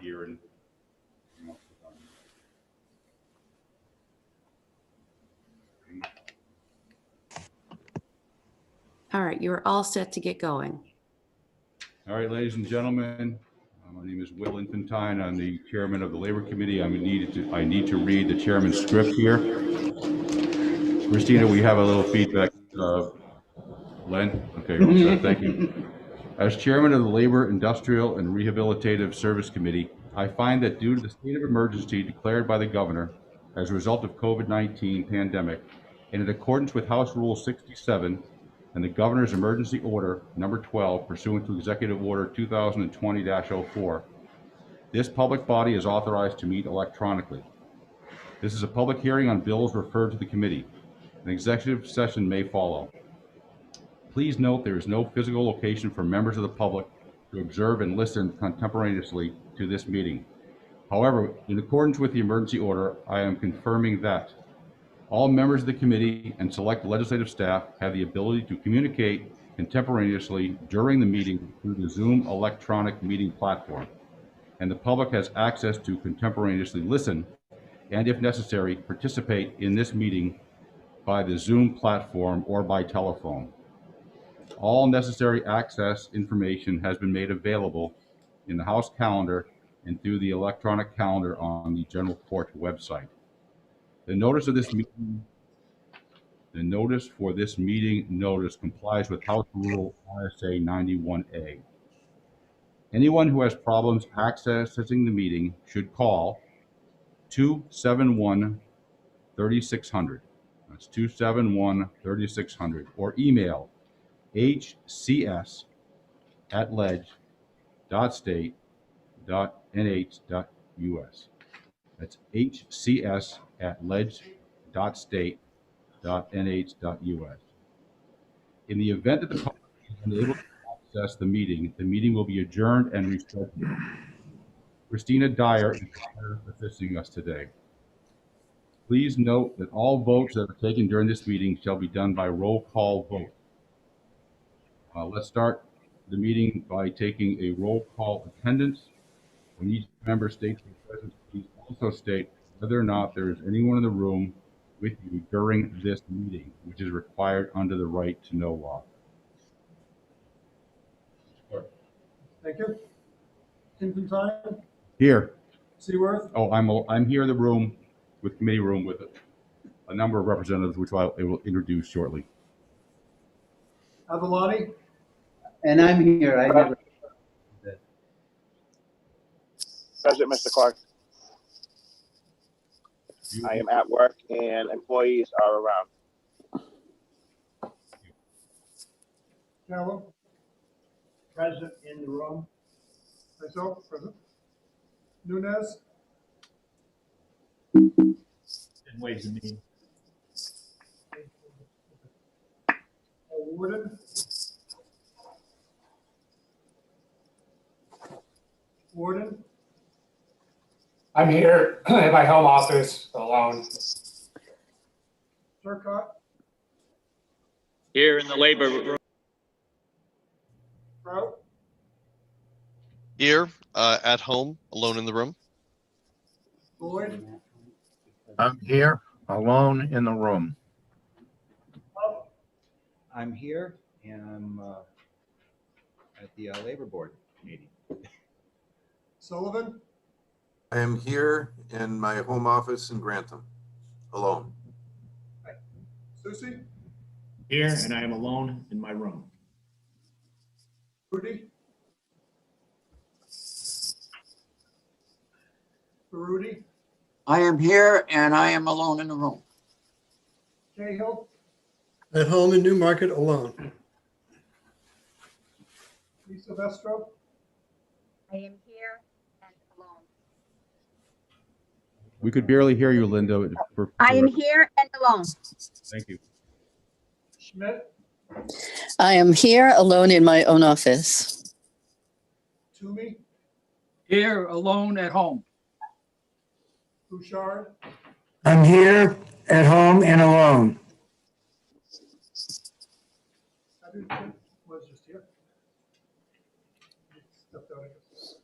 here and. All right, you're all set to get going. All right, ladies and gentlemen, my name is Will Infantine. I'm the chairman of the Labor Committee. I need to read the chairman's script here. Christina, we have a little feedback. Len? Okay, all set. Thank you. As chairman of the Labor, Industrial, and Rehabilitative Service Committee, I find that due to the state of emergency declared by the governor as a result of COVID-19 pandemic, and in accordance with House Rule 67 and the governor's emergency order number 12 pursuant to Executive Order 2020-04, this public body is authorized to meet electronically. This is a public hearing on bills referred to the committee. An executive session may follow. Please note there is no physical location for members of the public to observe and listen contemporaneously to this meeting. However, in accordance with the emergency order, I am confirming that all members of the committee and select legislative staff have the ability to communicate contemporaneously during the meeting through the Zoom electronic meeting platform, and the public has access to contemporaneously listen and, if necessary, participate in this meeting by the Zoom platform or by telephone. All necessary access information has been made available in the House calendar and through the electronic calendar on the General Court website. The notice for this meeting notice complies with House Rule RSA 91A. Anyone who has problems accessing the meeting should call 271-3600. That's 271-3600, or email hcs@ledge.state.nh.us. That's hcs@ledge.state.nh.us. In the event that the public is unable to access the meeting will be adjourned and rescheduled. Christina Dyer is assisting us today. Please note that all votes that are taken during this meeting shall be done by roll call vote. Let's start the meeting by taking a roll call attendance. When each member states their presence, please also state whether or not there is anyone in the room with you during this meeting, which is required under the right to know law. Thank you. Infantine? Here. Seaworth? Oh, I'm here in the room with committee room with a number of representatives, which I will introduce shortly. Avalani? And I'm here. I never. President, Mr. Clark. I am at work and employees are around. Callum? Present in the room. Myself, present. Nunez? In Ways and Means. Warden? Warden? I'm here at my home office alone. Turcott? Here in the labor room. Trout? Here, at home, alone in the room. Boyd? I'm here, alone in the room. I'm here and I'm at the labor board meeting. Sullivan? I am here in my home office in Grantham, alone. Susie? Here, and I am alone in my room. Rudy? Rudy? I am here and I am alone in the room. Cahill? At home in Newmarket, alone. Silvestro? I am here and alone. We could barely hear you, Linda. I am here and alone. Thank you. Schmidt? I am here alone in my own office. Toomey? Here alone at home. Bouchard? I'm here at home and alone. Was just here. Stepped out, I guess.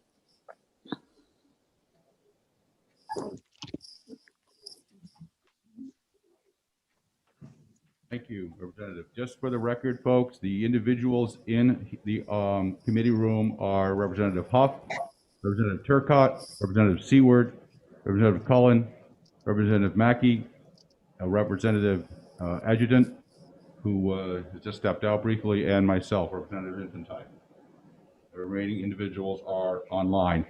Thank you, Representative. Just for the record, folks, the individuals in the committee room are Representative Huff, Representative Turcott, Representative Seward, Representative Cullen, Representative Mackey, Representative Adjutant, who has just stepped out briefly, and myself, Representative Infantine. The remaining individuals are online.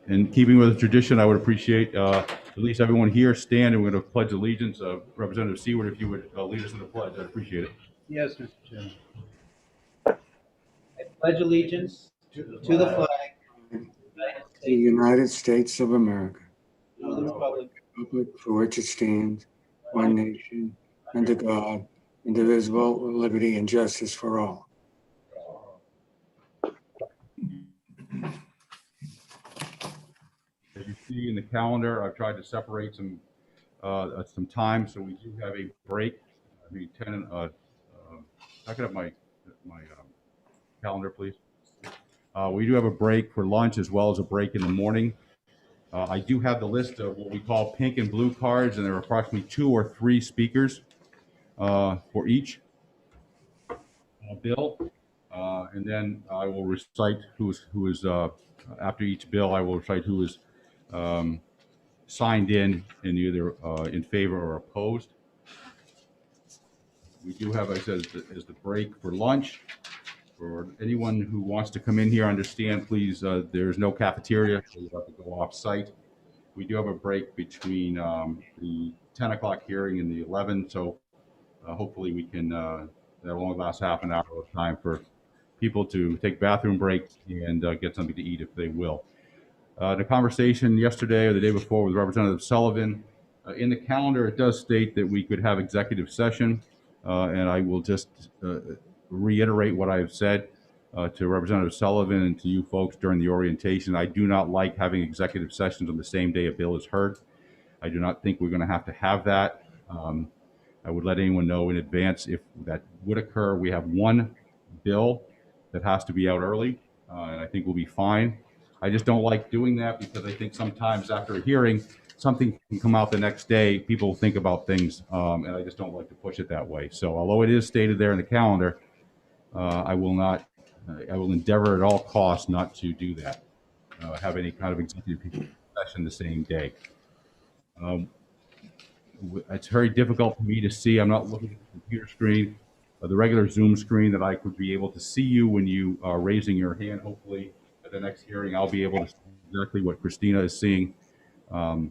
In keeping with the tradition, I would appreciate at least everyone here stand, and we're going to pledge allegiance. Representative Seward, if you would lead us in the pledge, I'd appreciate it. Yes, Mr. Chairman. I pledge allegiance to the flag To the United States of America, of the Republic republic for which it stands, one nation, under God, indivisible, with liberty and justice for all. As you see in the calendar, I've tried to separate some time, so we do have a break. I mean, I could have my calendar, please. We do have a break for lunch as well as a break in the morning. I do have the list of what we call pink and blue cards, and there are approximately 2 or 3 speakers for each bill. And then I will recite who is after each bill. I will recite who is signed in either in favor or opposed. We do have, I said, as the break for lunch. For anyone who wants to come in here, understand, please, there's no cafeteria, so you have to go off-site. We do have a break between the 10 o'clock hearing and the 11, so hopefully we can, that will only last half an hour of time for people to take bathroom breaks and get something to eat if they will. The conversation yesterday or the day before with Representative Sullivan, in the calendar, it does state that we could have executive session, and I will just reiterate what I have said to Representative Sullivan and to you folks during the orientation. I do not like having executive sessions on the same day a bill is heard. I do not think we're going to have that. I would let anyone know in advance if that would occur. We have one bill that has to be out early, and I think we'll be fine. I just don't like doing that because I think sometimes after a hearing, something can come out the next day. People think about things, and I just don't like to push it that way. So although it is stated there in the calendar, I will endeavor at all costs not to do that, have any kind of executive session the same day. It's very difficult for me to see. I'm not looking at the computer screen, the regular Zoom screen, that I could be able to see you when you are raising your hand. Hopefully at the next hearing, I'll be able to see exactly what Christina is seeing. But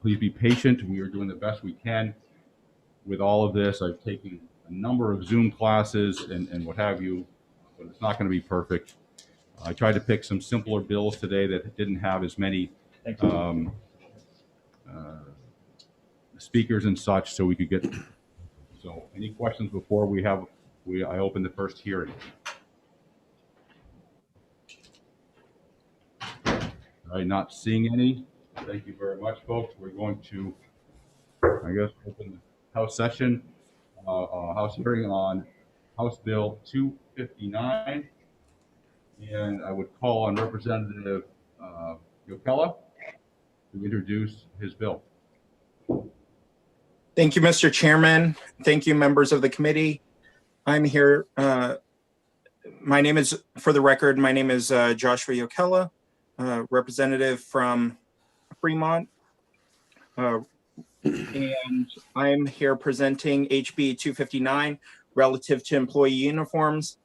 please be patient. We are doing the best we can with all of this. I've taken a number of Zoom classes and what have you, but it's not going to be perfect. I tried to pick some simpler bills today that didn't have as many speakers and such, so we could get. So, any questions before I open the first hearing? All right, not seeing any. Thank you very much, folks. We're going to, I guess, open the House session, House hearing on House Bill 259, and I would call on Representative Yokella to introduce his bill. Thank you, Mr. Chairman. Thank you, members of the committee. I'm here. My name is, for the record, my name is Joshua Yokella, representative from Fremont. And I'm here presenting HB 259 relative to employee uniforms.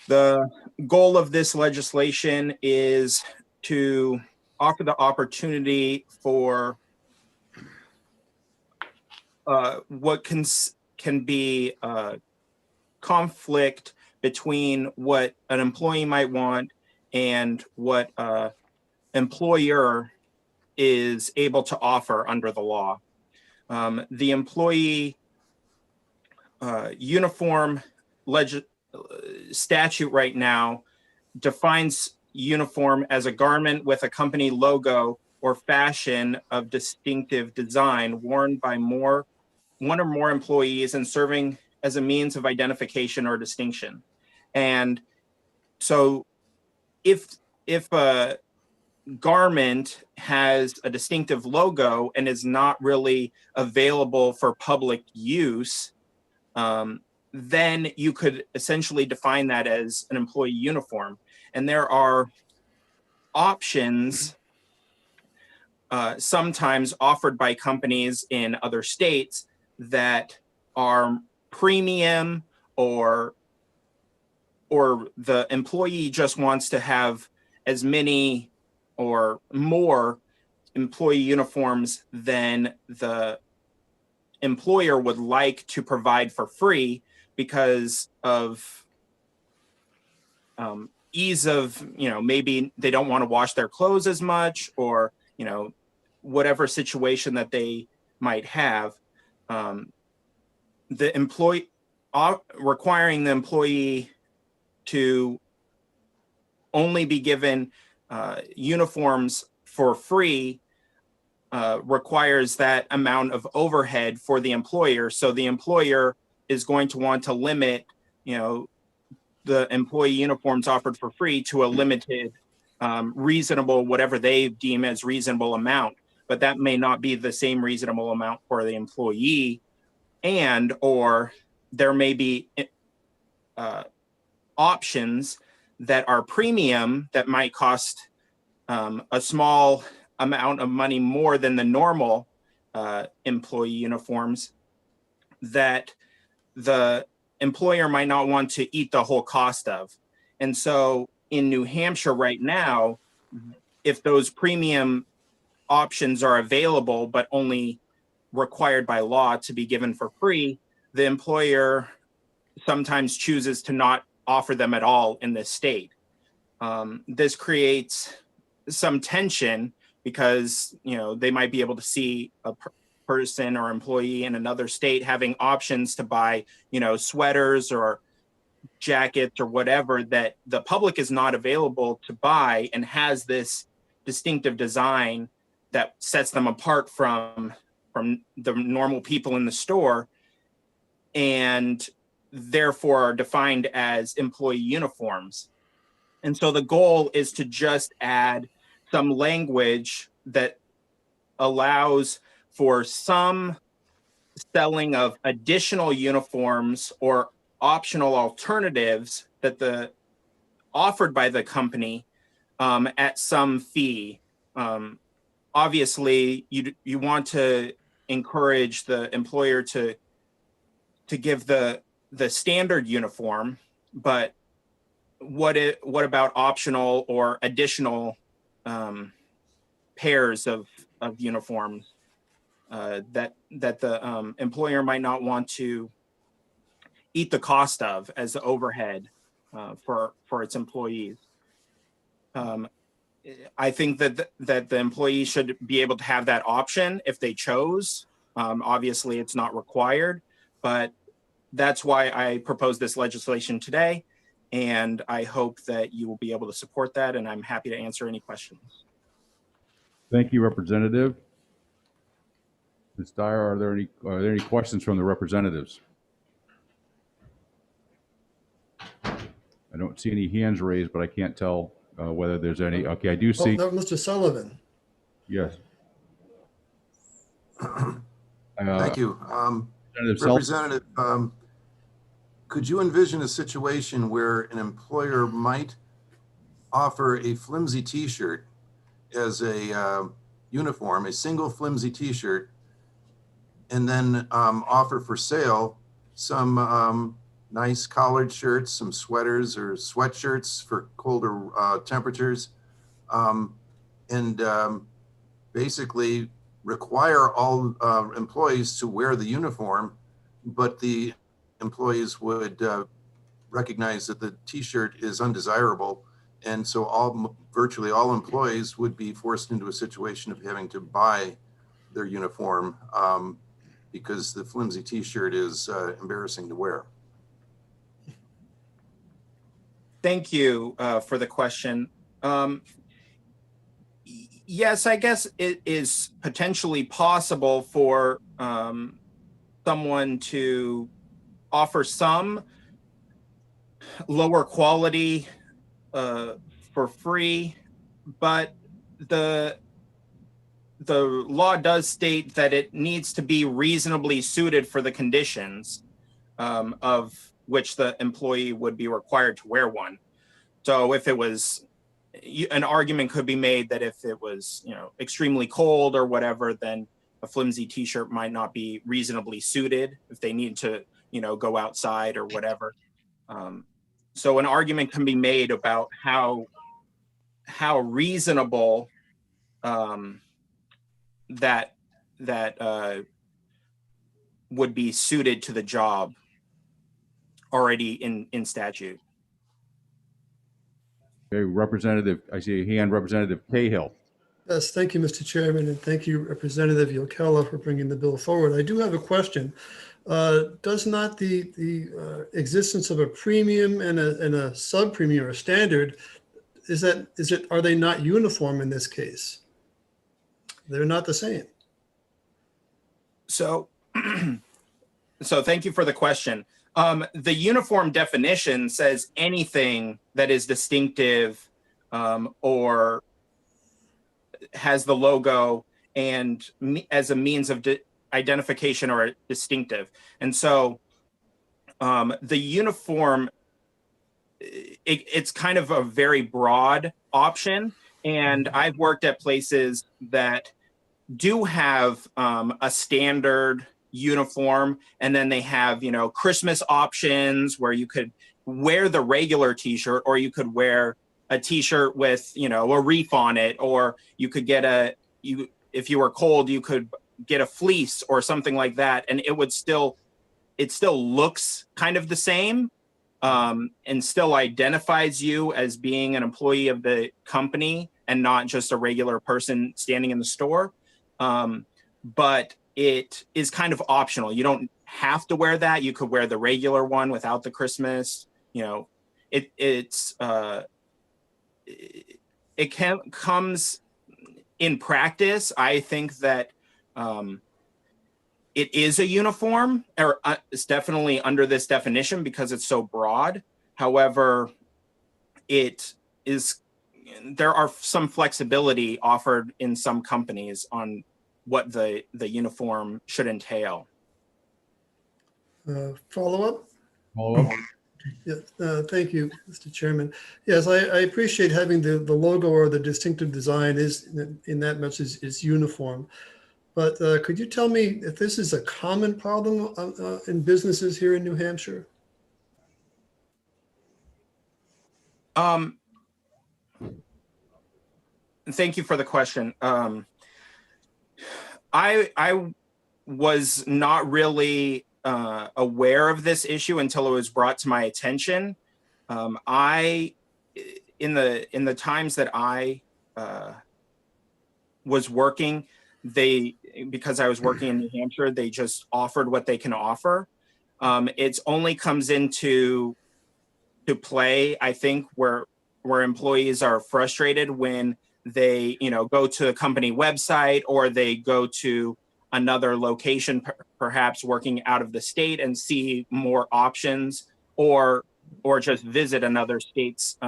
The goal of this legislation is to offer the opportunity for what can be conflict between what an employee might want and what employer is able to offer under the law. The employee uniform statute right now defines uniform as a garment with a company logo or fashion of distinctive design worn by one or more employees and serving as a means of identification or distinction. And so if garment has a distinctive logo and is not really available for public use, then you could essentially define that as an employee uniform. And there are options sometimes offered by companies in other states that are premium, or the employee just wants to have as many or more employee uniforms than the employer would like to provide for free because of ease of, maybe they don't want to wash their clothes as much, or, whatever situation that they might have. The employee requiring the employee to only be given uniforms for free requires that amount of overhead for the employer. So the employer is going to want to limit, the employee uniforms offered for free to a limited, reasonable, whatever they deem as reasonable amount. But that may not be the same reasonable amount for the employee, or there may be options that are premium that might cost a small amount of money more than the normal employee uniforms that the employer might not want to eat the whole cost of. And so in New Hampshire right now, if those premium options are available but only required by law to be given for free, the employer sometimes chooses to not offer them at all in this state. This creates some tension because, they might be able to see a person or employee in another state having options to buy, sweaters or jackets or whatever that the public is not available to buy, and has this distinctive design that sets them apart from the normal people in the store, and therefore are defined as employee uniforms. And so the goal is to just add some language that allows for some selling of additional uniforms or optional alternatives that offered by the company at some fee. Obviously, you want to encourage the employer to give the standard uniform, but what about optional or additional pairs of uniforms that the employer might not want to eat the cost of as the overhead for its employees? I think that the employee should be able to have that option if they chose. Obviously, it's not required, but that's why I proposed this legislation today, and I hope that you will be able to support that, and I'm happy to answer any questions. Thank you, Representative. Ms. Dyer, are there any questions from the representatives? I don't see any hands raised, but I can't tell whether there's any. Okay, I do Oh, see. no, Mr. Sullivan. Yes. Thank you. Representative, could you envision a situation where an employer might offer a flimsy T-shirt as a uniform, a single flimsy T-shirt, and then offer for sale some nice collared shirts, some sweaters or sweatshirts for colder temperatures, and basically require all employees to wear the uniform, but the employees would recognize that the T-shirt is undesirable, and so virtually all employees would be forced into a situation of having to buy their uniform because the flimsy T-shirt is embarrassing to wear. Thank you for the question. Yes, I guess it is potentially possible for someone to offer some lower quality for free, but the law does state that it needs to be reasonably suited for the conditions of which the employee would be required to wear one. So if it was, an argument could be made that if it was, extremely cold or whatever, then a flimsy t-shirt might not be reasonably suited if they need to, go outside or whatever. So an argument can be made about how reasonable that would be suited to the job already in statute. Okay, Representative, I see a hand, Representative Cahill. Yes, thank you, Mr. Chairman, and thank you, Representative Yokela, for bringing the bill forward. I do have a question. Does not the existence of a premium and a sub-premium or standard, are they not uniform in this case? They're not the same. So, so thank you for the question. The uniform definition says anything that is distinctive or has the logo and as a means of identification or distinctive. And so the uniform, it's kind of a very broad option. And I've worked at places that do have a standard uniform, and then they have, Christmas options where you could wear the regular t-shirt, or you could wear a t-shirt with, a reef on it, or you could get if you were cold, you could get a fleece or something like that. And it still looks kind of the same and still identifies you as being an employee of the company and not just a regular person standing in the store. But it is kind of optional. You don't have to wear that. You could wear the regular one without the Christmas. It comes in practice. I think that it is a uniform, or it's definitely under this definition because it's so broad. However, there are some flexibility offered in some companies on what the uniform should entail. Follow-up? Follow-up? Yeah, thank you, Mr. Chairman. Yes, I appreciate having the logo or the distinctive design is in that much is uniform. But could you tell me if this is a common problem in businesses here in New Hampshire? Thank you for the question. I was not really aware of this issue until it was brought to my attention. In the times that I was working, because I was working in New Hampshire, they just offered what they can offer. It only comes into play, I think, where employees are frustrated when they, go to a company website, or they go to another location, perhaps working out of the state, and see more options, or just visit another state's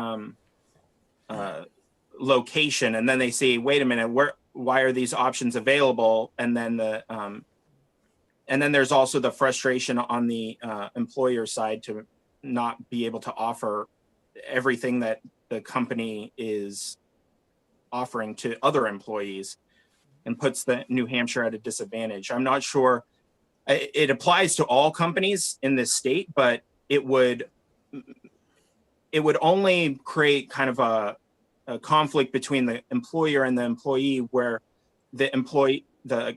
location, and then they say, wait a minute, why are these options available? And then there's also the frustration on the employer side to not be able to offer everything that the company is offering to other employees, and puts the New Hampshire at a disadvantage. I'm not sure it applies to all companies in this state, but it would only create kind of a conflict between the employer and the employee, where the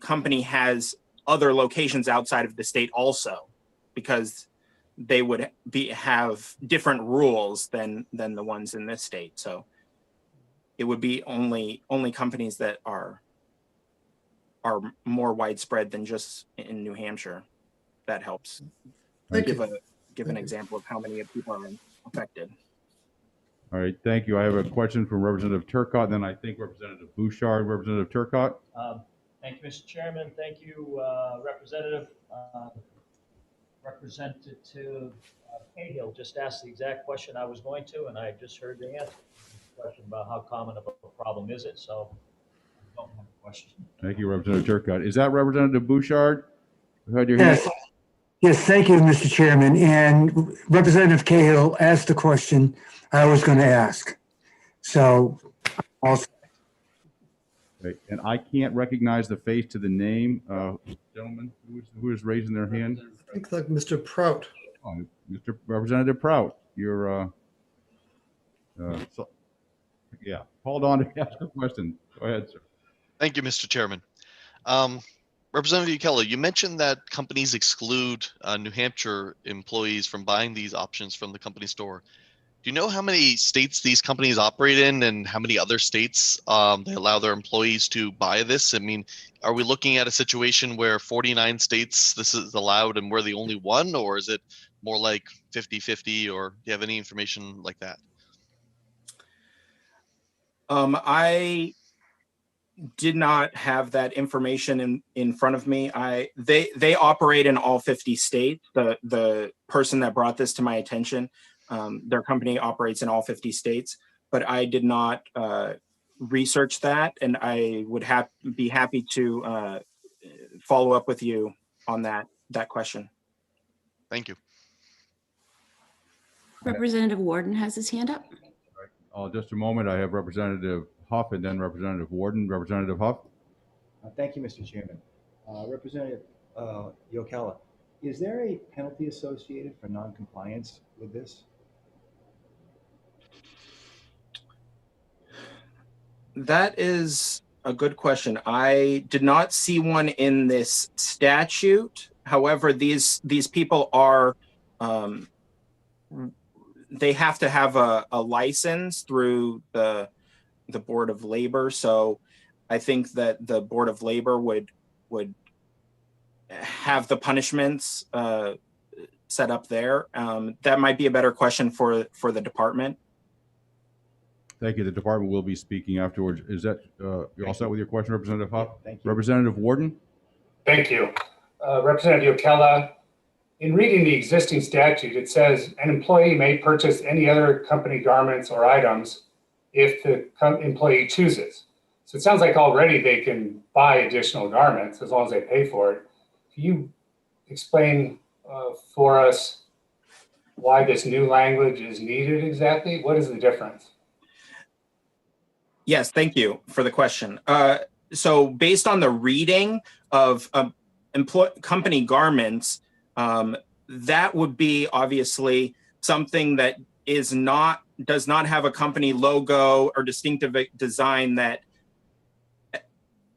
company has other locations outside of the state also, because they would have different rules than the ones in this state. So it would be only companies that are more widespread than just in New Hampshire. That helps. Give an example of how many people are affected. All right, thank you. I have a question from Representative Turcott, and then I think Representative Bouchard. Representative Turcott. Thank you, Mr. Chairman. Thank you, Representative. Representative Cahill just asked the exact question I was going to, and I just heard the answer. Question about how common of a problem is it? So I don't have a question. Thank you, Representative Turcotte. Is that Representative Bouchard? Who had your hand? Yes, yes, thank you, Mr. Chairman. And Representative Cahill asked the question I was going to ask. So I'll Okay, and I can't recognize the face to the name. Gentleman, who is raising their hand? I think like Mr. Prout. Oh, Mr. Representative Prout, you're, yeah, hold on to ask a question. Go ahead, sir. Thank you, Mr. Chairman. Representative Ukela, you mentioned that companies exclude New Hampshire employees from buying these options from the company store. Do you know how many states these companies operate in and how many other states they allow their employees to buy this? I mean, are we looking at a situation where 49 states this is allowed and we're the only one, or is it more like 50-50, or do you have any information like that? I did not have that information in front of me. They operate in all 50 states. The person that brought this to my attention, their company operates in all 50 states, but I did not research that, and I would be happy to follow up with you on that question. Thank you. Representative Warden has his hand up. Just a moment. I have Representative Huff and then Representative Warden. Representative Huff. Thank you, Mr. Chairman. Representative Ukela, is there a penalty associated for non-compliance with this? That is a good question. I did not see one in this statute. However, these people are, they have to have a license through the Board of Labor. So I think that the Board of Labor would have the punishments set up there. That might be a better question for the department. Thank you. The department will be speaking afterwards. Is that, you're all set with your question, Representative Huff? Thank you. Representative Warden? Thank you. Representative Ukela, in reading the existing statute, it says an employee may purchase any other company garments or items if the employee chooses. So it sounds like already they can buy additional garments as long as they pay for it. Can you explain for us why this new language is needed exactly? What is the difference? Yes, thank you for the question. So based on the reading of company garments, that would be obviously something that does not have a company logo or distinctive design that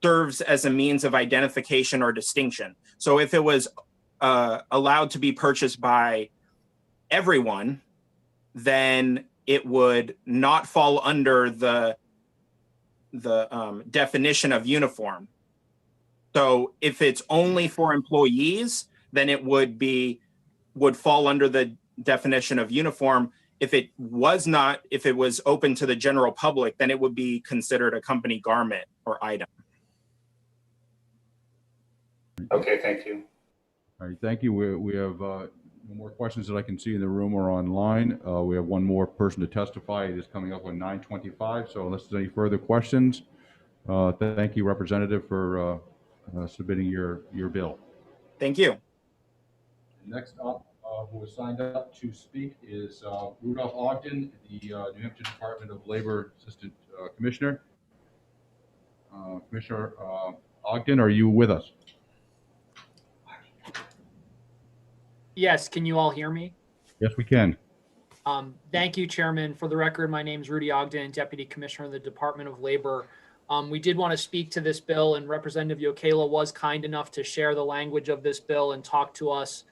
serves as a means of identification or distinction. So if it was allowed to be purchased by everyone, then it would not fall under the definition of uniform. So if it's only for employees, then it would fall under the definition of uniform. If it was open to the general public, then it would be considered a company garment or item. Okay, thank you. All right, thank you. We have no more questions that I can see in the room or online. We have one more person to testify. It is coming up on 9:25. So unless there's any further questions, thank you, Representative, for submitting your bill. Thank you. Next up, who has signed up to speak is Rudolph Ogden, the New Hampshire Department of Labor Assistant Commissioner. Commissioner Ogden, are you with us? Yes, can you all hear me? Yes, we can. Thank you, Chairman. For the record, my name is Rudy Ogden, Deputy Commissioner of the Department of Labor. We did want to speak to this bill, and Representative Ukela was kind enough to share the language of this bill and talk to us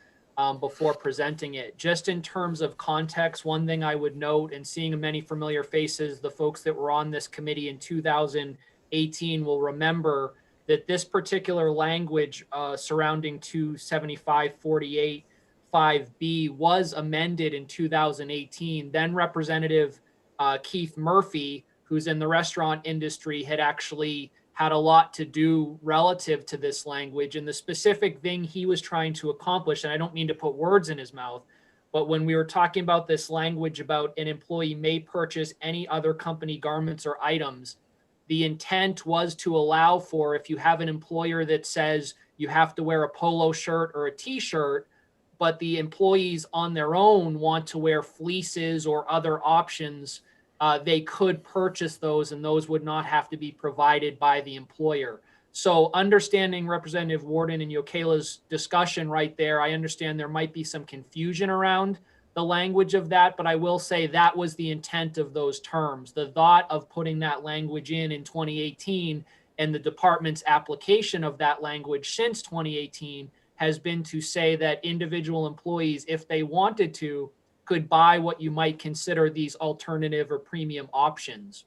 before presenting it. Just in terms of context, one thing I would note, and seeing many familiar faces, the folks that were on this committee in 2018 will remember that this particular language surrounding 275-48 5B was amended in 2018. Then Representative Keith Murphy, who's in the restaurant industry, had actually had a lot to do relative to this language. And the specific thing he was trying to accomplish, and I don't mean to put words in his mouth, but when we were talking about this language about an employee may purchase any other company garments or items, The intent was to allow for, if you have an employer that says you have to wear a polo shirt or a t-shirt, but the employees on their own want to wear fleeces or other options, they could purchase those, and those would not have to be provided by the employer. So understanding Representative Warden and Yokela's discussion right there, I understand there might be some confusion around the language of that, but I will say that was the intent of those terms. The thought of putting that language in 2018 and the department's application of that language since 2018 has been to say that individual employees, if they wanted to, could buy what you might consider these alternative or premium options.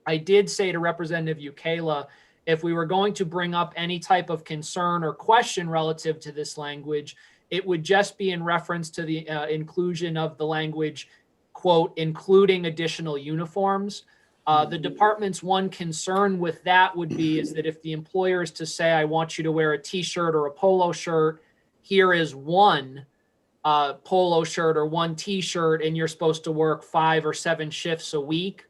I did say to Representative Ukela, if we were going to bring up any type of concern or question relative to this language, it would just be in reference to the inclusion of the language, quote, including additional uniforms. The department's one concern with that would be is that if the employer is to say, I want you to wear a t-shirt or a polo shirt, here is one polo shirt or one t-shirt, and you're supposed to work 5 or 7 shifts a week,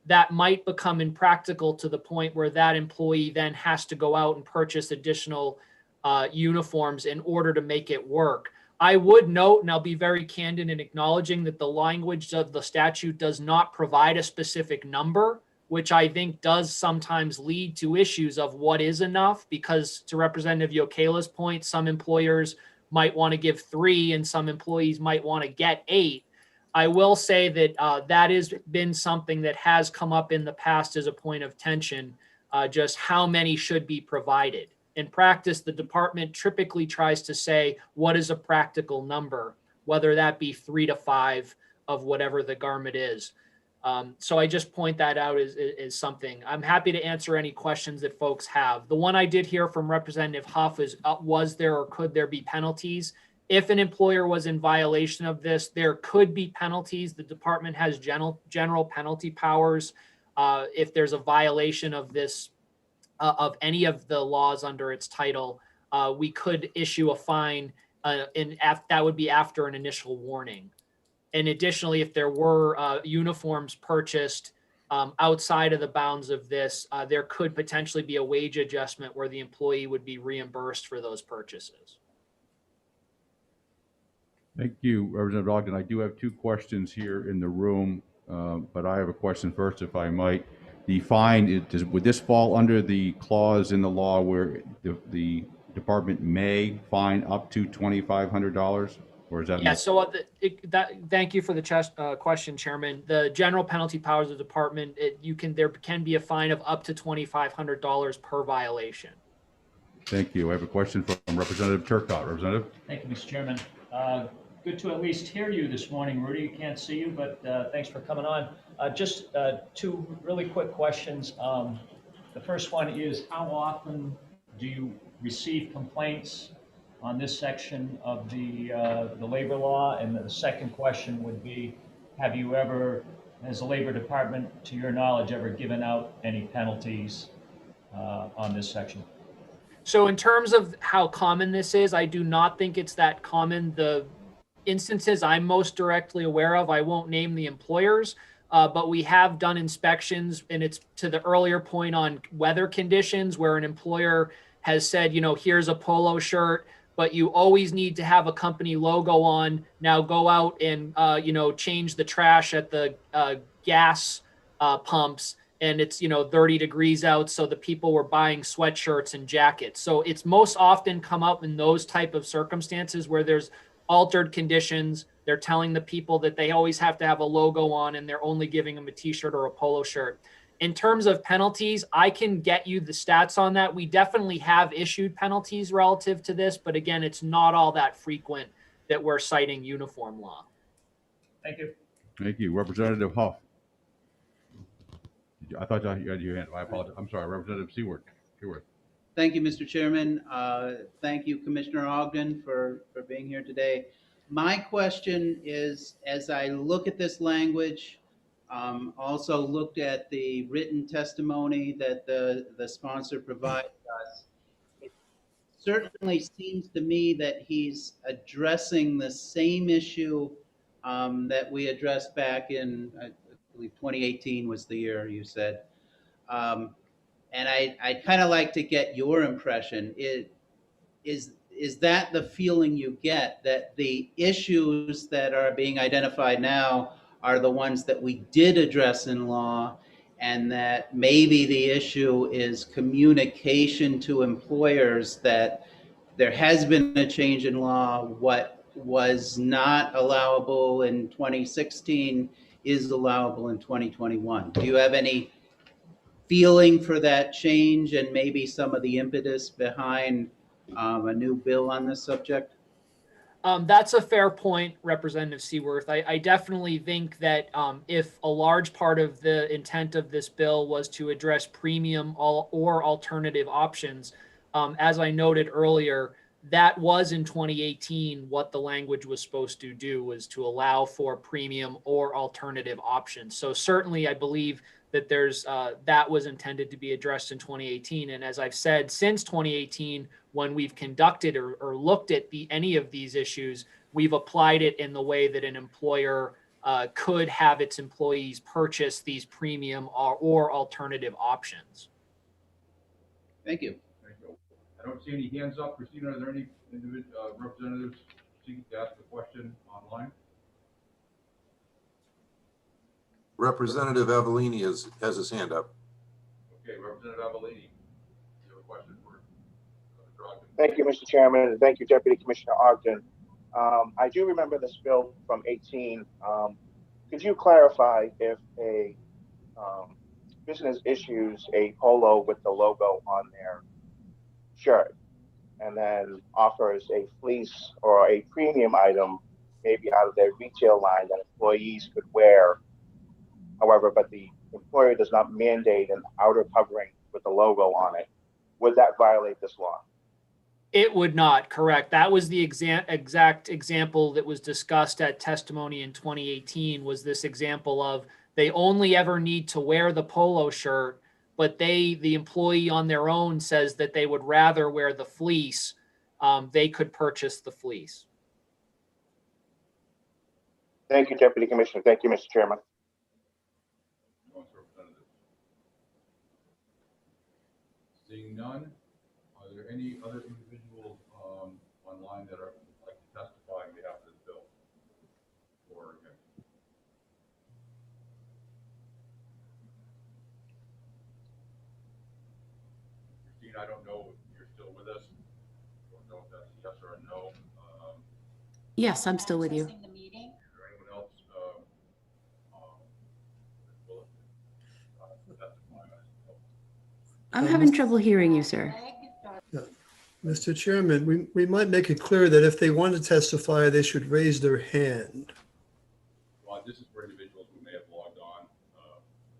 that might become impractical to the point where that employee then has to go out and purchase additional uniforms in order to make it work. I would note, and I'll be very candid in acknowledging that the language of the statute does not provide a specific number, which I think does sometimes lead to issues of what is enough, because to Representative Yokela's point, some employers might want to give 3 and some employees might want to get 8. I will say that that has been something that has come up in the past as a point of tension, just how many should be provided. In practice, the department typically tries to say, what is a practical number, whether that be 3 to 5 of whatever the garment is. So I just point that out as something. I'm happy to answer any questions that folks have. The one I did hear from Representative Huff is, was there or could there be penalties? If an employer was in violation of this, there could be penalties. The department has general penalty powers. If there's a violation of this, of any of the laws under its title, we could issue a fine, and that would be after an initial warning. And additionally, if there were uniforms purchased outside of the bounds of this, there could potentially be a wage adjustment where the employee would be reimbursed for those purchases. Thank you, Representative Ogden. I do have 2 questions here in the room, but I have a question first, if I might. The fine, would this fall under the clause in the law where the department may fine up to $2,500, or is that? Yeah. So thank you for the question, Chairman. The general penalty powers of the department, there can be a fine of up to $2,500 per violation. Thank you. I have a question from Representative Turcott. Representative. Thank you, Mr. Chairman. Good to at least hear you this morning, Rudy. Can't see you, but thanks for coming on. Just 2 really quick questions. The first one is, how often do you receive complaints on this section of the labor law? And the second question would be, have you ever, as the Labor Department, to your knowledge, ever given out any penalties on this section? So in terms of how common this is, I do not think it's that common. The instances I'm most directly aware of, I won't name the employers, but we have done inspections, and it's to the earlier point on weather conditions where an employer has said, here's a polo shirt, but you always need to have a company logo on. Now go out and, change the trash at the gas pumps, and it's 30 degrees out, so the people were buying sweatshirts and jackets. So it's most often come up in those type of circumstances where there's altered conditions. They're telling the people that they always have to have a logo on, and they're only giving them a t-shirt or a polo shirt. In terms of penalties, I can get you the stats on that. We definitely have issued penalties relative to this, but again, it's not all that frequent that we're citing uniform law. Thank you. Thank you. Representative Huff. I thought you had your hand. I apologize. I'm sorry, Representative Seaworth. Thank you, Mr. Chairman. Thank you, Commissioner Ogden, for being here today. My question is, as I look at this language, also looked at the written testimony that the sponsor provided us, it certainly seems to me that he's addressing the same issue that we addressed back in, I believe 2018 was the year you said. And I'd kind of like to get your impression. Is that the feeling you get, that the issues that are being identified now are the ones that we did address in law, and that maybe the issue is communication to employers that there has been a change in law, what was not allowable in 2016 is allowable in 2021? Do you have any feeling for that change and maybe some of the impetus behind a new bill on this subject? That's a fair point, Representative Seaworth. I definitely think that if a large part of the intent of this bill was to address premium or alternative options, as I noted earlier, that was in 2018 what the language was supposed to do, was to allow for premium or alternative options. So certainly I believe that that was intended to be addressed in 2018. And as I've said, since 2018, when we've conducted or looked at any of these issues, we've applied it in the way that an employer could have its employees purchase these premium or alternative options. Thank you. Thank you. I don't see any hands up. Christina, are there any representatives seeking to ask a question online? Representative Avellini has his hand up. Okay, Representative Avellini, you have a question for Dr. Thank you, Mr. Chairman, and thank you, Deputy Commissioner Ogden. I do remember this bill from 18. Could you clarify if a business issues a polo with the logo on their shirt and then offers a fleece or a premium item, maybe out of their retail line that employees could wear, however, but the employer does not mandate an outer covering with the logo on it, would that violate this law? It would not, correct. That was the exact example that was discussed at testimony in 2018, was this example of they only ever need to wear the polo shirt, but the employee on their own says that they would rather wear the fleece. They could purchase the fleece. Thank you, Deputy Commissioner. Thank you, Mr. Chairman. Seeing none, are there any other individuals online that would like to testify on behalf of this bill? Or against? Christine, I don't know if you're still with us. I don't know if that's a yes or a no. Yes, I'm still with you. Is there anyone else that will testify on this? I'm having trouble hearing you, sir. Yeah. Mr. Chairman, we might make it clear that if they want to testify, they should raise their hand. Well, this is for individuals who may have logged on,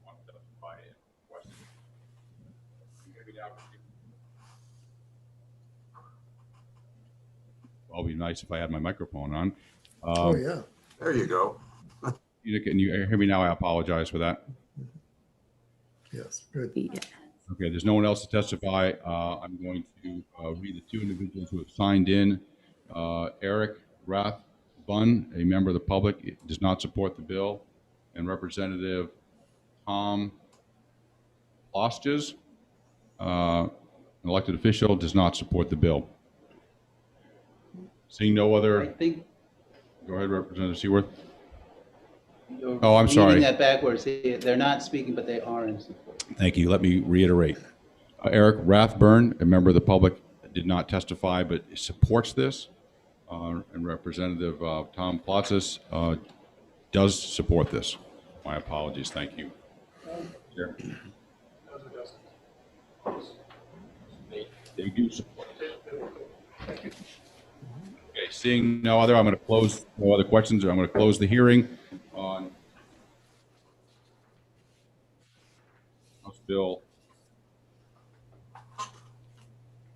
want to testify and questions. Maybe now. Well, it'd be nice if I had my microphone on. Oh, yeah. There you go. Can you hear me now? I apologize for that. Yes, good. Yeah. Okay, there's no one else to testify. I'm going to read the two individuals who have signed in. Eric Rathbun, a member of the public, does not support the bill, and Representative Tom Ostes, an elected official, does not support the bill. Seeing no other, go ahead, Representative Seaworth. Oh, I'm sorry. Reading that backwards. They're not speaking, but they are in support. Thank you. Let me reiterate. Eric Rathburn, a member of the public, did not testify but supports this. And Representative Tom Plotsis does support this. My apologies. Thank you. Chair. They do support it. Thank you. Okay, seeing no other, I'm going to close, no other questions, I'm going to close the hearing on House Bill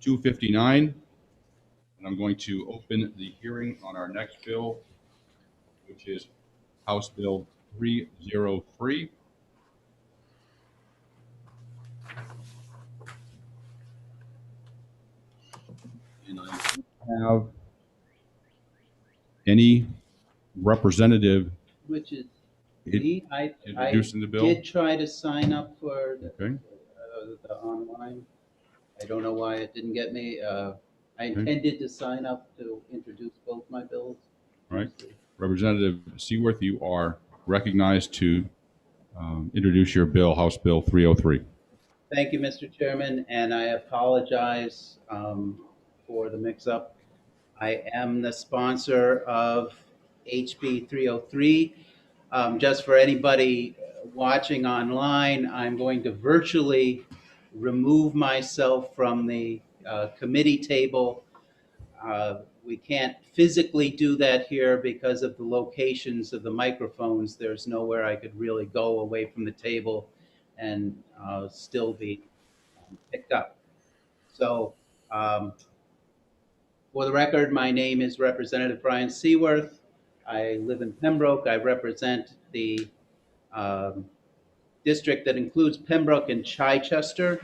259. And I'm going to open the hearing on our next bill, which is House Bill 303. And I don't have any representative Which is me. I introducing the bill. did try to sign up for Okay. the online. I don't know why it didn't get me. I intended to sign up to introduce both my bills. All right. Representative Seaworth, you are recognized to introduce your bill, House Bill 303. Thank you, Mr. Chairman, and I apologize for the mix-up. I am the sponsor of HB 303. Just for anybody watching online, I'm going to virtually remove myself from the committee table. We can't physically do that here because of the locations of the microphones. There's nowhere I could really go away from the table and still be picked up. So for the record, my name is Representative Brian Seaworth. I live in Pembroke. I represent the district that includes Pembroke and Chichester,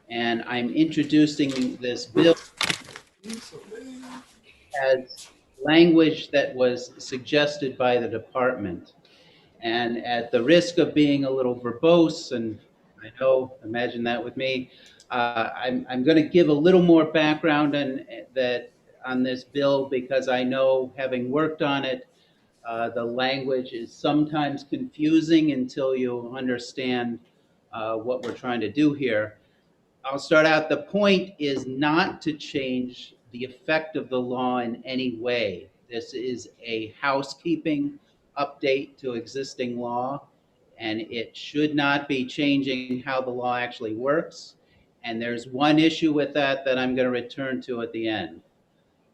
and I'm introducing this bill as language that was suggested by the department. And at the risk of being a little verbose, and I know, imagine that with me, I'm going to give a little more background on this bill because I know, having worked on it, the language is sometimes confusing until you understand what we're trying to do here. I'll start out. The point is not to change the effect of the law in any way. This is a housekeeping update to existing law, and it should not be changing how the law actually works. And there's one issue with that I'm going to return to at the end.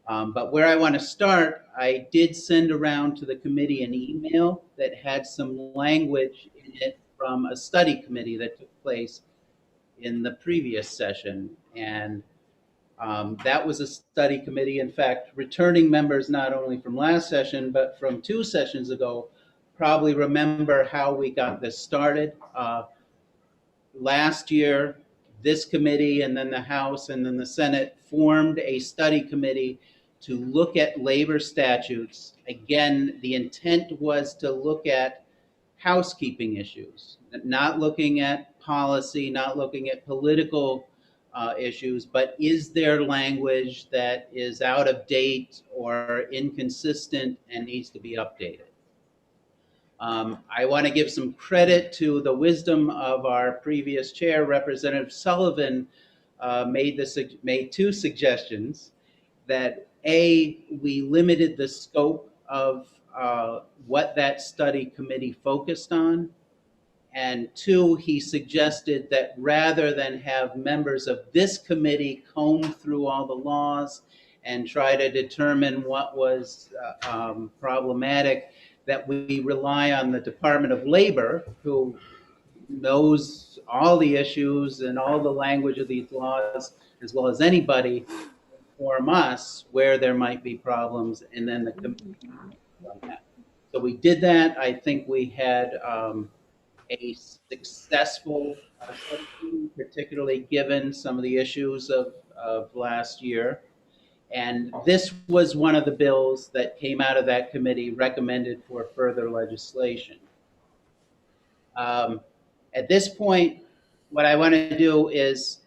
But where I want to start, I did send around to the committee an email that had some language in it from a study committee that took place in the previous session. And that was a study committee. In fact, returning members, not only from last session, but from 2 sessions ago, probably remember how we got this started. Last year, this committee and then the House and then the Senate formed a study committee to look at labor statutes. Again, the intent was to look at housekeeping issues, not looking at policy, not looking at political issues, but is there language that is out of date or inconsistent and needs to be updated? I want to give some credit to the wisdom of our previous chair, Representative Sullivan, made 2 suggestions that we limited the scope of what that study committee focused on, and 2, he suggested that rather than have members of this committee comb through all the laws and try to determine what was problematic, that we rely on the Department of Labor, who knows all the issues and all the language of these laws as well as anybody, inform us where there might be problems, and then the committee on that. So we did that. I think we had a successful session, particularly given some of the issues of last year. And this was one of the bills that came out of that committee recommended for further legislation. At this point, what I want to do is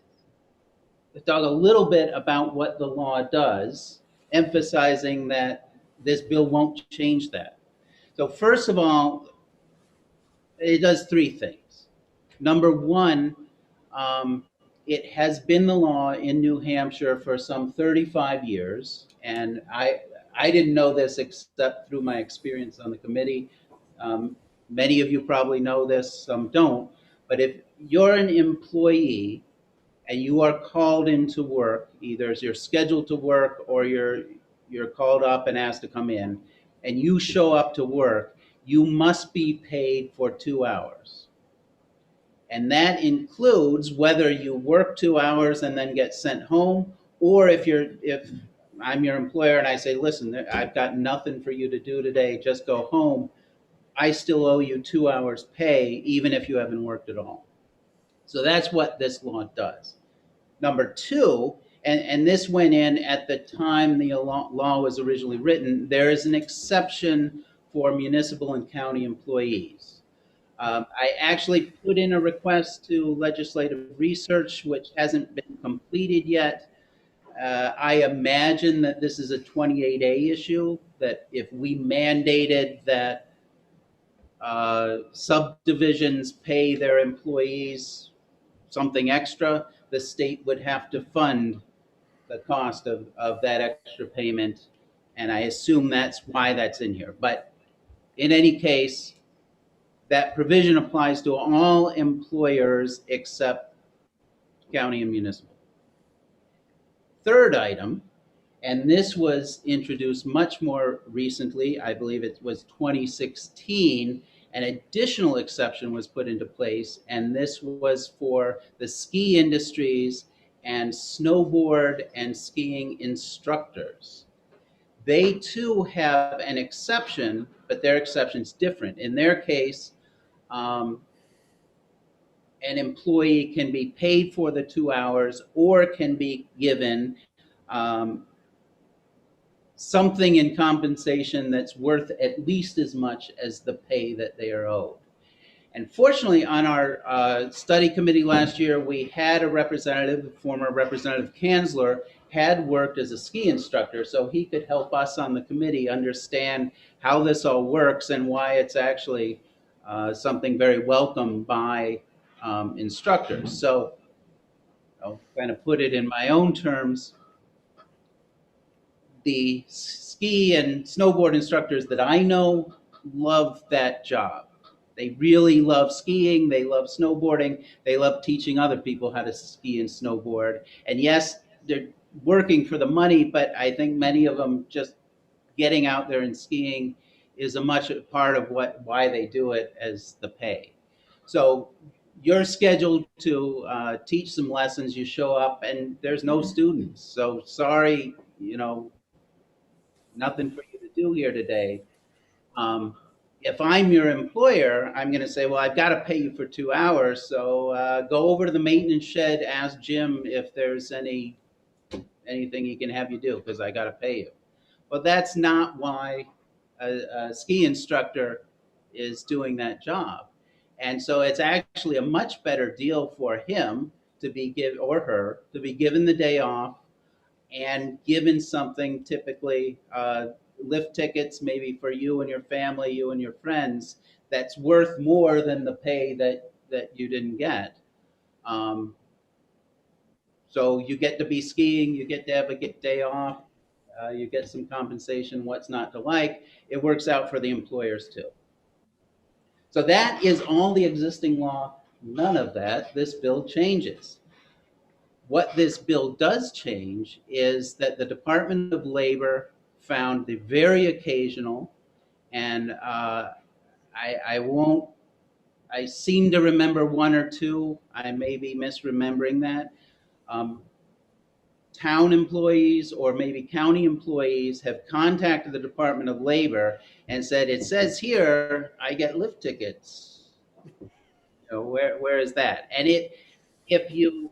talk a little bit about what the law does, emphasizing that this bill won't change that. So first of all, it does 3 things. Number 1, it has been the law in New Hampshire for some 35 years, and I didn't know this except through my experience on the committee. Many of you probably know this, some don't, but if you're an employee and you are called into work, either as you're scheduled to work or you're called up and asked to come in, and you show up to work, you must be paid for 2 hours. And that includes whether you work 2 hours and then get sent home, or if I'm your employer and I say, listen, I've got nothing for you to do today, just go home, I still owe you 2 hours pay, even if you haven't worked at all. So that's what this law does. Number 2, and this went in at the time the law was originally written, there is an exception for municipal and county employees. I actually put in a request to legislative research, which hasn't been completed yet. I imagine that this is a 28A issue, that if we mandated that subdivisions pay their employees something extra, the state would have to fund the cost of that extra payment. And I assume that's why that's in here. But in any case, that provision applies to all employers except county and municipal. Third item, and this was introduced much more recently, I believe it was 2016, an additional exception was put into place, and this was for the ski industries and snowboard and skiing instructors. They too have an exception, but their exception's different. In their case, an employee can be paid for the 2 hours or can be given um, something in compensation that's worth at least as much as the pay that they are owed. And fortunately, on our study committee last year, we had a representative, former Representative Kanzler, had worked as a ski instructor, so he could help us on the committee understand how this all works and why it's actually something very welcome by instructors. So I'll kind of put it in my own terms. The ski and snowboard instructors that I know love that job. They really love skiing, they love snowboarding, they love teaching other people how to ski and snowboard. And yes, they're working for the money, but I think many of them just getting out there and skiing is a much part of why they do it as the pay. So you're scheduled to teach some lessons, you show up and there's no students. So sorry, nothing for you to do here today. If I'm your employer, I'm going to say, well, I've got to pay you for 2 hours. So go over to the maintenance shed, ask Jim if there's anything he can have you do, because I got to pay you. But that's not why a ski instructor is doing that job. And so it's actually a much better deal for him to be or her to be given the day off and given something, typically lift tickets maybe for you and your family, you and your friends, that's worth more than the pay that you didn't get. So you get to be skiing, you get to have a day off, you get some compensation, what's not to like. It works out for the employers too. So that is all the existing law. None of that this bill changes. What this bill does change is that the Department of Labor found the very occasional, and I seem to remember one or two, I may be misremembering that, town employees or maybe county employees have contacted the Department of Labor and said, it says here, I get lift tickets. Where is that? And if you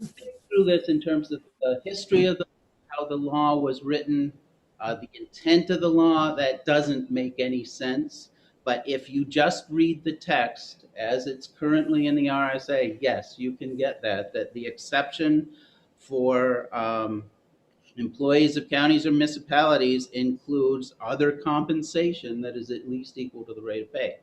think through this in terms of the history of how the law was written, the intent of the law, that doesn't make any sense. But if you just read the text as it's currently in the RSA, yes, you can get that the exception for employees of counties or municipalities includes other compensation that is at least equal to the rate of pay.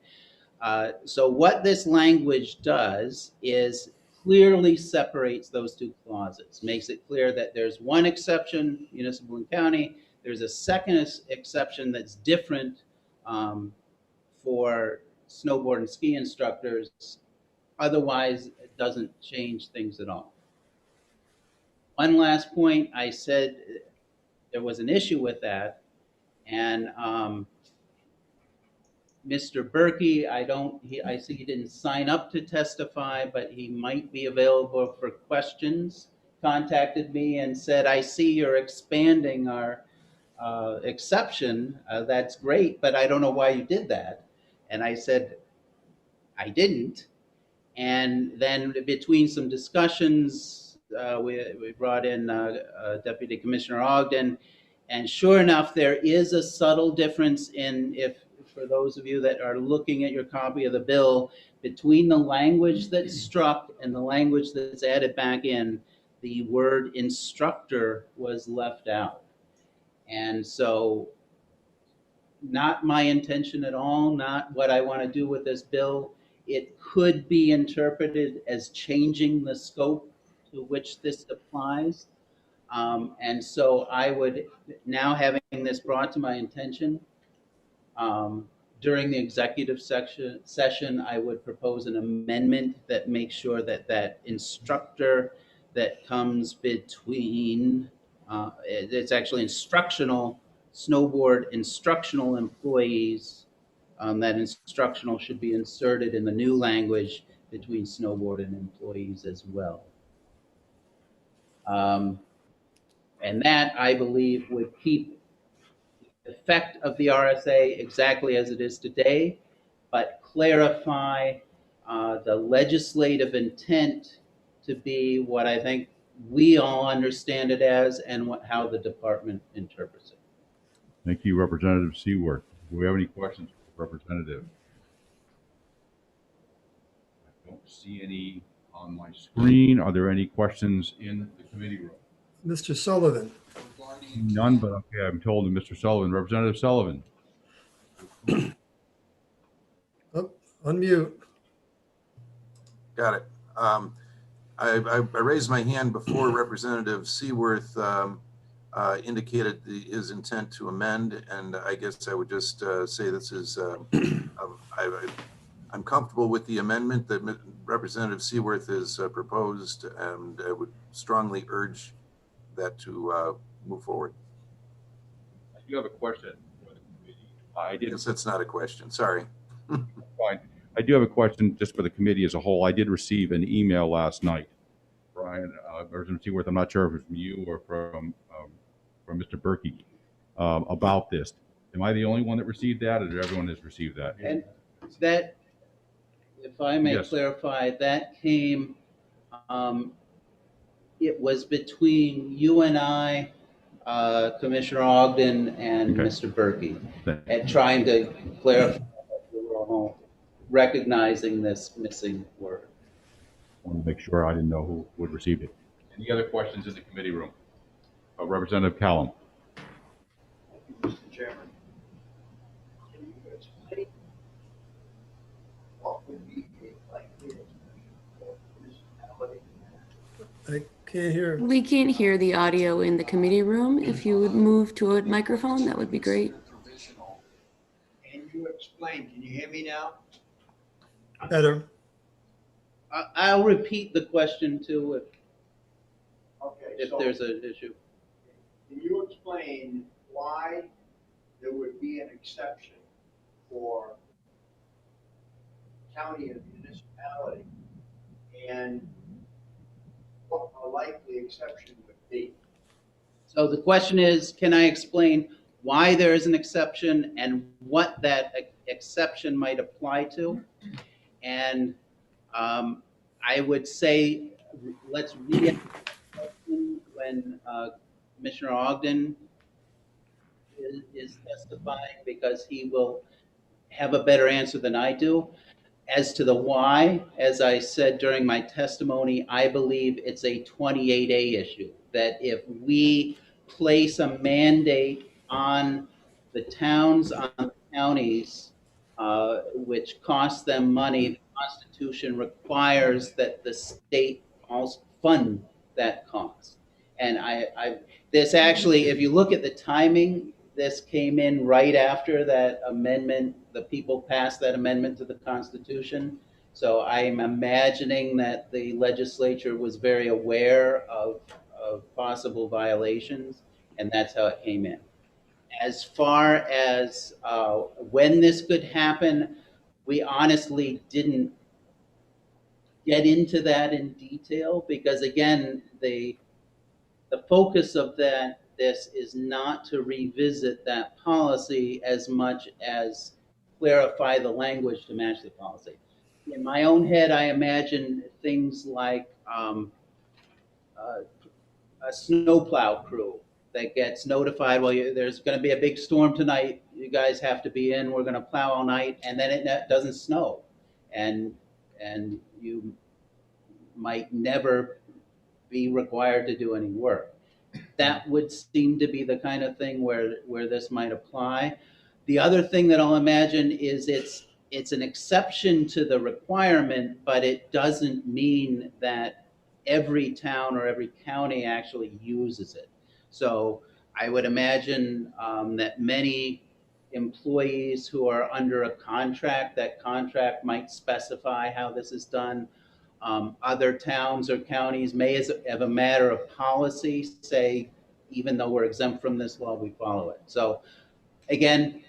So what this language does is clearly separates those two clauses, makes it clear that there's one exception, municipal and county. There's a second exception that's different for snowboard and ski instructors. Otherwise, it doesn't change things at all. One last point, I said there was an issue with that, and Mr. Berkey, I see he didn't sign up to testify, but he might be available for questions. Contacted me and said, I see you're expanding our exception. That's great, but I don't know why you did that. And I said, I didn't. And then between some discussions, we brought in Deputy Commissioner Ogden, and sure enough, there is a subtle difference in if for those of you that are looking at your copy of the bill, between the language that's struck and the language that's added back in, the word instructor was left out. And so, not my intention at all, not what I want to do with this bill. It could be interpreted as changing the scope to which this applies. And so I would, now having this brought to my attention, during the executive session, I would propose an amendment that makes sure that that instructor that comes between, it's actually instructional, snowboard instructional employees, that instructional should be inserted in the new language between snowboard and employees as well. And that, I believe, would keep the effect of the RSA exactly as it is today, but clarify the legislative intent to be what I think we all understand it as and how the department interprets it. Thank you, Representative Seaworth. Do we have any questions for the Representative? I don't see any on my screen. Are there any questions in the committee room? Mr. Sullivan. None, but okay, I'm told that Mr. Sullivan, Representative Sullivan. Oh, unmute. Got it. I raised my hand before Representative Seaworth indicated his intent to amend, and I guess I would just say this is, I'm comfortable with the amendment that Representative Seaworth has proposed, and I would strongly urge that to move forward. I do have a question for the committee. Yes, that's not a question. Sorry. Fine. I do have a question just for the committee as a whole. I did receive an email last night, Brian, Representative Seaworth. I'm not sure if it's from you or from Mr. Berkey about this. Am I the only one that received that, or did everyone has received that? And that, if I may Yes. clarify, that came, it was between you and I, Commissioner Ogden and Okay. Mr. Berkey, at trying to clarify that we were all recognizing this missing word. I want to make sure I didn't know who would receive it. Any other questions in the committee room? Representative Callum. Mr. Chairman. Can you explain what would be a likely municipality? I can't hear. We can't hear the audio in the committee room. If you would move to a microphone, that would be great. Can you explain? Can you hear me now? Better. I'll repeat the question too if so there's an issue. Can you explain why there would be an exception for county and municipality, and what a likely exception would be? So the question is, can I explain why there is an exception and what that exception might apply to? And I would say, let's read it when Commissioner Ogden is testifying, because he will have a better answer than I do. As to the why, as I said during my testimony, I believe it's a 28A issue, that if we place a mandate on the towns, on the counties, which costs them money, the Constitution requires that the state also fund that cost. And this actually, if you look at the timing, this came in right after that amendment, the people passed that amendment to the Constitution. So I'm imagining that the legislature was very aware of possible violations, and that's how it came in. As far as when this could happen, we honestly didn't get into that in detail, because again, the focus of this is not to revisit that policy as much as clarify the language to match the policy. In my own head, I imagine things like a snowplow crew that gets notified, well, there's going to be a big storm tonight. You guys have to be in. We're going to plow all night, and then it doesn't snow, and you might never be required to do any work. That would seem to be the kind of thing where this might apply. The other thing that I'll imagine is it's an exception to the requirement, but it doesn't mean that every town or every county actually uses it. So I would imagine that many employees who are under a contract, that contract might specify how this is done. Other towns or counties may, as a matter of policy, say, even though we're exempt from this law, we follow it. So again,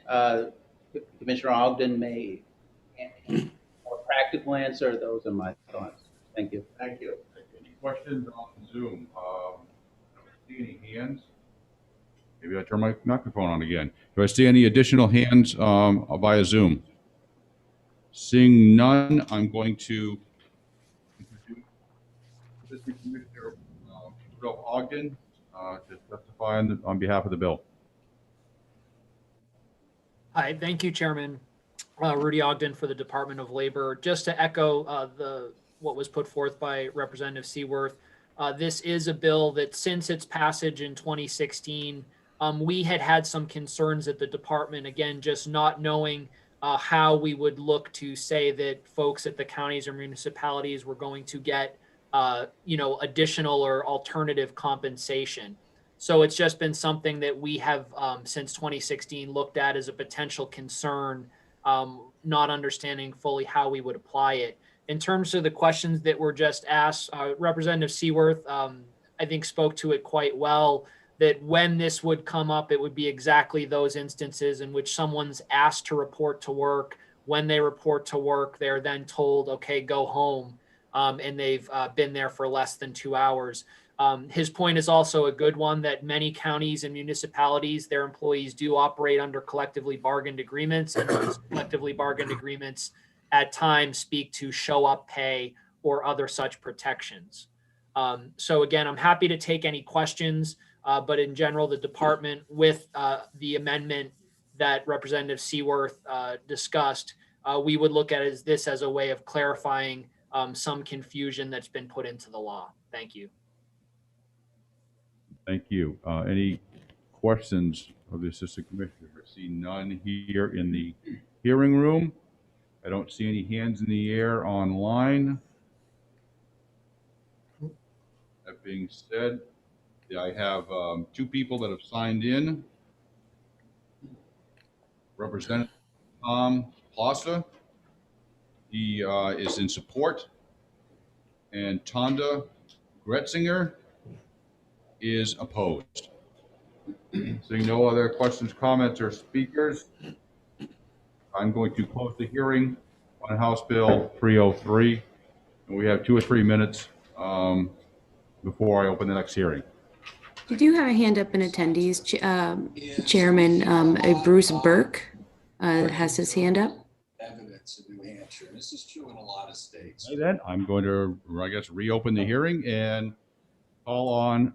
Commissioner Ogden may more practical answer. Those are my thoughts. Thank you. Thank you. Any questions on Zoom? I don't see any hands. Maybe I turn my microphone on again. Do I see any additional hands via Zoom? Seeing none, I'm going to introduce Assistant Commissioner Bill Ogden to testify on behalf of the bill. Hi, thank you, Chairman. Rudy Ogden for the Department of Labor. Just to echo what was put forth by Representative Seaworth, this is a bill that since its passage in 2016, we had some concerns at the department, again, just not knowing how we would look to say that folks at the counties or municipalities were going to get additional or alternative compensation. So it's just been something that we have since 2016 looked at as a potential concern, not understanding fully how we would apply it. In terms of the questions that were just asked, Representative Seaworth, I think, spoke to it quite well, that when this would come up, it would be exactly those instances in which someone's asked to report to work. When they report to work, they're then told, okay, go home, and they've been there for less than 2 hours. His point is also a good one, that many counties and municipalities, their employees do operate under collectively bargained agreements, and those collectively bargained agreements at times speak to show up pay or other such protections. So again, I'm happy to take any questions, but in general, the department, with the amendment that Representative Seaworth discussed, we would look at this as a way of clarifying some confusion that's been put into the law. Thank you. Thank you. Any questions of the Assistant Commissioner? I see none here in the hearing room. I don't see any hands in the air online. That being said, I have two people that have signed in. Representative Tom Plaza, he is in support, and Tonda Gretzinger is opposed. Seeing no other questions, comments, or speakers, I'm going to close the hearing on House Bill 303. And we have 2 or 3 minutes before I open the next hearing. You do have a hand up in attendees, Chairman. Bruce Burke has his hand up. Evidence in New Hampshire. This is true in a lot of states. Okay, then I'm going to, I guess, reopen the hearing and call on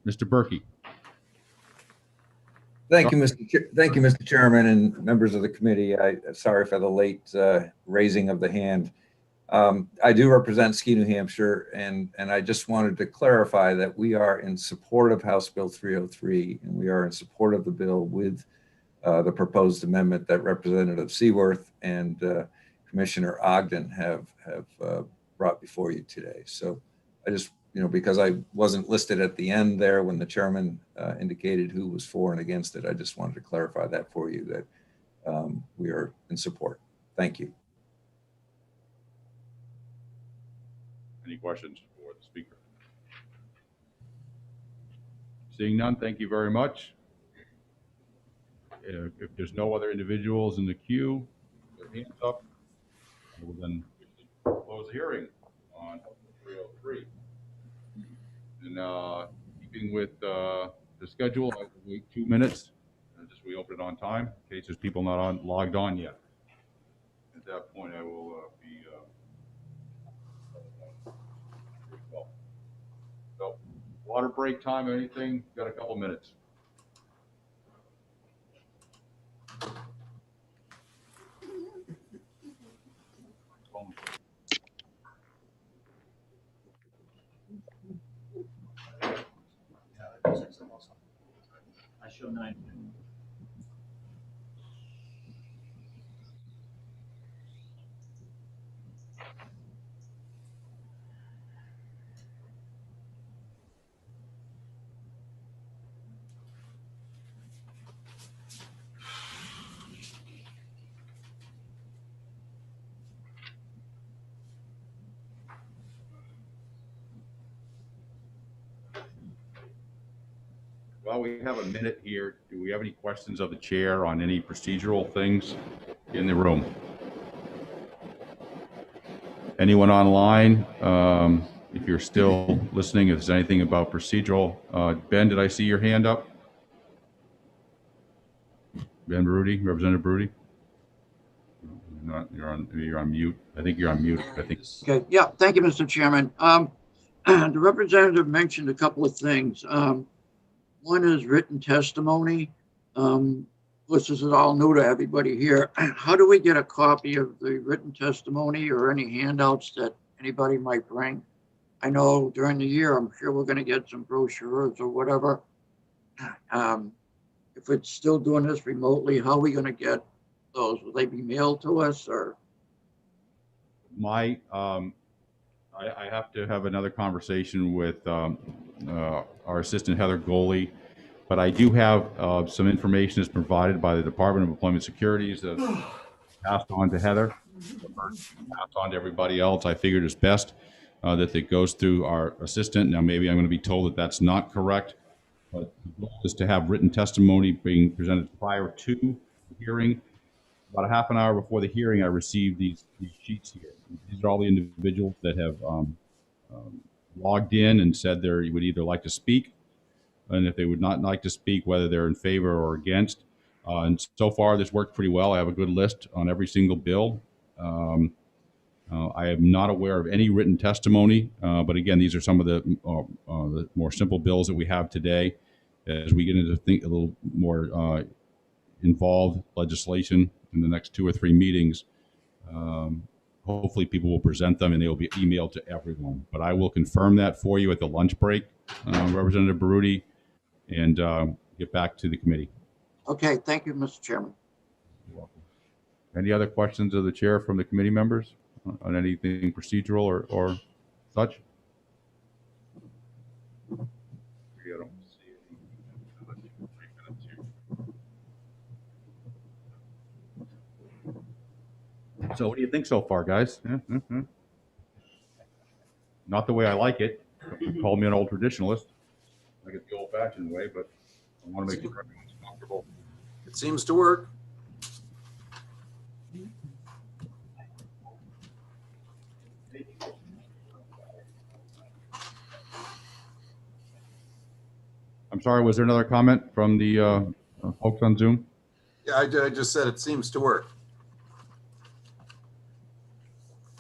Mr. Berkey. Thank you, Mr. Chairman and members of the committee. Sorry for the late raising of the hand. I do represent Ski New Hampshire, and I just wanted to clarify that we are in support of House Bill 303, and we are in support of the bill with the proposed amendment that Representative Seaworth and Commissioner Ogden have brought before you today. So I just, because I wasn't listed at the end there when the chairman indicated who was for and against it, I just wanted to clarify that for you, that we are in support. Thank you. Any questions for the speaker? Seeing none, thank you very much. If there's no other individuals in the queue, their hands up, I will then close the hearing on 303. And keeping with the schedule, I will wait 2 minutes and just reopen it on time in case there's people not logged on yet. At that point, I will be so Water break time or anything? Got a couple minutes. I show 9. Well, we have a minute here. Do we have any questions of the chair on any procedural things in the room? Anyone online? If you're still listening, if there's anything about procedural, Ben, did I see your hand up? Ben Brody, Representative Brody? You're on mute. I think you're on mute. I think. Okay, yeah, thank you, Mr. Chairman. The representative mentioned a couple of things. One is written testimony. This is all new to everybody here. How do we get a copy of the written testimony or any handouts that anybody might bring? I know during the year, I'm sure we're going to get some brochures or whatever. If it's still doing this remotely, how are we going to get those? Will they be mailed to us or? I have to have another conversation with our assistant Heather Goley, but I do have some information that's provided by the Department of Employment Securities that passed on to Heather, passed on to everybody else. I figured it's best that it goes through our assistant. Now, maybe I'm going to be told that that's not correct, but the goal is to have written testimony being presented prior to the hearing. About a half an hour before the hearing, I received these sheets here. These are all the individuals that have logged in and said they would either like to speak, and if they would not like to speak, whether they're in favor or against. And so far, this worked pretty well. I have a good list on every single bill. I am not aware of any written testimony, but again, these are some of the more simple bills that we have today. As we get into a little more involved legislation in the next 2 or 3 meetings, hopefully people will present them and they will be emailed to everyone. But I will confirm that for you at the lunch break, Representative Baruti, and get back to the committee. Okay, thank you, Mr. Chairman. You're welcome. Any other questions of the chair from the committee members on anything procedural or such? I don't see any. So what do you think so far, guys? Not the way I like it. Call me an old traditionalist. I get the old-fashioned way, but I want to make sure everyone's comfortable. It seems to work. I'm sorry, was there another comment from the folks on Zoom? Yeah, I just said it seems to work.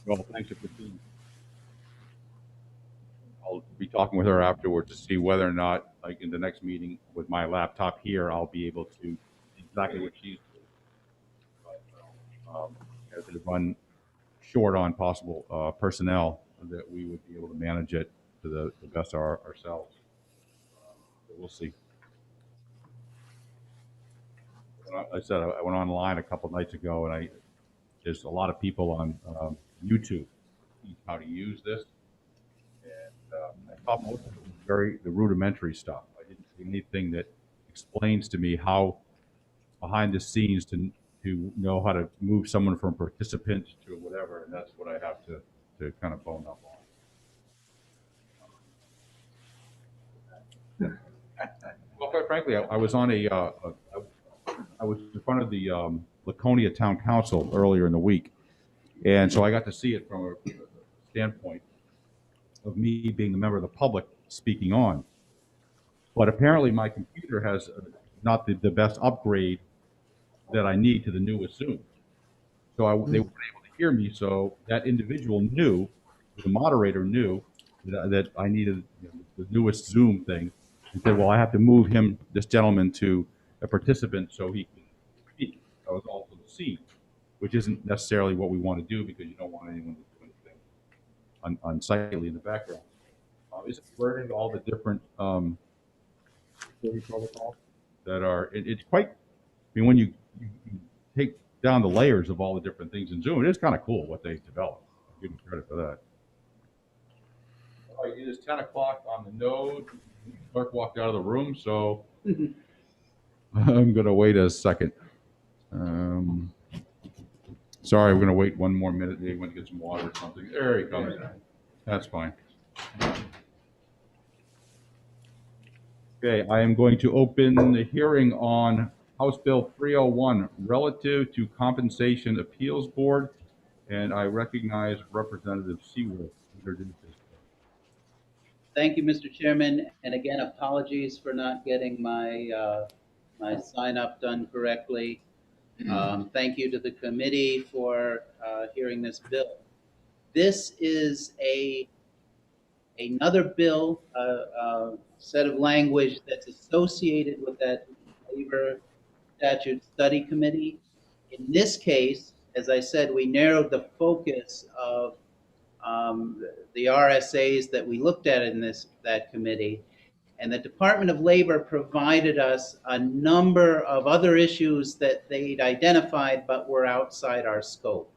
Well, thanks for proceeding. I'll be talking with her afterwards to see whether or not, like in the next meeting with my laptop here, I'll be able to see exactly what she's doing. But, as they run short on possible personnel, that we would be able to manage it to the best of ourselves. But we'll see. Like I said, I went online a couple nights ago, and there's a lot of people on YouTube how to use this. I thought most of it was the rudimentary stuff. I didn't see anything that explains to me how behind the scenes to know how to move someone from participant to whatever, and that's what I have to kind of bone up on. Well, quite frankly, I was on I was in front of the Laconia Town Council earlier in the week, and so I got to see it from a standpoint of me being a member of the public speaking on. But apparently my computer has not the best upgrade that I need to the newest Zoom. So they weren't able to hear me, so that individual knew, the moderator knew that I needed the newest Zoom thing, and said, well, I have to move this gentleman to a participant so he can speak. I was also seen, which isn't necessarily what we want to do because you don't want anyone to do anything unsightly in the background. Is learning all the different security protocols that are, it's quite, I mean, when you take down the layers of all the different things in Zoom, it is kind of cool what they developed. I'll give them credit for that. It is 10 o'clock on the node. The clerk walked out of the room, so I'm going to wait a second. Sorry, we're going to wait one more minute. Maybe want to get some water or something. There he comes. That's fine. Okay, I am going to open the hearing on House Bill 301 relative to Compensation Appeals Board, and I recognize Representative Seaworth to introduce this. Thank you, Mr. Chairman. And again, apologies for not getting my my sign up done correctly. Thank you to the committee for hearing this bill. This is another bill, set of language that's associated with that Labor Statute Study Committee. In this case, as I said, we narrowed the focus of the RSAs that we looked at in that committee, and the Department of Labor provided us a number of other issues that they'd identified but were outside our scope.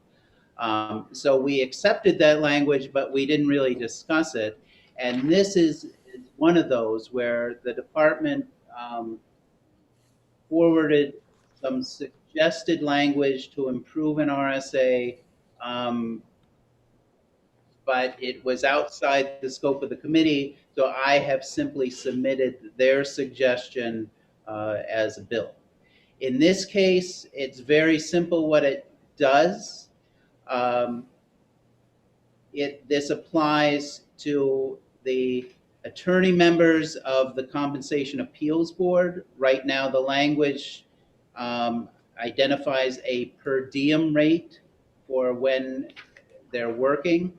So we accepted that language, but we didn't really discuss it. And this is one of those where the department forwarded some suggested language to improve an RSA, but it was outside the scope of the committee, so I have simply submitted their suggestion as a bill. In this case, it's very simple what it does. This applies to the attorney members of the Compensation Appeals Board. Right now, the language identifies a per diem rate for when they're working.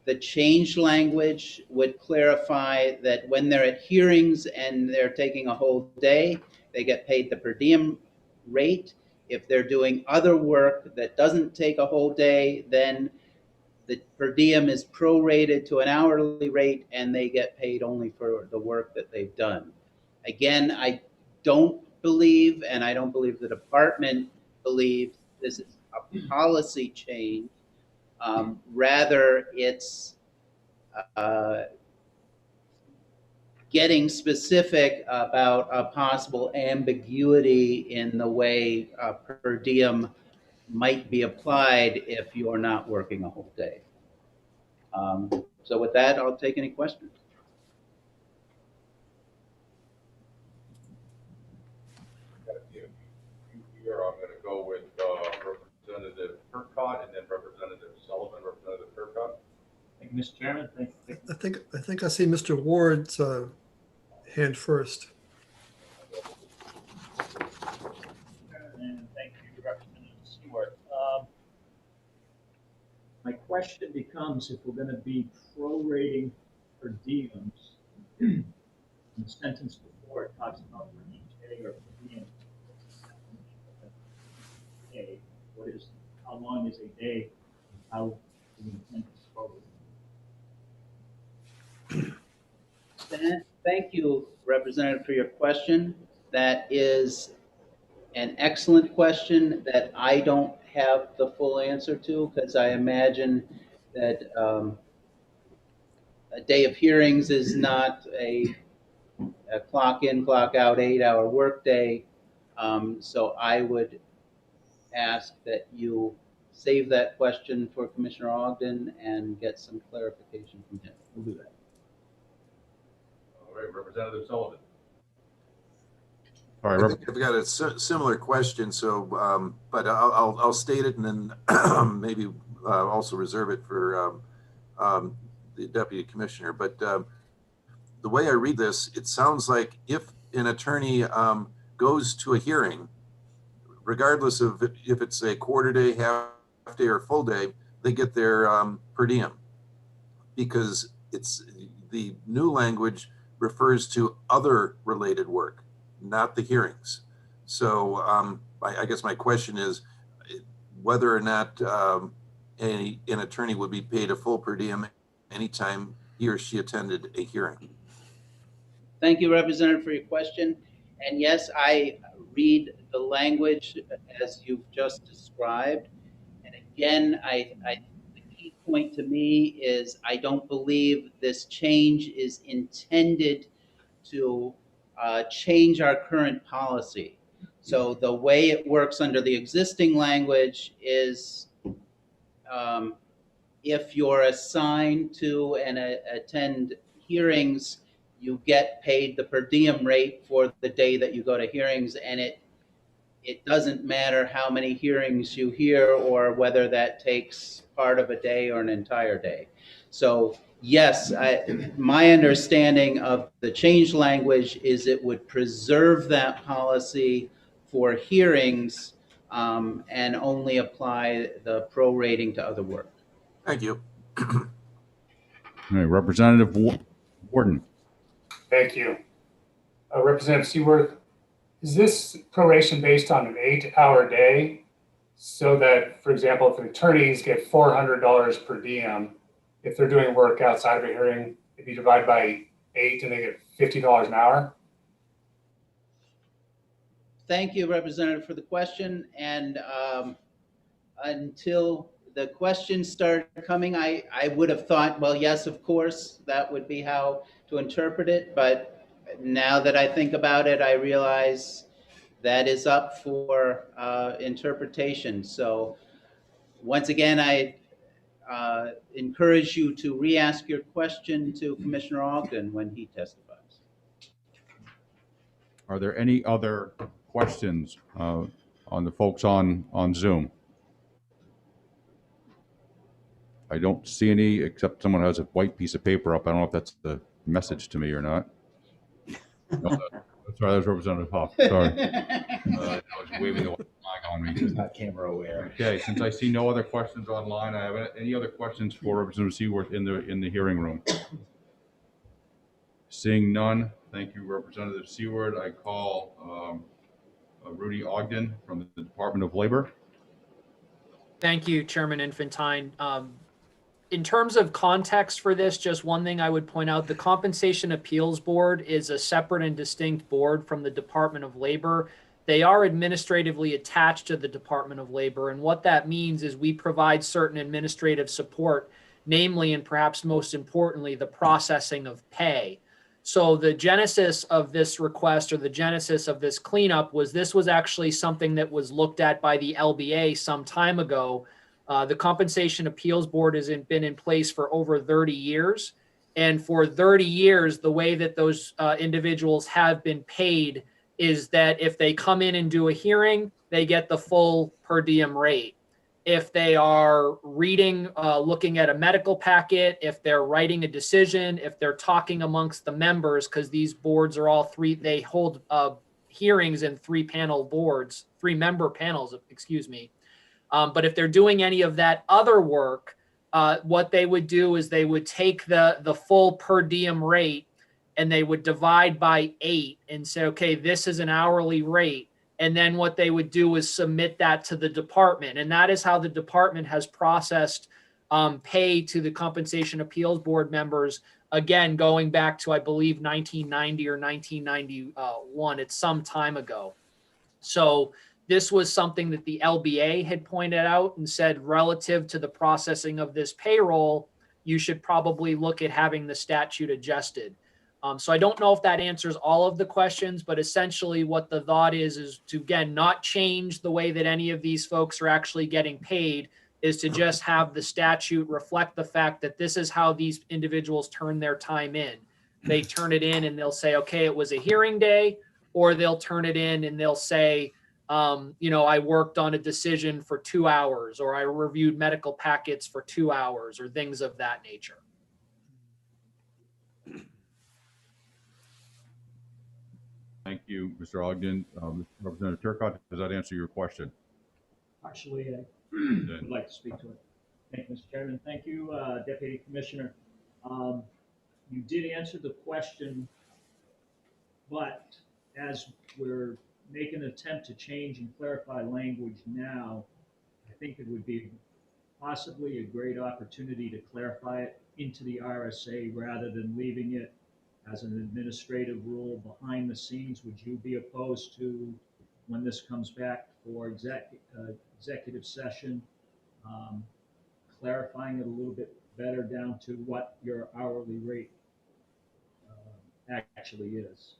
The change language would clarify that when they're at hearings and they're taking a whole day, they get paid the per diem rate. If they're doing other work that doesn't take a whole day, then the per diem is prorated to an hourly rate and they get paid only for the work that they've done. Again, I don't believe, and I don't believe the department believes, this is a policy change. Rather, it's getting specific about a possible ambiguity in the way per diem might be applied if you're not working a whole day. So with that, I'll take any questions. Here, I'm going to go with Representative Turcott and then Representative Sullivan. Representative Turcott. Thank you, Mr. Chairman. Thank you. I think I see Mr. Ward's hand first. And thank you, Representative Seaworth. My question becomes if we're going to be prorating per diems. In the sentence before, it talks about for each day or per diem. Day. How long is a day? How do we intend to probe? Thank you, Representative, for your question. That is an excellent question that I don't have the full answer to, because I imagine that a day of hearings is not a clock in, clock out 8-hour workday. So I would ask that you save that question for Commissioner Ogden and get some clarification from him. We'll do that. All right, Representative Sullivan. All right, I've got a similar question, so but I'll state it and then maybe also reserve it for the deputy commissioner. But the way I read this, it sounds like if an attorney goes to a hearing, regardless of if it's a quarter day, half day, or full day, they get their per diem, because it's the new language refers to other related work, not the hearings. So I guess my question is whether or not an attorney would be paid a full per diem anytime he or she attended a hearing. Thank you, Representative, for your question. And yes, I read the language as you've just described. And again, the key point to me is I don't believe this change is intended to change our current policy. So the way it works under the existing language is if you're assigned to and attend hearings, you get paid the per diem rate for the day that you go to hearings, and it doesn't matter how many hearings you hear or whether that takes part of a day or an entire day. So yes, my understanding of the change language is it would preserve that policy for hearings and only apply the prorating to other work. Thank you. All right, Representative Warden. Thank you. Representative Seaworth, is this proration based on an 8-hour day? So that, for example, if attorneys get $400 per diem, if they're doing work outside of a hearing, if you divide by 8 and they get $50 an hour? Thank you, Representative, for the question. And until the questions started coming, I would have thought, well, yes, of course, that would be how to interpret it. But now that I think about it, I realize that is up for interpretation. So once again, I encourage you to re-ask your question to Commissioner Ogden when he testifies. Are there any other questions on the folks on Zoom? I don't see any, except someone has a white piece of paper up. I don't know if that's the message to me or not. No, sorry, that was Representative Huff. Sorry. I was waving the white flag on me. It's not camera aware. Okay, since I see no other questions online, I have any other questions for Representative Seaworth in the hearing room? Seeing none, thank you, Representative Seaworth. I call Rudy Ogden from the Department of Labor. Thank you, Chairman Infantine. In terms of context for this, just one thing I would point out, the Compensation Appeals Board is a separate and distinct board from the Department of Labor. They are administratively attached to the Department of Labor, and what that means is we provide certain administrative support, namely and perhaps most importantly, the processing of pay. So the genesis of this request or the genesis of this cleanup was this was actually something that was looked at by the LBA some time ago. The Compensation Appeals Board has been in place for over 30 years. And for 30 years, the way that those individuals have been paid is that if they come in and do a hearing, they get the full per diem rate. If they are reading, looking at a medical packet, if they're writing a decision, if they're talking amongst the members, because these boards are all they hold hearings in three member panels, excuse me. But if they're doing any of that other work, what they would do is they would take the full per diem rate and they would divide by 8 and say, okay, this is an hourly rate. And then what they would do is submit that to the department. And that is how the department has processed pay to the Compensation Appeals Board members, again, going back to, I believe, 1990 or 1991. It's some time ago. So this was something that the LBA had pointed out and said, relative to the processing of this payroll, you should probably look at having the statute adjusted. So I don't know if that answers all of the questions, but essentially what the thought is to, again, not change the way that any of these folks are actually getting paid, is to just have the statute reflect the fact that this is how these individuals turn their time in. They turn it in and they'll say, okay, it was a hearing day, or they'll turn it in and they'll say, I worked on a decision for 2 hours, or I reviewed medical packets for 2 hours, or things of that nature. Thank you, Mr. Ogden. Representative Turcotte, does that answer your question? Actually, I would like to speak to it. Thank you, Mr. Chairman. Thank you, Deputy Commissioner. You did answer the question But as we're making an attempt to change and clarify language now, I think it would be possibly a great opportunity to clarify it into the RSA rather than leaving it as an administrative rule behind the scenes. Would you be opposed to, when this comes back for executive session, um, clarifying it a little bit better down to what your hourly rate actually is?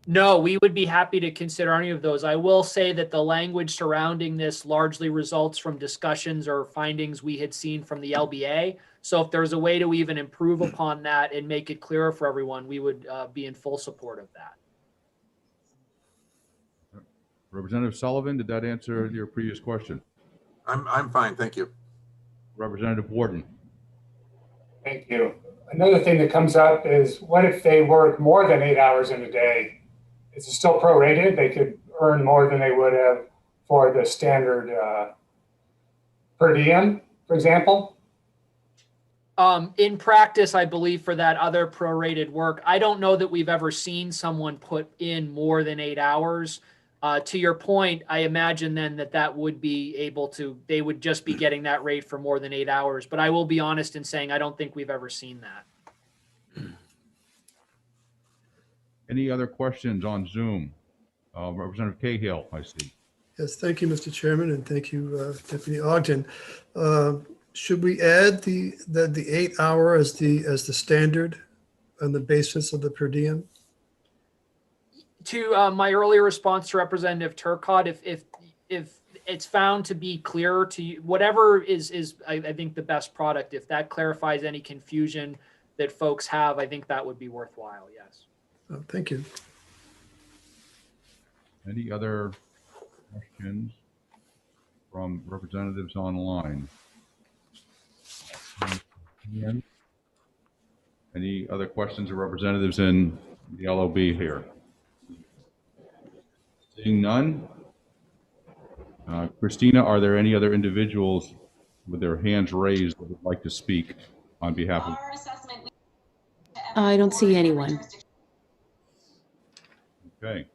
No, we would be happy to consider any of those. I will say that the language surrounding this largely results from discussions or findings we had seen from the LBA. So if there's a way to even improve upon that and make it clearer for everyone, we would be in full support of that. Representative Sullivan, did that answer your previous question? I'm fine, thank you. Representative Warden. Thank you. Another thing that comes up is what if they work more than 8 hours in a day? Is it still prorated? They could earn more than they would have for the standard per diem, for example? In practice, I believe for that other prorated work, I don't know that we've ever seen someone put in more than 8 hours. To your point, I imagine then that would be able to, they would just be getting that rate for more than 8 hours. But I will be honest in saying I don't think we've ever seen that. Any other questions on Zoom? Representative Cahill, I see. Yes, thank you, Mr. Chairman, and thank you, Deputy Ogden. Should we add the 8 hour as the standard on the basis of the per diem? To my earlier response to Representative Turcott, if it's found to be clearer to you, whatever is I think the best product, if that clarifies any confusion that folks have, I think that would be worthwhile. Yes. Oh, thank you. Any other questions from representatives online? Any other questions of representatives in the LOB here? Seeing none. Christina, are there any other individuals with their hands raised that would like to speak on behalf of? I don't see anyone. Okay.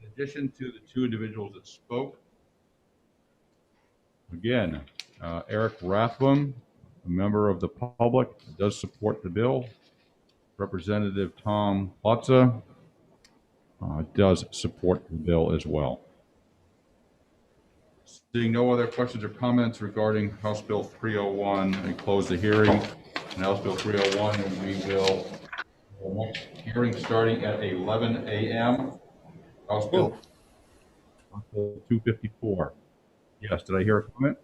In addition to the two individuals that spoke, again, Eric Rathbun, a member of the public, does support the bill. Representative Tom Plotza does support the bill as well. Seeing no other questions or comments regarding House Bill 301, and close the hearing. On House Bill 301, we will next hearing starting at 11 a.m. House Bill 254. Yes, did I hear a comment?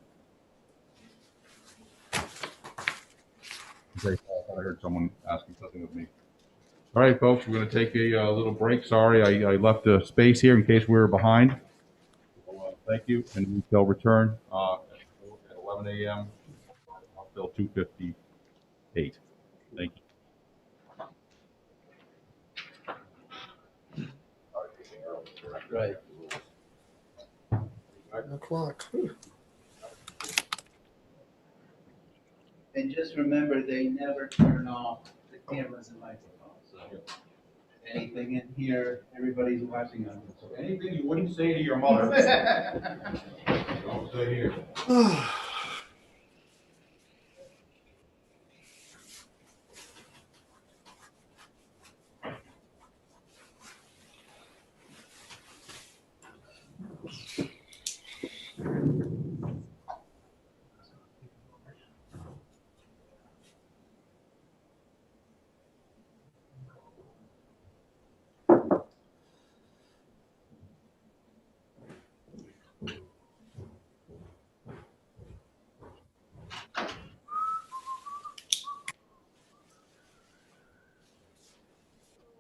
Okay, I thought I heard someone asking something of me. All right, folks, we're going to take a little break. Sorry, I left a space here in case we were behind. So, thank you, and we shall return at 11 a.m. House Bill 258. Thank you. Right. 9 o'clock. And just remember, they never turn off the cameras and microphones. So anything in here, everybody's watching on this. So anything you wouldn't say to your mother, don't say here.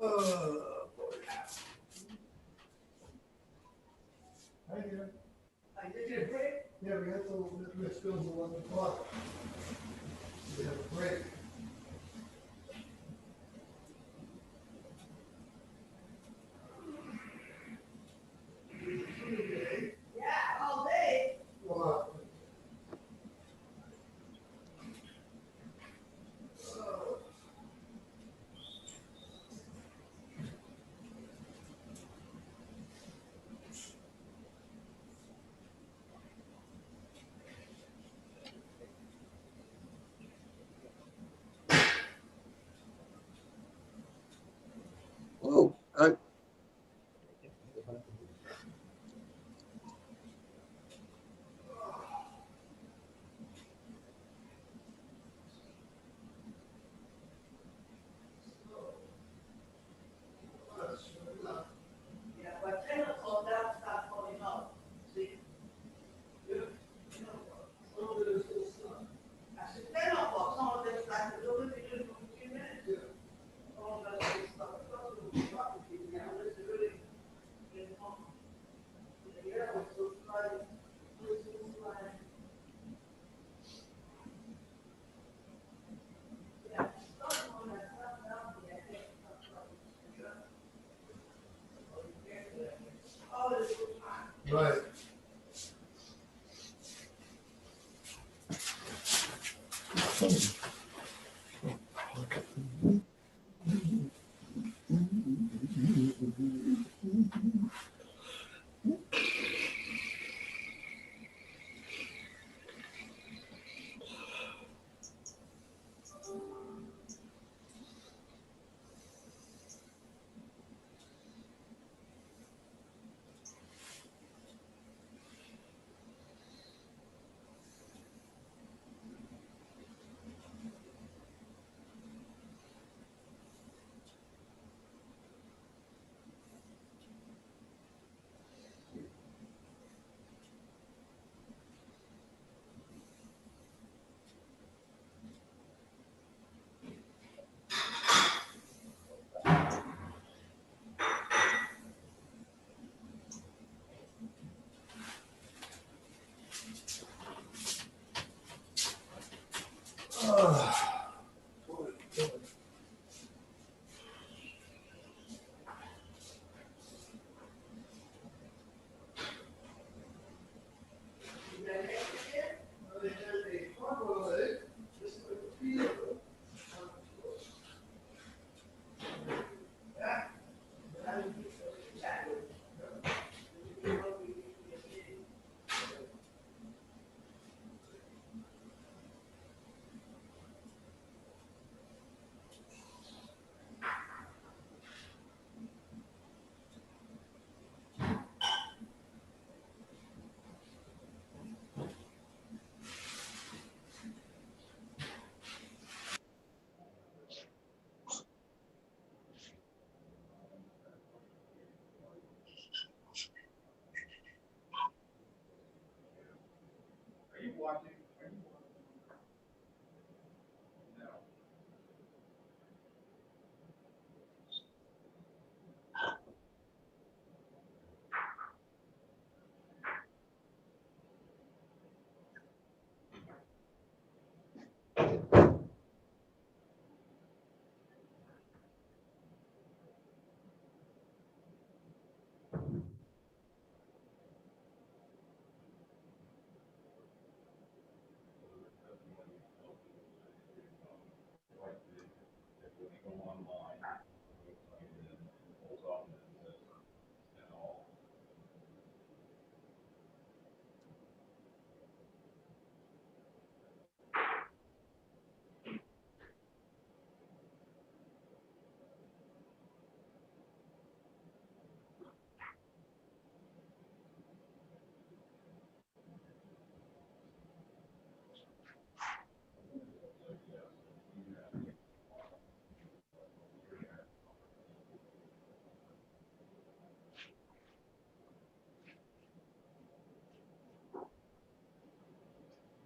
Oh, boy. Hi there. I did get a break? Yeah, we had to film at 11 o'clock. We have a break. Yeah, all day. Wow. Right.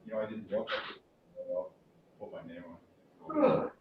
You know, I didn't look. I'll put my name on.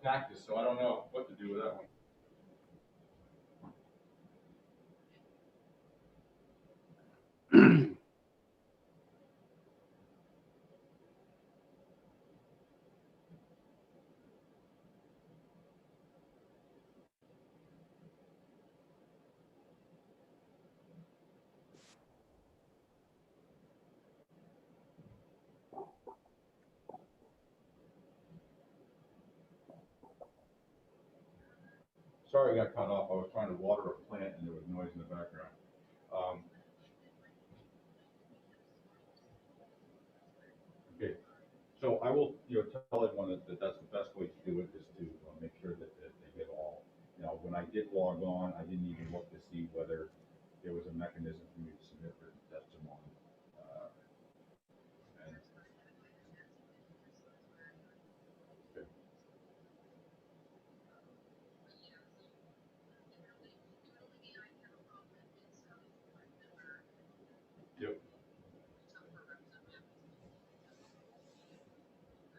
cactus, so I don't know what to do with that one. Sorry I got cut off. I was trying to water a plant and there was noise in the background. Okay, so I will, tell everyone that that's the best way to do it is to make sure that they get all. Now, when I did log on, I didn't even look to see whether there was a mechanism for me to submit written testimony. And, okay. Yep.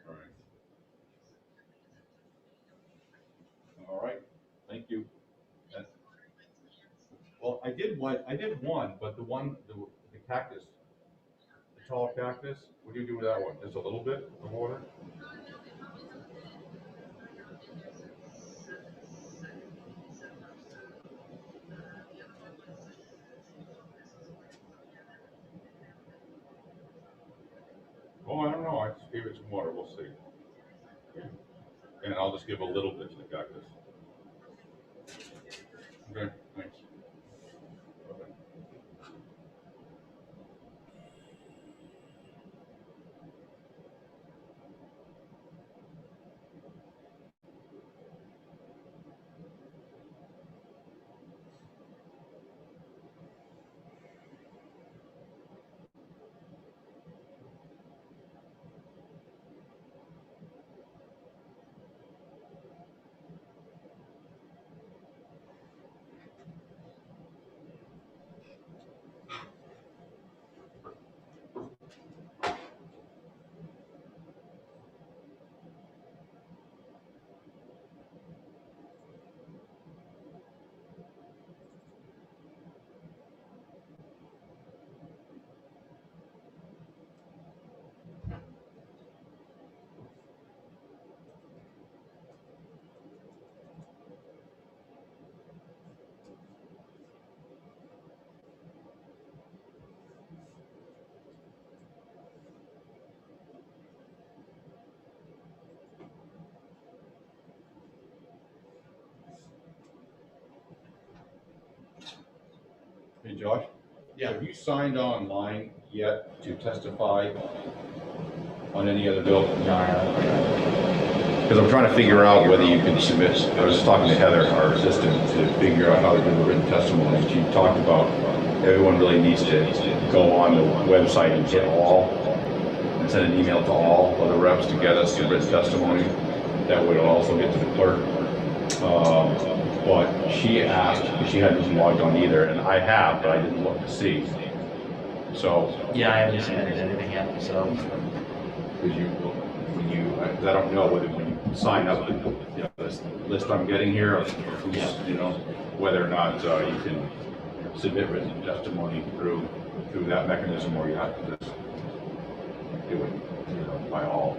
All right. All right. Thank you. That's, well, I did one, but the cactus, the tall cactus, what do you do with that one? Just a little bit of water? Oh, I don't know. I just gave it some water. We'll see. And I'll just give a little bit to the cactus. Okay, thanks. Okay. Hey, Josh? Yeah. Have you signed online yet to testify on any other bill? Because I'm trying to figure out whether you can submit, I was just talking to Heather, our assistant, to figure out how to do a written testimony. She talked about everyone really needs to go on the website and hit all, and send an email to all of the reps to get us a written testimony. That would also get to the clerk. But she asked, because she hadn't logged on either, and I have, but I didn't look to see. So. Yeah, I haven't submitted anything yet, so. Because I don't know whether when you sign up, this list I'm getting here of who's, whether or not you can submit written testimony through that mechanism, or you have to just do it, by all.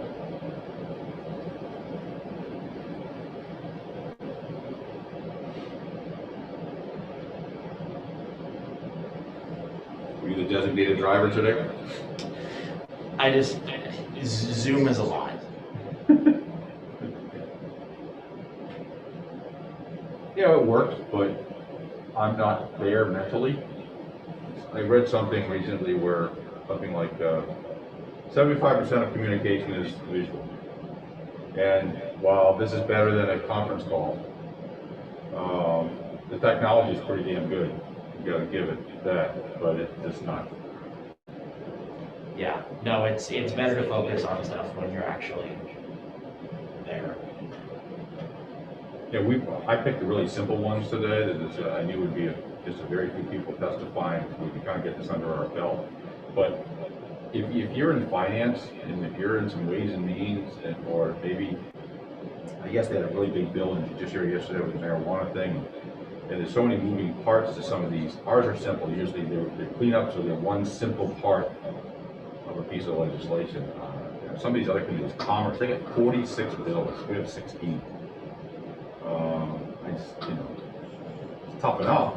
Were you the designated driver today? Zoom is a lot. Yeah, it works, but I'm not there mentally. I read something recently where something like 75% of communication is visual. And while this is better than a conference call, the technology is pretty damn good. You gotta give it that, but it's just not. Yeah, no, it's better to focus on stuff when you're actually there. Yeah, I picked the really simple ones today that I knew would be just a very few people testifying. We can kind of get this under our belt. But if you're in finance and if you're in some ways and means, or maybe guess they had a really big bill in judiciary yesterday with the marijuana thing. And there's so many moving parts to some of these. Ours are simple. Usually they're cleanups, so they're one simple part of a piece of legislation. Some of these other committees, commerce, they get 46 bills. We have 16. It's tough enough.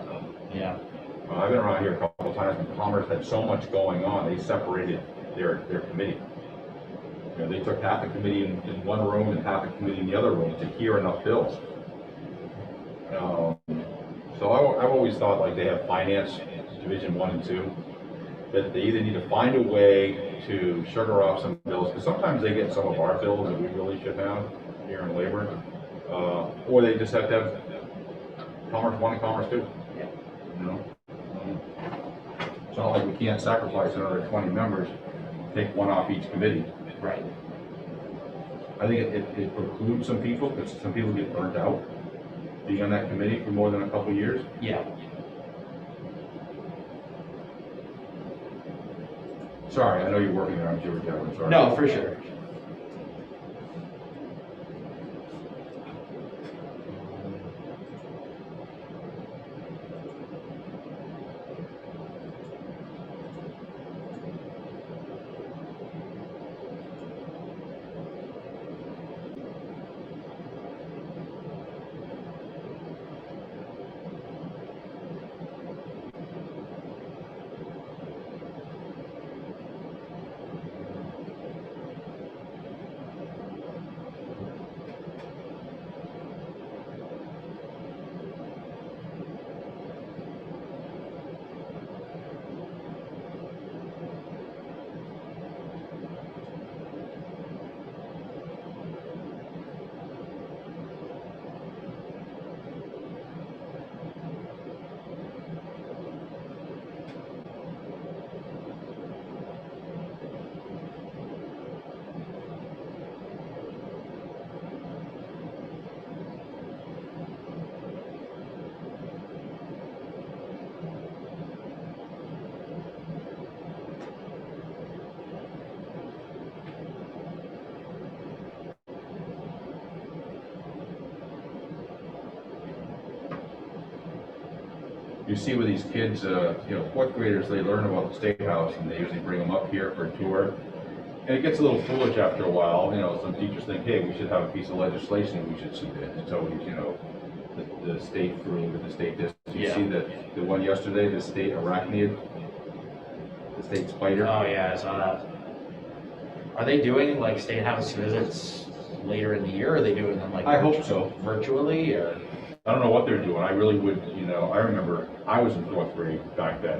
Yeah. I've been around here a couple of times, and commerce had so much going on. They separated their committee. They took half the committee in one room and half the committee in the other room to hear enough bills. So I've always thought like they have finance division 1 and 2, that they either need to find a way to sugar off some bills, because sometimes they get some of our bills that we really should have here in labor, or they just have to have commerce 1 and commerce 2. It's not like we can't sacrifice another 20 members, take one off each committee. Right. I think it precludes some people, because some people get burnt out being on that committee for more than a couple of years. Yeah. Sorry, I know you're working there, I'm sure, Kevin, sorry. No, for sure. You see with these kids, fourth graders, they learn about the State House, and they usually bring them up here for a tour. And it gets a little foolish after a while. Some teachers think, hey, we should have a piece of legislation that we should submit. It's always, the state fruit, the state this. You see that the one yesterday, the state arachnid, the state spider. Oh yeah, I saw that. Are they doing like State House visits later in the year? Or are they doing them like I hope so. Virtually, or? I don't know what they're doing. I really would, I remember I was in fourth grade back then,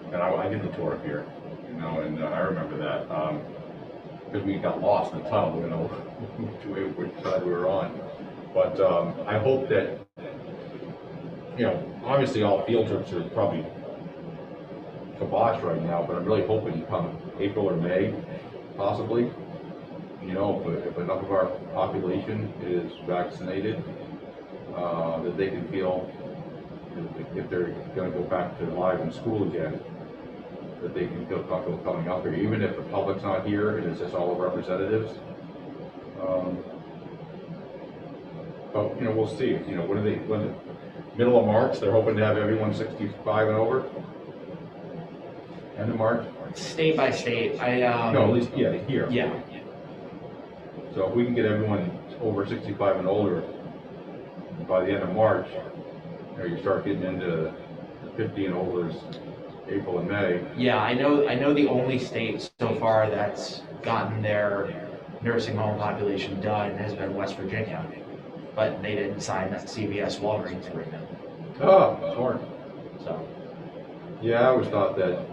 and I did the tour up here, and I remember that, because we got lost in the tunnel, which side we were on. But I hope that, obviously all field trips are probably kibosh right now, but I'm really hoping come April or May, possibly, if enough of our population is vaccinated, that they can feel, if they're going to go back to live in school again, that they can feel comfortable coming up here, even if the public's not here and it's just all the representatives. But we'll see. When middle of March, they're hoping to have everyone 65 and over. End of March. State by state, No, at least here. Yeah. So if we can get everyone over 65 and older by the end of March, you start getting into 50 and overs April and May. Yeah, I know the only state so far that's gotten their nursing home population done has been West Virginia, but they didn't sign that CVS Walgreens agreement. Oh, smart. So. Yeah, I always thought that,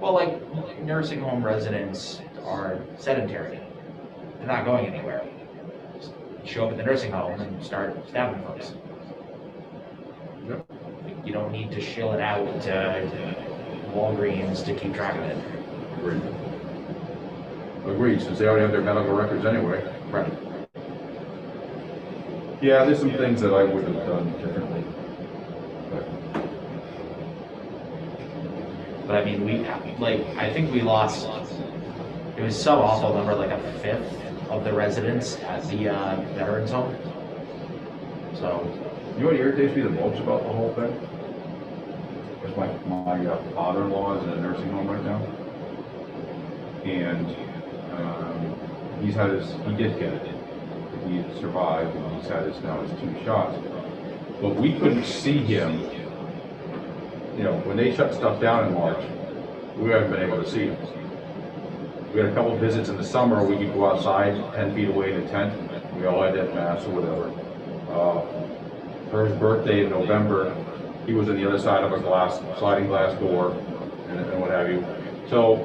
Well, like nursing home residents are sedentary. They're not going anywhere. Just show up at the nursing home and start stabbing folks. Yep. You don't need to shill it out to Walgreens to keep track of it. Agreed, since they already have their medical records anyway. Right. Yeah, there's some things that I would have done differently. But I mean, I think we lost, it was some awful number, like a fifth of the residents at the veterans home. So, You know what irritates me the most about the whole thing? Is my father-in-law is in a nursing home right now. And he did get it. He survived, and he's had now his 2 shots. But we couldn't see him, when they shut stuff down in March, we haven't been able to see him. We had a couple of visits in the summer, we could go outside 10 feet away in a tent. We all had that mask or whatever. For his birthday in November, he was on the other side of a sliding glass door and what have you. So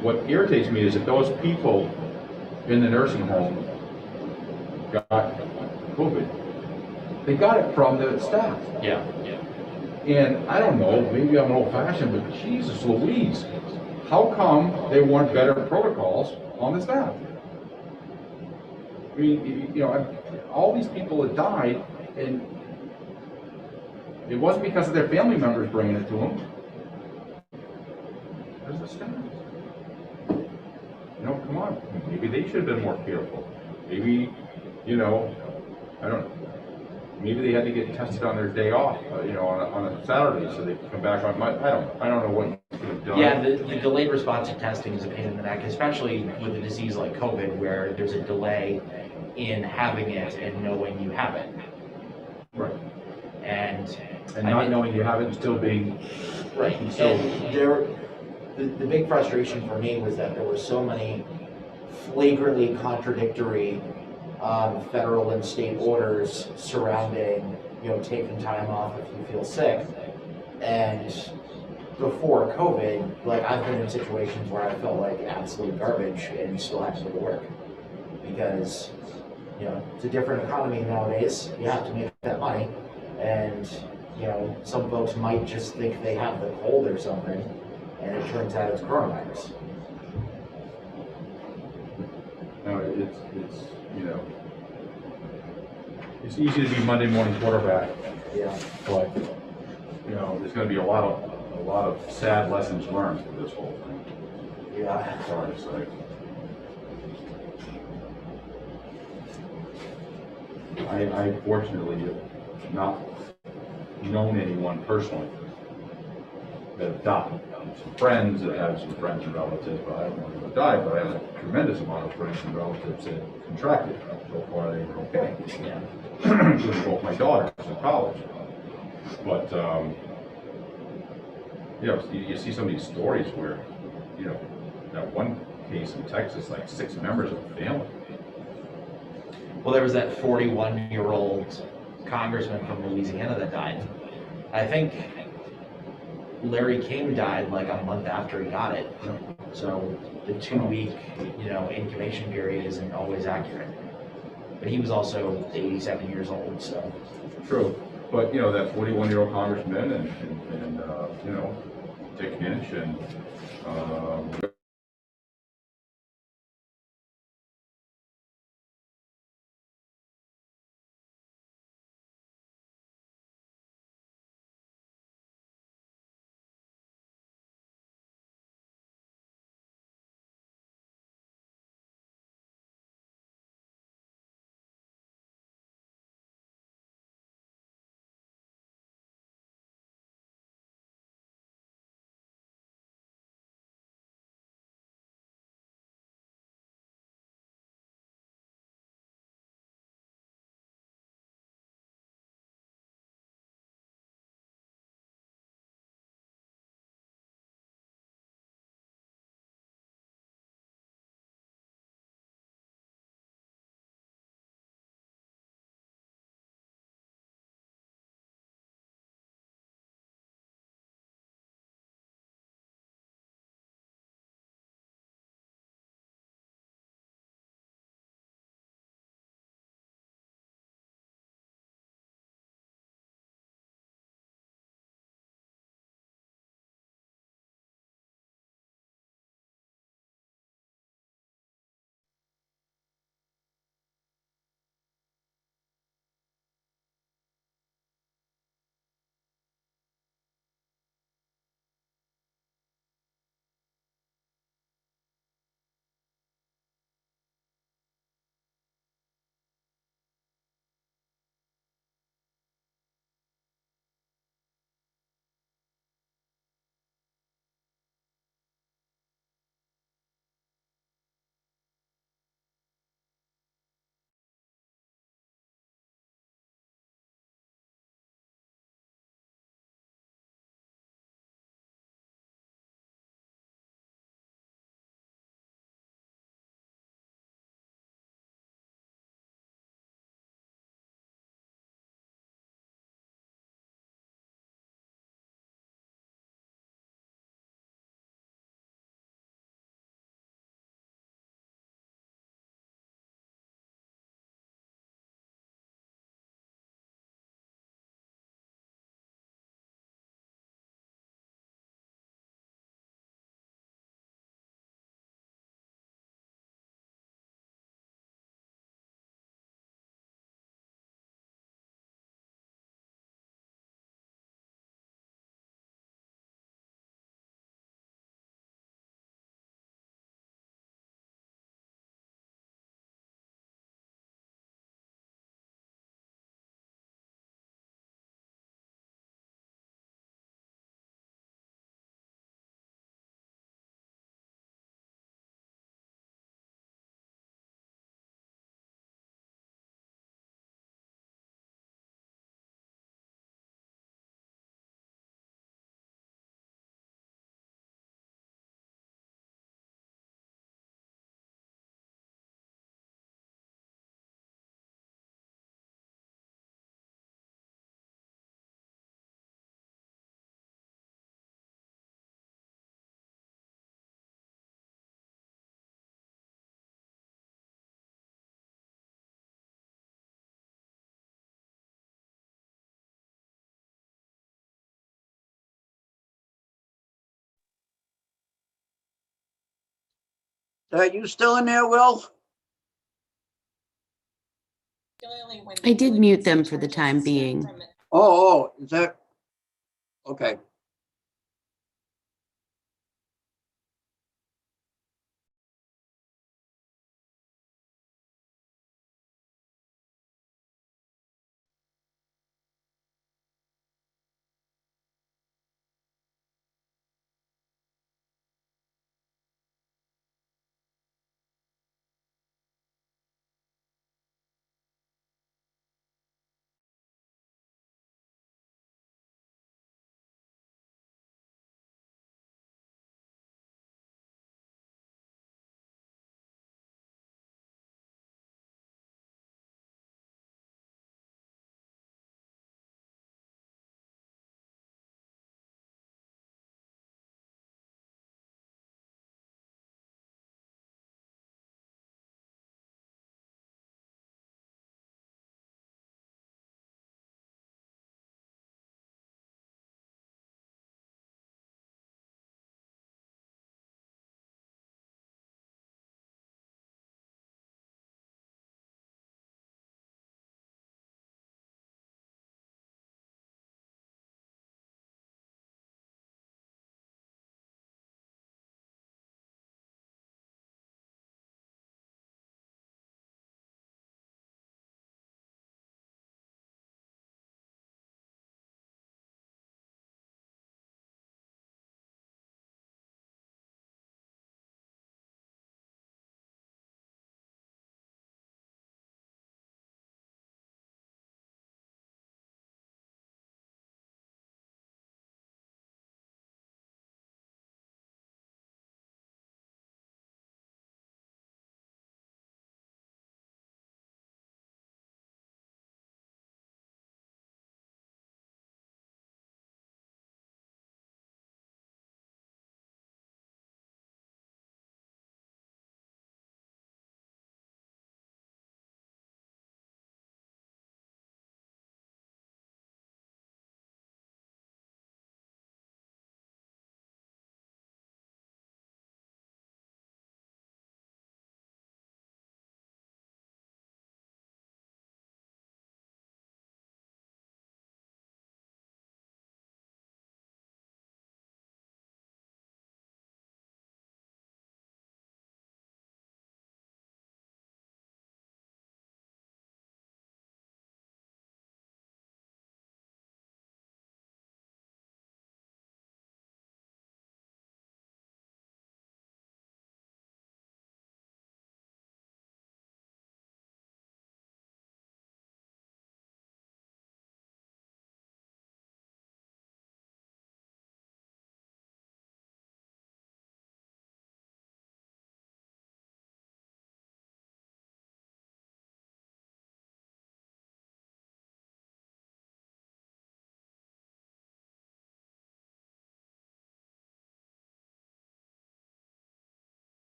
what irritates me is that those people in the nursing home got COVID. They got it from the staff. yeah. And I don't know, maybe I'm old fashioned, but Jesus Louise, how come there weren't better protocols on the staff? I mean, all these people that died, and it wasn't because of their family members bringing it to them. There's the staff. Come on, maybe they should have been more careful. Maybe, I don't know. Maybe they had to get tested on their day off, on a Saturday, so they could come back on Monday. I don't know what you could have done. Yeah, the delayed response to testing is a pain in the neck, especially with a disease like COVID, where there's a delay in having it and knowing you have it. Right. And not knowing you have it and still being right. So And the big frustration for me was that there were so many flagrantly contradictory federal and state orders surrounding, taking time off if you feel sick. And before COVID, like I've been in situations where I felt like absolute garbage and still had to go to work because, it's a different economy nowadays. You have to make that money. And, some folks might just think they have the cold or something, and it turns out it's coronavirus. No, it's easy to be Monday morning quarterback. Yeah. But there's going to be a lot of sad lessons learned for this whole thing. Yeah. Sorry to say. I fortunately have not known anyone personally that have died. Some friends that have some friends and relatives, but I don't know who have died, but I have a tremendous amount of friends and relatives that contracted. So far they were okay. Yeah. Including both my daughters in college. But you see some of these stories where, that one case in Texas, like 6 members of the family. Well, there was that 41-year-old congressman from Louisiana that died. I think Larry King died like a month after he got it. So the 2-week, incubation period isn't always accurate. But he was also 87 years old, so. True. But, that 41-year-old congressman and Dick Hinch and that you still in there, Will? I did mute them for the time being. Oh, is that, okay.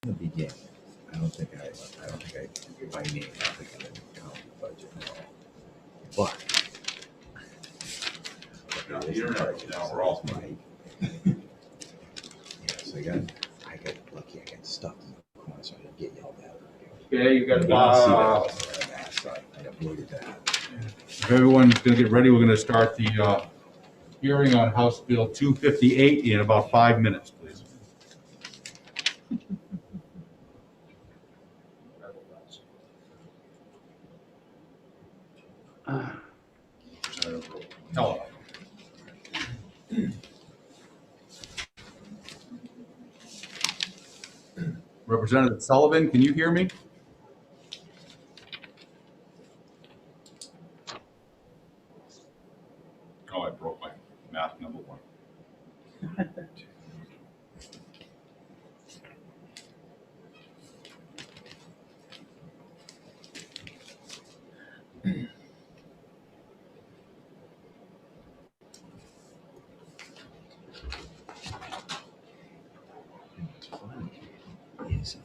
the beginning. I don't think I give my name, I think I didn't count the budget at all. But The internet, now we're all. yeah, so I got lucky, I got stuck in the corner, so I didn't get yelled at. Okay, you got, I avoided that. if everyone's gonna get ready, we're gonna start the, hearing on House Bill 258 in about 5 minutes, please. Hello. Representative Sullivan, can you hear me? Oh, I broke my math number one. Is,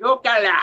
Yokala.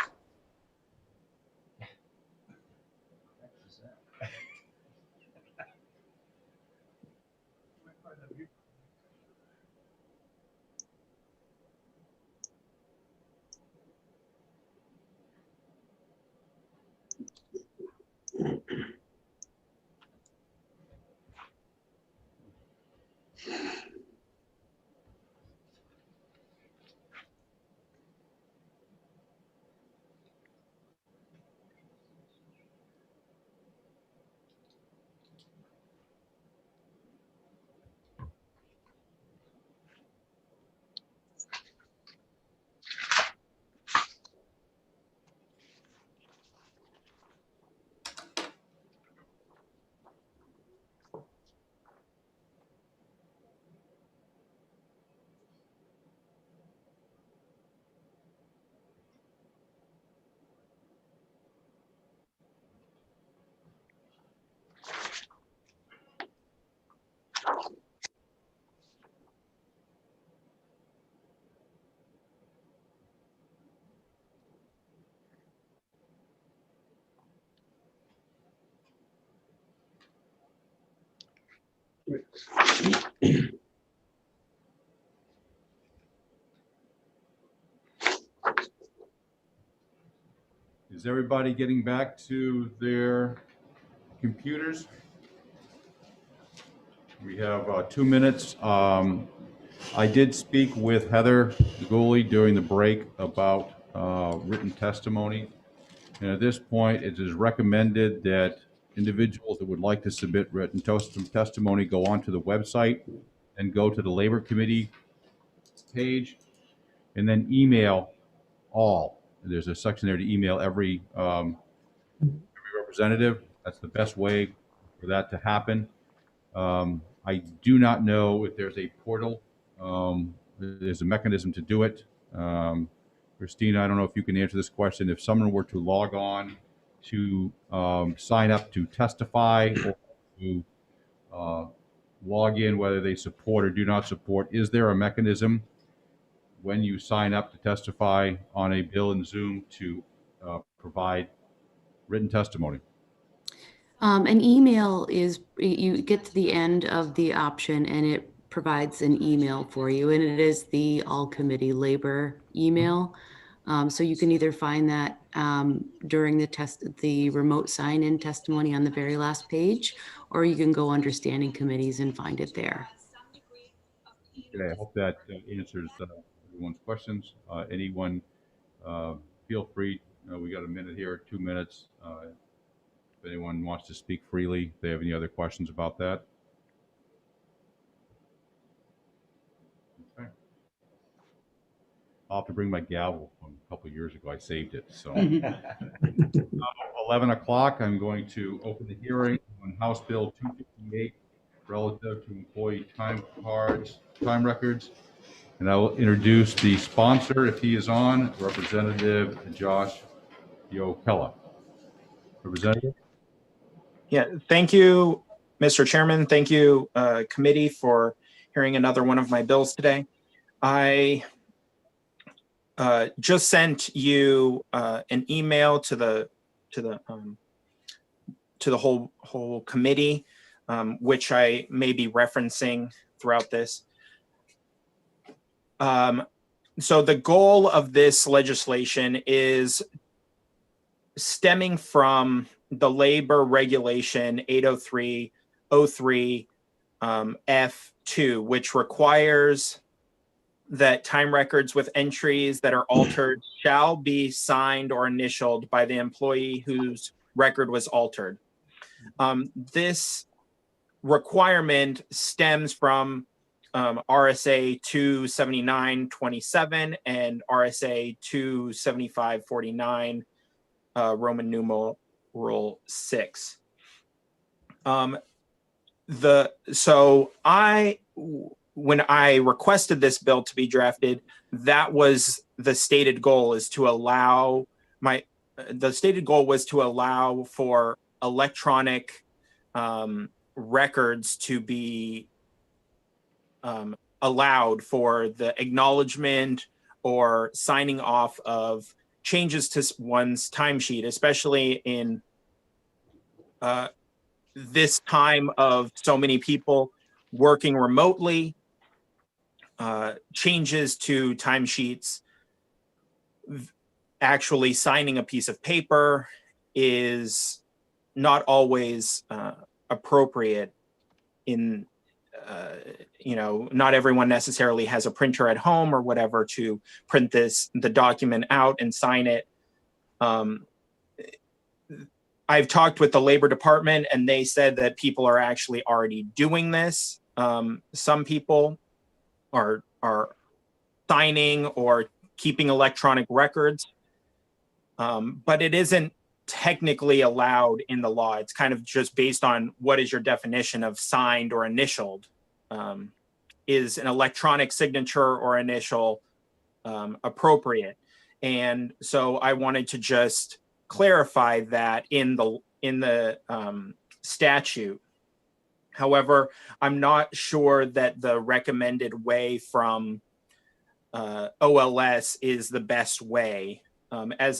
Is everybody getting back to their computers? We have 2 minutes. I did speak with Heather Gooley during the break about written testimony. And at this point, it is recommended that individuals that would like to submit written testimony go onto the website and go to the Labor Committee page and then email all. There's a section there to email every representative. That's the best way for that to happen. I do not know if there's a portal. There's a mechanism to do it. Christina, I don't know if you can answer this question. If someone were to log on to sign up to testify or to log in, whether they support or do not support, is there a mechanism when you sign up to testify on a bill in Zoom to provide written testimony? An email is, you get to the end of the option and it provides an email for you, and it is the all committee labor email. So you can either find that during the remote sign-in testimony on the very last page, or you can go under standing committees and find it there. Okay, I hope that answers everyone's questions. Anyone, feel free. We got a minute here, 2 minutes. If anyone wants to speak freely, if they have any other questions about that. I'll have to bring my gavel from a couple of years ago. I saved it. So 11 o'clock, I'm going to open the hearing on House Bill 258 relative to employee time cards, time records. And I will introduce the sponsor, if he is on, Representative Josh Yokella. Representative? Yeah, thank you, Mr. Chairman. Thank you, committee, for hearing another one of my bills today. I just sent you an email to the whole committee, which I may be referencing throughout this. So the goal of this legislation is stemming from the labor regulation 80303 F2, which requires that time records with entries that are altered shall be signed or initialed by the employee whose record was altered. This requirement stems from RSA 279.27 and RSA 275.49, Roman numeral 6. When I requested this bill to be drafted, that was the stated goal, is to allow for electronic records to be allowed for the acknowledgement or signing off of changes to one's timesheet, especially in this time of so many people working remotely. Changes to timesheets, actually signing a piece of paper is not always appropriate in, not everyone necessarily has a printer at home or whatever to print the document out and sign it. I've talked with the Labor Department and they said that people are actually already doing this. Some people are signing or keeping electronic records, but it isn't technically allowed in the law. It's kind of just based on what is your definition of signed or initialed. Is an electronic signature or initial appropriate? And so I wanted to just clarify that in the statute. However, I'm not sure that the recommended way from OLS is the best way. As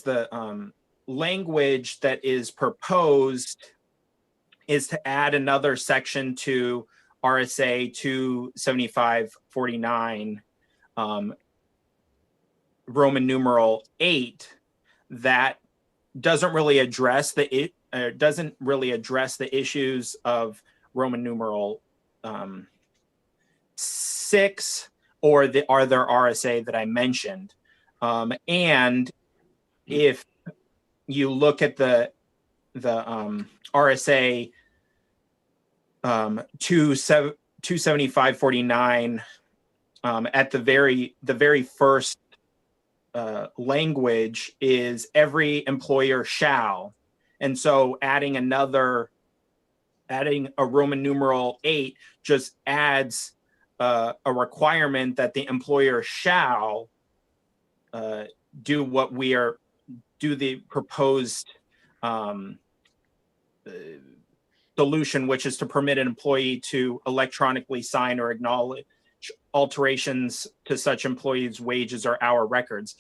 the language that is proposed is to add another section to RSA 275.49, Roman numeral 8, that doesn't really address the issues of Roman numeral 6 or the other RSA that I mentioned. And if you look at the RSA 275.49, at the very first language is every employer shall. And so adding a Roman numeral 8 just adds a requirement that the employer shall do the proposed solution, which is to permit an employee to electronically sign or acknowledge alterations to such employees' wages or hour records.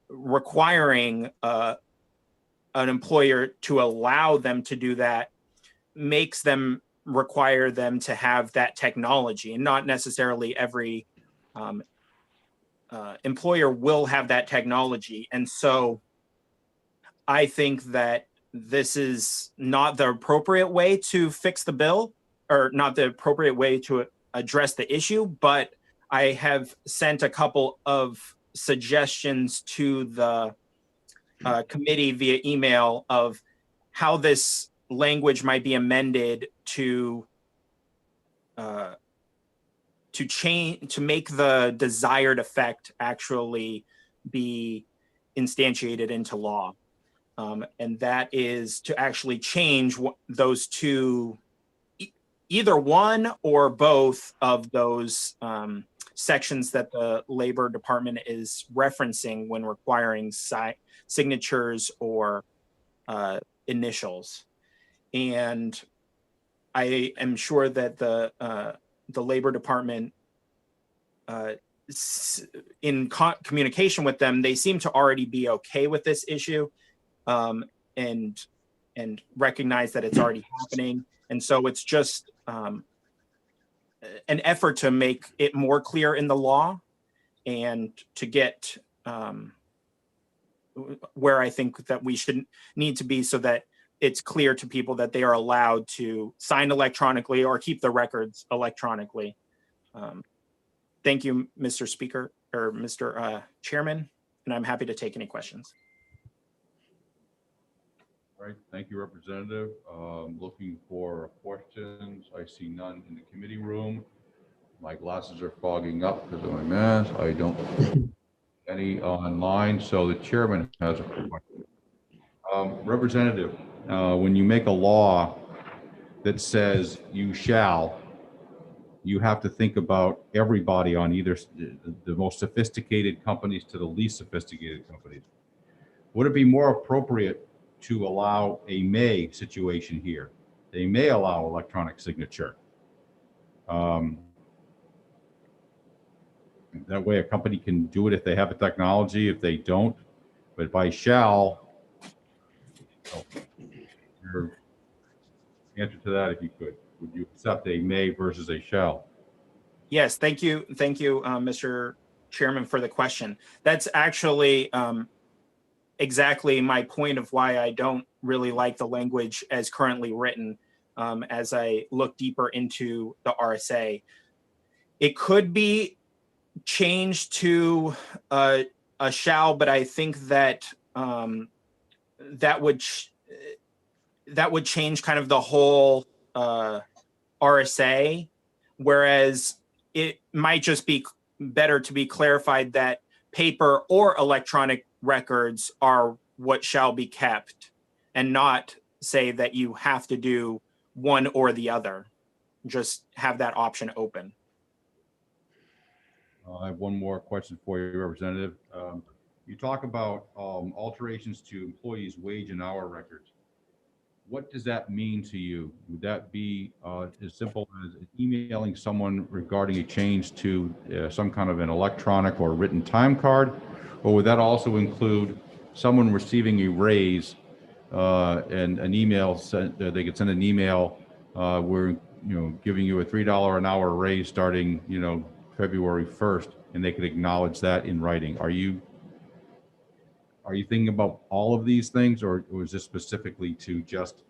Requiring an employer to allow them to do that makes them require them to have that technology, and not necessarily every employer will have that technology. And so I think that this is not the appropriate way to fix the bill, or not the appropriate way to address the issue, but I have sent a couple of suggestions to the committee via email of how this language might be amended to to make the desired effect actually be instantiated into law. And that is to actually change those two, either one or both of those sections that the Labor Department is referencing when requiring signatures or initials. And I am sure that the Labor Department, in communication with them, they seem to already be okay with this issue, and recognize that it's already happening. And so it's just an effort to make it more clear in the law and to get where I think that we should need to be, so that it's clear to people that they are allowed to sign electronically or keep the records electronically. Thank you, Mr. Speaker, or Mr. Chairman, and I'm happy to take any questions. All right, thank you, Representative. Looking for questions. I see none in the committee room. My glasses are fogging up because of my mask. I don't see any online, so the chairman has a question. Representative, when you make a law that says you shall, you have to think about everybody on either the most sophisticated companies to the least sophisticated companies. Would it be more appropriate to allow a may situation here? They may allow electronic signature. That way a company can do it if they have the technology, if they don't. But by shall, your answer to that, if you could, would you accept a may versus a shall? Yes, thank you, Mr. Chairman, for the question. That's actually exactly my point of why I don't really like the language as currently written. As I look deeper into the RSA, it could be changed to a shall, but I think that that would change kind of the whole RSA, whereas it might just be better to be clarified that paper or electronic records are what shall be kept, and not say that you have to do one or the other. Just have that option open. I have one more question for you, Representative. You talk about alterations to employees' wage and hour records. What does that mean to you? Would that be as simple as emailing someone regarding a change to some kind of an electronic or written time card? Or would that also include someone receiving a raise and an email sent, they could send an email where, giving you a $3 an hour raise starting, February 1st, and they could acknowledge that in writing. Are you thinking about all of these things, or is this specifically to just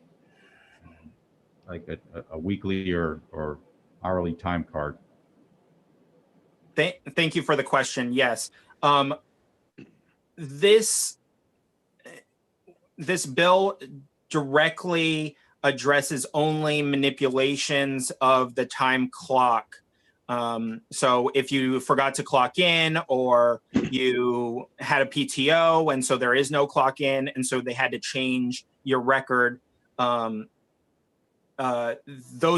like a weekly or hourly time card? Thank you for the question. Yes. This bill directly addresses only manipulations of the time clock. So if you forgot to clock in, or you had a PTO and so there is no clock in, and so they had to change your record, those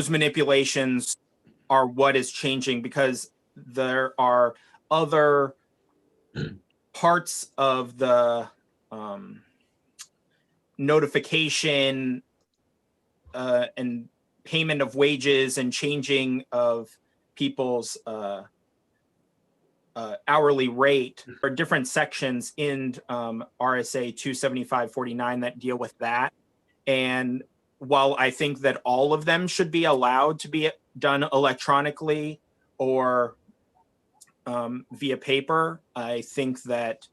manipulations are what is changing, because there are other parts of the notification and payment of wages and changing of people's hourly rate, or different sections in RSA 275-49 that deal with that. And while I think that all of them should be allowed to be done electronically or via paper, I think that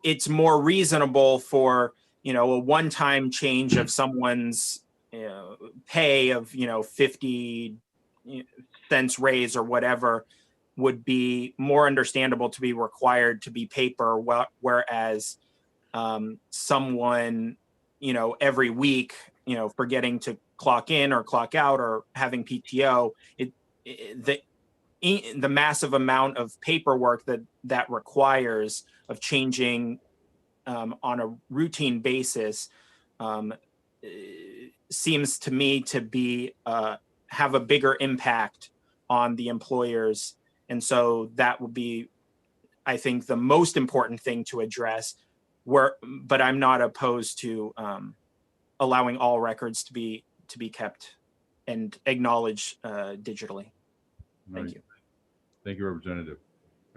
it's more reasonable for, a one-time change of someone's pay of, 50 cents raise or whatever would be more understandable to be required to be paper, whereas someone, every week, forgetting to clock in or clock out or having PTO, the massive amount of paperwork that requires of changing on a routine basis seems to me to be have a bigger impact on the employers. And so that would be, I think, the most important thing to address. But I'm not opposed to allowing all records to be kept and acknowledged digitally. Thank you. Thank you, Representative.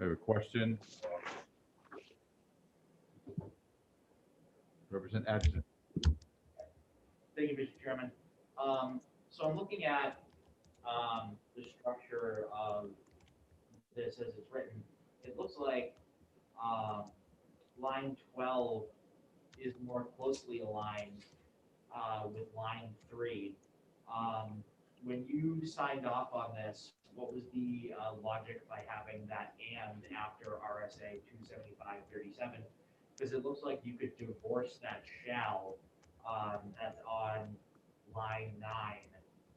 I have a question. Representative Atchison. Thank you, Mr. Chairman. So I'm looking at the structure of this as it's written. It looks like line 12 is more closely aligned with line 3. When you signed off on this, what was the logic by having that and after RSA 275-37? Because it looks like you could divorce that shall that's on line 9,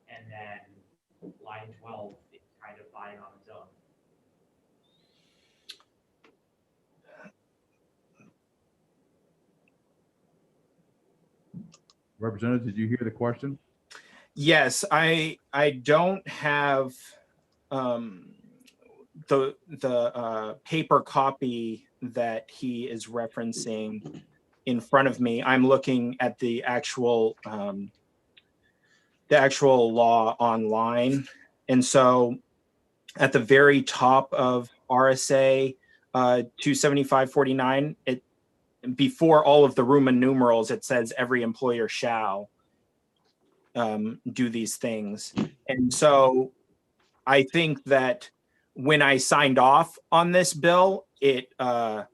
and then line 12 is kind of fine on its own. Representative, did you hear the question? Yes, I don't have the paper copy that he is referencing in front of me. I'm looking at the actual law online, and so at the very top of RSA 275-49, it before all of the Roman numerals, it says every employer shall do these things. And so I think that when I signed off on this bill, I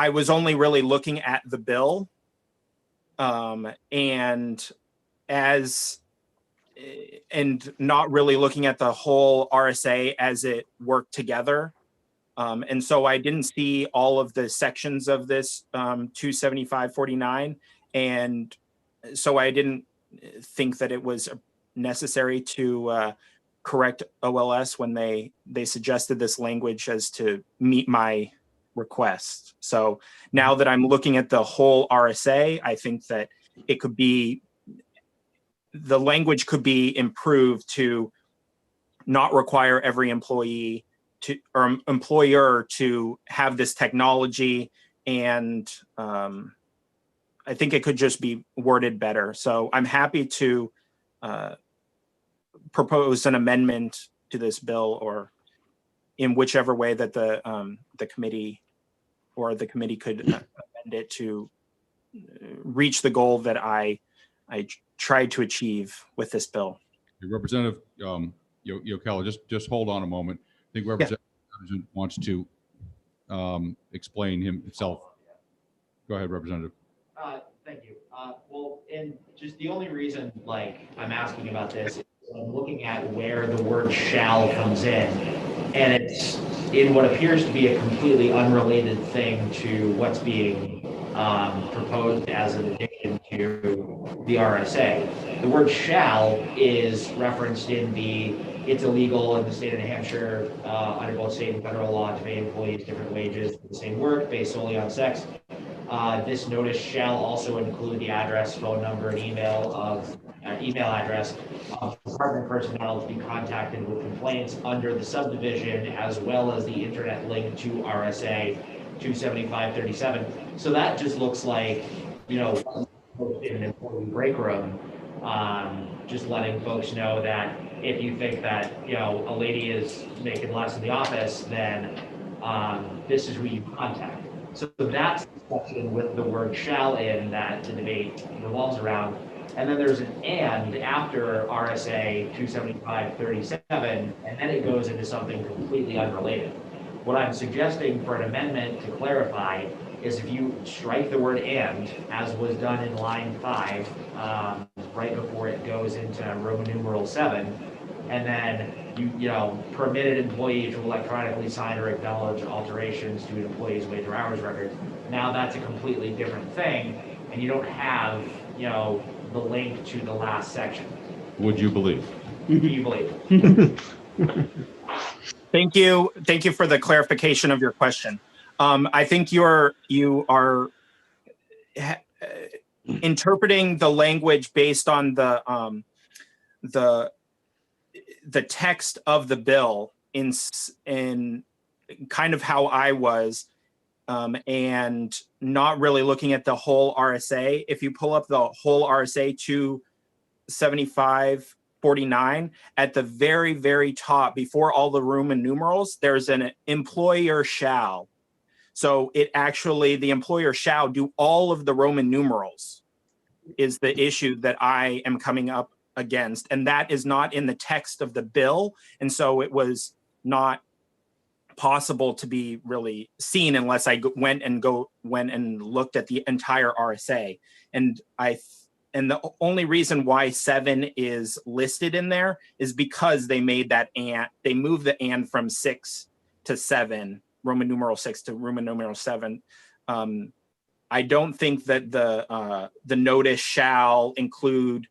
was only really looking at the bill and not really looking at the whole RSA as it worked together. And so I didn't see all of the sections of this 275-49. And so I didn't think that it was necessary to correct OLS when they suggested this language as to meet my request. So now that I'm looking at the whole RSA, I think that the language could be improved to not require every employee or employer to have this technology, and I think it could just be worded better. So I'm happy to propose an amendment to this bill, or in whichever way that the committee could amend it to reach the goal that I tried to achieve with this bill. Representative Yokella, just hold on a moment. I think Representative Atchison wants to explain himself. Go ahead, Representative. Thank you. Well, and just the only reason I'm asking about this is I'm looking at where the word shall comes in, and it's in what appears to be a completely unrelated thing to what's being proposed as an addition to the RSA. The word shall is referenced in it's illegal in the state of New Hampshire under both state and federal law to pay employees different wages for the same work based solely on sex. This notice shall also include the address, phone number, and email address of department personnel to be contacted with complaints under the subdivision, as well as the internet link to RSA 275-37. So that just looks like, in an employee break room, just letting folks know that if you think that, a lady is making less in the office, then this is who you contact. So that's the section with the word shall in that the debate revolves around. And then there's an and after RSA 275-37, and then it goes into something completely unrelated. What I'm suggesting for an amendment to clarify is if you strike the word and, as was done in line 5, right before it goes into Roman numeral 7, and then you permitted employee to electronically sign or acknowledge alterations to an employee's wage or hours records. Now that's a completely different thing, and you don't have the link to the last section. would you believe? Do you believe? Thank you. Thank you for the clarification of your question. I think you are interpreting the language based on the text of the bill in kind of how I was, and not really looking at the whole RSA. If you pull up the whole RSA 27549, at the very, very top, before all the Roman numerals, there's an employer shall. So it actually, the employer shall do all of the Roman numerals is the issue that I am coming up against. And that is not in the text of the bill. And so it was not possible to be really seen unless I went and looked at the entire RSA. And the only reason why 7 is listed in there is because they made that they moved the and from 6 to 7, Roman numeral 6 to Roman numeral 7. I don't think that the notice shall include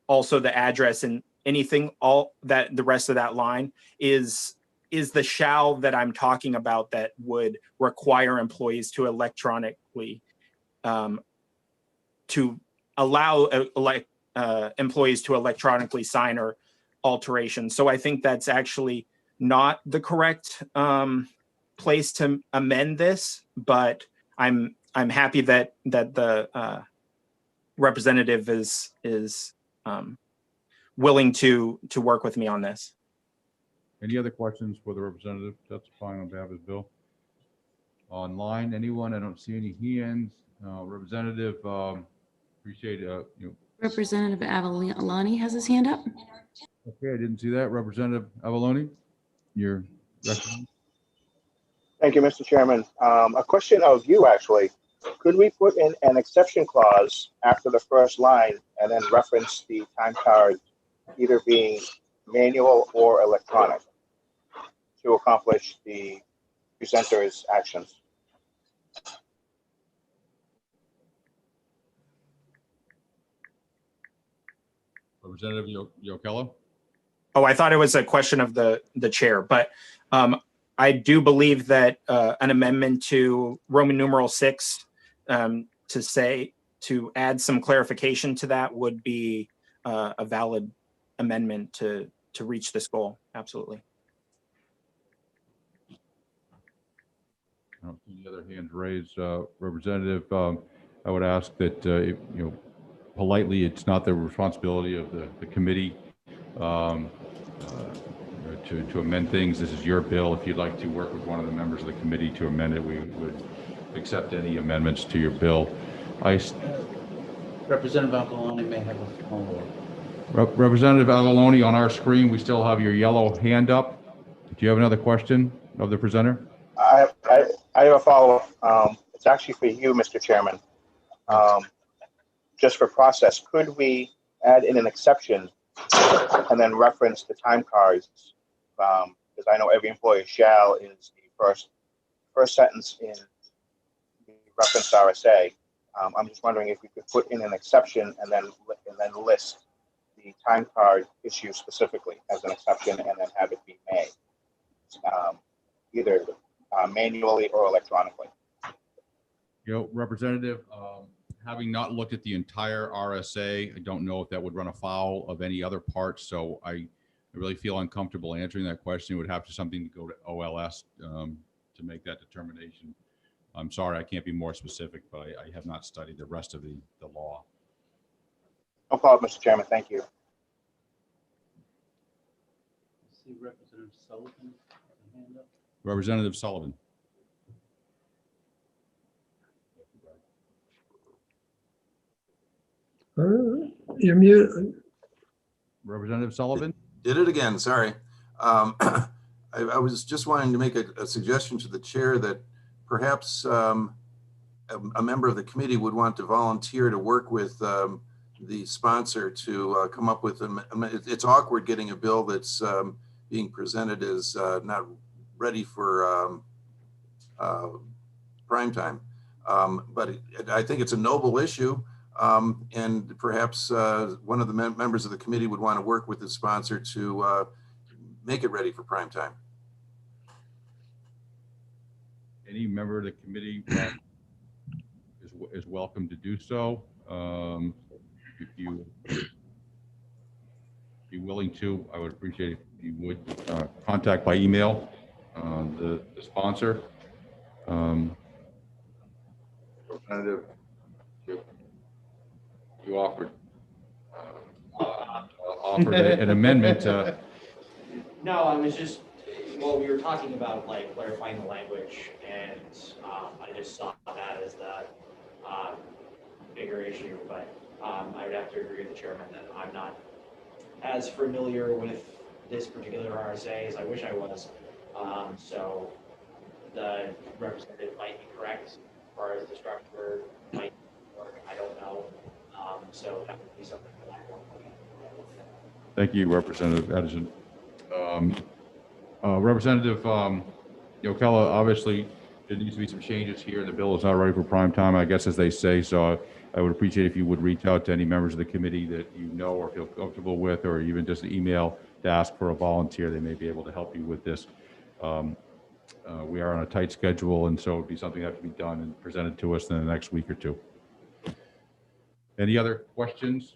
also the address and anything, all that the rest of that line is the shall that I'm talking about that would require employees to electronically to allow employees to electronically sign or alteration. So I think that's actually not the correct place to amend this, but I'm happy that the representative is willing to work with me on this. Any other questions for the representative? That's fine on behalf of his bill. Online, anyone? I don't see any hands. Representative, appreciate Representative Avaloni has his hand up. Okay, I didn't see that. Representative Avaloni, you're recognized. Thank you, Mr. Chairman. A question of you, actually. Could we put in an exception clause after the first line and then reference the time card either being manual or electronic to accomplish the presenter's actions? Representative Yokella? Oh, I thought it was a question of the chair, but I do believe that an amendment to Roman numeral 6 to add some clarification to that would be a valid amendment to reach this goal. Absolutely. I don't see any other hands raised. Representative, I would ask that, politely, it's not the responsibility of the committee to amend things. This is your bill. If you'd like to work with one of the members of the committee to amend it, we would accept any amendments to your bill. Representative Avaloni may have a follow-up. Representative Avaloni, on our screen, we still have your yellow hand up. Do you have another question of the presenter? I have a follow-up. It's actually for you, Mr. Chairman. Just for process, could we add in an exception and then reference the time cards? Because I know every employer shall is the first sentence in the reference RSA. I'm just wondering if we could put in an exception and then list the time card issue specifically as an exception and then have it be made either manually or electronically. Representative, having not looked at the entire RSA, I don't know if that would run afoul of any other parts. So I really feel uncomfortable answering that question. It would have to something to go to OLS to make that determination. I'm sorry, I can't be more specific, but I have not studied the rest of the law. No problem, Mr. Chairman. Thank you. See Representative Sullivan. Hand up. Representative Sullivan. You're mute. Representative Sullivan? Did it again, sorry. I was just wanting to make a suggestion to the chair that perhaps a member of the committee would want to volunteer to work with the sponsor to come up with it's awkward getting a bill that's being presented as not ready for prime time. But I think it's a noble issue. And perhaps one of the members of the committee would want to work with the sponsor to make it ready for prime time. Any member of the committee is welcome to do so. If you be willing to, I would appreciate it if you would contact by email the sponsor. Representative, you offered an amendment. No, I was just, well, we were talking about like clarifying the language, and I just saw that as the bigger issue, but I would have to agree with the chairman that I'm not as familiar with this particular RSA as I wish I was. So the representative might be correct as far as the structure might work. I don't know. So that would be something that I want to look at. Thank you, Representative Edison. Representative Yokella, obviously there needs to be some changes here. The bill is not ready for prime time, I guess, as they say. So I would appreciate if you would reach out to any members of the committee that you know or feel comfortable with, or even just an email to ask for a volunteer. They may be able to help you with this. We are on a tight schedule, and so it would be something that has to be done and presented to us in the next week or two. Any other questions?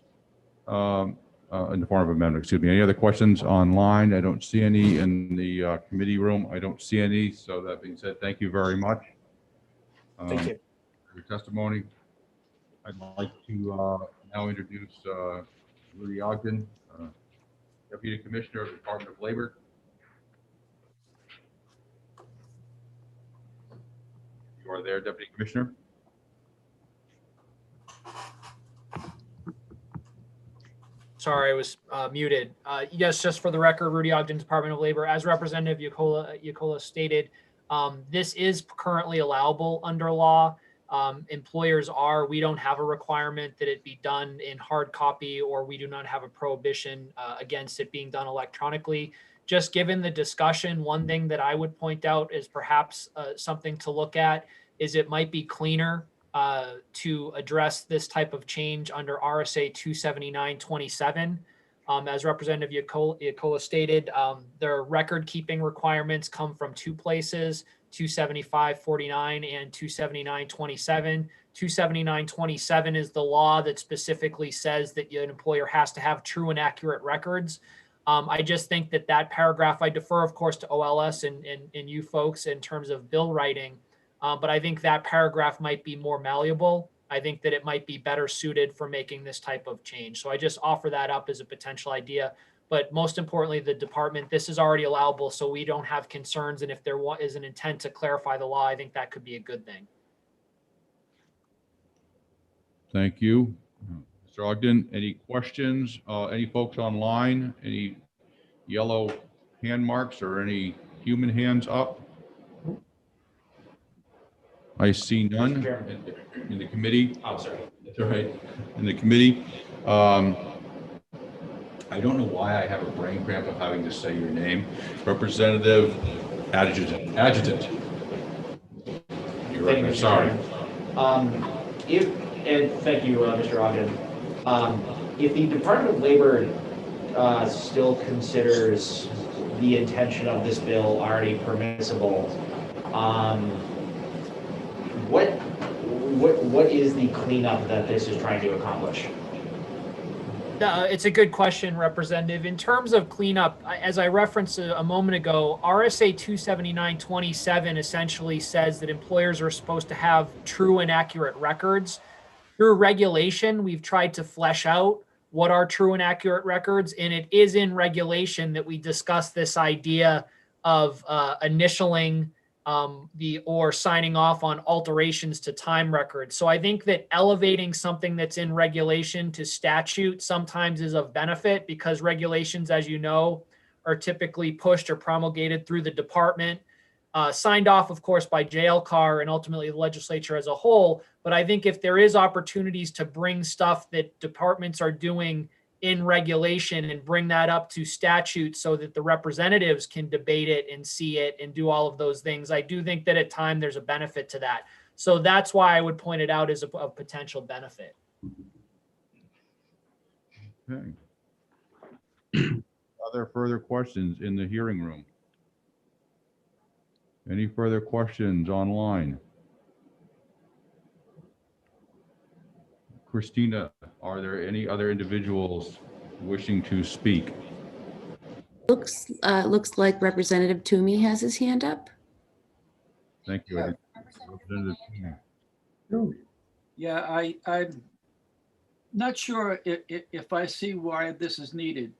In the form of amendment, excuse me. Any other questions online? I don't see any. In the committee room, I don't see any. So that being said, thank you very much. Thank you. For your testimony. I'd like to now introduce Rudy Ogden, Deputy Commissioner of the Department of Labor. You are there, Deputy Commissioner. Sorry, I was muted. Yes, just for the record, Rudy Ogden, Department of Labor. As Representative Yacola stated, this is currently allowable under law. We don't have a requirement that it be done in hard copy, or we do not have a prohibition against it being done electronically. Just given the discussion, one thing that I would point out is perhaps something to look at is it might be cleaner to address this type of change under RSA 279-27. As Representative Yacola stated, their record keeping requirements come from two places, 275-49 and 279-27. 279-27 is the law that specifically says that an employer has to have true and accurate records. I just think that paragraph, I defer, of course, to OLS and you folks in terms of bill writing. But I think that paragraph might be more malleable. I think that it might be better suited for making this type of change. So I just offer that up as a potential idea. But most importantly, the department, this is already allowable, so we don't have concerns. And if there is an intent to clarify the law, I think that could be a good thing. Thank you. Mr. Ogden, any questions? Any folks online? Any yellow hand marks or any human hands up? I see none in the committee. I'm sorry. That's all right. In the committee. I don't know why I have a brain cramp of having to say your name. Representative Adjutant. You're right. I'm sorry. And thank you, Mr. Ogden. If the Department of Labor still considers the intention of this bill already permissible, what is the cleanup that this is trying to accomplish? It's a good question, Representative. In terms of cleanup, as I referenced a moment ago, RSA 279-27 essentially says that employers are supposed to have true and accurate records. Through regulation, we've tried to flesh out what are true and accurate records, and it is in regulation that we discuss this idea of initialing or signing off on alterations to time records. So I think that elevating something that's in regulation to statute sometimes is of benefit, because regulations, as you know, are typically pushed or promulgated through the department, signed off, of course, by JLCAR and ultimately the legislature as a whole. But I think if there is opportunities to bring stuff that departments are doing in regulation and bring that up to statute so that the representatives can debate it and see it and do all of those things, I do think that at times there's a benefit to that. So that's why I would point it out as a potential benefit. Okay. Are there further questions in the hearing room? Any further questions online? Christina, are there any other individuals wishing to speak? Looks like Representative Toomey has his hand up. Thank you. Yeah. Representative Toomey. Yeah, I'm not sure if I see why this is needed.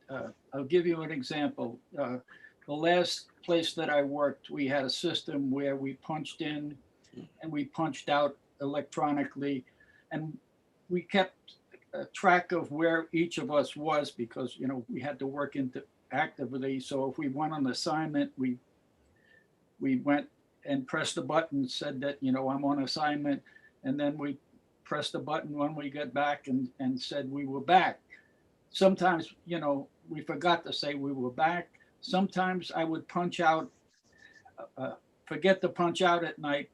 I'll give you an example. The last place that I worked, we had a system where we punched in and we punched out electronically, and we kept track of where each of us was because, you know, we had to work into actively. So if we went on assignment, we went and pressed a button, said that, you know, I'm on assignment, and then we pressed a button when we got back and said we were back. Sometimes, you know, we forgot to say we were back. Sometimes I would punch out, forget to punch out at night.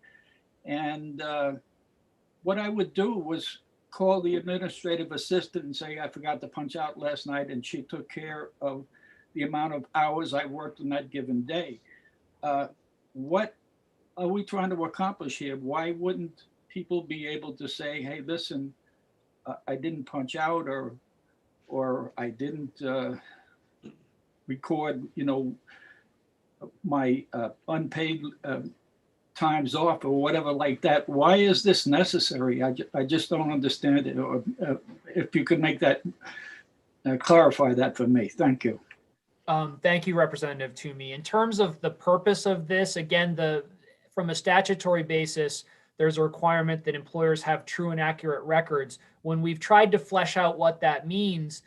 And what I would do was call the administrative assistant and say, I forgot to punch out last night. And she took care of the amount of hours I worked in that given day. What are we trying to accomplish here? Why wouldn't people be able to say, hey, listen, I didn't punch out, or I didn't record, you know, my unpaid times off or whatever like that? Why is this necessary? I just don't understand it. Or if you could make that, clarify that for me. Thank you. Thank you, Representative Toomey. In terms of the purpose of this, again, from a statutory basis, there's a requirement that employers have true and accurate records. When we've tried to flesh out what that means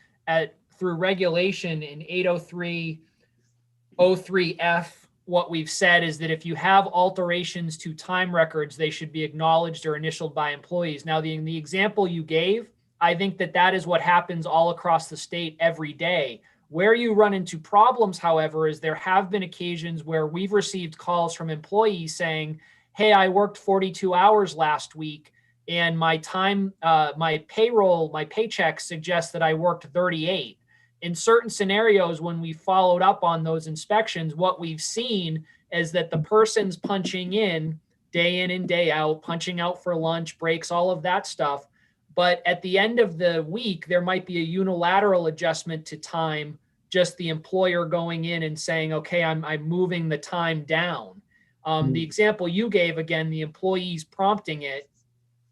through regulation in 803.03F, what we've said is that if you have alterations to time records, they should be acknowledged or initialed by employees. Now, in the example you gave, I think that is what happens all across the state every day. Where you run into problems, however, is there have been occasions where we've received calls from employees saying, hey, I worked 42 hours last week and my paycheck suggests that I worked 38. In certain scenarios, when we followed up on those inspections, what we've seen is that the person's punching in and day out, punching out for lunch, breaks, all of that stuff. But at the end of the week, there might be a unilateral adjustment to time, just the employer going in and saying, okay, I'm moving the time down. The example you gave, again, the employee's prompting it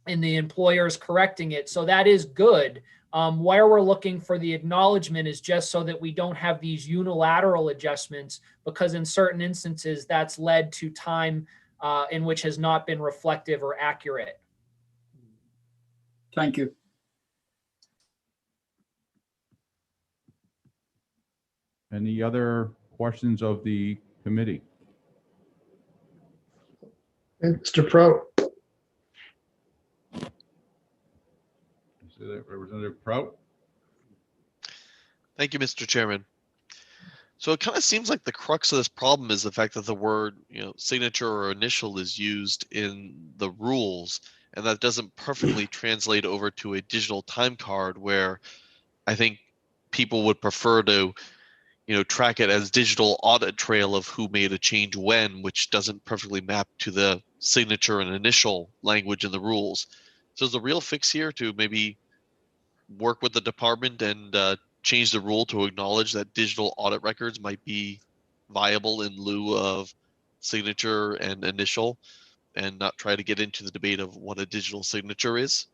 and the employer's correcting it. So that is good. Where we're looking for the acknowledgement is just so that we don't have these unilateral adjustments, because in certain instances, that's led to time in which has not been reflective or accurate. Thank you. Any other questions of the committee? Mr. Prout. Representative Prout? Thank you, Mr. Chairman. So it kind of seems like the crux of this problem is the fact that the word, signature or initial is used in the rules, and that doesn't perfectly translate over to a digital time card, where I think people would prefer to, track it as digital audit trail of who made a change when, which doesn't perfectly map to the signature and initial language in the rules. So is the real fix here to maybe work with the department and change the rule to acknowledge that digital audit records might be viable in lieu of signature and initial, and not try to get into the debate of what a digital signature is?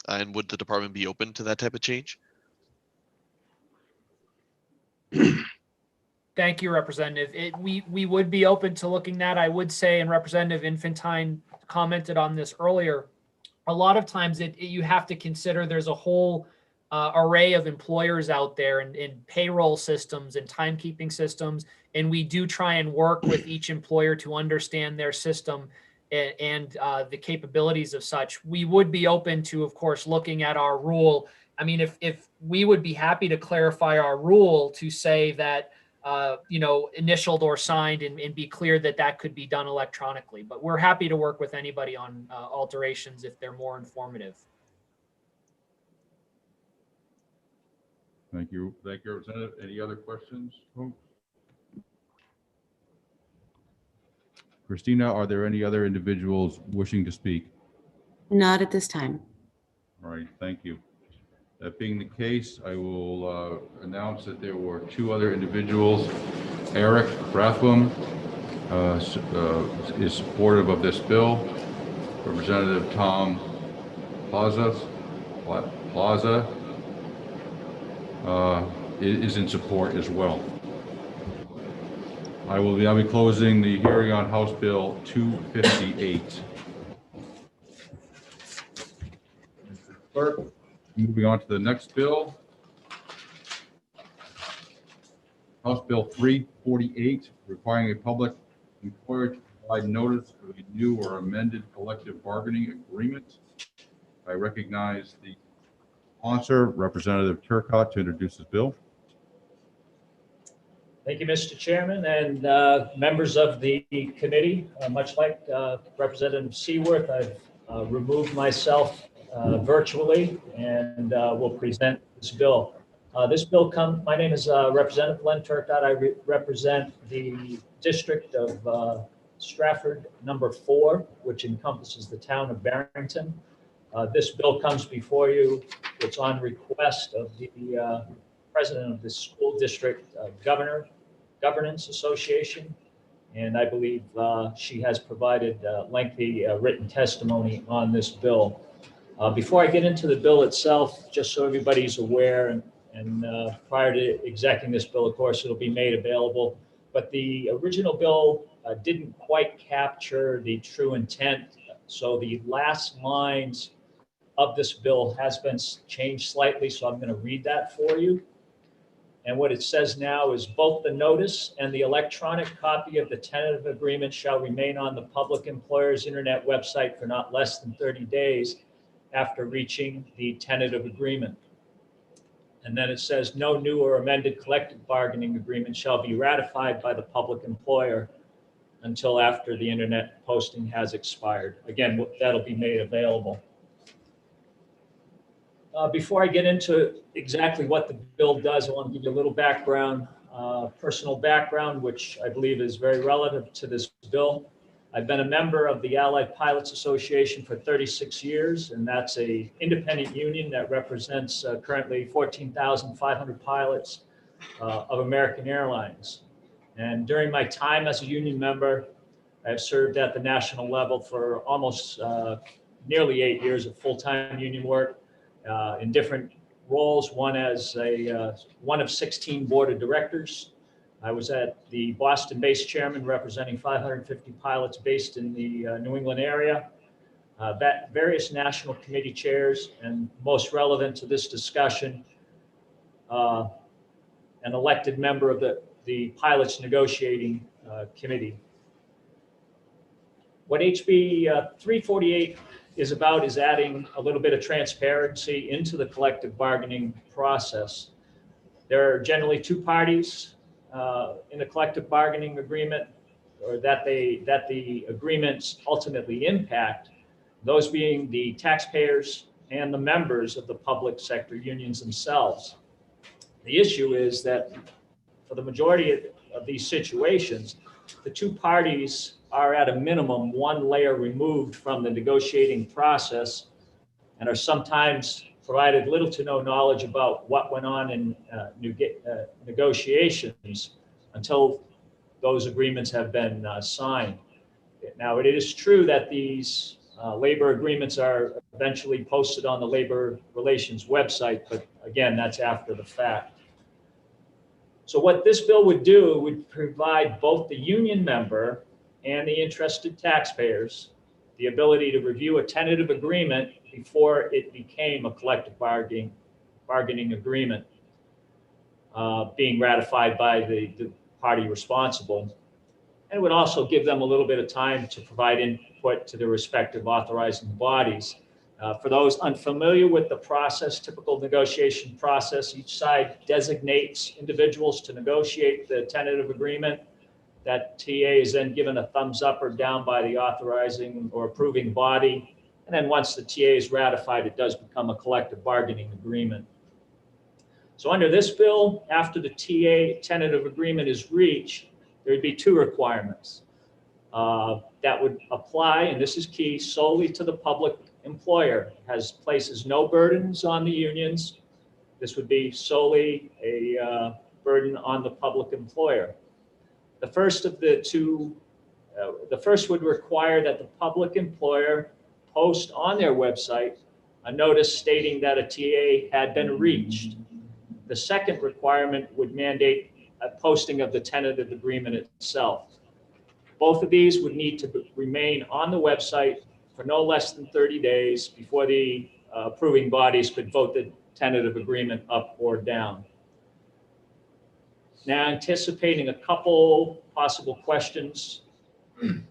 And would the department be open to that type of change? Thank you, Representative. We would be open to looking at. I would say, and Representative Infantine commented on this earlier, a lot of times you have to consider there's a whole array of employers out there in payroll systems and timekeeping systems, and we do try and work with each employer to understand their system and the capabilities of such. We would be open to, of course, looking at our rule. I mean, if we would be happy to clarify our rule to say that initialed or signed and be clear that that could be done electronically. But we're happy to work with anybody on alterations if they're more informative. Thank you, Representative. Any other questions, folks? Christina, are there any other individuals wishing to speak? Not at this time. All right, thank you. That being the case, I will announce that there were two other individuals. Eric Rathbun is supportive of this bill. Representative Tom Plaza is in support as well. I will now be closing the hearing on House Bill 258. Clerk, moving on to the next bill. House Bill 348, requiring a public employer to provide notice of a new or amended collective bargaining agreement. I recognize the sponsor, Representative Turcott, to introduce this bill. Thank you, Mr. Chairman, and members of the committee. Much like Representative Seaworth, I've removed myself virtually and will present this bill. My name is Representative Len Turcott. I represent the district of Stratford number 4, which encompasses the town of Barrington. This bill comes before you. It's on request of the president of the school district governance association, and I believe she has provided lengthy written testimony on this bill. Before I get into the bill itself, just so everybody's aware, and prior to executing this bill, of course, it'll be made available, but the original bill didn't quite capture the true intent. So the last lines of this bill has been changed slightly, so I'm going to read that for you. And what it says now is both the notice and the electronic copy of the tentative agreement shall remain on the public employer's internet website for not less than 30 days after reaching the tentative agreement. And then it says no new or amended collective bargaining agreement shall be ratified by the public employer until after the internet posting has expired. Again, that'll be made available. Before I get into exactly what the bill does, I want to give you a little background, personal background, which I believe is very relevant to this bill. I've been a member of the Allied Pilots Association for 36 years, and that's an independent union that represents currently 14,500 pilots of American Airlines. And during my time as a union member, I've served at the national level for almost nearly 8 years of full-time union work. In different roles, one as one of 16 board of directors. I was at the Boston-based chairman representing 550 pilots based in the New England area, various national committee chairs, and most relevant to this discussion, an elected member of the pilots negotiating committee. What HB 348 is about is adding a little bit of transparency into the collective bargaining process. There are generally two parties in a collective bargaining agreement, or that the agreements ultimately impact, those being the taxpayers and the members of the public sector unions themselves. The issue is that for the majority of these situations, the two parties are at a minimum one layer removed from the negotiating process and are sometimes provided little to no knowledge about what went on in negotiations until those agreements have been signed. Now, it is true that these labor agreements are eventually posted on the Labor Relations website, but again, that's after the fact. So what this bill would do would provide both the union member and the interested taxpayers the ability to review a tentative agreement before it became a collective bargaining agreement being ratified by the party responsible. And it would also give them a little bit of time to provide input to their respective authorizing bodies. For those unfamiliar with the process, typical negotiation process, each side designates individuals to negotiate the tentative agreement. That TA is then given a thumbs up or down by the authorizing or approving body. And then once the TA is ratified, it does become a collective bargaining agreement. So under this bill, after the TA tentative agreement is reached, there'd be two requirements that would apply, and this is key, solely to the public employer. Places no burdens on the unions. This would be solely a burden on the public employer. The first of the two, the first would require that the public employer post on their website a notice stating that a TA had been reached. The second requirement would mandate a posting of the tentative agreement itself. Both of these would need to remain on the website for no less than 30 days before the approving bodies could vote the tentative agreement up or down. Now, anticipating a couple possible questions. It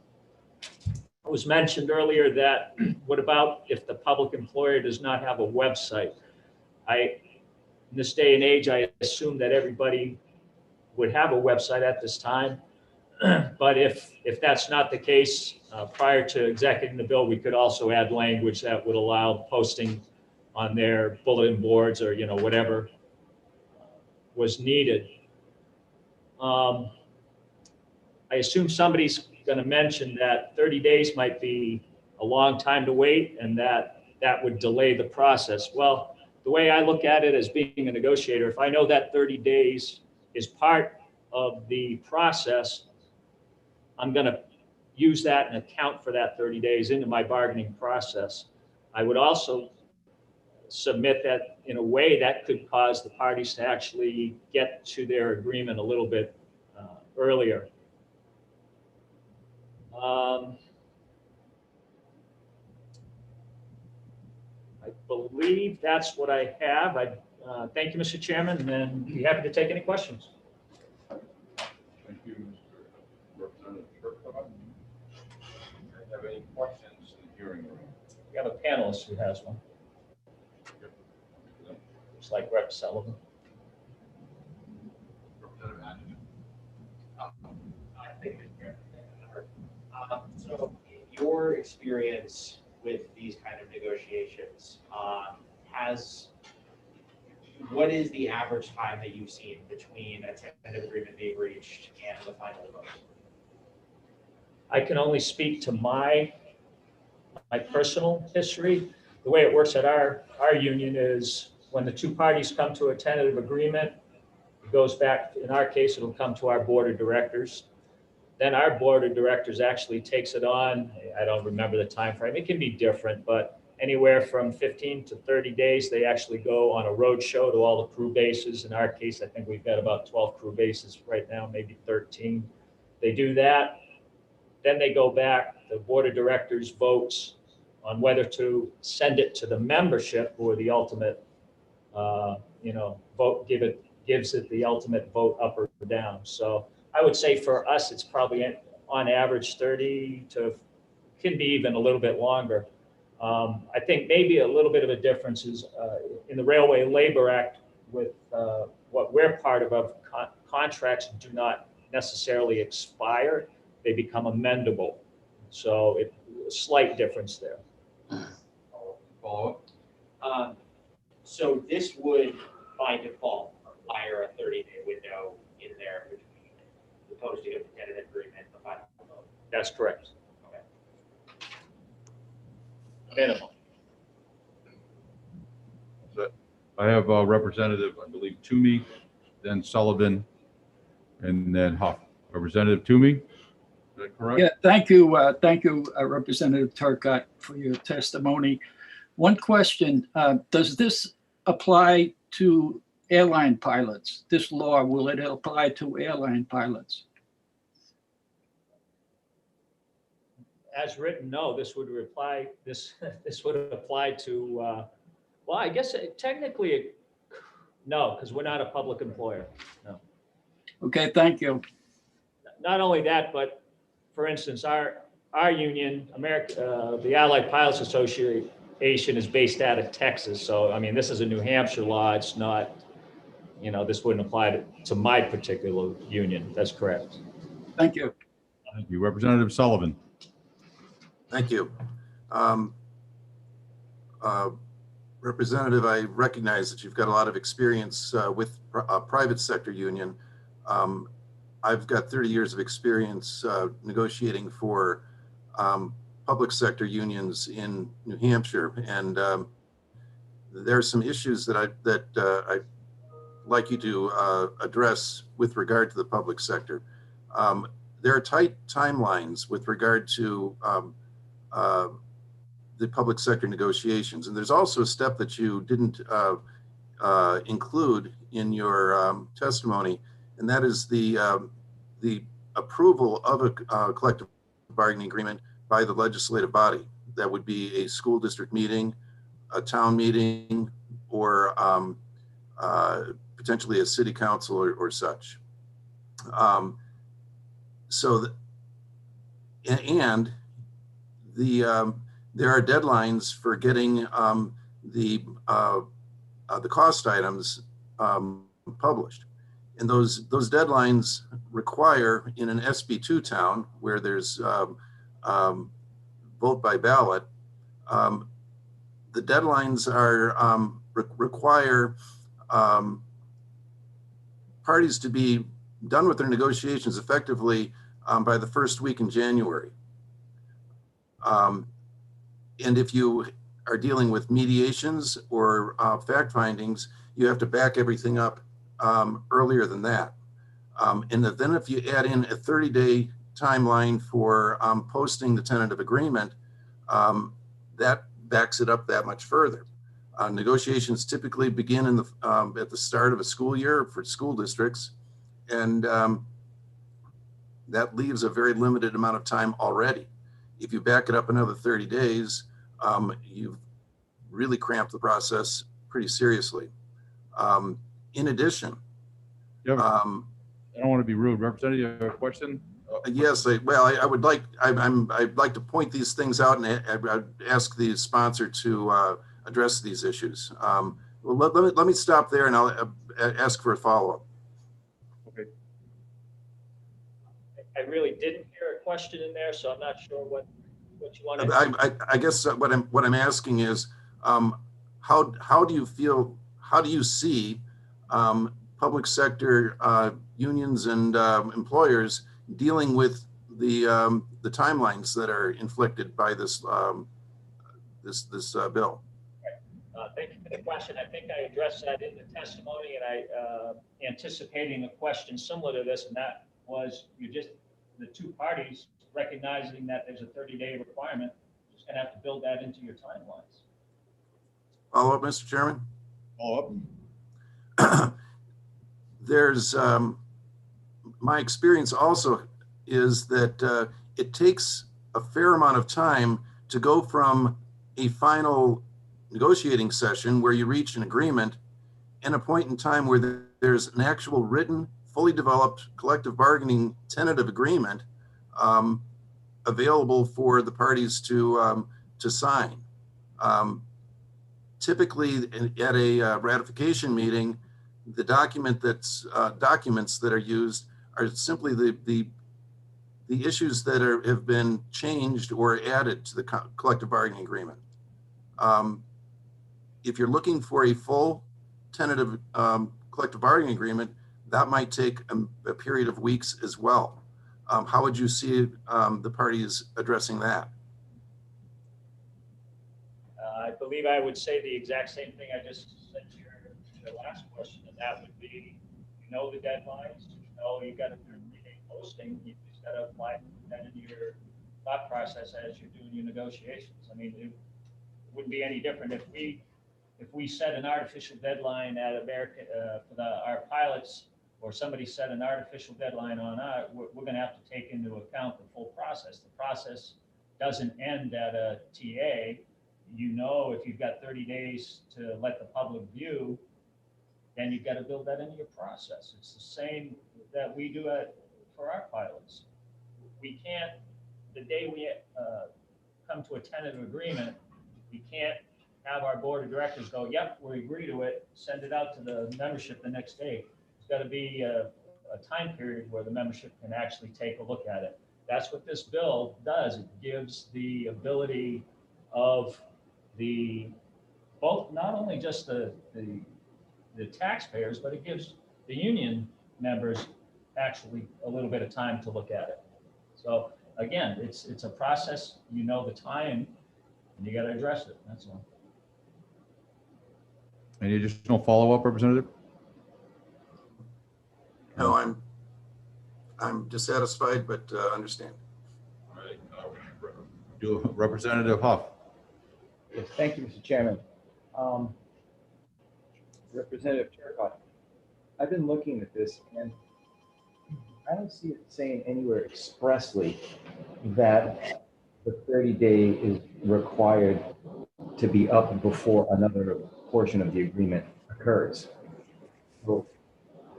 was mentioned earlier that what about if the public employer does not have a website? In this day and age, I assume that everybody would have a website at this time. But if that's not the case, prior to executing the bill, we could also add language that would allow posting on their bulletin boards or, whatever was needed. I assume somebody's going to mention that 30 days might be a long time to wait and that would delay the process. Well, the way I look at it as being a negotiator, if I know that 30 days is part of the process, I'm going to use that and account for that 30 days into my bargaining process. I would also submit that in a way that could cause the parties to actually get to their agreement a little bit earlier. I believe that's what I have. Thank you, Mr. Chairman, and then be happy to take any questions. Thank you, Mr. Representative Turcotte. Do you have any questions in the hearing room? We have a panelist who has one. Looks like Rep. Sullivan. Representative Anderson. So in your experience with these kind of negotiations, what is the average time that you've seen between a tentative agreement being reached and the final vote? I can only speak to my personal history. The way it works at our union is when the two parties come to a tentative agreement, it goes back, in our case, it'll come to our board of directors. Then our board of directors actually takes it on. I don't remember the time frame. It can be different, but anywhere from 15 to 30 days, they actually go on a road show to all the crew bases. In our case, I think we've got about 12 crew bases right now, maybe 13. They do that. Then they go back, the board of directors votes on whether to send it to the membership or the ultimate, vote, gives it the ultimate vote up or down. So I would say for us, it's probably on average 30 to, can be even a little bit longer. I think maybe a little bit of a difference is in the Railway Labor Act with what we're part of contracts do not necessarily expire. They become amendable. So a slight difference there. Follow up? So this would, by default, require a 30-day window in there between the posting of the tentative agreement and the final vote. That's correct. Okay. Minimum. I have Representative, I believe, Toomey, then Sullivan, and then Huff. Representative Toomey, is that correct? Yeah, thank you, Representative Turcotte, for your testimony. One question, does this apply to airline pilots? This law, will it apply to airline pilots? As written, no, this would apply to, well, I guess technically, no, because we're not a public employer, no. Okay, thank you. Not only that, but for instance, our union, the Allied Pilots Association is based out of Texas. So, I mean, this is a New Hampshire law. It's not, this wouldn't apply to my particular union. That's correct. Thank you. Thank you. Representative Sullivan. Thank you. Representative, I recognize that you've got a lot of experience with a private sector union. I've got 30 years of experience negotiating for public sector unions in New Hampshire, and there are some issues that I'd like you to address with regard to the public sector. There are tight timelines with regard to the public sector negotiations, and there's also a step that you didn't include in your testimony, and that is the approval of a collective bargaining agreement by the legislative body. That would be a school district meeting, a town meeting, or potentially a city council or such. There are deadlines for getting the cost items published, and those deadlines require, in an SB2 town where there's vote by ballot, the deadlines are require parties to be done with their negotiations effectively by the first week in January. And if you are dealing with mediations or fact findings, you have to back everything up earlier than that. And then if you add in a 30-day timeline for posting the tentative agreement, that backs it up that much further. Negotiations typically begin in at the start of a school year for school districts, and that leaves a very limited amount of time already. If you back it up another 30 days, you've really cramped the process pretty seriously. In addition, I don't want to be rude. Representative, you have a question? yes, I'd like to point these things out, and I'd ask the sponsor to address these issues. Well, let me stop there, and I'll ask for a follow-up. Okay. I really didn't hear a question in there, so I'm not sure what you wanted. I guess what I'm asking is, how do you feel? How do you see public sector unions and employers dealing with the timelines that are inflicted by this bill? Thank you for the question. I think I addressed that in the testimony, and I anticipating a question similar to this, and that was the two parties recognizing that there's a 30-day requirement. You're just going to have to build that into your timelines. Follow up, Mr. Chairman. Follow up. There's my experience also is that it takes a fair amount of time to go from a final negotiating session where you reach an agreement and a point in time where there's an actual written, fully developed collective bargaining tentative agreement available for the parties to sign. Typically, at a ratification meeting, the documents that are used are simply the issues that have been changed or added to the collective bargaining agreement. If you're looking for a full tentative collective bargaining agreement, that might take a period of weeks as well. How would you see the parties addressing that? I believe I would say the exact same thing I just said to your last question, and that would be, the deadlines, you've got to do three-day posting, you just got to apply that into your thought process as you're doing your negotiations. I mean, it wouldn't be any different if we set an artificial deadline at American for our pilots, or somebody set an artificial deadline on our. We're going to have to take into account the full process. The process doesn't end at a TA. If you've got 30 days to let the public view, then you've got to build that into your process. It's the same that we do for our pilots. We can't, the day we come to a tentative agreement, we can't have our board of directors go, yep, we agree to it, send it out to the membership the next day. It's got to be a time period where the membership can actually take a look at it. That's what this bill does. It gives the ability of both, not only just the taxpayers, but it gives the union members actually a little bit of time to look at it. So again, it's a process, you know, the time, and you got to address it, that's all. Any additional follow-up, Representative? No, I'm dissatisfied, but understand. All right. Representative Huff. Yes, thank you, Mr. Chairman. Representative Turcott, I've been looking at this and I don't see it saying anywhere expressly that the 30-day is required to be up before another portion of the agreement occurs. So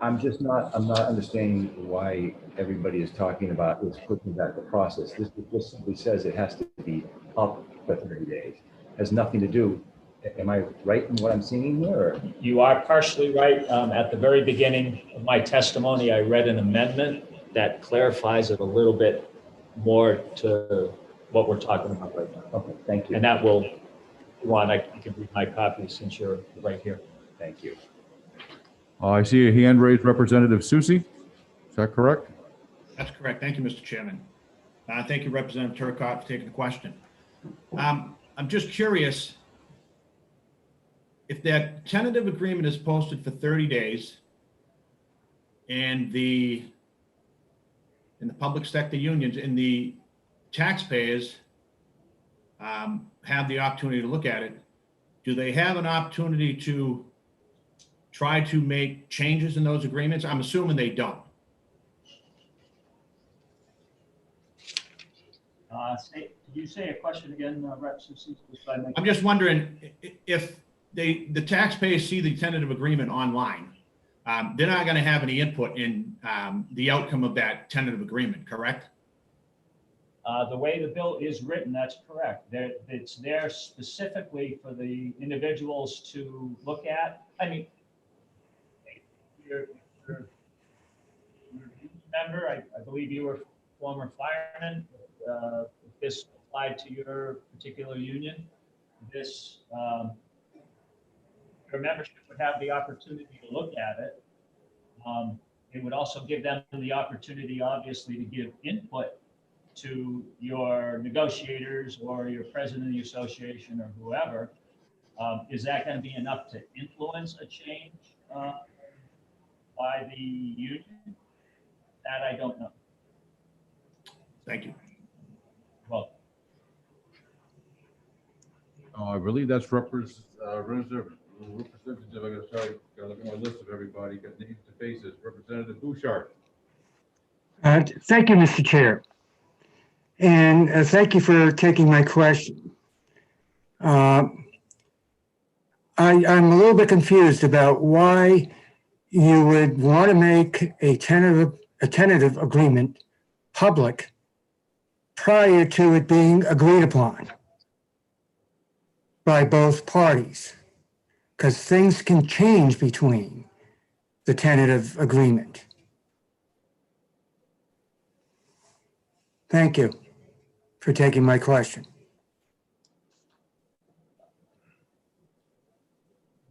I'm not understanding why everybody is talking about this pushing back the process. This just simply says it has to be up for 30 days. Has nothing to do. Am I right in what I'm seeing here? Or? You are partially right. At the very beginning of my testimony, I read an amendment that clarifies it a little bit more to what we're talking about right now. Okay, thank you. And that will, if you want, I can read my copy since you're right here. Thank you. I see a hand raised, Representative Susi. Is that correct? That's correct. Thank you, Mr. Chairman. Thank you, Representative Turcott, for taking the question. I'm just curious, if that tentative agreement is posted for 30 days and in the public sector unions and the taxpayers have the opportunity to look at it, do they have an opportunity to try to make changes in those agreements? I'm assuming they don't. Did you say a question again, Rep. Susi? I'm just wondering if the taxpayers see the tentative agreement online, they're not going to have any input in the outcome of that tentative agreement, correct? The way the bill is written, that's correct. It's there specifically for the individuals to look at. I mean, you're a member, I believe you were former fireman. If this applied to your particular union, your membership would have the opportunity to look at it. It would also give them the opportunity, obviously, to give input to your negotiators or your president of the association or whoever. Is that going to be enough to influence a change by the union? That I don't know. Thank you. Well, I believe that's Representative. I gotta look at my list of everybody. Got names and faces. Representative Bouchard. Thank you, Mr. Chair. And thank you for taking my question. I'm a little bit confused about why you would want to make a tentative agreement public prior to it being agreed upon by both parties, because things can change between the tentative agreement. Thank you for taking my question.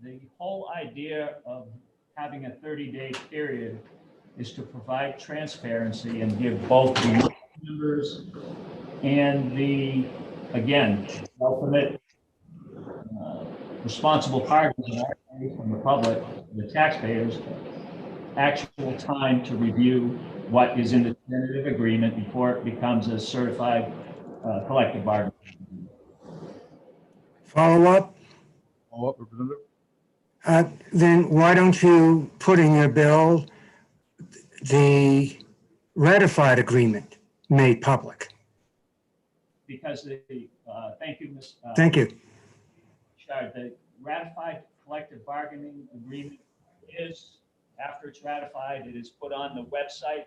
the whole idea of having a 30-day period is to provide transparency and give both the members and the, again, ultimate responsible parties from the public, the taxpayers, actual time to review what is in the tentative agreement before it becomes a certified collective bargaining. Follow up? Follow up, Representative? Then why don't you put in your bill the ratified agreement made public? Because the, thank you, Ms. Thank you. Shard, the ratified collective bargaining agreement is, after it's ratified, it is put on the website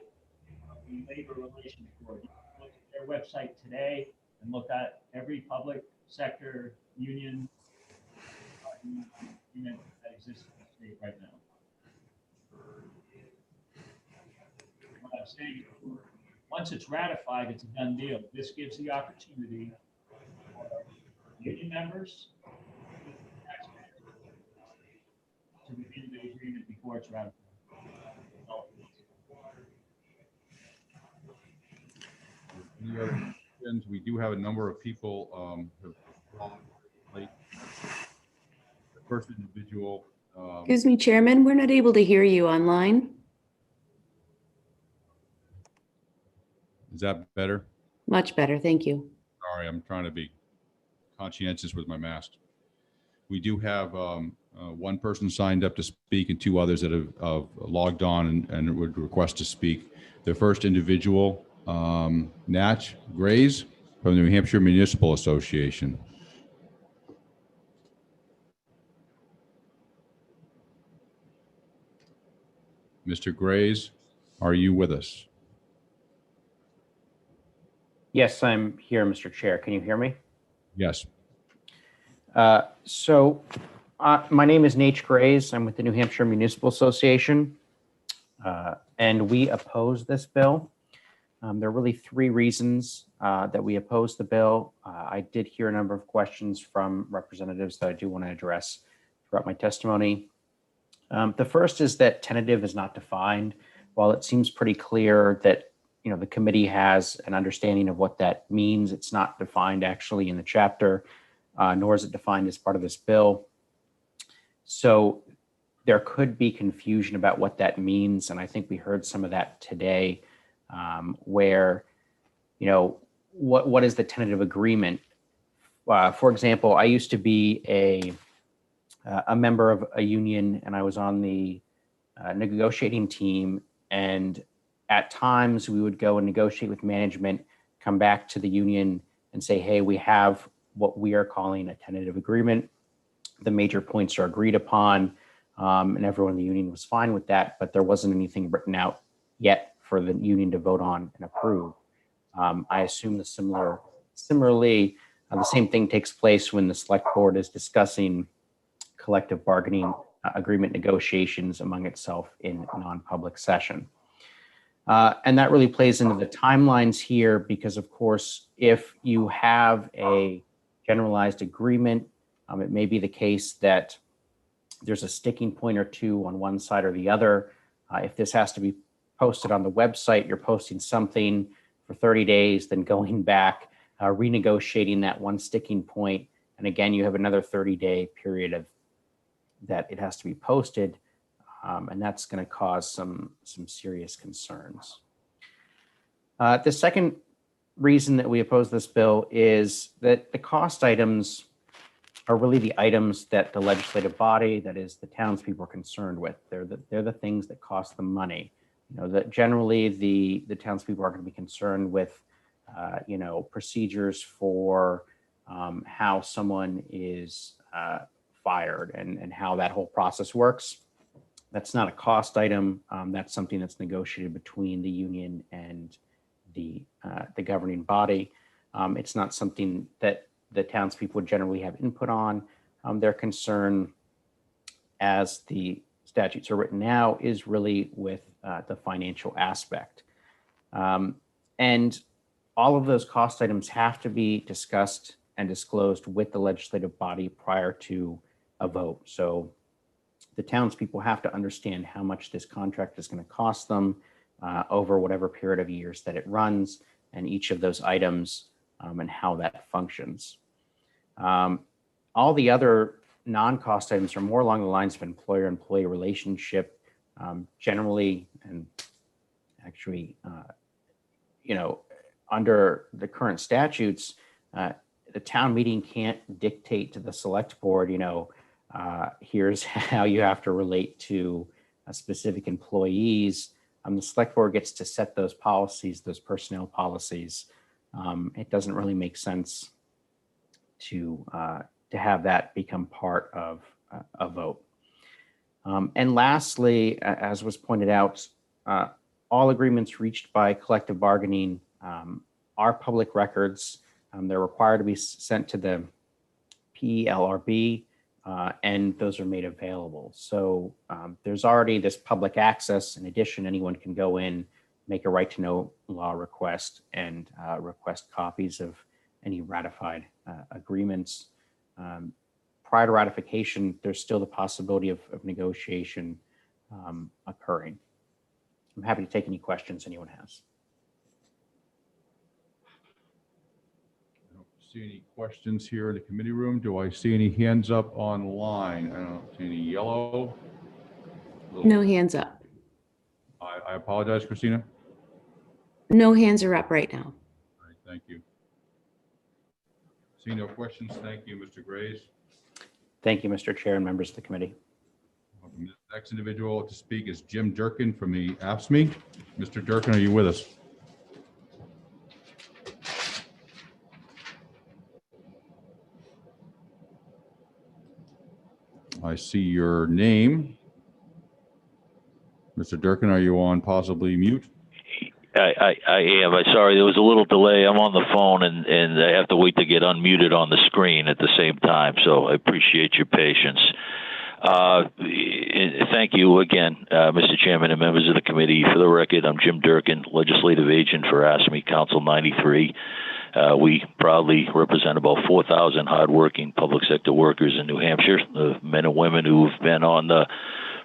of the Labor Relations Board. You can look at their website today and look at every public sector union agreement that exists in the state right now. What I'm saying, once it's ratified, it's a done deal. This gives the opportunity for union members, taxpayers, tentative agreement before it's ratified. Any other questions? We do have a number of people who have late. The first individual. Excuse me, Chairman, we're not able to hear you online. Is that better? Much better, thank you. Sorry, I'm trying to be conscientious with my mask. We do have one person signed up to speak and two others that have logged on and would request to speak. The first individual, Natch Grays from the New Hampshire Municipal Association. Mr. Grays, are you with us? Yes, I'm here, Mr. Chair. Can you hear me? Yes. My name is Nate Grays. I'm with the New Hampshire Municipal Association, and we oppose this bill. There are really three reasons that we oppose the bill. I did hear a number of questions from representatives that I do want to address throughout my testimony. The first is that tentative is not defined. While it seems pretty clear that the committee has an understanding of what that means, it's not defined actually in the chapter, nor is it defined as part of this bill. So there could be confusion about what that means, and I think we heard some of that today, where what is the tentative agreement? For example, I used to be a member of a union, and I was on the negotiating team, and at times we would go and negotiate with management, come back to the union and say, hey, we have what we are calling a tentative agreement. The major points are agreed upon, and everyone in the union was fine with that, but there wasn't anything written out yet for the union to vote on and approve. I assume similarly, the same thing takes place when the select board is discussing collective bargaining agreement negotiations among itself in non-public session. And that really plays into the timelines here because, of course, if you have a generalized agreement, it may be the case that there's a sticking point or two on one side or the other. If this has to be posted on the website, you're posting something for 30 days, then going back, renegotiating that one sticking point. And again, you have another 30-day period of that it has to be posted. And that's going to cause some serious concerns. The second reason that we oppose this bill is that the cost items are really the items that the legislative body, that is the townspeople, are concerned with. They're the things that cost them money. That generally the townspeople are going to be concerned with, procedures for how someone is fired and how that whole process works. That's not a cost item. That's something that's negotiated between the union and the governing body. It's not something that the townspeople would generally have input on. Their concern, as the statutes are written now, is really with the financial aspect. And all of those cost items have to be discussed and disclosed with the legislative body prior to a vote. So the townspeople have to understand how much this contract is going to cost them over whatever period of years that it runs, and each of those items and how that functions. All the other non-cost items are more along the lines of employer-employee relationship, generally, and actually, under the current statutes, the town meeting can't dictate to the select board, here's how you have to relate to specific employees. The select board gets to set those policies, those personnel policies. It doesn't really make sense to have that become part of a vote. And lastly, as was pointed out, all agreements reached by collective bargaining are public records. They're required to be sent to the PELRB, and those are made available. So there's already this public access. In addition, anyone can go in, make a right to know law request, and request copies of any ratified agreements. prior to ratification, there's still the possibility of negotiation occurring. I'm happy to take any questions anyone has. I don't see any questions here in the committee room. Do I see any hands up online? I don't see any yellow. No hands up. I apologize, Christina. No hands are up right now. All right, thank you. See no questions. Thank you, Mr. Graves. Thank you, Mr. Chair and members of the committee. The next individual to speak is Jim Durkin from the AFSCME. Mr. Durkin, are you with us? I see your name. Mr. Durkin, are you on possibly mute? I am. I'm sorry, there was a little delay. I'm on the phone and I have to wait to get unmuted on the screen at the same time. So I appreciate your patience. Thank you again, Mr. Chairman and members of the committee. For the record, I'm Jim Durkin, legislative agent for AFSCME Council 93. We proudly represent about 4,000 hardworking public sector workers in New Hampshire, the men and women who've been on the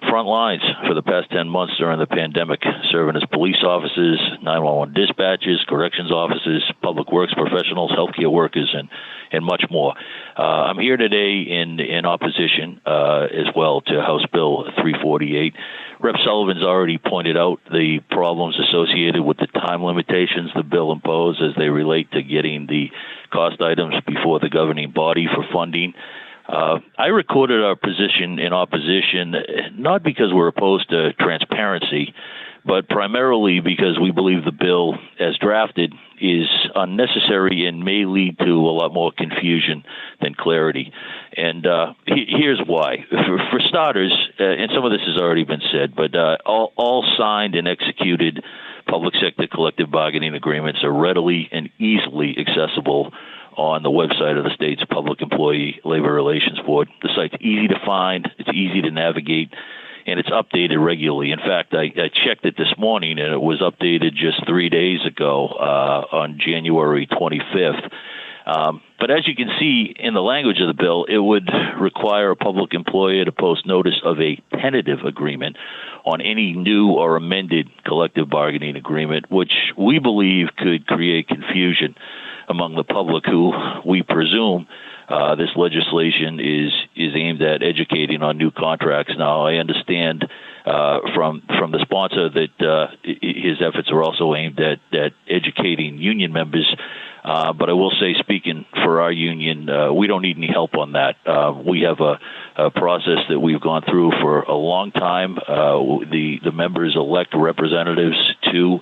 front lines for the past 10 months during the pandemic, serving as police officers, 911 dispatchers, corrections officers, public works professionals, healthcare workers, and much more. I'm here today in opposition as well to House Bill 348. Rep. Sullivan's already pointed out the problems associated with the time limitations the bill imposed as they relate to getting the cost items before the governing body for funding. I recorded our position in opposition, not because we're opposed to transparency, but primarily because we believe the bill, as drafted, is unnecessary and may lead to a lot more confusion than clarity. And here's why. For starters, and some of this has already been said, but all signed and executed public sector collective bargaining agreements are readily and easily accessible on the website of the state's Public Employee Labor Relations Board. The site's easy to find, it's easy to navigate, and it's updated regularly. In fact, I checked it this morning, and it was updated just 3 days ago on January 25th. But as you can see in the language of the bill, it would require a public employer to post notice of a tentative agreement on any new or amended collective bargaining agreement, which we believe could create confusion among the public, who we presume this legislation is aimed at educating on new contracts. Now, I understand from the sponsor that his efforts are also aimed at educating union members. But I will say, speaking for our union, we don't need any help on that. We have a process that we've gone through for a long time. The members elect representatives to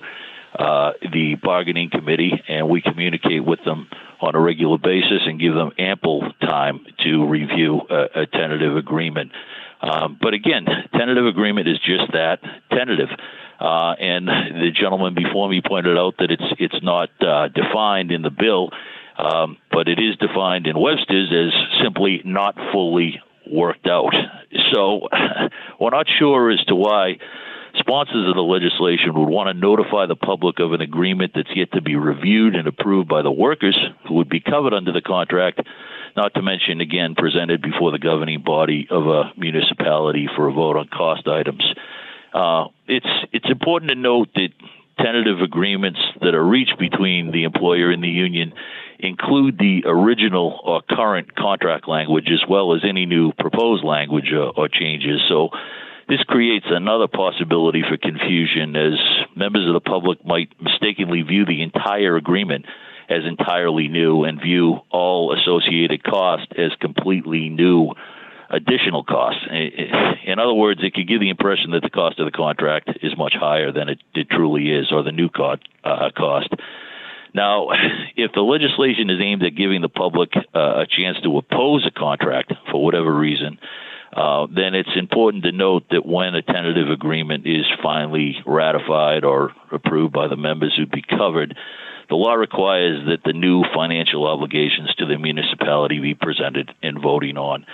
the bargaining committee, and we communicate with them on a regular basis and give them ample time to review a tentative agreement. But again, tentative agreement is just that, tentative. And the gentleman before me pointed out that it's not defined in the bill, but it is defined in Webster's as simply not fully worked out. So we're not sure as to why sponsors of the legislation would want to notify the public of an agreement that's yet to be reviewed and approved by the workers who would be covered under the contract, not to mention, again, presented before the governing body of a municipality for a vote on cost items. It's important to note that tentative agreements that are reached between the employer and the union include the original or current contract language as well as any new proposed language or changes. So this creates another possibility for confusion, as members of the public might mistakenly view the entire agreement as entirely new and view all associated costs as completely new additional costs. In other words, it could give the impression that the cost of the contract is much higher than it truly is, or the new cost. Now, if the legislation is aimed at giving the public a chance to oppose a contract for whatever reason, then it's important to note that when a tentative agreement is finally ratified or approved by the members who'd be covered, the law requires that the new financial obligations to the municipality be presented and voting on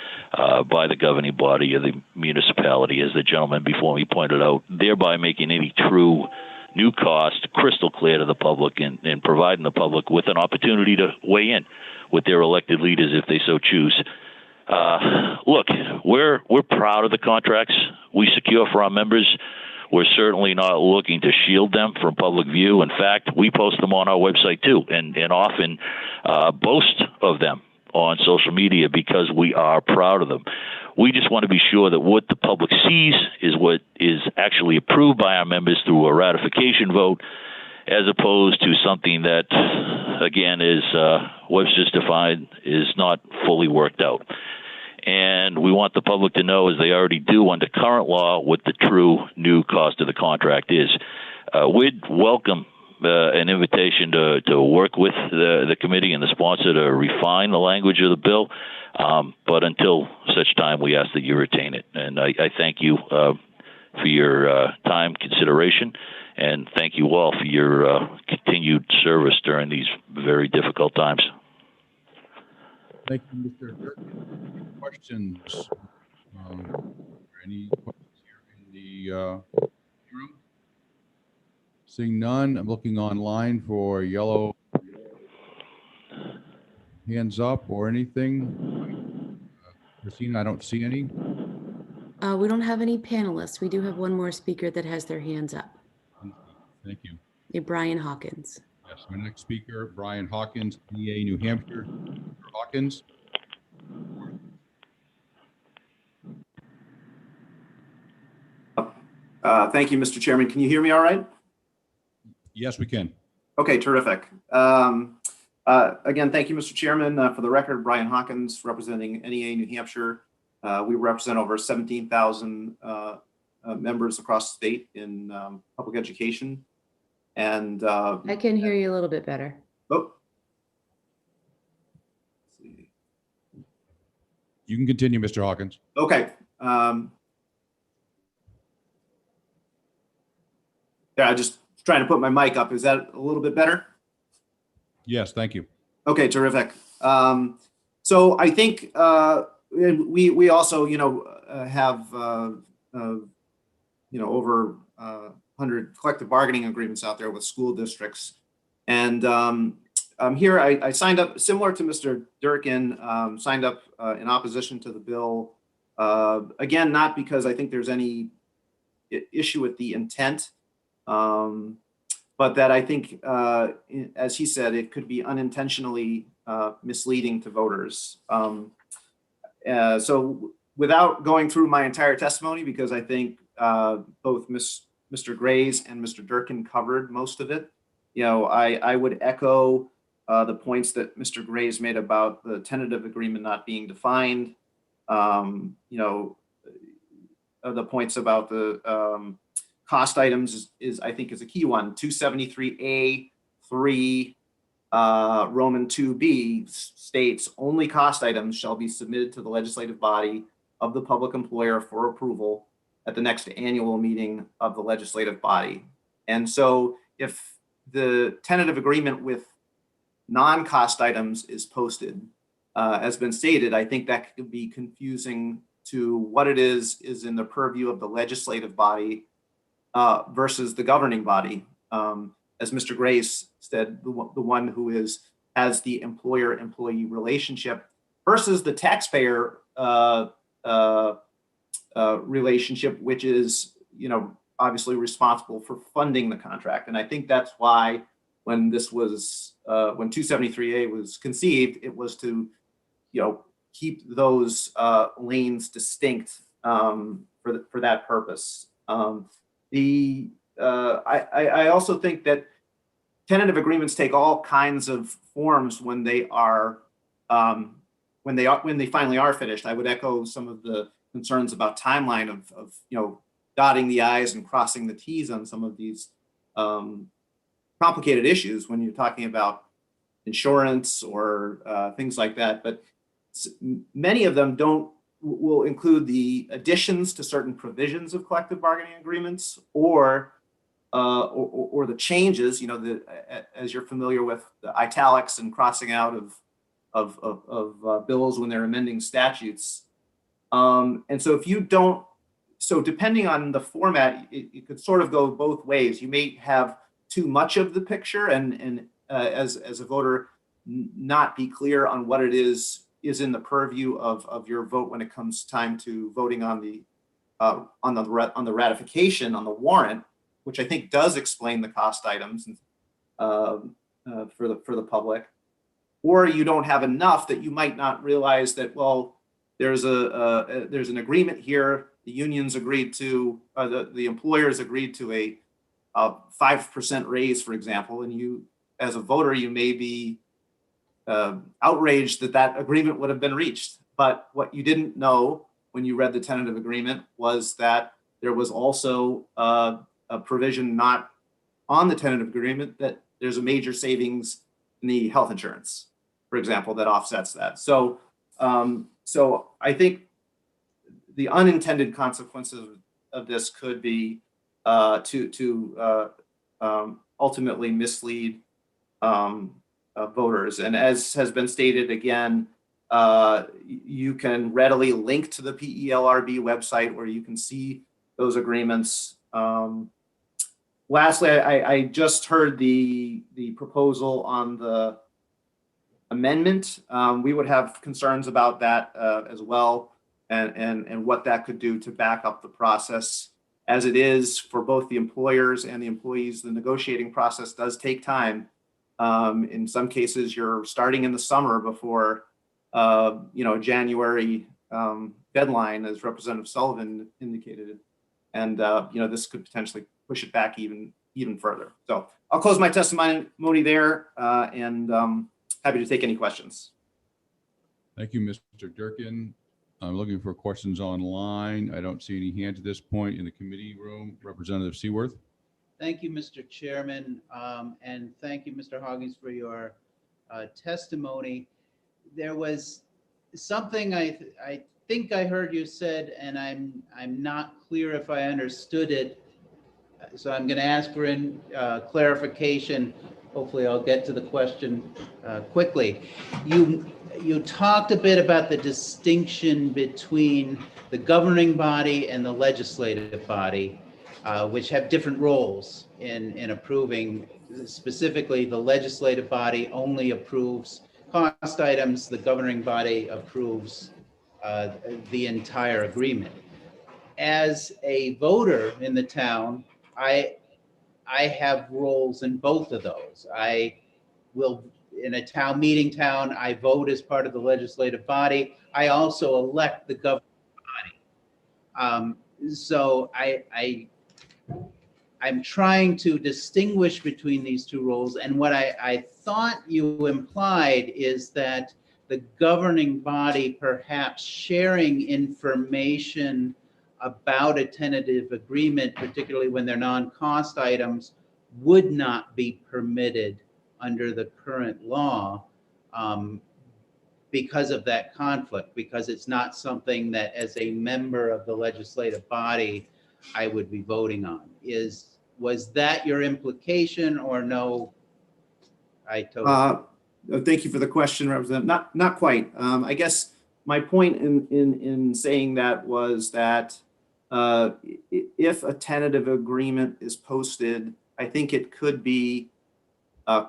by the governing body of the municipality, as the gentleman before me pointed out, thereby making any true new cost crystal clear to the public and providing the public with an opportunity to weigh in with their elected leaders if they so choose. Look, we're proud of the contracts we secure for our members. We're certainly not looking to shield them from public view. In fact, we post them on our website too, and often boast of them on social media because we are proud of them. We just want to be sure that what the public sees is what is actually approved by our members through a ratification vote, as opposed to something that, again, is Webster's defined, is not fully worked out. And we want the public to know, as they already do under current law, what the true new cost of the contract is. We'd welcome an invitation to work with the committee and the sponsor to refine the language of the bill. But until such time, we ask that you retain it. And I thank you for your time, consideration, and thank you all for your continued service during these very difficult times. Thank you, Mr. Durkin. Any questions? Any questions here in the room? Seeing none, I'm looking online for yellow hands up or anything. Christina, I don't see any. We don't have any panelists. We do have one more speaker that has their hands up. Thank you. Brian Hawkins. Yes, our next speaker, Brian Hawkins, EA, New Hampshire. Mr. Hawkins. Thank you, Mr. Chairman. Can you hear me all right? Yes, we can. Okay, terrific. Again, thank you, Mr. Chairman. For the record, Brian Hawkins, representing NEA New Hampshire. We represent over 17,000 members across the state in public education. And I can hear you a little bit better. Oh. You can continue, Mr. Hawkins. Okay. Yeah, just trying to put my mic up. Is that a little bit better? Yes, thank you. Okay, terrific. So I think we also, have, over 100 collective bargaining agreements out there with school districts. And here I signed up, similar to Mr. Durkin, signed up in opposition to the bill. Again, not because I think there's any issue with the intent, but that I think, as he said, it could be unintentionally misleading to voters. So without going through my entire testimony, because I think both Mr. Grays and Mr. Durkin covered most of it, I would echo the points that Mr. Grays made about the tentative agreement not being defined. The points about the cost items I think is a key one. 273A 3 Roman 2B states only cost items shall be submitted to the legislative body of the public employer for approval at the next annual meeting of the legislative body. And so if the tentative agreement with non-cost items is posted, as been stated, I think that could be confusing to what it is in the purview of the legislative body versus the governing body. As Mr. Grace said, the one who has the employer-employee relationship versus the taxpayer relationship, which is, obviously responsible for funding the contract. And I think that's why when this was, when 273A was conceived, it was to, keep those lanes distinct for that purpose. I also think that tentative agreements take all kinds of forms when they are when they finally are finished. I would echo some of the concerns about timeline of dotting the I's and crossing the T's on some of these complicated issues when you're talking about insurance or things like that. But many of them will include the additions to certain provisions of collective bargaining agreements or the changes, as you're familiar with, the italics and crossing out of bills when they're amending statutes. And so if you don't, so depending on the format, it could sort of go both ways. You may have too much of the picture and as a voter, not be clear on what it is is in the purview of your vote when it comes time to voting on the ratification on the warrant, which I think does explain the cost items for the public, or you don't have enough that you might not realize that, well, there's an agreement here. The unions agreed to, the employers agreed to a 5% raise, for example, and you, as a voter, you may be outraged that that agreement would have been reached. But what you didn't know when you read the tentative agreement was that there was also a provision not on the tentative agreement that there's a major savings in the health insurance, for example, that offsets that. So, so I think the unintended consequences of this could be to ultimately mislead voters. And as has been stated again, you can readily link to the PELRB website where you can see those agreements. Lastly, I just heard the proposal on the amendment. We would have concerns about that as well, and what that could do to back up the process. As it is for both the employers and the employees, the negotiating process does take time. In some cases, you're starting in the summer before January deadline, as Representative Sullivan indicated, and this could potentially push it back even further. So I'll close my testimony there, and happy to take any questions. Thank you, Mr. Durkin. I'm looking for questions online. I don't see any hands at this point in the committee room. Representative Seaworth. Thank you, Mr. Chairman, and thank you, Mr. Hoggins, for your testimony. There was something I think I heard you said, and I'm not clear if I understood it. So I'm going to ask for clarification. Hopefully, I'll get to the question quickly. You talked a bit about the distinction between the governing body and the legislative body, which have different roles in approving. Specifically, the legislative body only approves cost items. The governing body approves the entire agreement. As a voter in the town, I have roles in both of those. I will, in a town meeting town, I vote as part of the legislative body. I also elect the governing body. So I'm trying to distinguish between these two roles. And what I thought you implied is that the governing body perhaps sharing information about a tentative agreement, particularly when they're non-cost items, would not be permitted under the current law because of that conflict, because it's not something that as a member of the legislative body I would be voting on. Was that your implication or no? Thank you for the question, Representative. Not quite. I guess my point in saying that was that if a tentative agreement is posted, I think it could be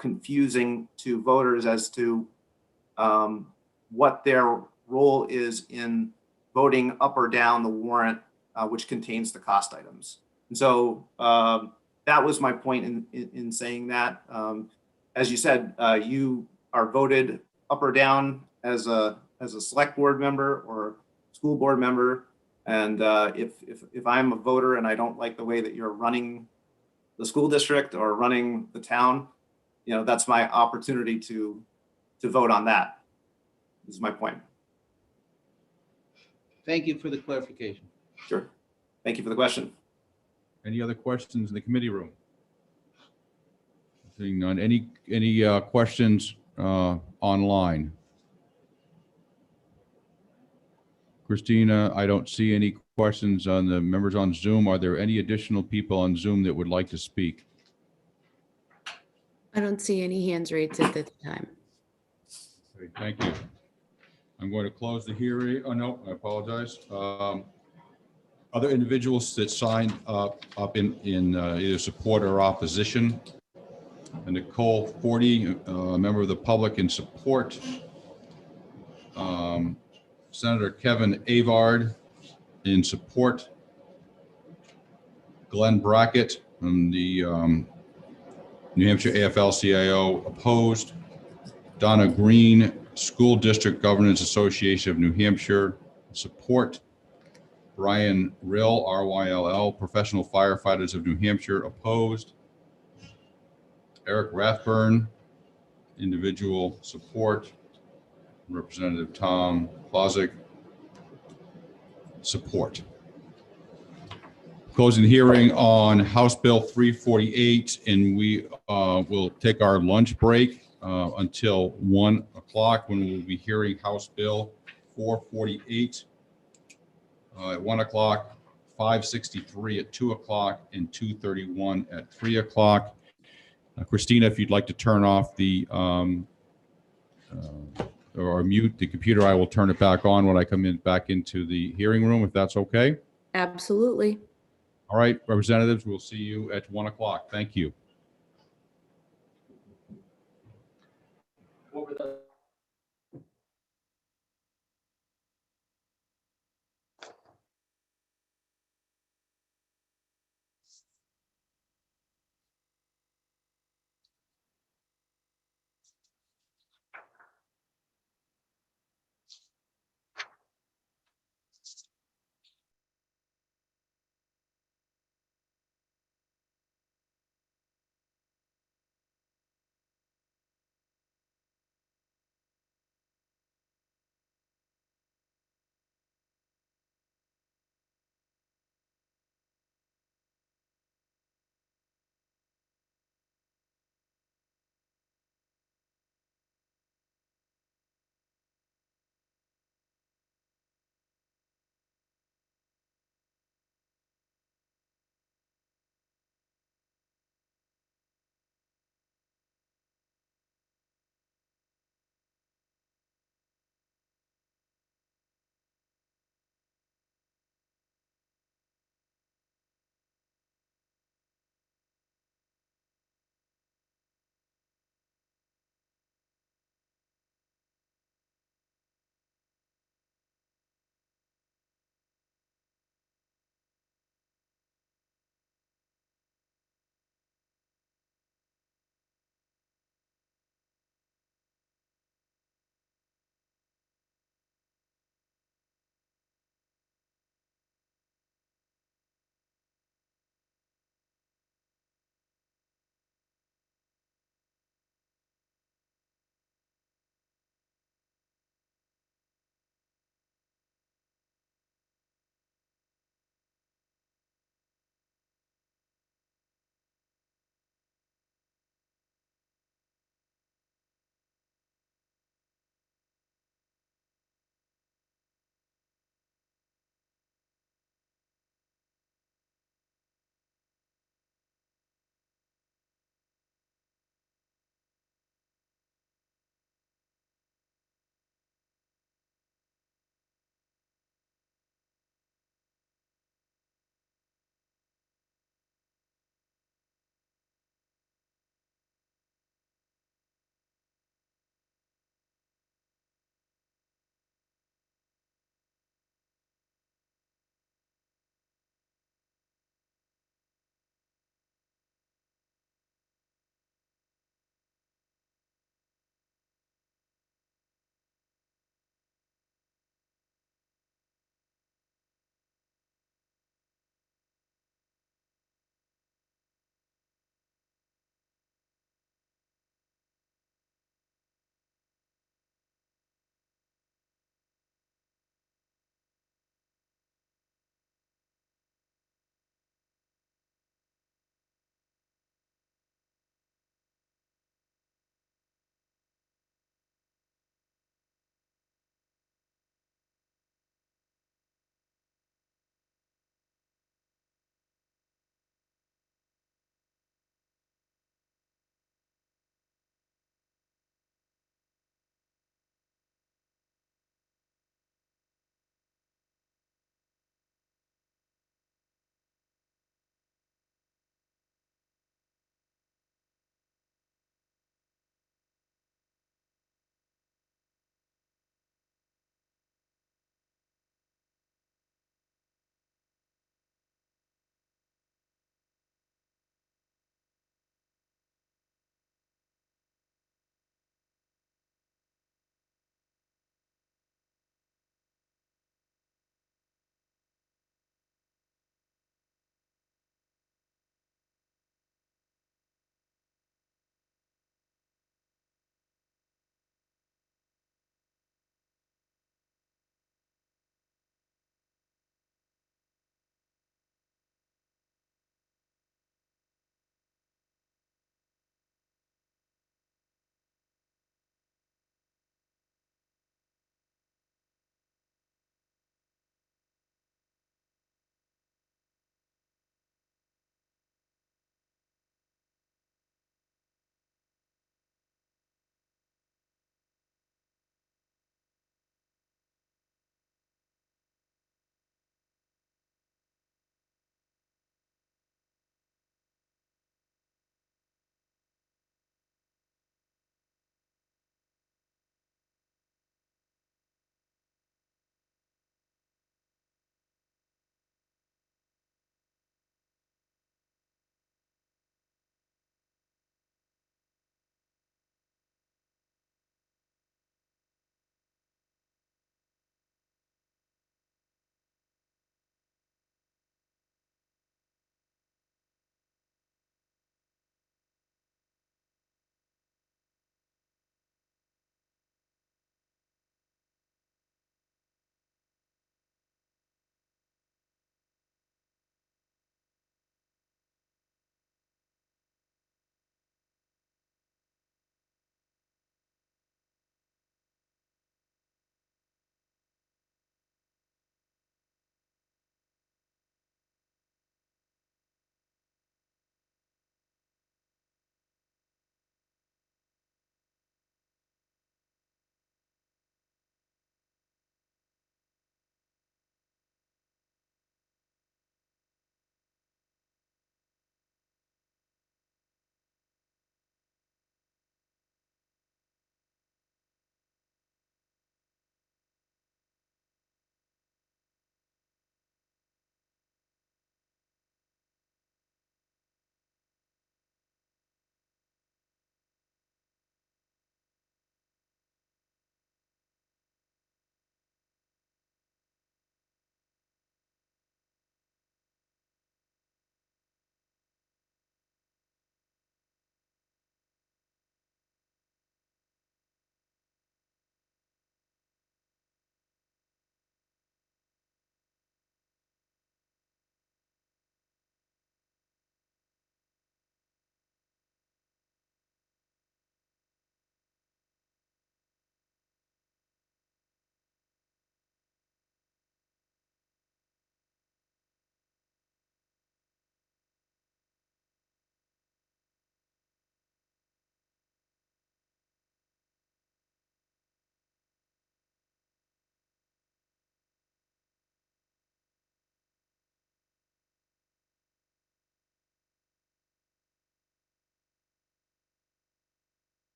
confusing to voters as to what their role is in voting up or down the warrant, which contains the cost items. And so that was my point in saying that. As you said, you are voted up or down as a select board member or school board member. And if I'm a voter and I don't like the way that you're running the school district or running the town, that's my opportunity to vote on that. This is my point. Thank you for the clarification. Sure. Thank you for the question. Any other questions in the committee room? Seeing none. Any questions online? Christina, I don't see any questions on the members on Zoom. Are there any additional people on Zoom that would like to speak? I don't see any hands raised at this time. Okay, thank you. I'm going to close the hearing. Oh, no, I apologize. Other individuals that signed up in either support or opposition. And Nicole Forty, a member of the public in support. Senator Kevin Avard in support. Glenn Brackett from the New Hampshire AFL-CIO opposed. Donna Green, School District Governance Association of New Hampshire, support. Brian Rill, RYLL, Professional Firefighters of New Hampshire, opposed. Eric Rathburn, individual, support. Representative Tom Klozik, support. Closing the hearing on House Bill 348, and we will take our lunch break until 1 o'clock when we'll be hearing House Bill 448 at 1 o'clock, 563 at 2 o'clock, and 231 at 3 o'clock. Christina, if you'd like to turn off the or mute the computer, I will turn it back on when I come in back into the hearing room, if that's okay. Absolutely. All right, representatives, we'll see you at 1 o'clock. Thank you.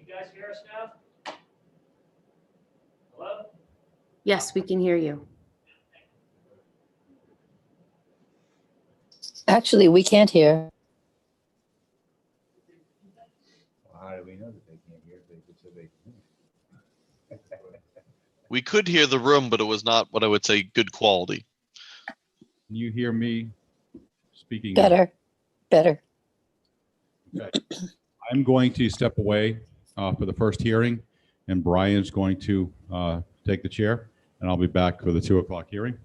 you guys hear us now? Hello? Yes, we can hear you. Actually, we can't hear. How do we know that they can't hear if they could say they can hear? We could hear the room, but it was not what I would say good quality. Can you hear me speaking? Better, better. Okay. I'm going to step away for the first hearing, and Brian's going to take the chair, and I'll be back for the 2 o'clock hearing.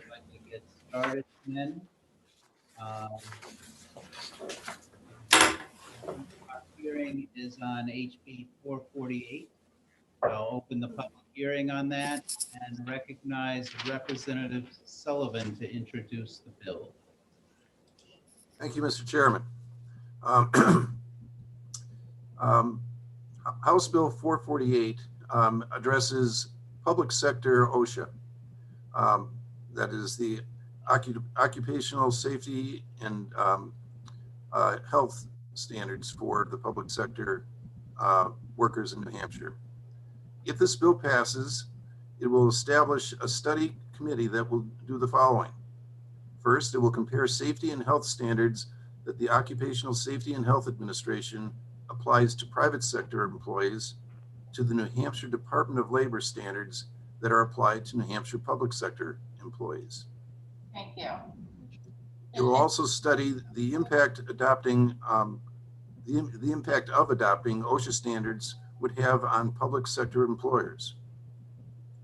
I'd like to get started then. Our hearing is on HB 448. I'll open the public hearing on that and recognize Representative Sullivan to introduce the bill. Thank you, Mr. Chairman. House Bill 448 addresses public sector OSHA. That is the occupational safety and health standards for the public sector workers in New Hampshire. If this bill passes, it will establish a study committee that will do the following. First, it will compare safety and health standards that the Occupational Safety and Health Administration applies to private sector employees to the New Hampshire Department of Labor standards that are applied to New Hampshire public sector employees. Thank you. It will also study the impact adopting the impact of adopting OSHA standards would have on public sector employers.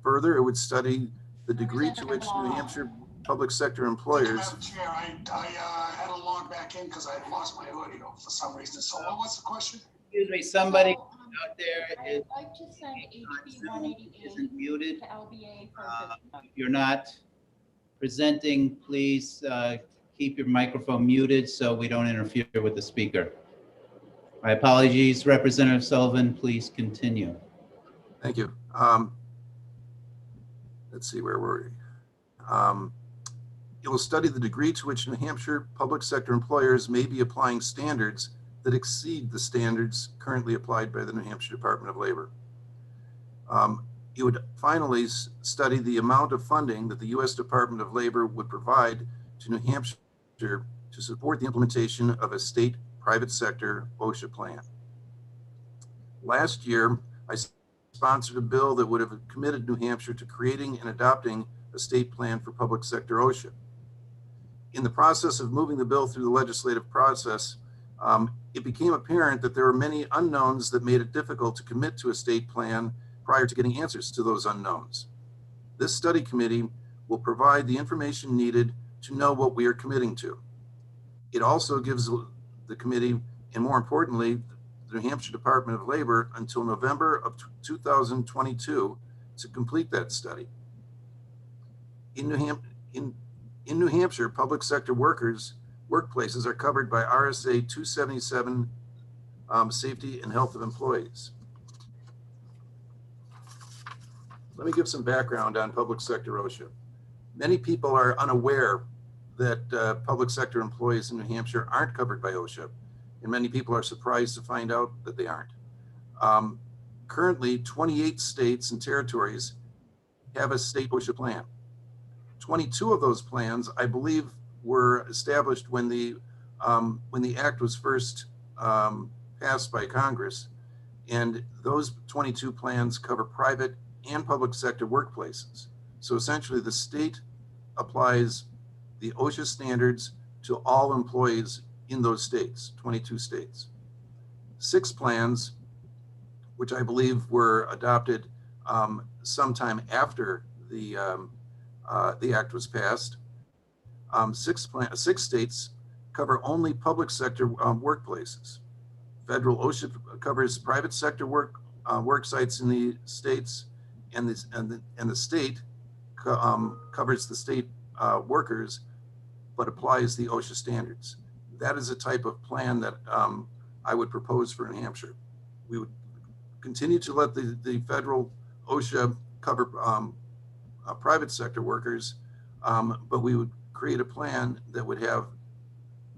Further, it would study the degree to which New Hampshire public sector employers. Madam Chair, I had to log back in because I had lost my audio for some reason. So what was the question? Excuse me, somebody out there is I'd like to send HB 188 isn't muted. to LBA for If you're not presenting, please keep your microphone muted so we don't interfere with the speaker. My apologies, Representative Sullivan, please continue. Thank you. Let's see, where were we? It will study the degree to which New Hampshire public sector employers may be applying standards that exceed the standards currently applied by the New Hampshire Department of Labor. It would finally study the amount of funding that the U.S. Department of Labor would provide to New Hampshire to support the implementation of a state private sector OSHA plan. Last year, I sponsored a bill that would have committed New Hampshire to creating and adopting a state plan for public sector OSHA. In the process of moving the bill through the legislative process, it became apparent that there were many unknowns that made it difficult to commit to a state plan prior to getting answers to those unknowns. This study committee will provide the information needed to know what we are committing to. It also gives the committee, and more importantly, the New Hampshire Department of Labor until November of 2022 to complete that study. In New Hampshire, public sector workplaces are covered by RSA 277, safety and health of employees. Let me give some background on public sector OSHA. Many people are unaware that public sector employees in New Hampshire aren't covered by OSHA, and many people are surprised to find out that they aren't. Currently, 28 states and territories have a state OSHA plan. 22 of those plans, I believe, were established when the act was first passed by Congress, And those 22 plans cover private and public sector workplaces. So essentially the state applies the OSHA standards to all employees in those states, 22 states. 6 plans, which I believe were adopted sometime after the act was passed. 6 states cover only public sector workplaces. Federal OSHA covers private sector work sites in the states, and the state covers the state workers, but applies the OSHA standards. That is a type of plan that I would propose for New Hampshire. We would continue to let the federal OSHA cover private sector workers, but we would create a plan that would have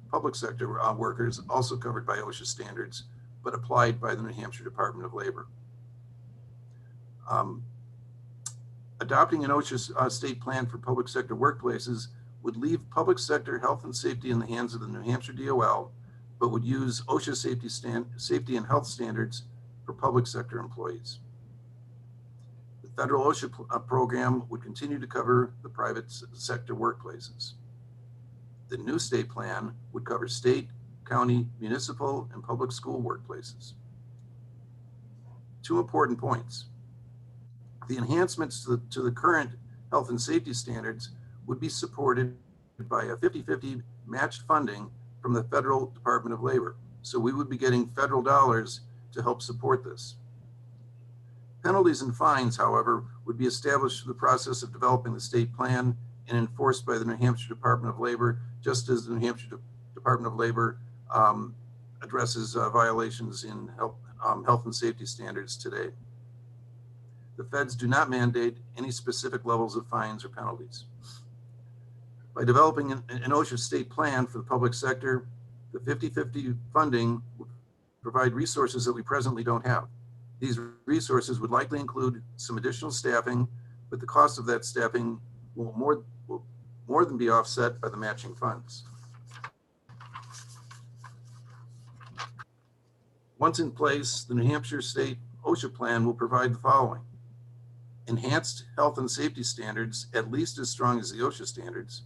public sector workers also covered by OSHA standards, but applied by the New Hampshire Department of Labor. Adopting an OSHA state plan for public sector workplaces would leave public sector health and safety in the hands of the New Hampshire DOL, but would use OSHA safety and health standards for public sector employees. The federal OSHA program would continue to cover the private sector workplaces. The new state plan would cover state, county, municipal, and public school workplaces. 2 important points. The enhancements to the current health and safety standards would be supported by a 50-50 matched funding from the Federal Department of Labor. So we would be getting federal dollars to help support this. Penalties and fines, however, would be established through the process of developing the state plan and enforced by the New Hampshire Department of Labor, just as the New Hampshire Department of Labor addresses violations in health and safety standards today. The feds do not mandate any specific levels of fines or penalties. By developing an OSHA state plan for the public sector, the 50-50 funding will provide resources that we presently don't have. These resources would likely include some additional staffing, but the cost of that staffing will more than be offset by the matching funds. Once in place, the New Hampshire State OSHA plan will provide the following: enhanced health and safety standards, at least as strong as the OSHA standards,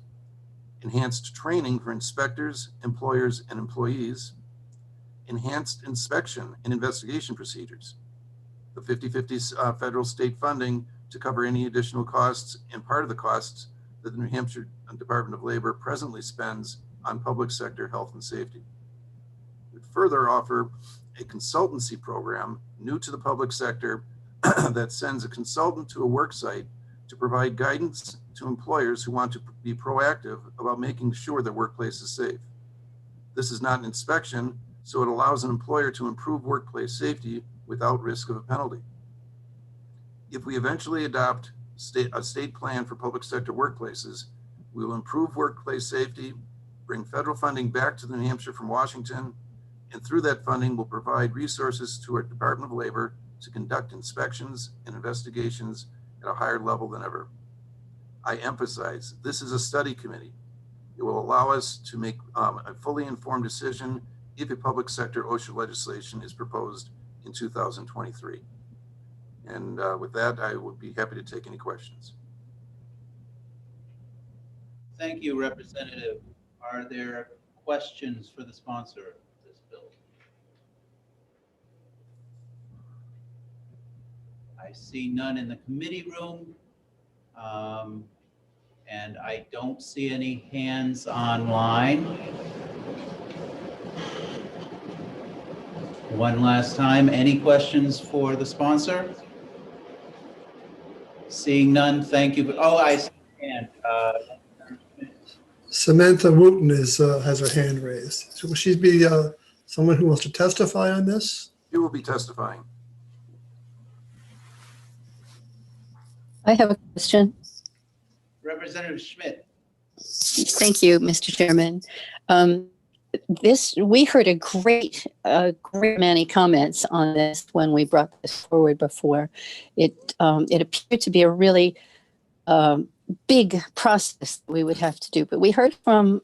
enhanced training for inspectors, employers, and employees, enhanced inspection and investigation procedures, the 50-50 federal state funding to cover any additional costs and part of the costs that the New Hampshire Department of Labor presently spends on public sector health and safety. We'd further offer a consultancy program new to the public sector that sends a consultant to a work site to provide guidance to employers who want to be proactive about making sure their workplace is safe. This is not an inspection, so it allows an employer to improve workplace safety without risk of a penalty. If we eventually adopt a state plan for public sector workplaces, we will improve workplace safety, bring federal funding back to New Hampshire from Washington, and through that funding will provide resources to our Department of Labor to conduct inspections and investigations at a higher level than ever. I emphasize, this is a study committee. It will allow us to make a fully informed decision if a public sector OSHA legislation is proposed in 2023. And with that, I would be happy to take any questions. Thank you, Representative. Are there questions for the sponsor of this bill? I see none in the committee room. And I don't see any hands online. One last time, any questions for the sponsor? Seeing none, thank you. Oh, I see a hand. Samantha Wooten has her hand raised. So will she be someone who wants to testify on this? She will be testifying. I have a question. Representative Schmidt. Thank you, Mr. Chairman. We heard a great many comments on this when we brought this forward before. It appeared to be a really big process that we would have to do. But we heard from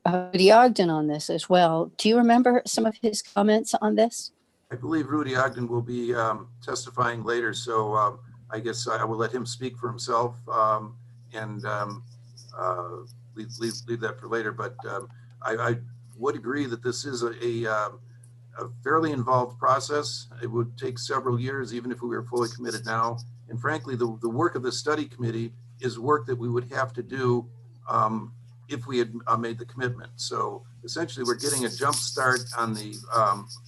Rudy Ogden on this as well. Do you remember some of his comments on this? I believe Rudy Ogden will be testifying later, so I guess I will let him speak for himself and leave that for later. But I would agree that this is a fairly involved process. It would take several years, even if we were fully committed now. And frankly, the work of the study committee is work that we would have to do if we had made the commitment. So essentially, we're getting a jump start on the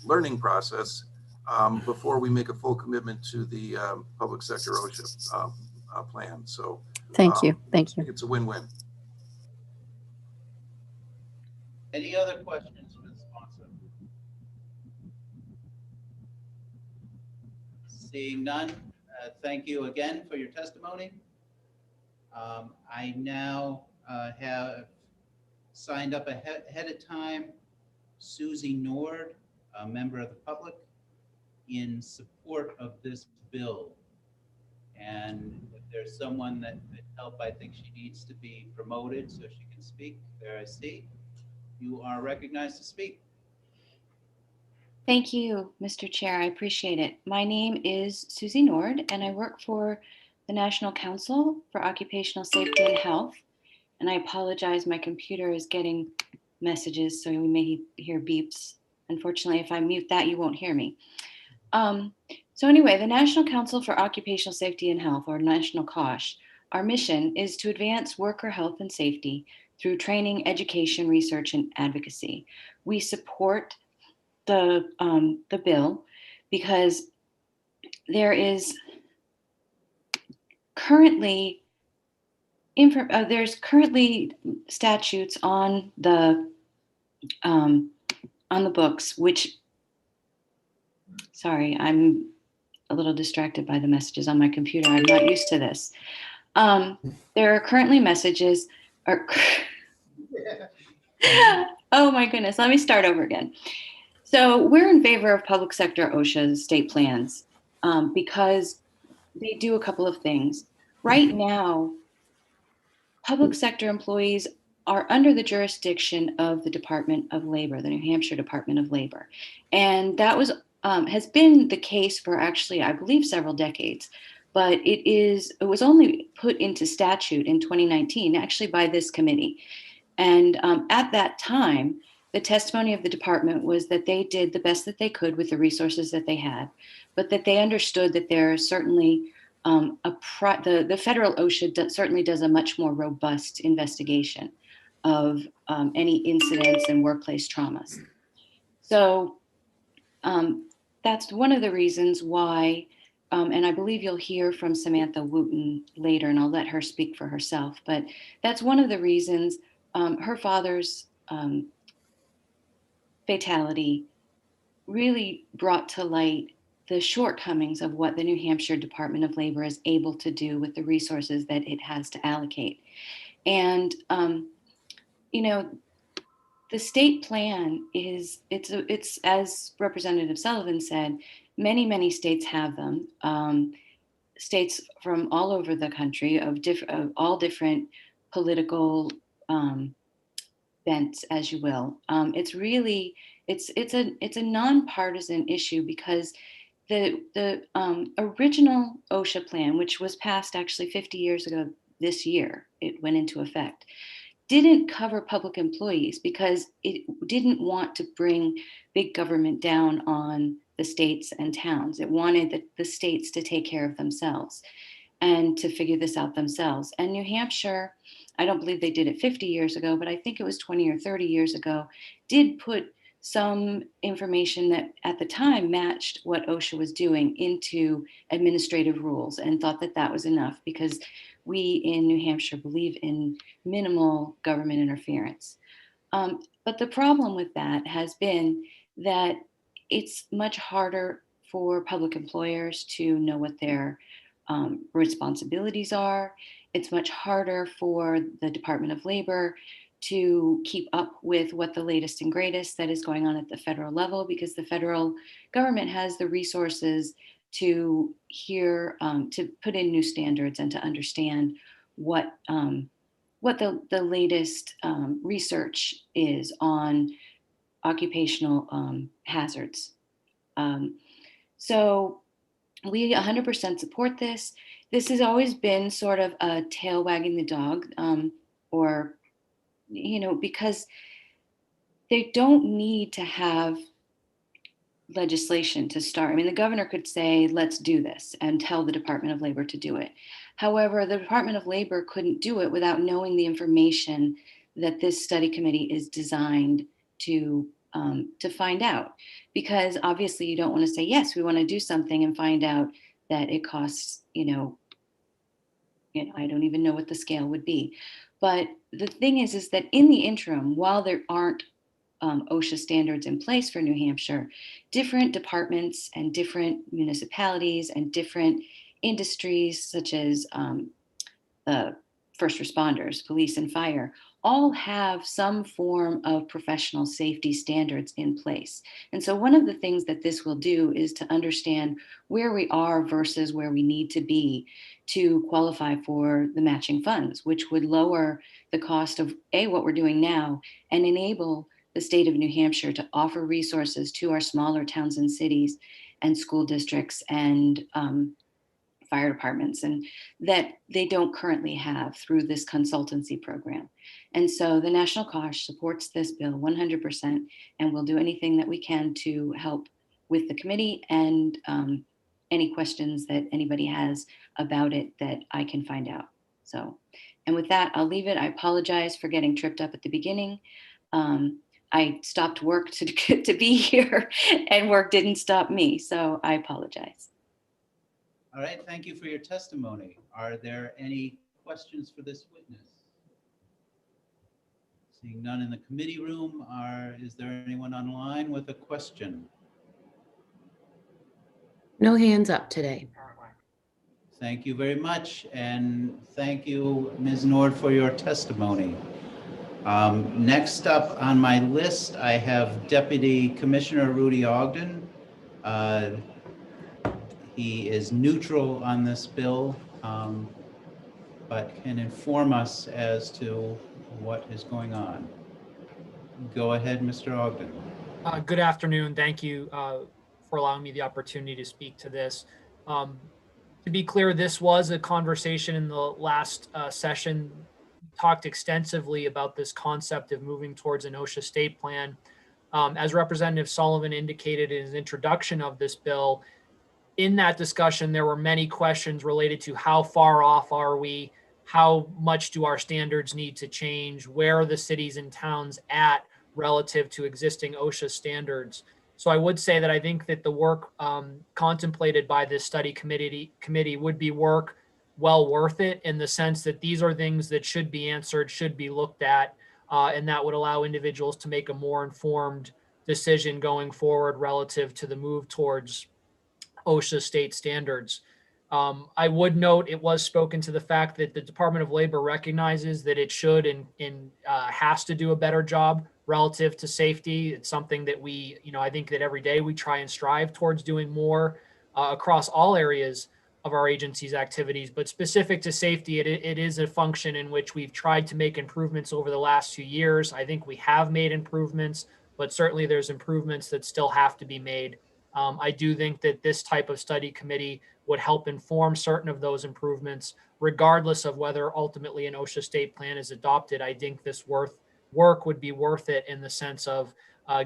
learning process before we make a full commitment to the public sector OSHA plan. So Thank you. Thank I you. think it's a win-win. Any other questions for the sponsor? Seeing none, thank you again for your testimony. I now have signed up ahead of time Susie Nord, a member of the public, in support of this bill. And if there's someone that could help, I think she needs to be promoted so she can speak. There I see. You are recognized to speak. Thank you, Mr. Chair. I appreciate it. My name is Susie Nord, and I work for the National Council for Occupational Safety and Health. And I apologize, my computer is getting messages, so we may hear beeps. Unfortunately, if I mute that, you won't hear me. So anyway, the National Council for Occupational Safety and Health, or National COSH, our mission is to advance worker health and safety through training, education, research, and advocacy. We support the bill because there is currently there's currently statutes on the books, which, sorry, I'm a little distracted by the messages on my computer. I'm not used to this. There are currently messages, or oh my goodness, let me start over again. So we're in favor of public sector OSHA state plans because they do a couple of things. Right now, public sector employees are under the jurisdiction of the Department of Labor, the New Hampshire Department of Labor. And that has been the case for actually, I believe, several decades. But it was only put into statute in 2019, actually by this committee. And at that time, the testimony of the department was that they did the best that they could with the resources that they had, but that they understood that there are certainly the federal OSHA certainly does a much more robust investigation of any incidents and workplace traumas. So that's one of the reasons why, and I believe you'll hear from Samantha Wooten later, and I'll let her speak for herself, but that's one of the reasons her father's fatality really brought to light the shortcomings of what the New Hampshire Department of Labor is able to do with the resources that it has to allocate. And, the state plan it's as Representative Sullivan said, many states have them. States from all over the country of all different political bents, as you will. It's a nonpartisan issue because the original OSHA plan, which was passed actually 50 years ago this year, it went into effect, didn't cover public employees because it didn't want to bring big government down on the states and towns. It wanted the states to take care of themselves and to figure this out themselves. And New Hampshire, I don't believe they did it 50 years ago, but I think it was 20 or 30 years ago, did put some information that at the time matched what OSHA was doing into administrative rules and thought that that was enough because we in New Hampshire believe in minimal government interference. But the problem with that has been that it's much harder for public employers to know what their responsibilities are. It's much harder for the Department of Labor to keep up with what the latest and greatest that is going on at the federal level because the federal government has the resources to to put in new standards and to understand what the latest research is on occupational hazards. So we 100% support this. This has always been sort of a tail wagging the dog, or, because they don't need to have legislation to start. I mean, the governor could say, let's do this and tell the Department of Labor to do it. However, the Department of Labor couldn't do it without knowing the information that this study committee is designed to find out. Because obviously you don't want to say, yes, we want to do something and find out that it costs, I don't even know what the scale would be. But the thing is that in the interim, while there aren't OSHA standards in place for New Hampshire, different departments and different municipalities and different industries, such as first responders, police and fire, all have some form of professional safety standards in place. And so one of the things that this will do is to understand where we are versus where we need to be to qualify for the matching funds, which would lower the cost of what we're doing now and enable the state of New Hampshire to offer resources to our smaller towns and cities and school districts and fire departments, and that they don't currently have through this consultancy program. And so the National COSH supports this bill 100% and will do anything that we can to help with the committee and any questions that anybody has about it that I can find out. So, and with that, I'll leave it. I apologize for getting tripped up at the beginning. I stopped work to be here and work didn't stop me. So I apologize. All right, thank you for your testimony. Are there any questions for this witness? Seeing none in the committee room, is there anyone online with a question? No hands up today. Thank you very much, and thank you, Ms. Nord, for your testimony. Next up on my list, I have Deputy Commissioner Rudy Ogden. He is neutral on this bill, but can inform us as to what is going on. Go ahead, Mr. Ogden. Good afternoon. Thank you for allowing me the opportunity to speak to this. To be clear, this was a conversation in the last session. Talked extensively about this concept of moving towards an OSHA state plan. As Representative Sullivan indicated in his introduction of this bill, in that discussion, there were many questions related to how far off are we, how much do our standards need to change, where are the cities and towns at relative to existing OSHA standards. So I would say that I think that the work contemplated by this study committee would be work well worth it, in the sense that these are things that should be answered, should be looked at, and that would allow individuals to make a more informed decision going forward relative to the move towards OSHA state standards. I would note it was spoken to the fact that the Department of Labor recognizes that it should and has to do a better job relative to safety. It's something that we, I think that every day we try and strive towards doing more across all areas of our agency's activities, but specific to safety, it is a function in which we've tried to make improvements over the last few years. I think we have made improvements, but certainly there's improvements that still have to be made. I do think that this type of study committee would help inform certain of those improvements, regardless of whether ultimately an OSHA state plan is adopted. I think this work would be worth it in the sense of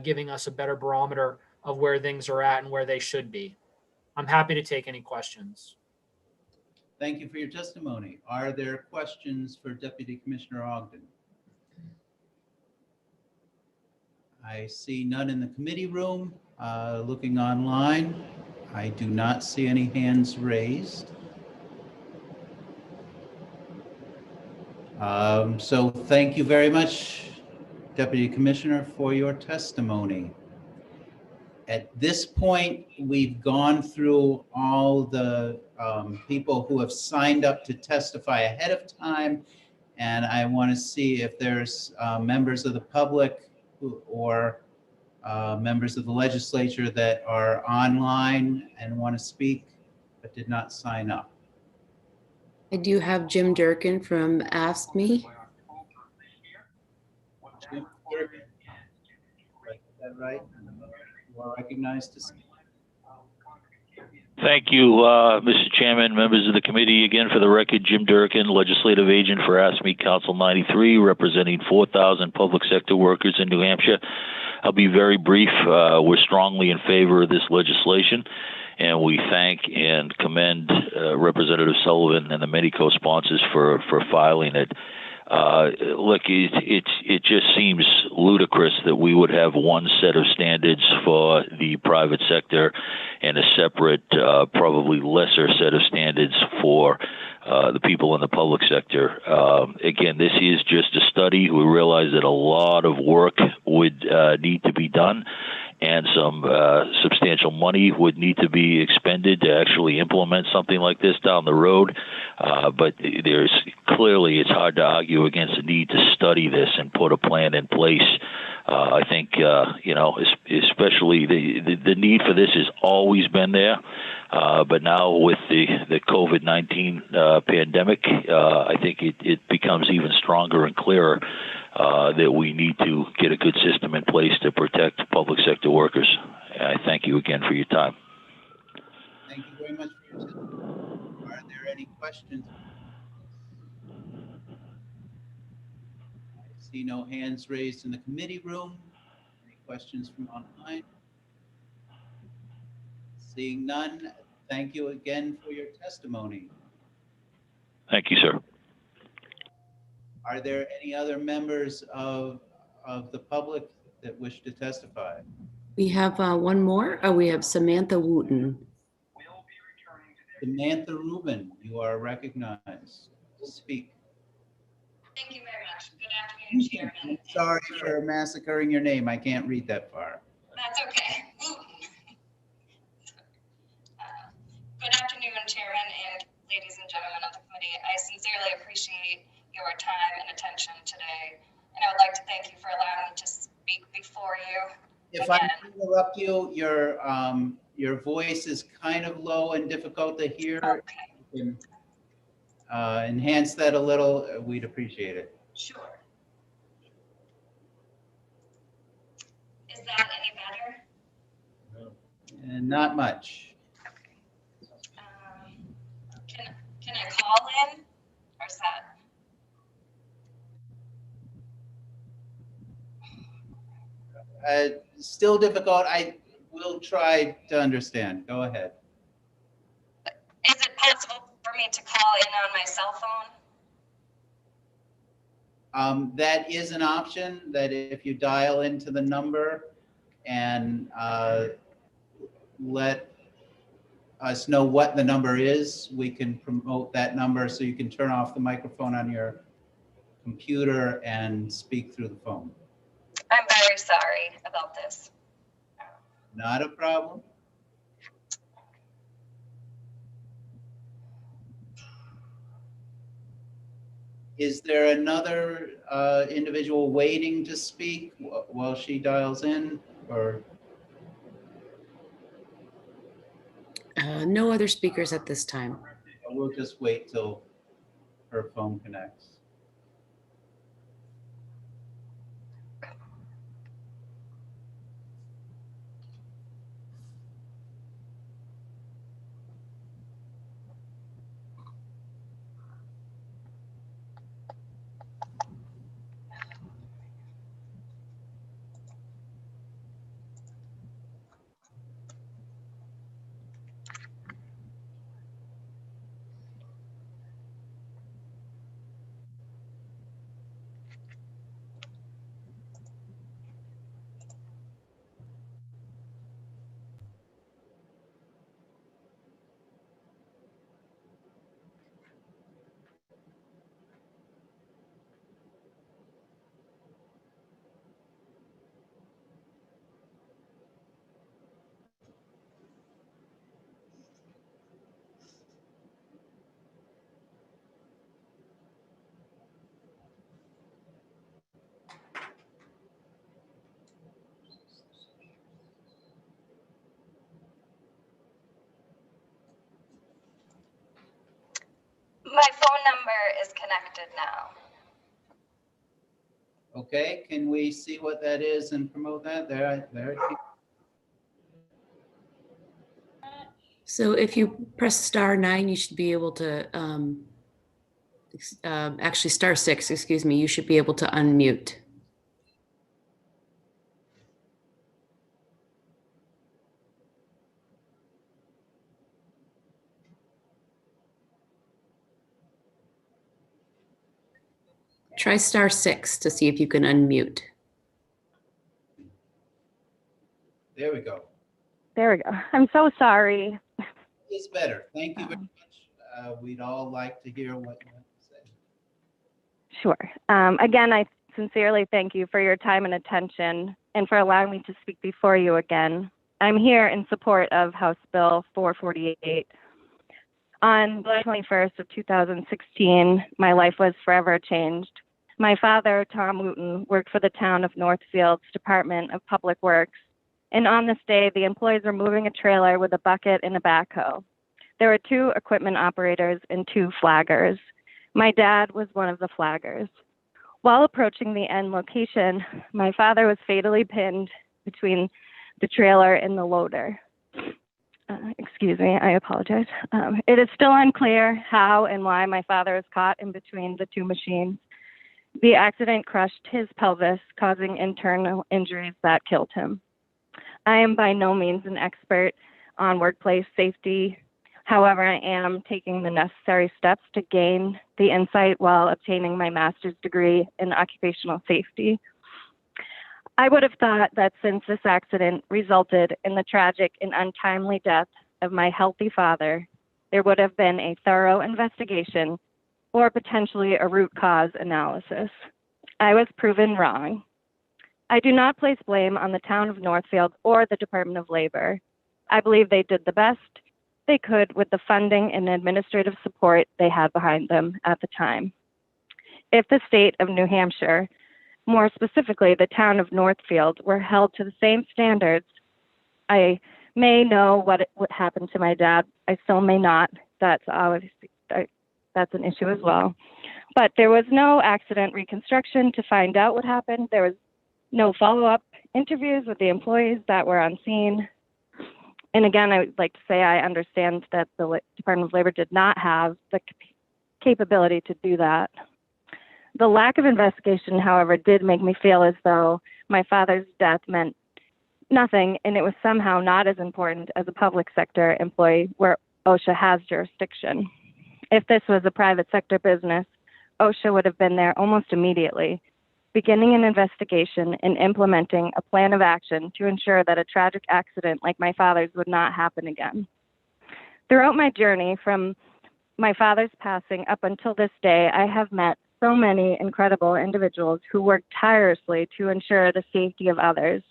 giving us a better barometer of where things are at and where they should be. I'm happy to take any questions. Thank you for your testimony. Are there questions for Deputy Commissioner Ogden? I see none in the committee room. Looking online, I do not see any hands raised. So thank you very much, Deputy Commissioner, for your testimony. At this point, we've gone through all the people who have signed up to testify ahead of time, and I want to see if there's members of the public or members of the legislature that are online and want to speak but did not sign up. I do have Jim Durkin from Ask Me. Jim Durkin, is that right? You are recognized to speak. Thank you, Mr. Chairman, members of the committee. Again, for the record, Jim Durkin, legislative agent for ASME Council 93, representing 4,000 public sector workers in New Hampshire. I'll be very brief. We're strongly in favor of this legislation, and we thank and commend Representative Sullivan and the many co-sponsors for filing it. Look, it just seems ludicrous that we would have one set of standards for the private sector and a separate, probably lesser set of standards for the people in the public sector. Again, this is just a study. We realize that a lot of work would need to be done, and some substantial money would need to be expended to actually implement something like this down the road. But it's hard to argue against the need to study this and put a plan in place. I think, especially the need for this has always been there. But now with the COVID-19 pandemic, I think it becomes even stronger and clearer that we need to get a good system in place to protect public sector workers. I thank you again for your time. Thank you very much for your testimony. Are there any questions? I see no hands raised in the committee room. Any questions from online? Seeing none, thank you again for your testimony. Thank you, sir. Are there any other members of the public that wish to testify? We have one more. We have Samantha Wooten. Samantha Rubin, you are recognized to speak. Thank you very much. Good afternoon, Chairman. Sorry for massacring your name. I can't read that far. That's okay. Good afternoon, Chairman and ladies and gentlemen of the committee. I sincerely appreciate your time and attention today, and I would like to thank you for allowing me to speak before you. If I interrupt you, your voice is kind of low and difficult to hear. Okay. You can enhance that a little. We'd appreciate it. Sure. Is that any better? And not much. Can I call in, or is that? Still difficult. I will try to understand. Go ahead. Is it possible for me to call in on my cell phone? That is an option, that if you dial into the number and let us know what the number is, we can promote that number so you can turn off the microphone on your computer and speak through the phone. I'm very sorry about this. Not a problem. Is there another individual waiting to speak while she dials in, or? No other speakers at this time. We'll just wait till her phone connects. My phone number is connected now. Okay, can we see what that is and promote that? There. So if you press *9, you should be able to, actually *6, excuse me, you should be able to unmute. Try *6 to see if you can unmute. There we go. There we go. I'm so sorry. It's better. Thank you very much. We'd all like to hear what you have to say. Sure. Again, I sincerely thank you for your time and attention and for allowing me to speak before you again. I'm here in support of House Bill 448. On July 21st of 2016, my life was forever changed. My father, Tom Wooten, worked for the town of Northfield's Department of Public Works. And on this day, the employees were moving a trailer with a bucket and a backhoe. There were 2 equipment operators and 2 flaggers. My dad was one of the flaggers. While approaching the end location, my father was fatally pinned between the trailer and the loader. Excuse me, I apologize. It is still unclear how and why my father was caught in between the 2 machines. The accident crushed his pelvis, causing internal injuries that killed him. I am by no means an expert on workplace safety. However, I am taking the necessary steps to gain the insight while obtaining my master's degree in occupational safety. I would have thought that since this accident resulted in the tragic and untimely death of my healthy father, there would have been a thorough investigation or potentially a root cause analysis. I was proven wrong. I do not place blame on the town of Northfield or the Department of Labor. I believe they did the best they could with the funding and administrative support they had behind them at the time. If the state of New Hampshire, more specifically the town of Northfield, were held to the same standards, I may know what happened to my dad. I still may not. That's obviously, that's an issue as well. But there was no accident reconstruction to find out what happened. There was no follow-up interviews with the employees that were on scene. And again, I would like to say I understand that the Department of Labor did not have the capability to do that. The lack of investigation, however, did make me feel as though my father's death meant nothing, and it was somehow not as important as a public sector employee where OSHA has jurisdiction. If this was a private sector business, OSHA would have been there almost immediately, beginning an investigation and implementing a plan of action to ensure that a tragic accident like my father's would not happen again. Throughout my journey from my father's passing up until this day, I have met so many incredible individuals who work tirelessly to ensure the safety of others.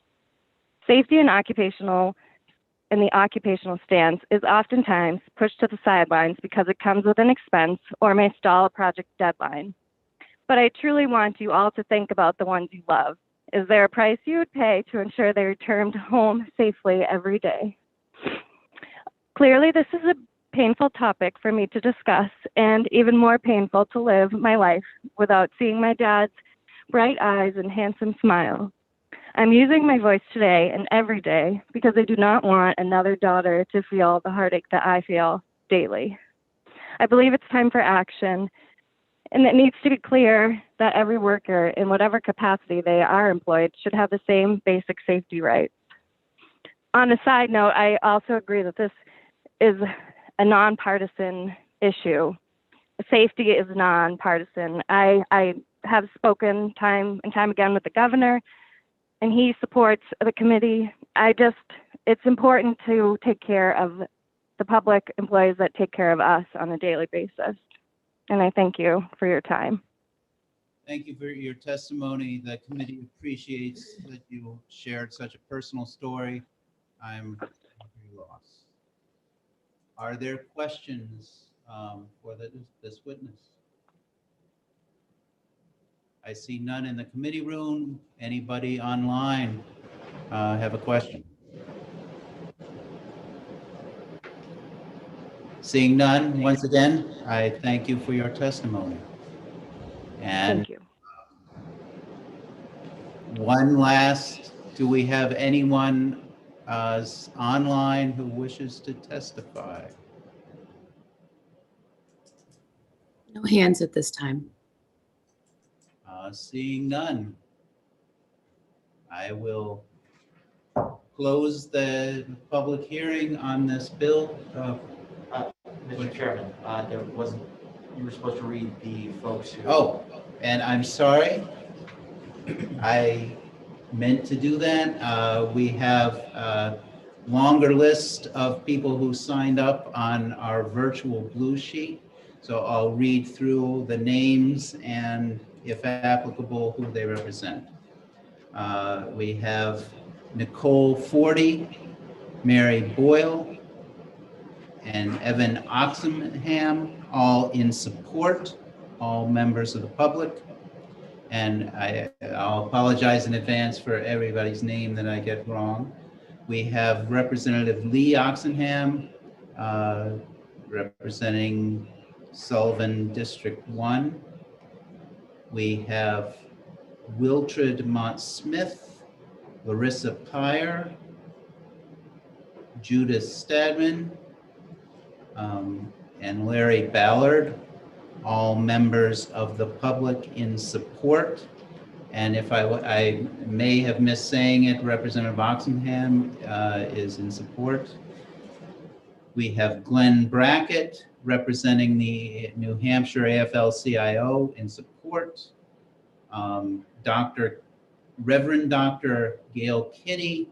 Safety in the occupational stance is oftentimes pushed to the sidelines because it comes with an expense or may stall a project deadline. But I truly want you all to think about the ones you love. Is there a price you would pay to ensure they returned home safely every day? Clearly, this is a painful topic for me to discuss, and even more painful to live my life without seeing my dad's bright eyes and handsome smile. I'm using my voice today and every day because I do not want another daughter to feel the heartache that I feel daily. I believe it's time for action, and it needs to be clear that every worker, in whatever capacity they are employed, should have the same basic safety rights. On a side note, I also agree that this is a nonpartisan issue. Safety is nonpartisan. I have spoken time and time again with the governor, and he supports the committee. It's important to take care of the public employees that take care of us on a daily basis. And I thank you for your time. Thank you for your testimony. The committee appreciates that you shared such a personal story. I'm very lost. Are there questions for this witness? I see none in the committee room. Anybody online have a question? Seeing none, once again, I thank you for your testimony. And thank you. One last, do we have anyone online who wishes to testify? No hands at this time. Seeing none, I will close the public hearing on this bill. Mr. Chairman, there wasn't, you were supposed to read the folks who. Oh, and I'm sorry. I meant to do that. We have a longer list of people who signed up on our virtual blue sheet. So I'll read through the names and, if applicable, who they represent. We have Nicole Forty, Mary Boyle, and Evan Oxenham, all in support, all members of the public. And I'll apologize in advance for everybody's name that I get wrong. We have Representative Lee Oxenham, representing Sullivan District 1. We have Wiltrid Mott Smith, Larissa Pyre, Judith Stadman, and Larry Ballard, all members of the public in support. And if I may have missed saying it, Representative Oxenham is in support. We have Glenn Brackett representing the New Hampshire AFL-CIO in support. Reverend Dr. Gail Kinney,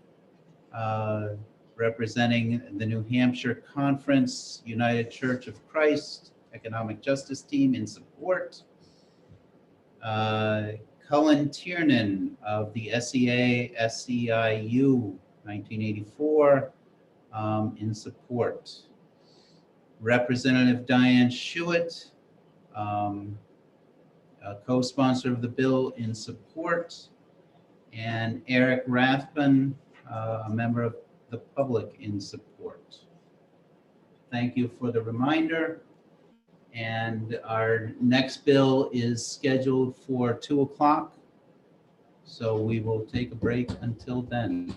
representing the New Hampshire Conference United Church of Christ Economic Justice Team in support. Cullen Tiernan of the SEA-SEIU 1984 in support. Representative Diane Schuett, a co-sponsor of the bill, in support. And Eric Rathbun, a member of the public, in support. Thank you for the reminder. And our next bill is scheduled for 2 o'clock. So we will take a break until then.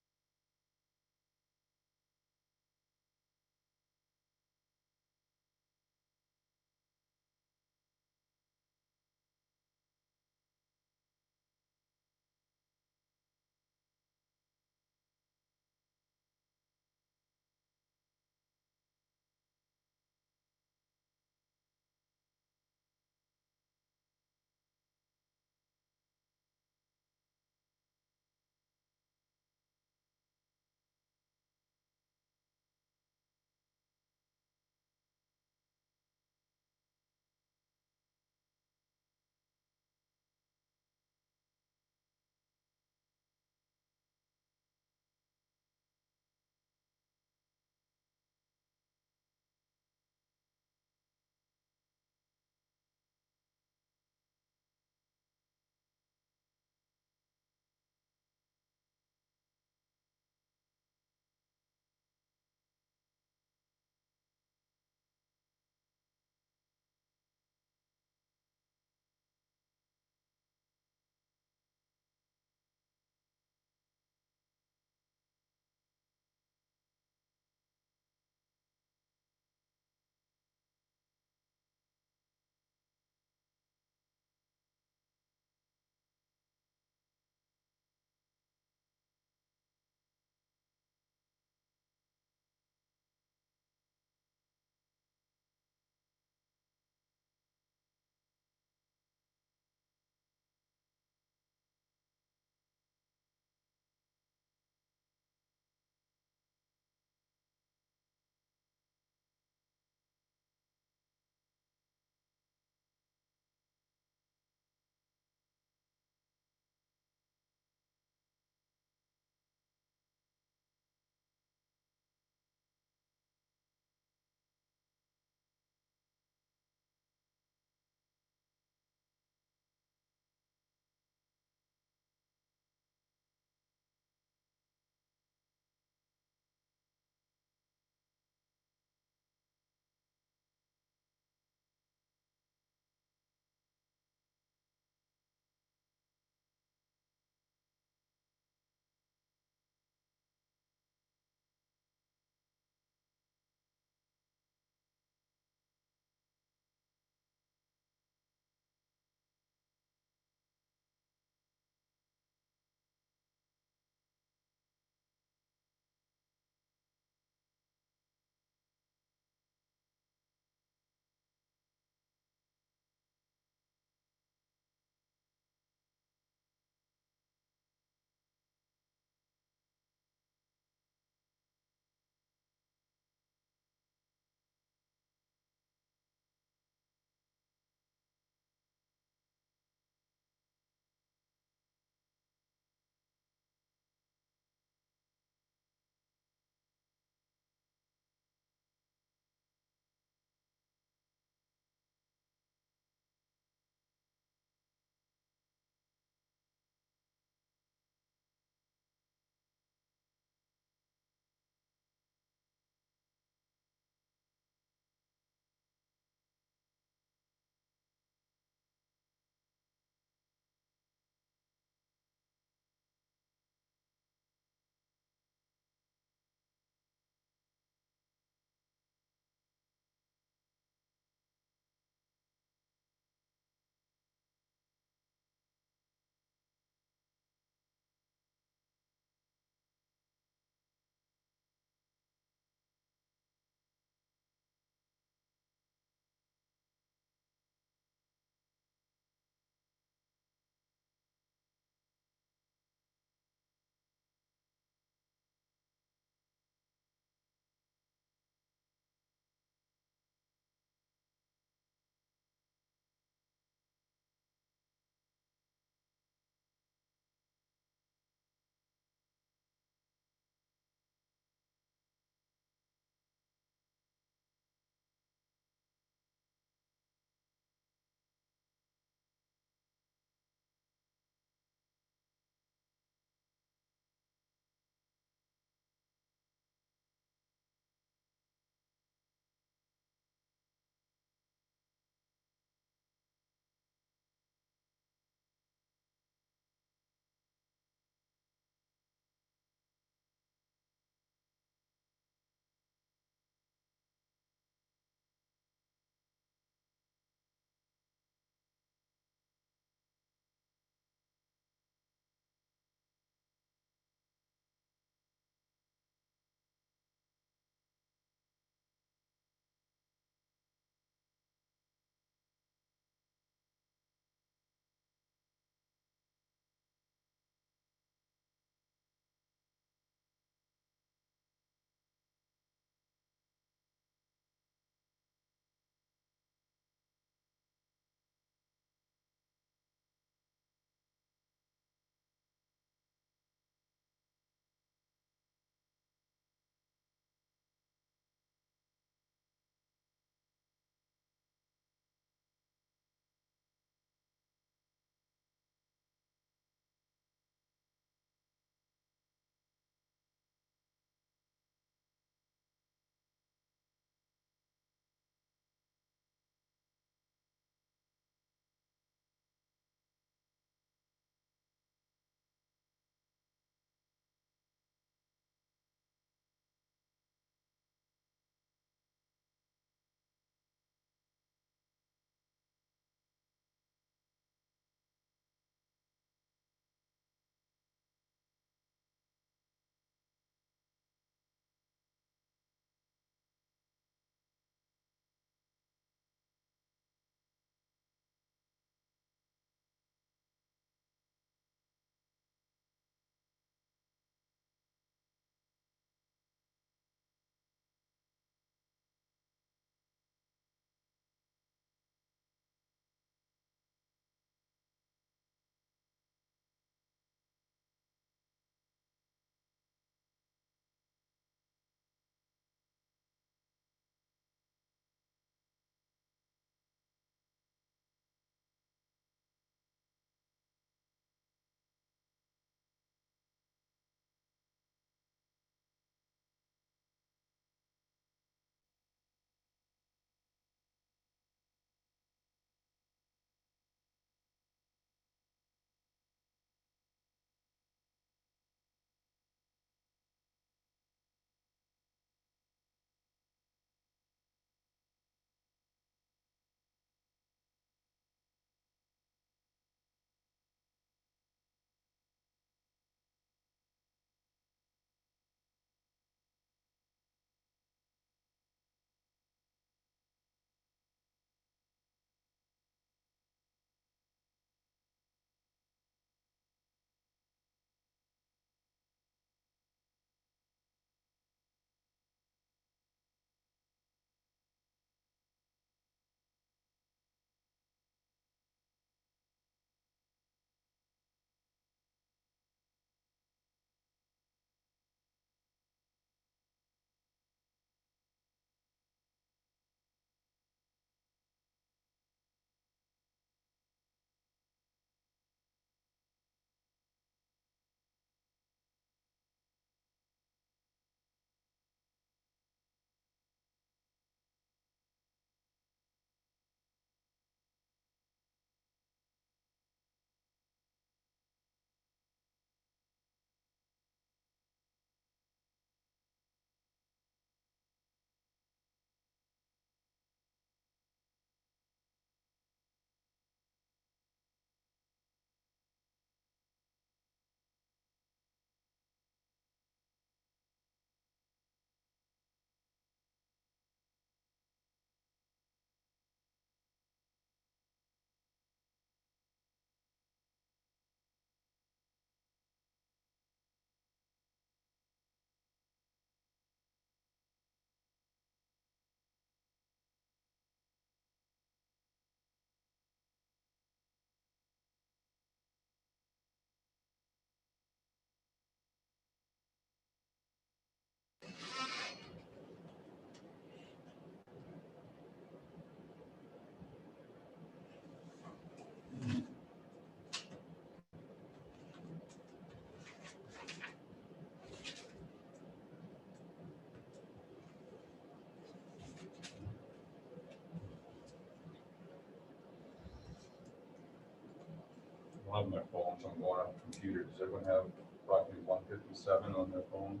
have my phone, so I'm going on the computer. Does everyone have approximately 157 on their phone?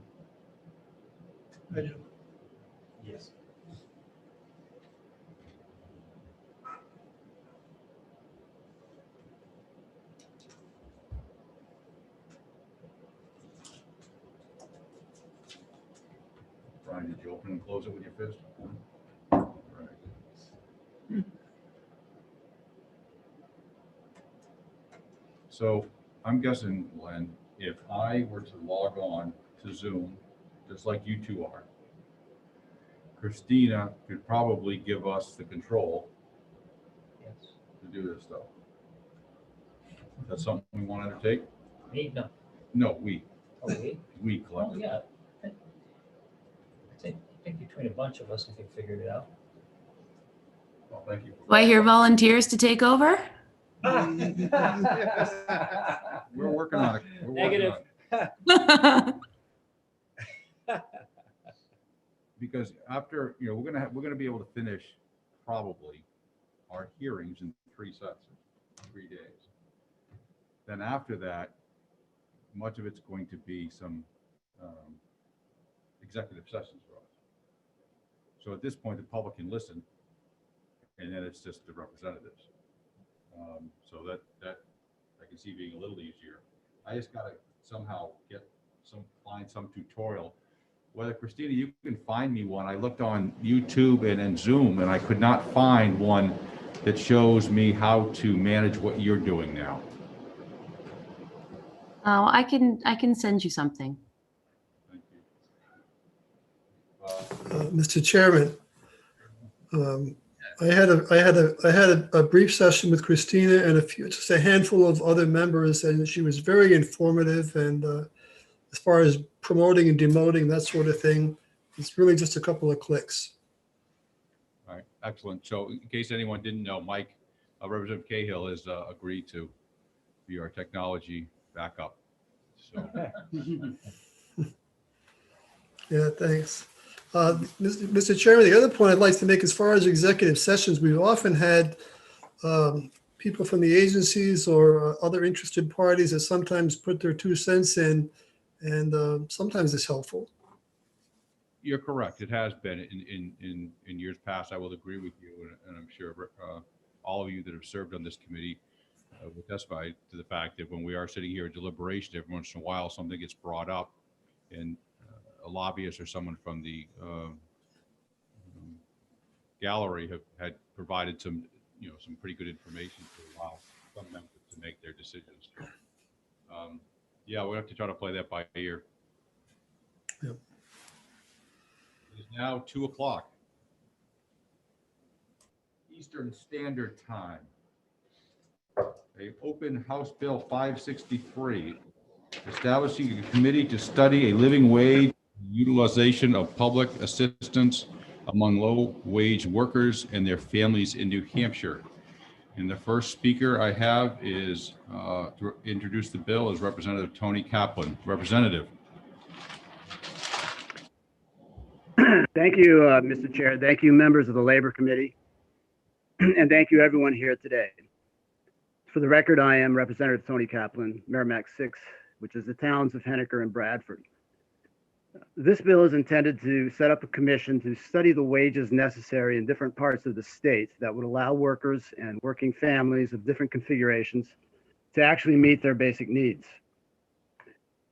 I do. Yes. Brian, did you open and close it with your fist? Right. So I'm guessing, Len, if I were to log on to Zoom, just like you two are, Christina could probably give us the control to do this stuff. Is that something we want to undertake? Me? No. No, we. Oh, we? We Oh, collectively. yeah. I think between a bunch of us, we can figure it out. Well, thank you. Do I hear volunteers to take over? We're working on it. We're working Negative. on it. Because after, we're gonna be able to finish probably our hearings in 3 sets, 3 days. Then after that, much of it's going to be some executive sessions for us. So at this point, the public can listen, and then it's just the representatives. So that I can see being a little easier. I just gotta somehow find some tutorial. Whether, Christina, you can find me one. I looked on YouTube and then Zoom, and I could not find one that shows me how to manage what you're doing now. Oh, I can send you something. Mr. Chairman, I had a brief session with Christina and just a handful of other members, and she was very informative. And as far as promoting and demoting, that sort of thing, it's really just a couple of clicks. All right, excellent. So in case anyone didn't know, Mike, Representative Cahill has agreed to be our technology backup. So. Yeah, thanks. Mr. Chairman, the other point I'd like to make, as far as executive sessions, we've often had people from the agencies or other interested parties that sometimes put their 2 cents in, and sometimes it's helpful. You're correct. It has been in years past. I will agree with you, and I'm sure all of you that have served on this committee will testify to the fact that when we are sitting here at deliberation, every once in a while something gets brought up, and a lobbyist or someone from the gallery had provided some pretty good information to allow some members to make their decisions. Yeah, we'll have to try to play that by ear. Yep. It is now 2 o'clock Eastern Standard Time. Open House Bill 563, establishing a committee to study a living wage utilization of public assistance among low-wage workers and their families in New Hampshire. And the first speaker I have is to introduce the bill is Representative Tony Kaplan. Representative. Thank you, Mr. Chair. Thank you, members of the Labor Committee. And thank you, everyone here today. For the record, I am Representative Tony Kaplan, Merrimack 6, which is the towns of Henniker and Bradford. This bill is intended to set up a commission to study the wages necessary in different parts of the state that would allow workers and working families of different configurations to actually meet their basic needs.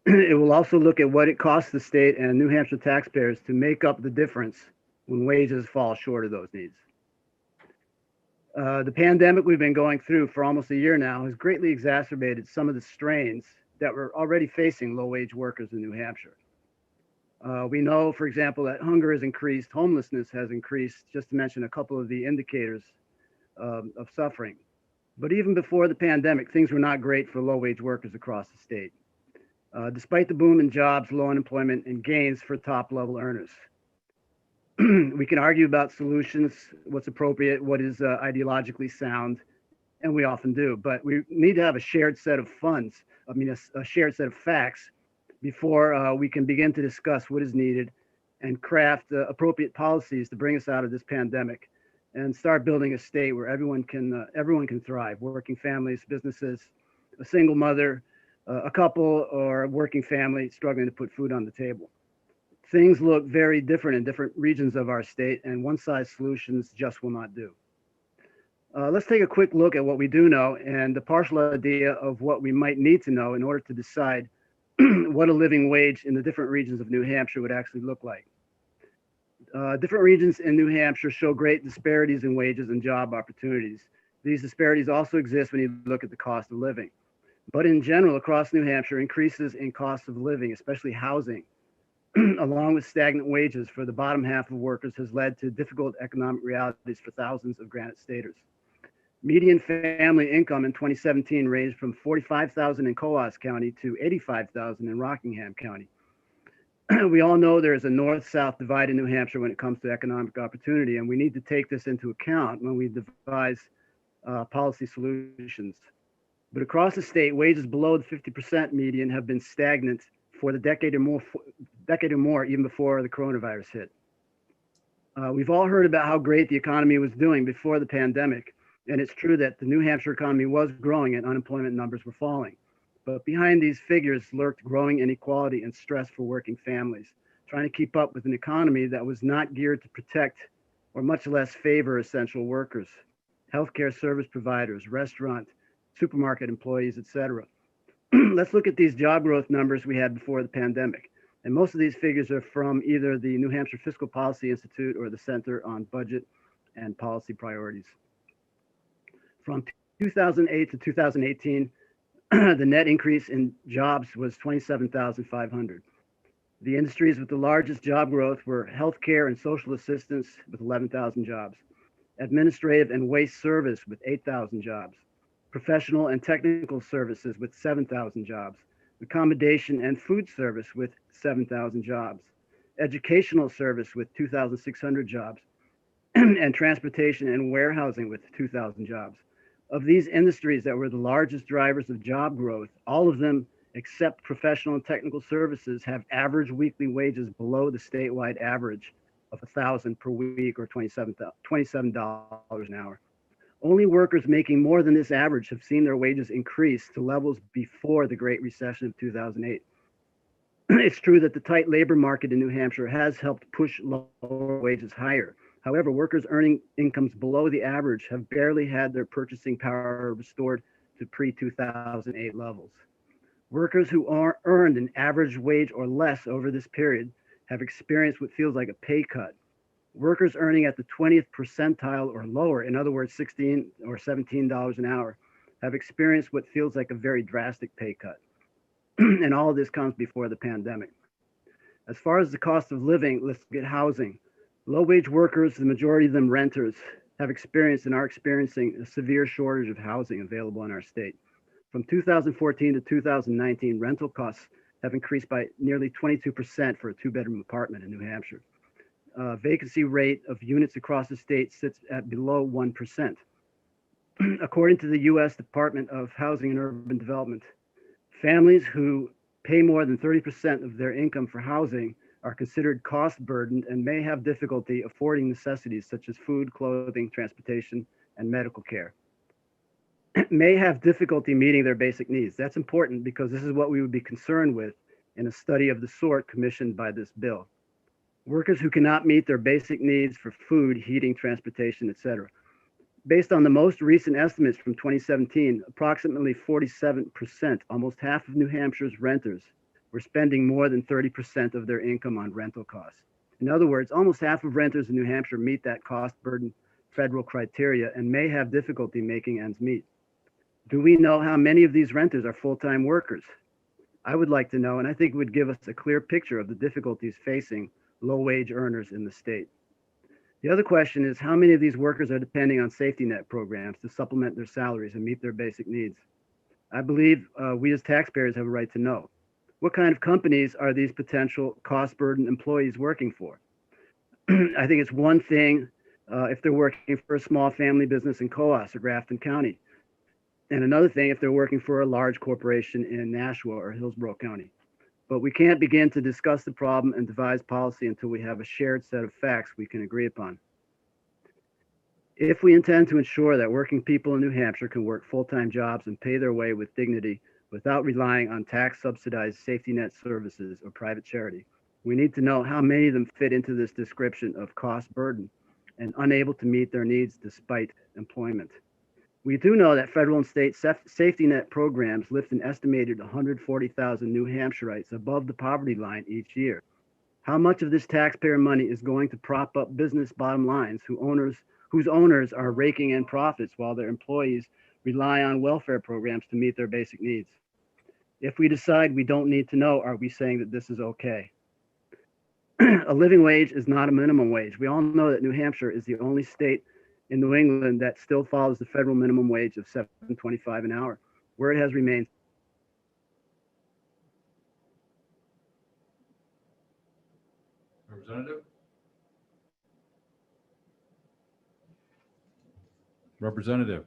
It will also look at what it costs the state and New Hampshire taxpayers to make up the difference when wages fall short of those needs. The pandemic we've been going through for almost a year now has greatly exacerbated some of the strains that were already facing low-wage workers in New Hampshire. We know, for example, that hunger has increased, homelessness has increased, just to mention a couple of the indicators of suffering. But even before the pandemic, things were not great for low-wage workers across the state, despite the boom in jobs, low unemployment, and gains for top-level earners. We can argue about solutions, what's appropriate, what is ideologically sound, and we often do, but we need to have a shared set of funds, a shared set of facts before we can begin to discuss what is needed and craft appropriate policies to bring us out of this pandemic and start building a state where everyone can thrive, working families, businesses, a single mother, a couple, or a working family struggling to put food on the table. Things look very different in different regions of our state, and one-size solutions just will not do. Let's take a quick look at what we do know and the partial idea of what we might need to know in order to decide what a living wage in the different regions of New Hampshire would actually look like. Different regions in New Hampshire show great disparities in wages and job opportunities. These disparities also exist when you look at the cost of living. But in general, across New Hampshire, increases in cost of living, especially housing, along with stagnant wages for the bottom half of workers, has led to difficult economic realities for thousands of Granite Staters. Median family income in 2017 ranged from $45,000 in Coos County to $85,000 in Rockingham County. We all know there is a north-south divide in New Hampshire when it comes to economic opportunity, and we need to take this into account when we devise policy solutions. But across the state, wages below the 50% median have been stagnant for the decade or more, even before the coronavirus hit. We've all heard about how great the economy was doing before the pandemic, and it's true that the New Hampshire economy was growing and unemployment numbers were falling. But behind these figures lurked growing inequality and stress for working families, trying to keep up with an economy that was not geared to protect or much less favor essential workers, healthcare service providers, restaurant, supermarket employees, etc. Let's look at these job growth numbers we had before the pandemic. And most of these figures are from either the New Hampshire Fiscal Policy Institute or the Center on Budget and Policy Priorities. From 2008 to 2018, the net increase in jobs was 27,500. The industries with the largest job growth were healthcare and social assistance with 11,000 jobs, administrative and waste service with 8,000 jobs, professional and technical services with 7,000 jobs, accommodation and food service with 7,000 jobs, educational service with 2,600 jobs, and transportation and warehousing with 2,000 jobs. Of these industries that were the largest drivers of job growth, all of them except professional and technical services have average weekly wages below the statewide average of $1,000 per week or $27 an hour. Only workers making more than this average have seen their wages increase to levels before the Great Recession of 2008. It's true that the tight labor market in New Hampshire has helped push lower wages higher. However, workers earning incomes below the average have barely had their purchasing power restored to pre-2008 levels. Workers who earned an average wage or less over this period have experienced what feels like a pay cut. Workers earning at the 20th percentile or lower, in other words, $16 or $17 an hour, have experienced what feels like a very drastic pay cut. And all of this comes before the pandemic. As far as the cost of living, let's look at housing. Low-wage workers, the majority of them renters, have experienced and are experiencing a severe shortage of housing available in our state. From 2014 to 2019, rental costs have increased by nearly 22% for a two-bedroom apartment in New Hampshire. Vacancy rate of units across the state sits at below 1%. According to the U.S. Department of Housing and Urban Development, families who pay more than 30% of their income for housing are considered cost burdened and may have difficulty affording necessities such as food, clothing, transportation, and medical care. May have difficulty meeting their basic needs. That's important because this is what we would be concerned with in a study of the sort commissioned by this bill. Workers who cannot meet their basic needs for food, heating, transportation, etc. Based on the most recent estimates from 2017, approximately 47%, almost half of New Hampshire's renters, were spending more than 30% of their income on rental costs. In other words, almost half of renters in New Hampshire meet that cost burden federal criteria and may have difficulty making ends meet. Do we know how many of these renters are full-time workers? I would like to know, and I think it would give us a clear picture of the difficulties facing low-wage earners in the state. The other question is how many of these workers are depending on safety net programs to supplement their salaries and meet their basic needs? I believe we as taxpayers have a right to know. What kind of companies are these potential cost burden employees working for? I think it's one thing if they're working for a small family business in Coos or Grafton County, and another thing if they're working for a large corporation in Nashua or Hillsborough County. But we can't begin to discuss the problem and devise policy until we have a shared set of facts we can agree upon. If we intend to ensure that working people in New Hampshire can work full-time jobs and pay their way with dignity without relying on tax-subsidized safety net services or private charity, we need to know how many of them fit into this description of cost burden and unable to meet their needs despite employment. We do know that federal and state safety net programs lift an estimated 140,000 New Hampshireites above the poverty line each year. How much of this taxpayer money is going to prop up business bottom lines whose owners are raking in profits while their employees rely on welfare programs to meet their basic needs? If we decide we don't need to know, are we saying that this is okay? A living wage is not a minimum wage. We all know that New Hampshire is the only state in New England that still follows the federal minimum wage of $7.25 an hour, where it has remained. Representative? Representative?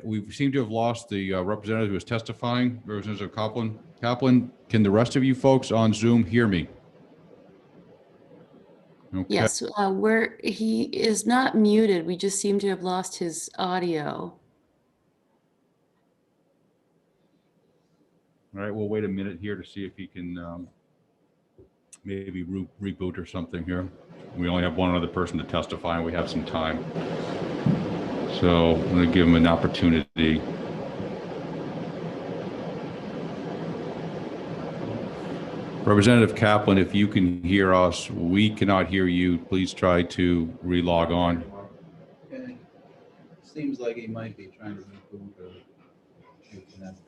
We seem to have lost the representative who was testifying, Representative Kaplan. Kaplan, can the rest of you folks on Zoom hear me? Okay. Yes, he is not muted. We just seem to have lost his audio. All right, we'll wait a minute here to see if he can maybe reboot or something here. We only have one other person to testify and we have some time. So I'm going to give him an opportunity. Representative Kaplan, if you can hear us, we cannot hear you. Please try to re-log on. Okay. Seems like he might be trying to reboot or reconnect or something.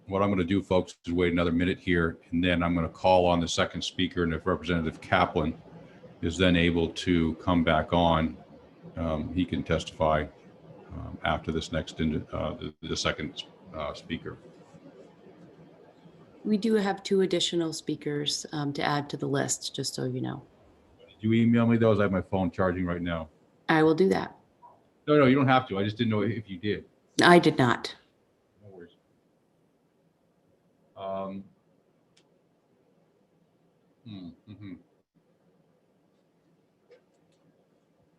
What I'm going to do, folks, is wait another minute here, and then I'm going to call on the second speaker, and if Representative Kaplan is then able to come back on, he can testify after this next, the second speaker. We do have 2 additional speakers to add to the list, just so you know. Did you email me those? I have my phone charging right now. I will do that. No, you don't have to. I just didn't know if you did. I did not. No worries.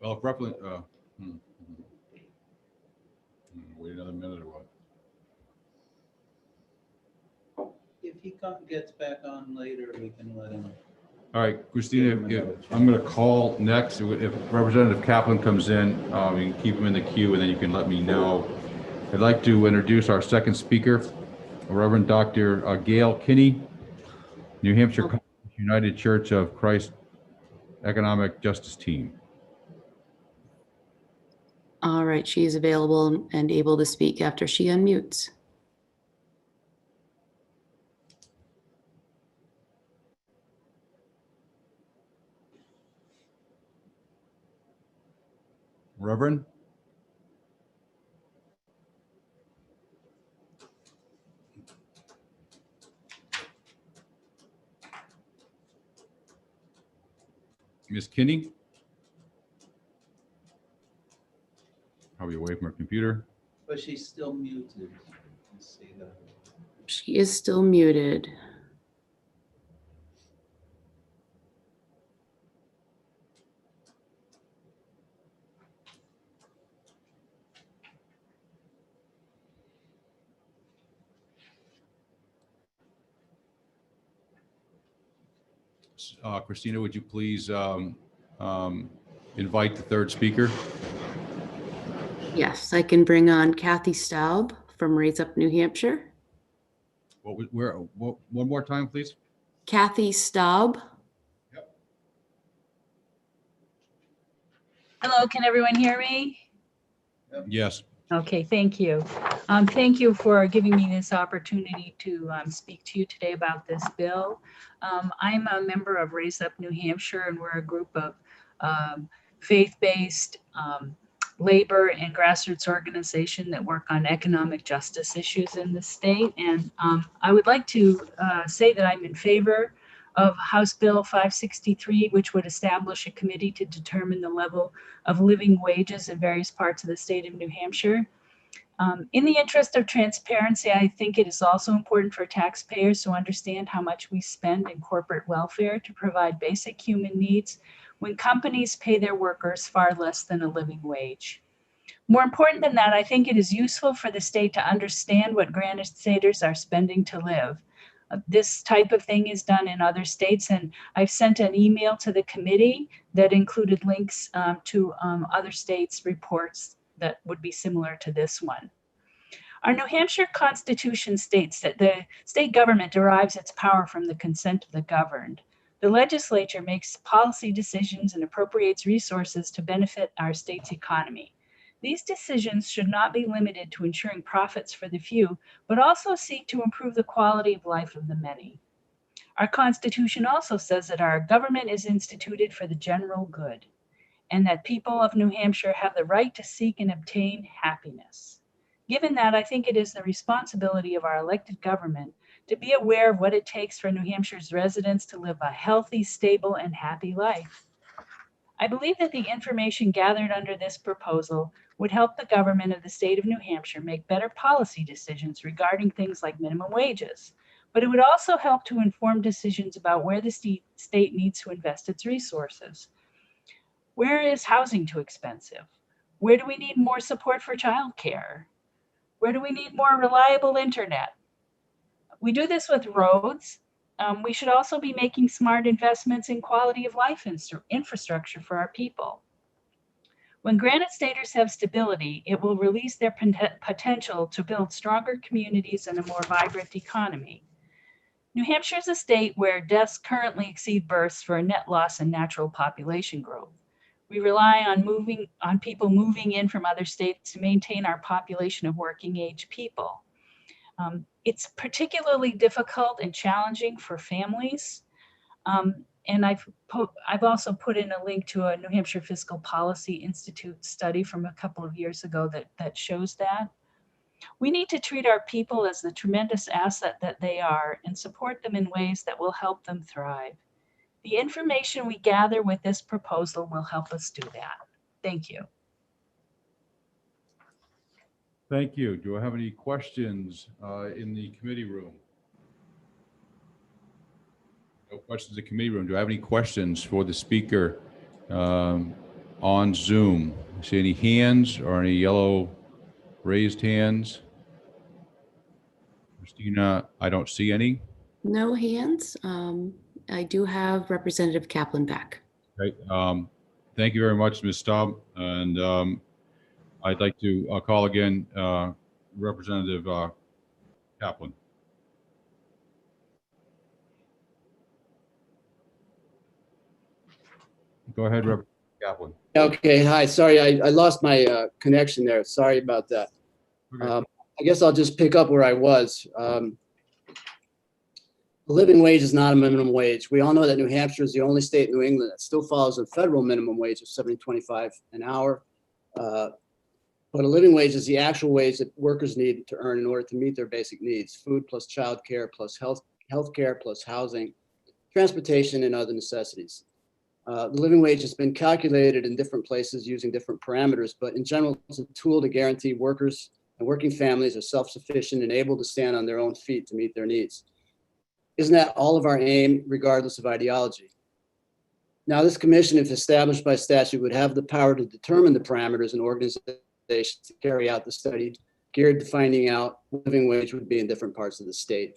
Well, if wait another minute or what? If he gets back on later, we can let him. All right, Christina, I'm going to call next. If Representative Kaplan comes in, you can keep him in the queue and then you can let me know. I'd like to introduce our second speaker, Reverend Dr. Gail Kinney, New Hampshire United Church of Christ Economic Justice Team. All right, she is available and able to speak after she unmutes. Reverend? Ms. Kinney? Probably away from her computer. But she's still muted. Let's see that. She is still muted. Christina, would you please invite the third speaker? Yes, I can bring on Kathy Staub from Raise Up New Hampshire. One more time, please. Kathy Staub. Hello, can everyone hear me? Yes. Okay, thank you. Thank you for giving me this opportunity to speak to you today about this bill. I'm a member of Raise Up New Hampshire, and we're a group of faith-based labor and grassroots organization that work on economic justice issues in the state. And I would like to say that I'm in favor of House Bill 563, which would establish a committee to determine the level of living wages in various parts of the state of New Hampshire. In the interest of transparency, I think it is also important for taxpayers to understand how much we spend in corporate welfare to provide basic human needs when companies pay their workers far less than a living wage. More important than that, I think it is useful for the state to understand what Granite Staters are spending to live. This type of thing is done in other states, and I've sent an email to the committee that included links to other states' reports that would be similar to this one. Our New Hampshire Constitution states that the state government derives its power from the consent of the governed. The legislature makes policy decisions and appropriates resources to benefit our state's economy. These decisions should not be limited to ensuring profits for the few, but also seek to improve the quality of life of the many. Our Constitution also says that our government is instituted for the general good, and that people of New Hampshire have the right to seek and obtain happiness. Given that, I think it is the responsibility of our elected government to be aware of what it takes for New Hampshire's residents to live a healthy, stable, and happy life. I believe that the information gathered under this proposal would help the government of the state of New Hampshire make better policy decisions regarding things like minimum wages, but it would also help to inform decisions about where the state needs to invest its resources. Where is housing too expensive? Where do we need more support for childcare? Where do we need more reliable internet? We do this with roads. We should also be making smart investments in quality of life infrastructure for our people. When Granite Staters have stability, it will release their potential to build stronger communities and a more vibrant economy. New Hampshire is a state where deaths currently exceed births for a net loss in natural population growth. We rely on people moving in from other states to maintain our population of working age people. It's particularly difficult and challenging for families. And I've also put in a link to a New Hampshire Fiscal Policy Institute study from a couple of years ago that shows that. We need to treat our people as the tremendous asset that they are and support them in ways that will help them thrive. The information we gather with this proposal will help us do that. Thank you. Thank you. Do I have any questions in the committee room? No questions in the committee room. Do I have any questions for the speaker on Zoom? See any hands or any yellow raised hands? Christina, I don't see any. No hands. I do have Representative Kaplan back. Okay. Thank you very much, Ms. Staub. And I'd like to call again Representative Kaplan. Go ahead, Representative Kaplan. Okay, hi, sorry, I lost my connection there. Sorry about that. Okay. I guess I'll just pick up where I was. The living wage is not a minimum wage. We all know that New Hampshire is the only state in New England that still follows a federal minimum wage of $7.25 an hour. But a living wage is the actual wage that workers need to earn in order to meet their basic needs: food plus childcare plus healthcare plus housing, transportation, and other necessities. The living wage has been calculated in different places using different parameters, but in general, it's a tool to guarantee workers and working families are self-sufficient and able to stand on their own feet to meet their needs. Isn't that all of our aim, regardless of ideology? Now, this commission, if established by statute, would have the power to determine the parameters and organizations to carry out the study geared to finding out what living wage would be in different parts of the state.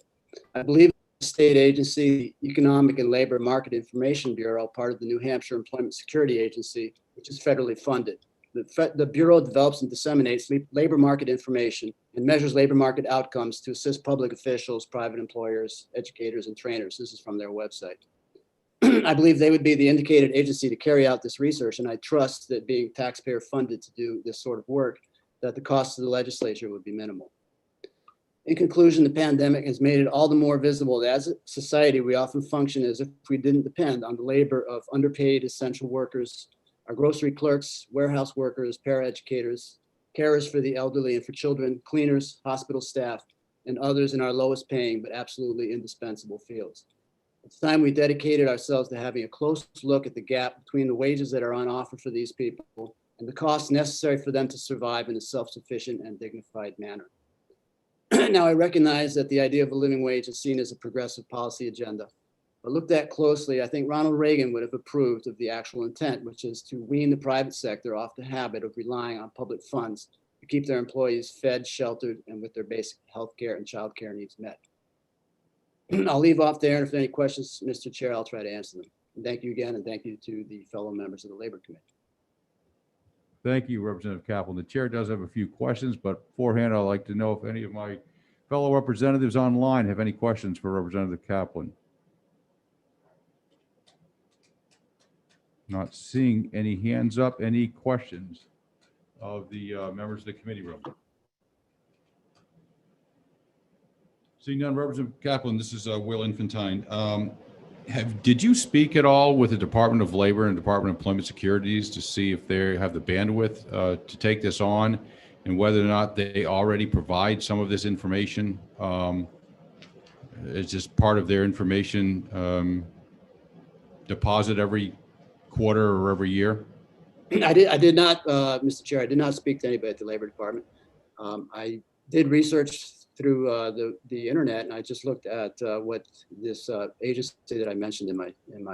I believe the state agency, the Economic and Labor Market Information Bureau, part of the New Hampshire Employment Security Agency, which is federally funded. The Bureau develops and disseminates labor market information and measures labor market outcomes to assist public officials, private employers, educators, and trainers. This is from their website. I believe they would be the indicated agency to carry out this research, and I trust that, being taxpayer funded to do this sort of work, that the cost to the legislature would be minimal. In conclusion, the pandemic has made it all the more visible that as a society, we often function as if we didn't depend on the labor of underpaid essential workers, our grocery clerks, warehouse workers, paraeducators, carers for the elderly and for children, cleaners, hospital staff, and others in our lowest paying but absolutely indispensable fields. It's time we dedicated ourselves to having a close look at the gap between the wages that are on offer for these people and the costs necessary for them to survive in a self-sufficient and dignified manner. Now, I recognize that the idea of a living wage is seen as a progressive policy agenda, but looked at closely, I think Ronald Reagan would have approved of the actual intent, which is to wean the private sector off the habit of relying on public funds to keep their employees fed, sheltered, and with their basic health care and child care needs met. I'll leave off there, and if there are any questions, Mr. Chair, I'll try to answer them. And thank you again, and thank you to the fellow members of the Labor Committee. Thank you, Representative Kaplan. The chair does have a few questions, but beforehand, I'd like to know if any of my fellow representatives online have any questions for Representative Kaplan. Not seeing any hands up. Any questions of the members of the committee room? Seeing none, Representative Kaplan, this is Will Infantine. Did you speak at all with the Department of Labor and Department of Employment Securities to see if they have the bandwidth to take this on, and whether or not they already provide some of this information as just part of their information deposit every quarter or every year? I did not, Mr. Chair, I did not speak to anybody at the Labor Department. I did research through the internet, and I just looked at what this agency that I mentioned in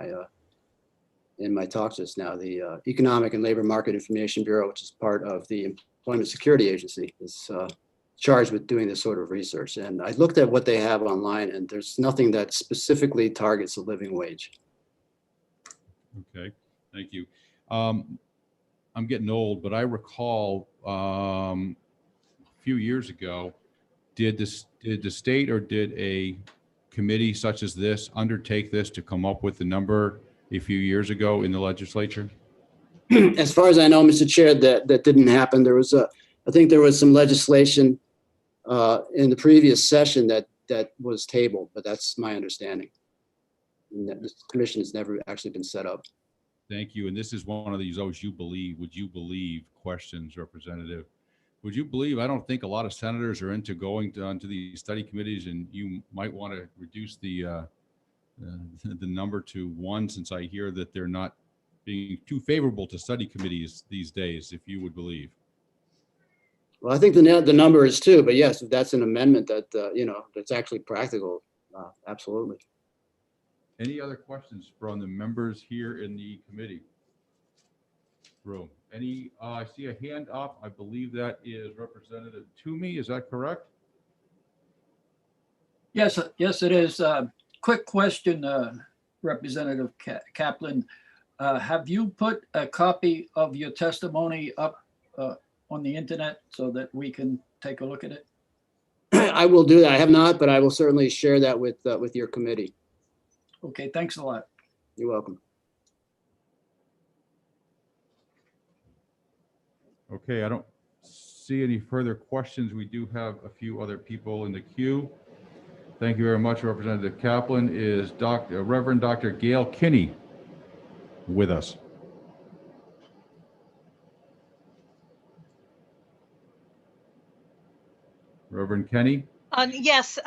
my talk just now, the Economic and Labor Market Information Bureau, which is part of the Employment Security Agency, is charged with doing this sort of research. And I looked at what they have online, and there's nothing that specifically targets a living wage. Okay, thank you. I'm getting old, but I recall a few years ago, did the state or did a committee such as this undertake this to come up with the number a few years ago in the legislature? As far as I know, Mr. Chair, that didn't happen. There was I think there was some legislation in the previous session that was tabled, but that's my understanding. And the commission has never actually been set up. Thank you. And this is one of these, would you believe questions, Representative. Would you believe, I don't think a lot of senators are into going onto these study committees, and you might want to reduce the number to one, since I hear that they're not being too favorable to study committees these days, if you would believe. Well, I think the number is two, but yes, if that's an amendment that, that's actually practical, absolutely. Any other questions from the members here in the committee room? Any, I see a hand up. I believe that is Representative Toomey. Is that correct? Yes, it is. Quick question, Representative Kaplan. Have you put a copy of your testimony up on the internet so that we can take a look at it? I will do that. I have not, but I will certainly share that with your committee. Okay, thanks a lot. You're welcome. Okay, I don't see any further questions. We do have a few other people in the queue. Thank you very much, Representative Kaplan. Is Reverend Dr. Gail Kinney with us? Reverend Kinney? Yes,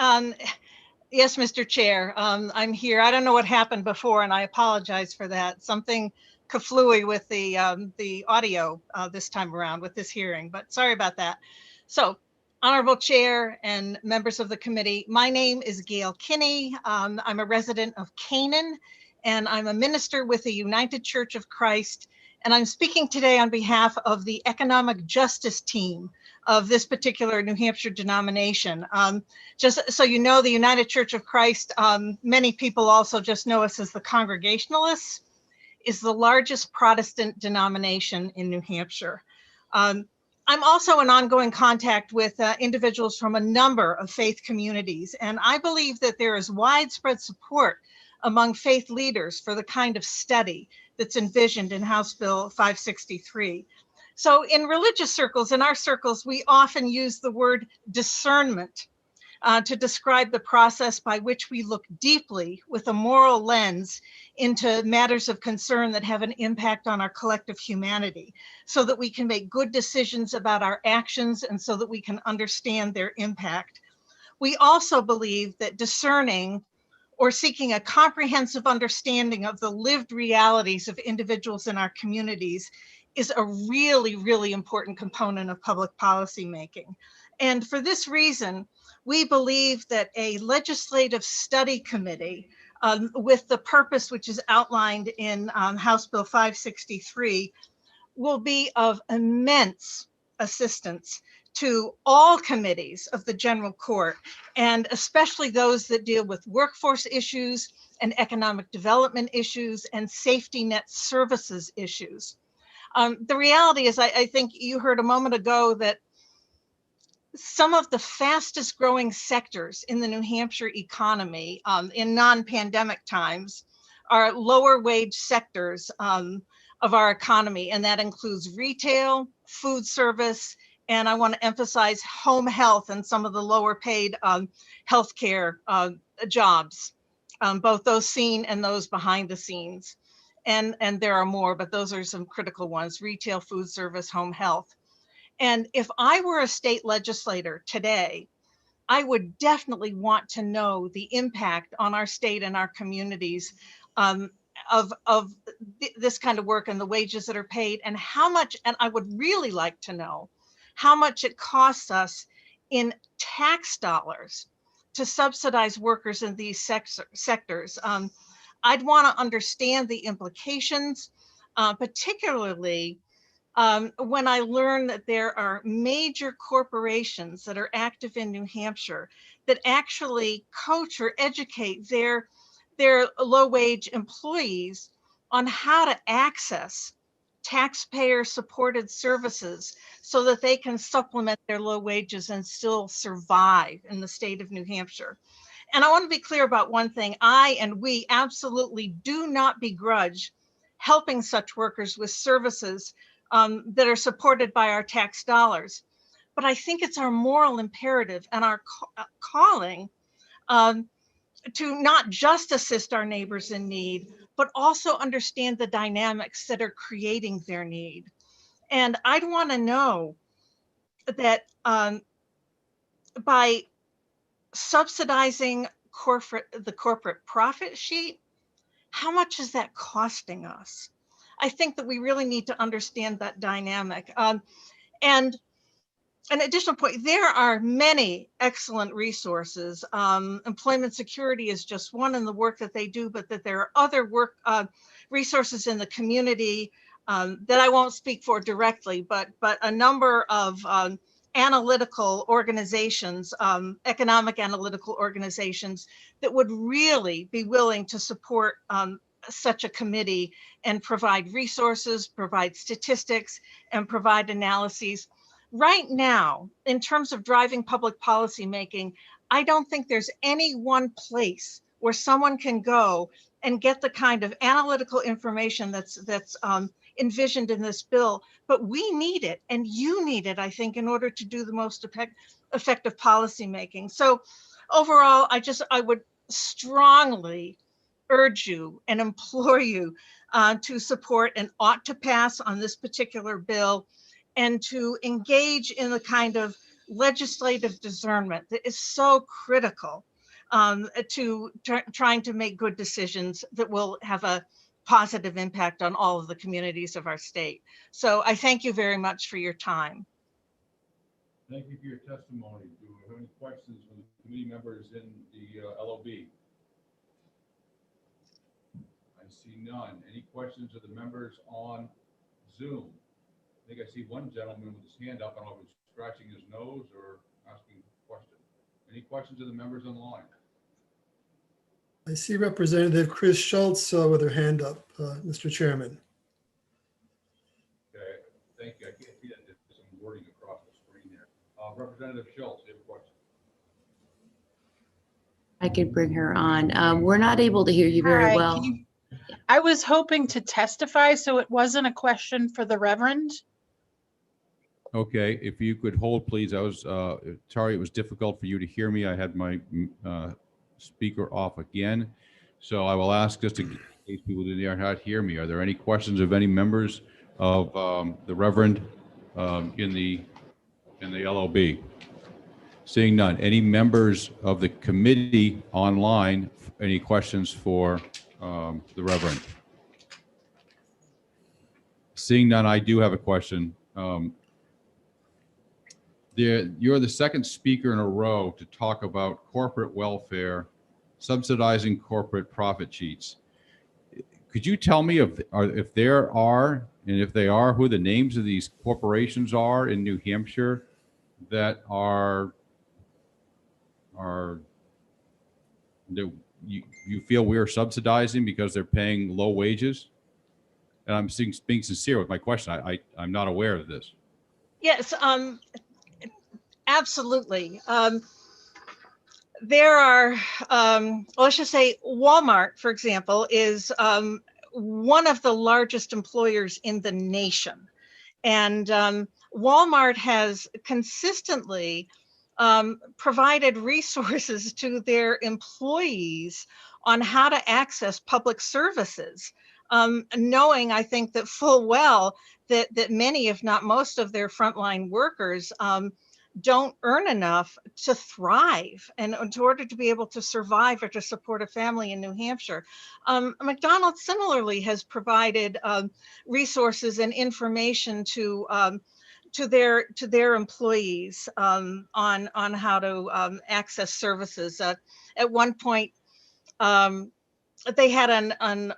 yes, Mr. Chair. I'm here. I don't know what happened before, and I apologize for that. Something kaflooey with the audio this time around with this hearing, but sorry about that. So, Honorable Chair and members of the committee, my name is Gail Kinney. I'm a resident of Canaan, and I'm a minister with the United Church of Christ, and I'm speaking today on behalf of the economic justice team of this particular New Hampshire denomination. Just so you know, the United Church of Christ, many people also just know us as the Congregationalists, is the largest Protestant denomination in New Hampshire. I'm also in ongoing contact with individuals from a number of faith communities, and I believe that there is widespread support among faith leaders for the kind of study that's envisioned in House Bill 563. So in religious circles, in our circles, we often use the word discernment to describe the process by which we look deeply with a moral lens into matters of concern that have an impact on our collective humanity, so that we can make good decisions about our actions and so that we can understand their impact. We also believe that discerning or seeking a comprehensive understanding of the lived realities of individuals in our communities is a really, really important component of public policy making. And for this reason, we believe that a legislative study committee with the purpose which is outlined in House Bill 563 will be of immense assistance to all committees of the General Court, and especially those that deal with workforce issues and economic development issues and safety net services issues. The reality is, I think you heard a moment ago that some of the fastest growing sectors in the New Hampshire economy in non-pandemic times are lower wage sectors of our economy, and that includes retail, food service, and I want to emphasize home health and some of the lower paid healthcare jobs, both those seen and those behind the scenes. And there are more, but those are some critical ones: retail, food service, home health. And if I were a state legislator today, I would definitely want to know the impact on our state and our communities of this kind of work and the wages that are paid, and how much, and I would really like to know how much it costs us in tax dollars to subsidize workers in these sectors. I'd want to understand the implications, particularly when I learned that there are major corporations that are active in New Hampshire that actually coach or educate their low-wage employees on how to access taxpayer supported services so that they can supplement their low wages and still survive in the state of New Hampshire. And I want to be clear about one thing: I and we absolutely do not begrudge helping such workers with services that are supported by our tax dollars. But I think it's our moral imperative and our calling to not just assist our neighbors in need, but also understand the dynamics that are creating their need. And I'd want to know that by subsidizing the corporate profit sheet, how much is that costing us? I think that we really need to understand that dynamic. And an additional point: there are many excellent resources. Employment security is just one in the work that they do, but that there are other resources in the community that I won't speak for directly, but a number of analytical organizations, economic analytical organizations that would really be willing to support such a committee and provide resources, provide statistics, and provide analyses. Right now, in terms of driving public policy making, I don't think there's any one place where someone can go and get the kind of analytical information that's envisioned in this bill, but we need it, and you need it, I think, in order to do the most effective policy making. So overall, I would strongly urge you and implore you to support and ought to pass on this particular bill, and to engage in the kind of legislative discernment that is so critical to trying to make good decisions that will have a positive impact on all of the communities of our state. So I thank you very much for your time. Thank you for your testimony. Do we have any questions from the committee members in the LOB? I see none. Any questions of the members on Zoom? I think I see one gentleman with his hand up. I don't know if he's scratching his nose or asking a question. Any questions of the members online? I see Representative Chris Schultz with her hand up, Mr. Chairman. Okay, thank you. I can't see that. There's some wording across the screen there. Representative Schultz, you have a question? I could bring her on. We're not able to hear you very Hi, well. I was hoping to testify, so it wasn't a question for the Reverend. Okay, if you could hold, please. I was sorry it was difficult for you to hear me. I had my speaker off again, so I will ask just in case people did not hear me. Are there any questions of any members of the Reverend in the LOB? Seeing none. Any members of the committee online, any questions for the Reverend? Seeing none, I do have a question. You're the second speaker in a row to talk about corporate welfare, subsidizing corporate profit cheats. Could you tell me if there are, and if they are, who the names of these corporations are in New Hampshire that that you feel we are subsidizing because they're paying low wages? And I'm being sincere with my question. I'm not aware of this. Yes, absolutely. There are, well, let's just say Walmart, for example, is one of the largest employers in the nation. And Walmart has consistently provided resources to their employees on how to access public services, knowing, I think, that full well that many, if not most of their frontline workers don't earn enough to thrive and in order to be able to survive or to support a family in New Hampshire. McDonald's similarly has provided resources and information to their employees on how to access services. At one point, they had an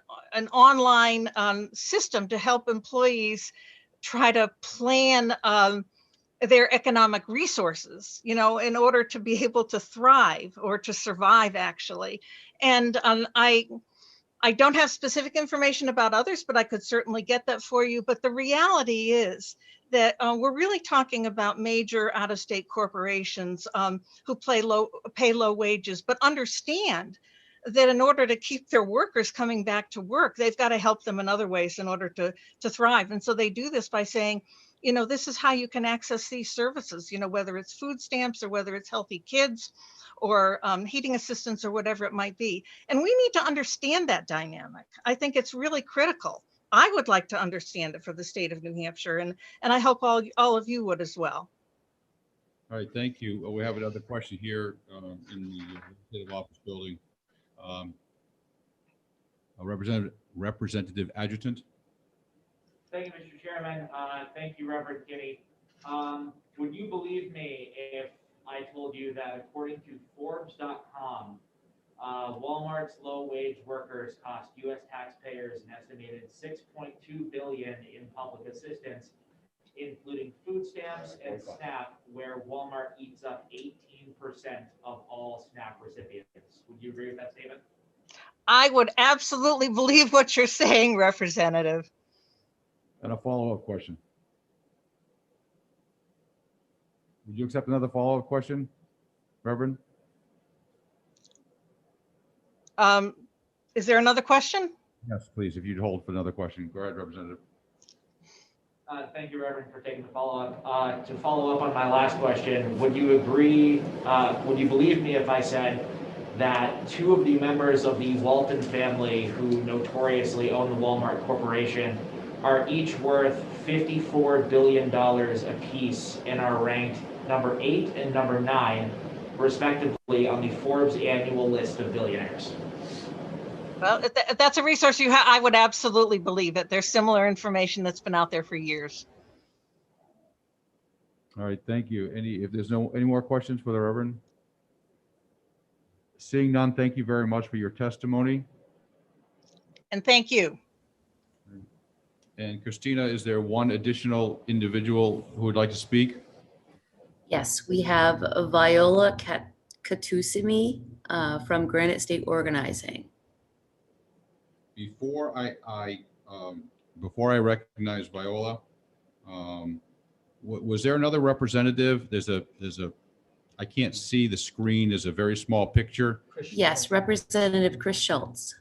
online system to help employees try to plan their economic resources, you know, in order to be able to thrive or to survive, actually. And I don't have specific information about others, but I could certainly get that for you. But the reality is that we're really talking about major out-of-state corporations who pay low wages, but understand that in order to keep their workers coming back to work, they've got to help them in other ways in order to thrive. And so they do this by saying, you know, this is how you can access these services, you know, whether it's food stamps or whether it's healthy kids or heating assistance or whatever it might be. And we need to understand that dynamic. I think it's really critical. I would like to understand it for the state of New Hampshire, and I hope all of you would as well. All right, thank you. We have another question here in the legislative office building. A representative adjutant. Thank you, Mr. Chairman. Thank you, Reverend Kinney. Would you believe me if I told you that according to Forbes.com, Walmart's low-wage workers cost U.S. taxpayers an estimated $6.2 billion in public assistance, including food stamps and SNAP, where Walmart eats up 18% of all SNAP recipients. Would you agree with that statement? I would absolutely believe what you're saying, Representative. And a follow-up question. Would you accept another follow-up question, Reverend? Is there another question? Yes, please. If you'd hold for another question. Go ahead, Representative. Thank you, Reverend, for taking the follow-up. To follow up on my last question, would you agree, would you believe me if I said that two of the members of the Walton family who notoriously own the Walmart Corporation are each worth $54 billion apiece and are ranked number 8 and number 9, respectively, on the Forbes annual list of billionaires? Well, if that's a resource you have, I would absolutely believe it. There's similar information that's been out there for years. All right, thank you. If there's any more questions for the Reverend? Seeing none, thank you very much for your testimony. And thank you. And Christina, is there one additional individual who would like to speak? Yes, we have Viola Katusimi from Granite State Organizing. Before I recognize Viola, was there another representative? I can't see the screen. There's a very small picture. Yes, Representative Chris Schultz.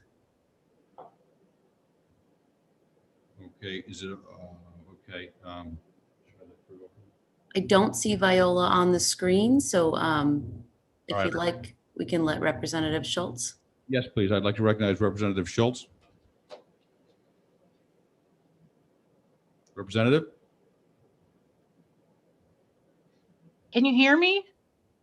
Okay, is it okay? I don't see Viola on the screen, so if right. you'd like, we can let Representative Schultz. Yes, please. I'd like to recognize Representative Schultz. Representative? Can you hear me?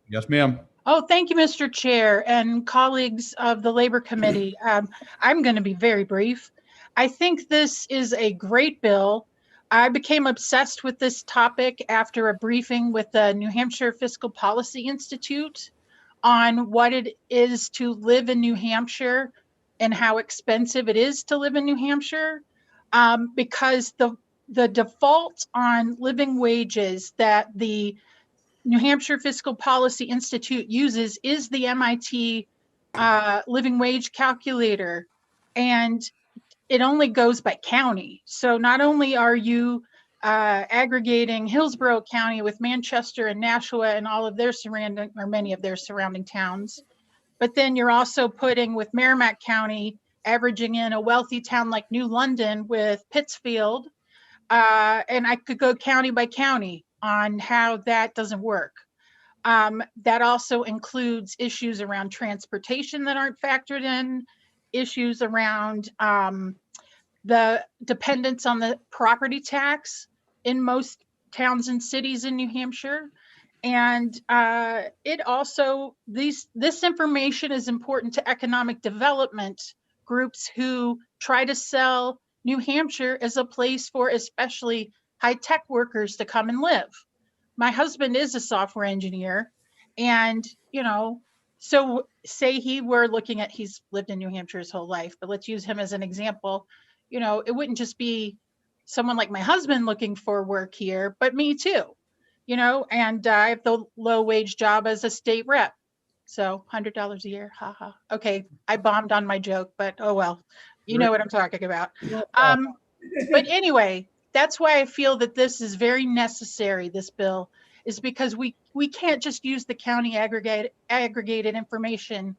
Yes, ma'am. Oh, thank you, Mr. Chair and colleagues of the Labor Committee. I'm going to be very brief. I think this is a great bill. I became obsessed with this topic after a briefing with the New Hampshire Fiscal Policy Institute on what it is to live in New Hampshire and how expensive it is to live in New Hampshire. Because the default on living wages that the New Hampshire Fiscal Policy Institute uses is the MIT living wage calculator, and it only goes by county. So not only are you aggregating Hillsborough County with Manchester and Nashua and all of their surrounding, or many of their surrounding towns, but then you're also putting with Merrimack County, averaging in a wealthy town like New London with Pittsfield. And I could go county by county on how that doesn't work. That also includes issues around transportation that aren't factored in, issues around the dependence on the property tax in most towns and cities in New Hampshire. And it also, this information is important to economic development groups who try to sell New Hampshire as a place for especially high-tech workers to come and live. My husband is a software engineer, and so say he were looking at, he's lived in New Hampshire his whole life, but let's use him as an example. It wouldn't just be someone like my husband looking for work here, but me too. And I have the low wage job as a state rep, so $100 a year, haha. Okay, I bombed on my joke, but oh well, you know what I'm talking about. But anyway, that's why I feel that this is very necessary, this bill, is because we can't just use the county aggregated information.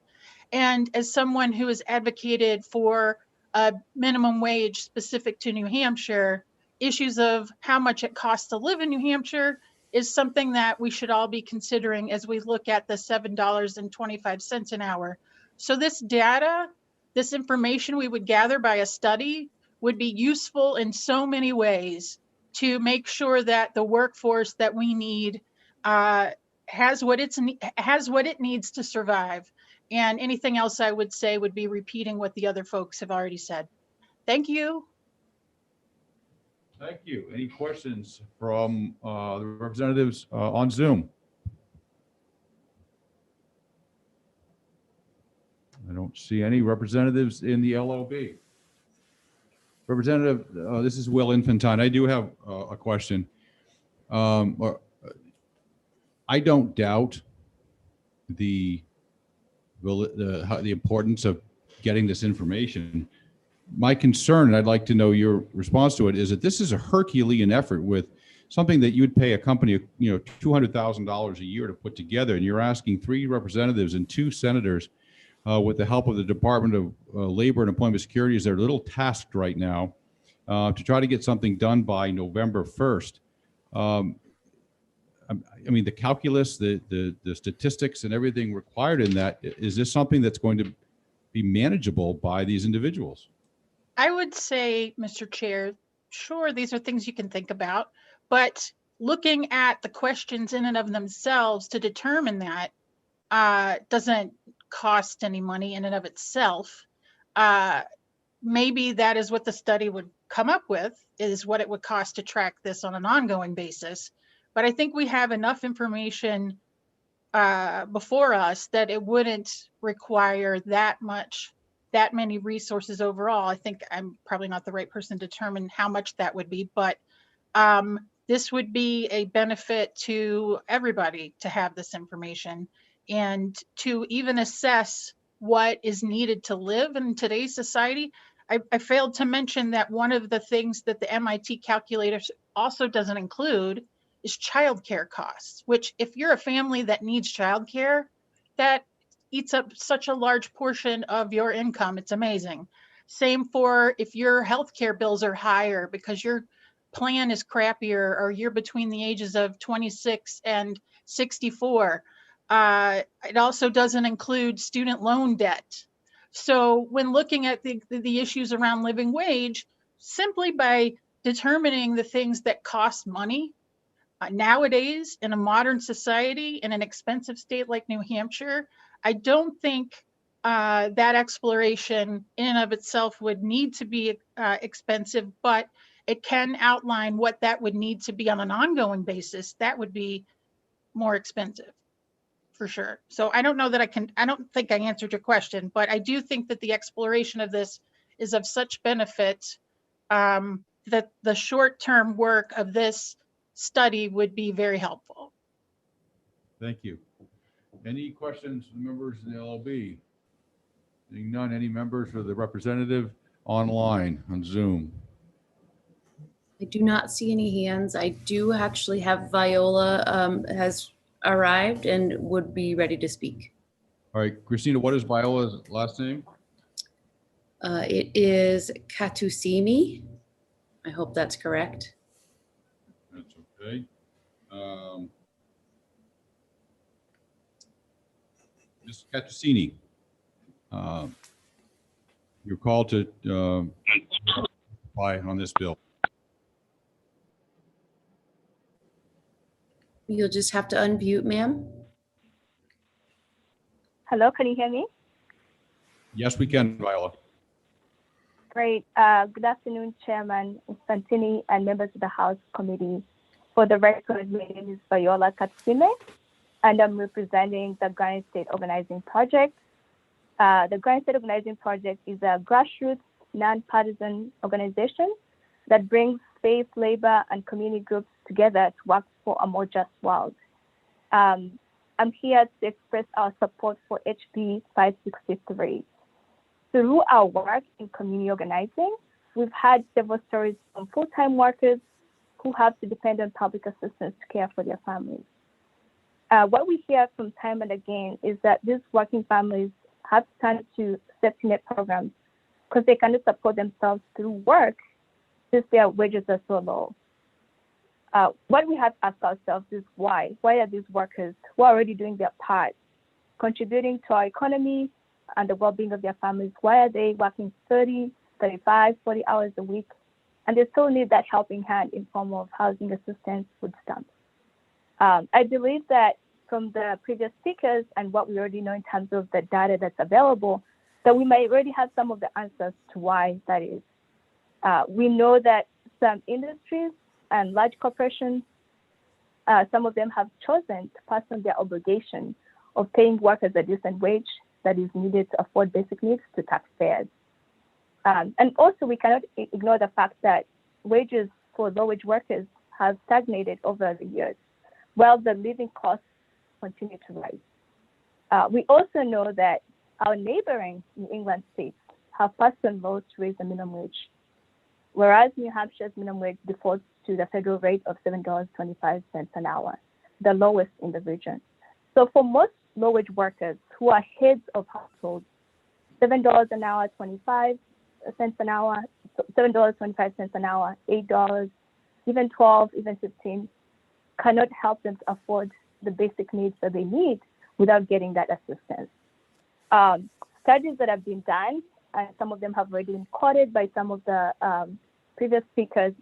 And as someone who has advocated for a minimum wage specific to New Hampshire, issues of how much it costs to live in New Hampshire is something that we should all be considering as we look at the $7.25 an hour. So this data, this information we would gather by a study would be useful in so many ways to make sure that the workforce that we need has what it needs to survive. And anything else I would say would be repeating what the other folks have already said. Thank you. Thank you. Any questions from the representatives on Zoom? I don't see any representatives in the LOB. Representative, this is Will Infantine. I do have a question. I don't doubt the importance of getting this information. My concern, and I'd like to know your response to it, is that this is a Herculean effort with something that you'd pay a company, $200,000 a year to put together, and you're asking 3 representatives and 2 senators, with the help of the Department of Labor and Employment Security, as they're a little tasked right now, to try to get something done by November 1st. I mean, the calculus, the statistics, and everything required in that, is this something that's going to be manageable by these individuals? I would say, Mr. Chair, sure, these are things you can think about, but looking at the questions in and of themselves to determine that doesn't cost any money in and of itself. Maybe that is what the study would come up with, is what it would cost to track this on an ongoing basis. But I think we have enough information before us that it wouldn't require that many resources overall. I think I'm probably not the right person to determine how much that would be, but this would be a benefit to everybody to have this information and to even assess what is needed to live in today's society. I failed to mention that one of the things that the MIT calculator also doesn't include is childcare costs, which if you're a family that needs childcare, that eats up such a large portion of your income. It's amazing. Same for if your healthcare bills are higher because your plan is crappier or you're between the ages of 26 and 64. It also doesn't include student loan debt. So when looking at the issues around living wage, simply by determining the things that cost money, Nowadays, in a modern society, in an expensive state like New Hampshire, I don't think that exploration in and of itself would need to be expensive, but it can outline what that would need to be on an ongoing basis. That would be more expensive for sure. So I don't know that I don't think I answered your question, but I do think that the exploration of this is of such benefit that the short-term work of this study would be very helpful. Thank you. Any questions from members in the LLB? Seeing none, any members or the representative online on Zoom? I do not see any hands. I do actually have Viola has arrived and would be ready to speak. All right, Christina, what is Viola's last name? It is Katusimi. I hope that's correct. That's okay. Ms. Cattusini, you're called to reply on this bill. You'll just have to unmute, ma'am. Hello, can you hear me? Yes, we can, Viola. Great. Good afternoon, Chairman Infantini and members of the House Committee. For the record, my name is Viola Katsime, and I'm representing the Granite State Organizing Project. The Granite State Organizing Project is a grassroots, nonpartisan organization that brings faith, labor, and community groups together to work for a more just world. I'm here to express our support for HB 563. Through our work in community organizing, we've had several stories from full-time workers who have to depend on public assistance to care for their families. What we hear from time and again is that these working families have turned to safety net programs because they cannot support themselves through work since their wages are so low. What we have to ask ourselves is why? Why are these workers who are already doing their part, contributing to our economy and the well-being of their families, why are they working 30, 35, 40 hours a week? And they still need that helping hand in form of housing assistance, food stamps. I believe that from the previous speakers and what we already know in terms of the data that's available, that we might already have some of the answers to why that is. We know that some industries and large corporations, some of them have chosen to pass on their obligation of paying workers a decent wage that is needed to afford basic needs to taxpayers. And also, we cannot ignore the fact that wages for low-wage workers have stagnated over the years, while the living costs continue to rise. We also know that our neighboring New England states have passed on laws to raise the minimum wage, whereas New Hampshire's minimum wage defaults to the federal rate of $7.25 an hour, the lowest in the region. So for most low-wage workers who are heads of households, $7 an hour, 25 cents an hour, $7.25 an hour, $8, even 12, even 15, cannot help them to afford the basic needs that they need without getting that assistance. Studies that have been done, and some of them have already been quoted by some of the previous speakers.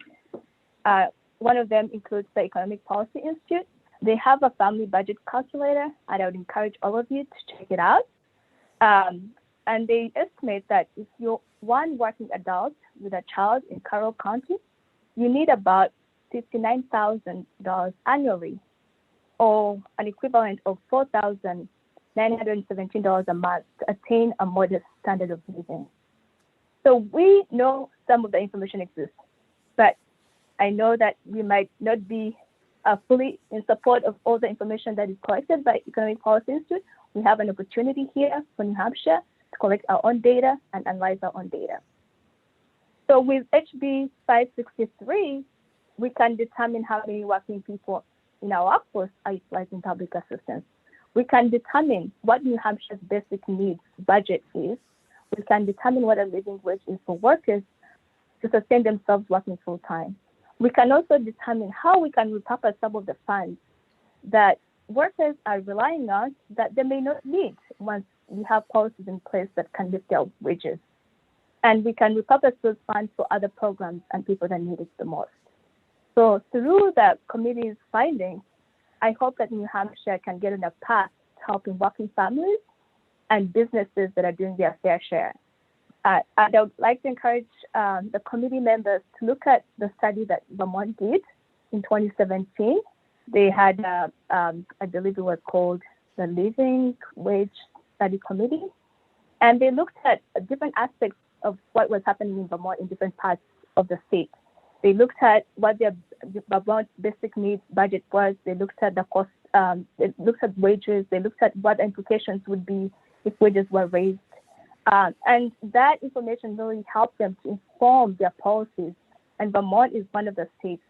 One of them includes the Economic Policy Institute. They have a family budget calculator, and I would encourage all of you to check it out. And they estimate that if you're one working adult with a child in Carroll County, you need about $59,000 annually, or an equivalent of $4,917 a month to attain a modest standard of living. So we know some of the information exists, but I know that we might not be fully in support of all the information that is collected by Economic Policy Institute. We have an opportunity here for New Hampshire to collect our own data and analyze our own data. So with HB 563, we can determine how many working people in our workforce are utilizing public assistance. We can determine what New Hampshire's basic needs budget is. We can determine what a living wage is for workers to sustain themselves working full time. We can also determine how we can repurpose some of the funds that workers are relying on that they may not need once we have policies in place that can lift their wages. And we can repurpose those funds for other programs and people that need it the most. So through the committee's findings, I hope that New Hampshire can get on a path helping working families and businesses that are doing their fair share. I would like to encourage the committee members to look at the study that Vermont did in 2017. They had, I believe it was called the Living Wage Study Committee. And they looked at different aspects of what was happening in Vermont in different parts of the state. They looked at what their Vermont basic needs budget was. They looked at the cost, they looked at wages. They looked at what the implications would be if wages were raised. And that information really helped them to inform their policies. And Vermont is one of the states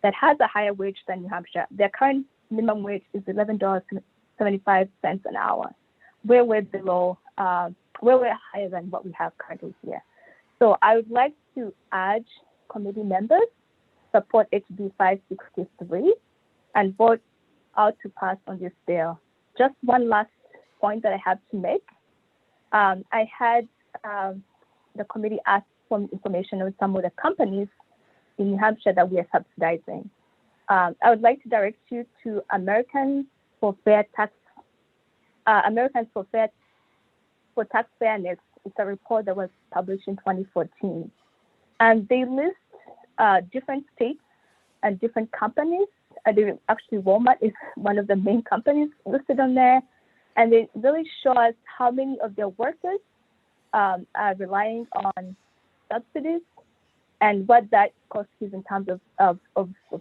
that has a higher wage than New Hampshire. Their current minimum wage is $11.75 an hour. We're way below, we're higher than what we have currently here. So I would like to urge committee members support HB 563 and vote out to pass on this bill. Just one last point that I have to make. I had the committee ask for information on some of the companies in New Hampshire that we are subsidizing. I would like to direct you to Americans for Tax Fairness. It's a report that was published in 2014. And they list different states and different companies. Actually, Walmart is one of the main companies listed on there. And they really show us how many of their workers are relying on subsidies and what that cost is in terms of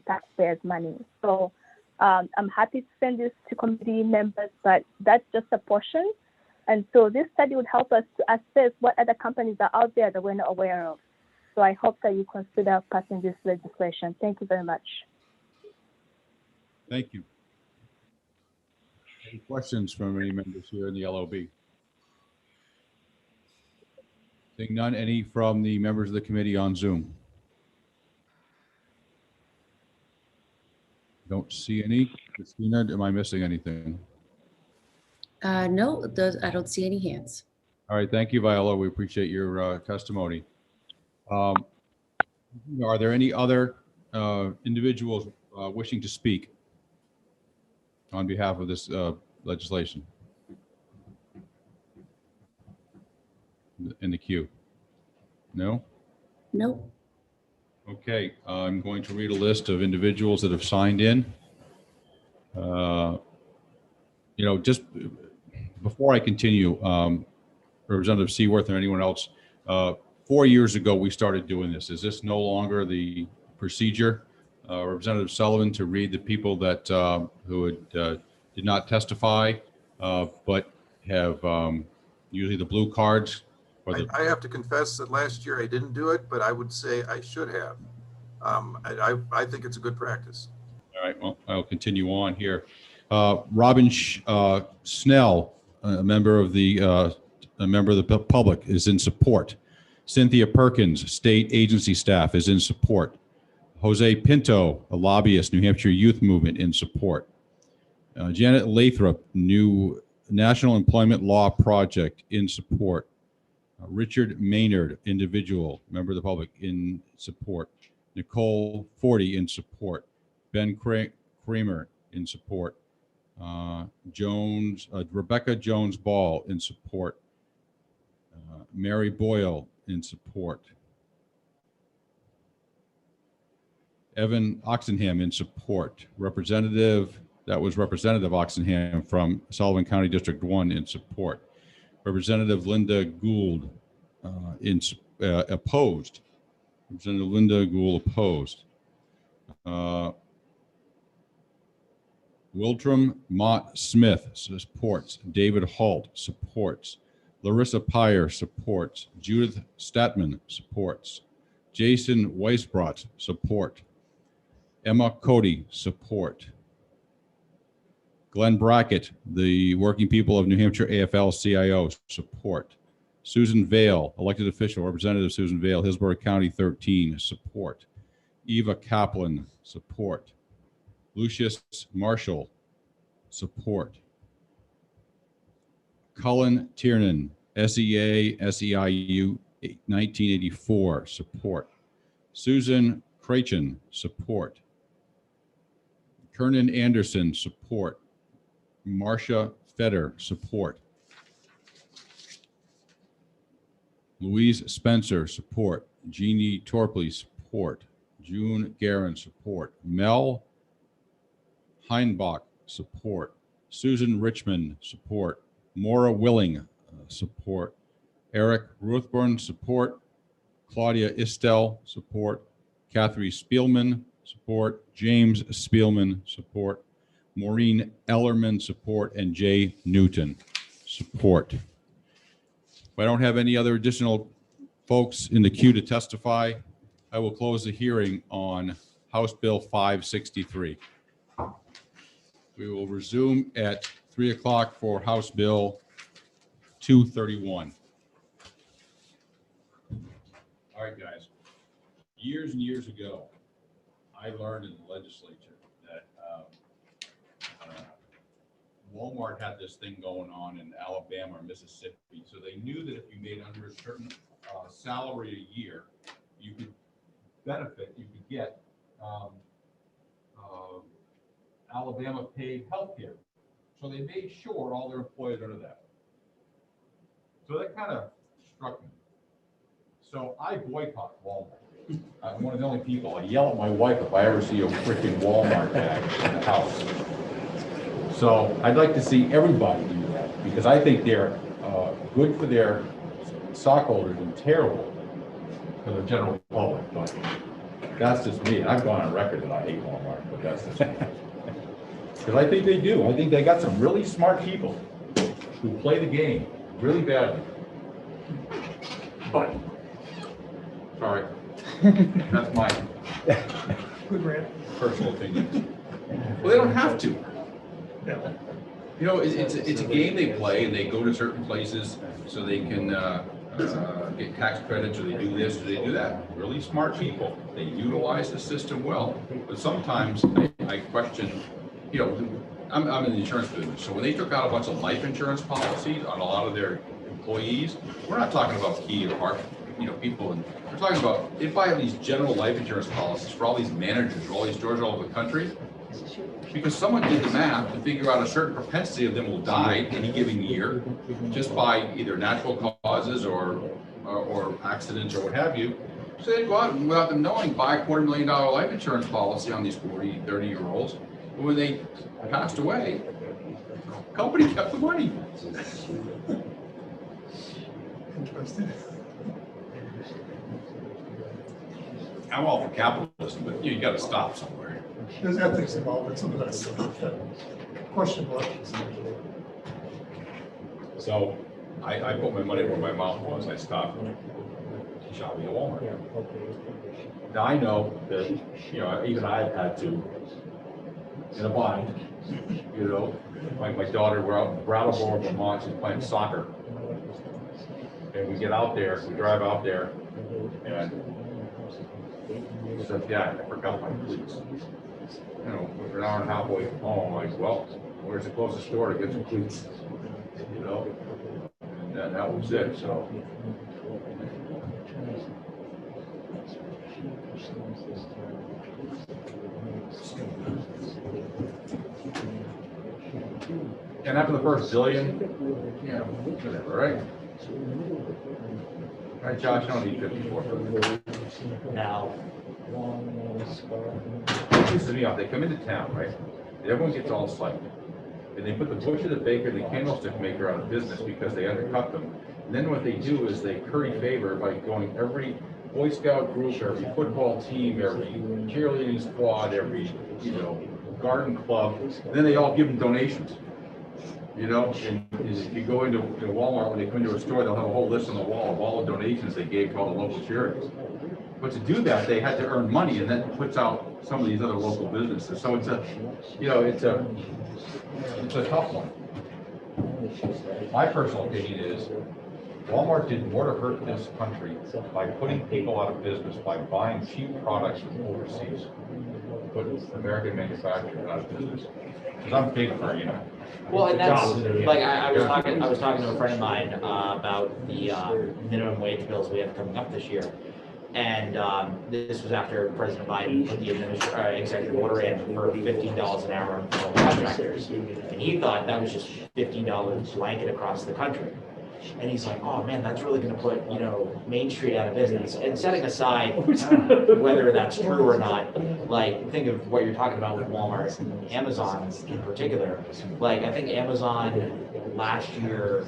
taxpayers' money. So I'm happy to send this to committee members, but that's just a portion. And so this study would help us to assess what other companies are out there that we're not aware of. So I hope that you consider passing this legislation. Thank you very much. Thank you. Any questions from any members here in the LOB? Seeing none, any from the members of the committee on Zoom? Don't see any. Christina, am I missing anything? No, I don't see any hands. All right, thank you, Viola. We appreciate your testimony. Are there any other individuals wishing to speak on behalf of this legislation in the queue? No? No. Okay, I'm going to read a list of individuals that have signed in. Just before I continue, Representative Seaworth or anyone else, 4 years ago, we started doing this. Is this no longer the procedure? Representative Sullivan, to read the people that who did not testify, but have usually the blue cards. I have to confess that last year I didn't do it, but I would say I should have. I think it's a good practice. All right, well, I'll continue on here. Robin Snell, a member of the public, is in support. Cynthia Perkins, state agency staff, is in support. Jose Pinto, a lobbyist, New Hampshire Youth Movement, in support. Janet Lathrop, new National Employment Law Project, in support. Richard Maynard, individual, member of the public, in support. Nicole Forty, in support. Ben Kramer, in support. Rebecca Jones Ball, in support. Mary Boyle, in support. Evan Oxenham, in support. Representative Oxenham from Sullivan County District 1, in support. Representative Linda Gould, opposed. Representative Linda Gould, opposed. Wildrum Mott Smith, supports. David Halt, supports. Larissa Pyer, supports. Judith Statman, supports. Jason Weisbrot, support. Emma Cody, support. Glenn Brackett, the Working People of New Hampshire AFL-CIO, support. Susan Vale, elected official, Representative Susan Vale, Hillsborough County 13, support. Eva Kaplan, support. Lucius Marshall, support. Cullen Tiernan, SEA, SEIU 1984, support. Susan Krachin, support. Kernan Anderson, support. Marcia Fetter, support. Louise Spencer, support. Jeannie Torpley, support. June Guerin, support. Mel Heinbach, support. Susan Richmond, support. Maura Willing, support. Eric Ruthburn, support. Claudia Istel, support. Catherine Spielman, support. James Spielman, support. Maureen Ellerman, support. And Jay Newton, support. If I don't have any other additional folks in the queue to testify, I will close the hearing on House Bill 563. We will resume at 3 o'clock for House Bill 231. All right, guys. Years and years ago, I learned in the legislature that Walmart had this thing going on in Alabama or Mississippi. So they knew that if you made under a certain salary a year, you could benefit, you could get Alabama paid health care. So they made sure all their employees under that. So that kind of struck me. So I boycott Walmart. I'm one of the only people. I yell at my wife if I ever see a freaking Walmart bag in the house. So I'd like to see everybody do that because I think they're good for their stockholders and terrible for the general public. But that's just me. I've gone on record that I hate Walmart, but that's just me. Because I think they do. I think they got some really smart people who play the game really badly. But, sorry, that's my personal opinion. Well, they don't have to. You know, it's a game they play, and they go to certain places so they can get tax credits, or they do this, or they do that. Really smart people. They utilize the system well. But sometimes I question, you know, I'm in the insurance business. So when they took out a bunch of life insurance policies on a lot of their employees, we're not talking about key or heart, you know, people. And we're talking about, they buy these general life insurance policies for all these managers, all these stores all over the country. Because someone did the math to figure out a certain propensity of them will die any given year just by either natural causes or accidents or what have you. So they go out and without them knowing buy a $250,000 life insurance policy on these 40, 30-year-olds. And when they passed away, the company kept the money. Interesting. I'm all for capitalism, but you got to stop somewhere. There's ethics involved in some of that stuff. Questionable. So I put my money where my mouth was. I stopped shopping at Walmart. Now I know that, you know, even I've had to, in a bind, you know, like my daughter, we're out in Brattleboro, Vermont, she's playing soccer. And we get out there, we drive out there, and she said, "Dad, I forgot my cleats." You know, we're an hour and a half away from home. I'm like, well, where's the closest store to get some cleats? You know, and that was it. So. And after the first zillion, you know, whatever, right? Right, Josh, I don't need 54 for this. Now. It used to be off. They come into town, right? Everyone gets all psyched. And they put the butcher, the baker, the candlestick maker out of business because they undercut them. And then what they do is they curry favor by going every Boy Scout group, every football team, every cheerleading squad, every, you know, garden club. And then they all give them donations. You know, and if you go into Walmart, when they come into a store, they'll have a whole list on the wall of all the donations they gave to all the local charities. But to do that, they had to earn money, and that puts out some of these other local businesses. So it's a, you know, it's a tough one. My personal opinion is Walmart did more to hurt this country by putting people out of business by buying cheap products from overseas, put American manufacturers out of business. Because I'm big for, you know. Well, and that's like I was talking to a friend of mine about the minimum wage bills we have coming up this year. And this was after President Biden put the executive order in for $15 an hour for contractors. And he thought that was just $15 blanket across the country. And he's like, oh man, that's really gonna put, you know, Main Street out of business. And setting aside whether that's true or not, like think of what you're talking about with Walmart and Amazon in particular. Like I think Amazon last year,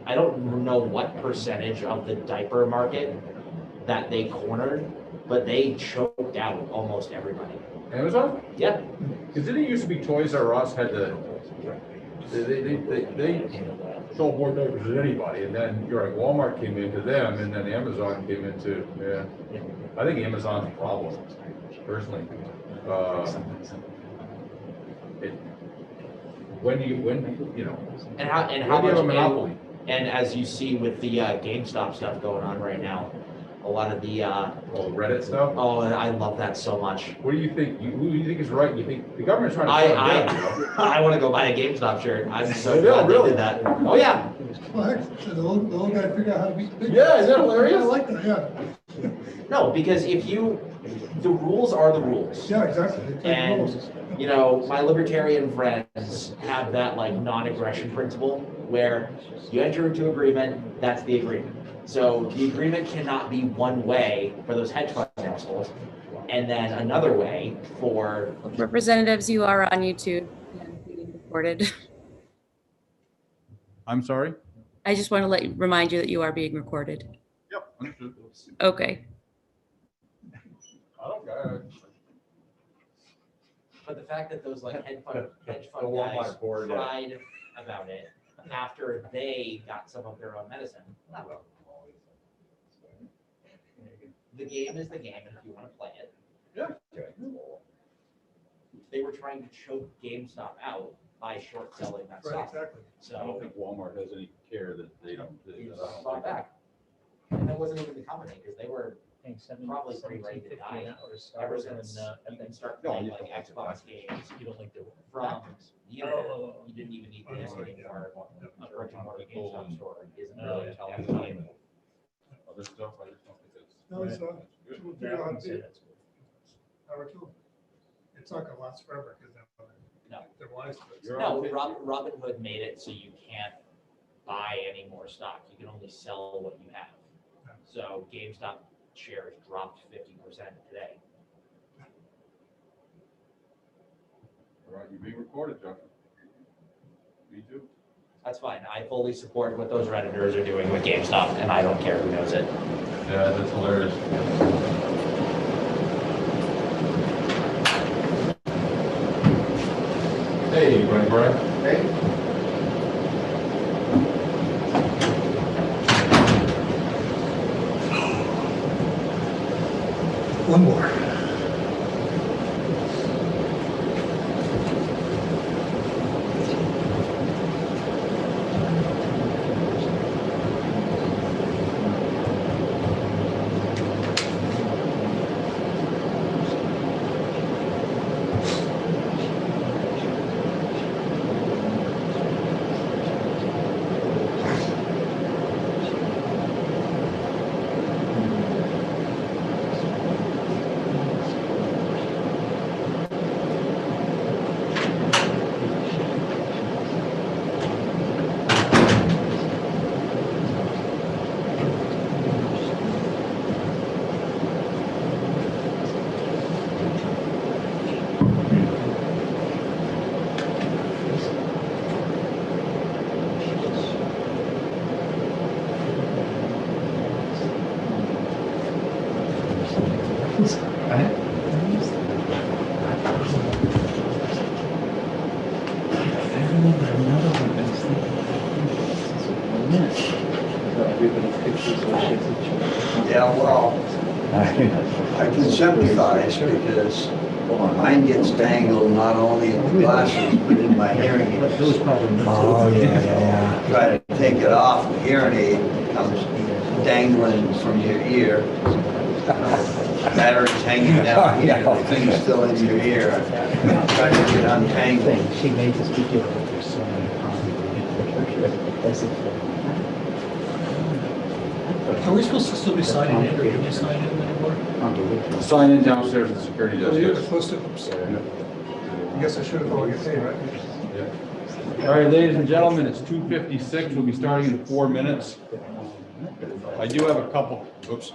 I don't know what percentage of the diaper market that they cornered, but they choked out almost everybody. Amazon? Yeah. Because didn't it used to be Toys R Us had the, they sold more diapers than anybody, and then you're like Walmart came into them, and then Amazon came into, yeah. I think Amazon's a problem, personally. When you know, and how when do you have a monopoly? And as you see with the GameStop stuff going on right now, a lot of the Reddit stuff. Oh, and I love that so much. What do you think? Who do you think is right? You think the government's trying to shut it down? You know? I want to go buy a GameStop shirt. I'm so They glad really they did that. Oh yeah. Well, heck, so the little guy figured out how to beat the big guy. Yeah, is that hilarious? I like that, yeah. No, because if the rules are the rules. Yeah, exactly. They play the And rules. you know, my libertarian friends have that like non-aggression principle where you enter into agreement, that's the agreement. So the agreement cannot be one way for those hedge fund assholes, and then another way for Representatives, you are on YouTube and being recorded. I'm sorry? I just want to remind you that you are being recorded. Yep, understood. Okay. I don't care. But the fact that those like hedge fund Don't want my guys board, yeah. cried about it after they got some of their own medicine. The game is the game, and if you want to play it. Yeah. They were trying to choke GameStop out by short selling that Right, stock. exactly. So I don't think Walmart has any care that they don't. bought back. And that wasn't even the company, because they were probably pretty ready to die ever since you can start playing like Xbox games. You don't like the from the internet. You didn't even need this anymore. A brick and mortar GameStop store isn't really a game. Other stuff, I just don't think it's. No, it's good. we'll figure out how to do it. Power tool. It's not gonna last forever because they're wise to it. No, Robinhood made it so you can't buy any more stock. You can only sell what you have. So GameStop shares dropped 50% today. All right, you're being recorded, Justin. Me too. That's fine. I fully support what those Redditors are doing with GameStop, and I don't care who knows it. Yeah, that's hilarious. Hey, Brian Brian. Hey. One more. Yeah, well, I can sympathize because mine gets tangled not only in the glasses, but in my hearing aids. Oh, yeah. Try to take it off, the hearing aid comes dangling from your ear. Batteries hanging down here, the thing's still in your ear. Try to get untangled. She made this video with her son. Are we supposed to still be signing in, or can you sign in anymore? Sign in downstairs at the security Oh, desk. you're yes. supposed to, oops. I guess I should have all your pay, right? All right, ladies and gentlemen, it's 2:56. We'll be starting in 4 minutes. I do have a couple, oops.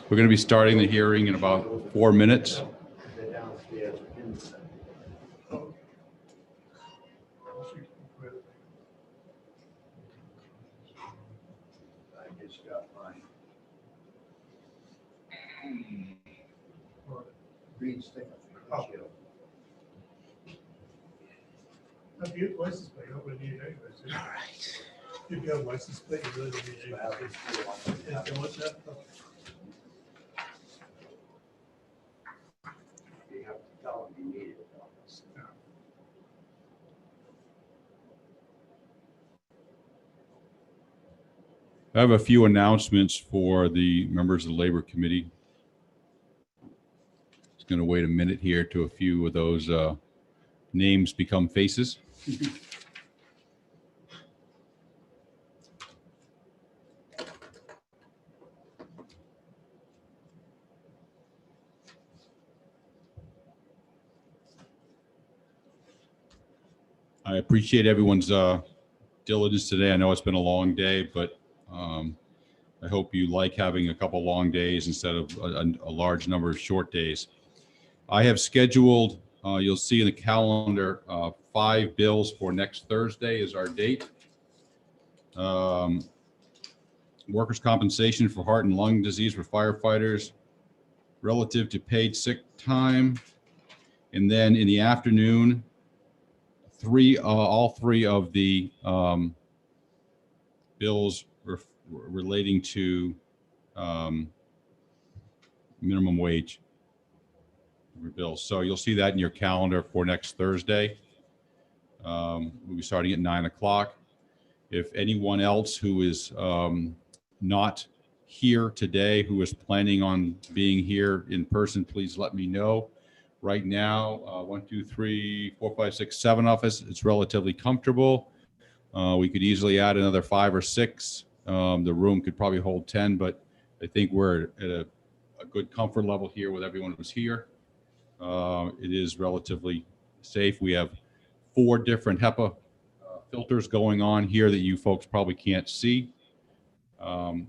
We're going to be starting the hearing in about 4 minutes. Green sticker. Oh. Have you license plate? You don't really need it anyways. All right. If you have a license plate, you really don't need it anyways. Yeah, you want that? You have to tell them you need it. I have a few announcements for the members of the Labor Committee. Just going to wait a minute here to a few of those names become faces. I appreciate everyone's diligence today. I know it's been a long day, but I hope you like having a couple long days instead of a large number of short days. I have scheduled, you'll see in the calendar, 5 bills for next Thursday is our date. Workers' compensation for heart and lung disease for firefighters relative to paid sick time. And then in the afternoon, all three of the bills relating to minimum wage bills. So you'll see that in your calendar for next Thursday. We'll be starting at 9 o'clock. If anyone else who is not here today, who is planning on being here in person, please let me know. Right now, 1, 2, 3, 4, 5, 6, 7 of us, it's relatively comfortable. We could easily add another 5 or 6. The room could probably hold 10, but I think we're at a good comfort level here with everyone who's here. It is relatively safe. We have 4 different HEPA filters going on here that you folks probably can't see.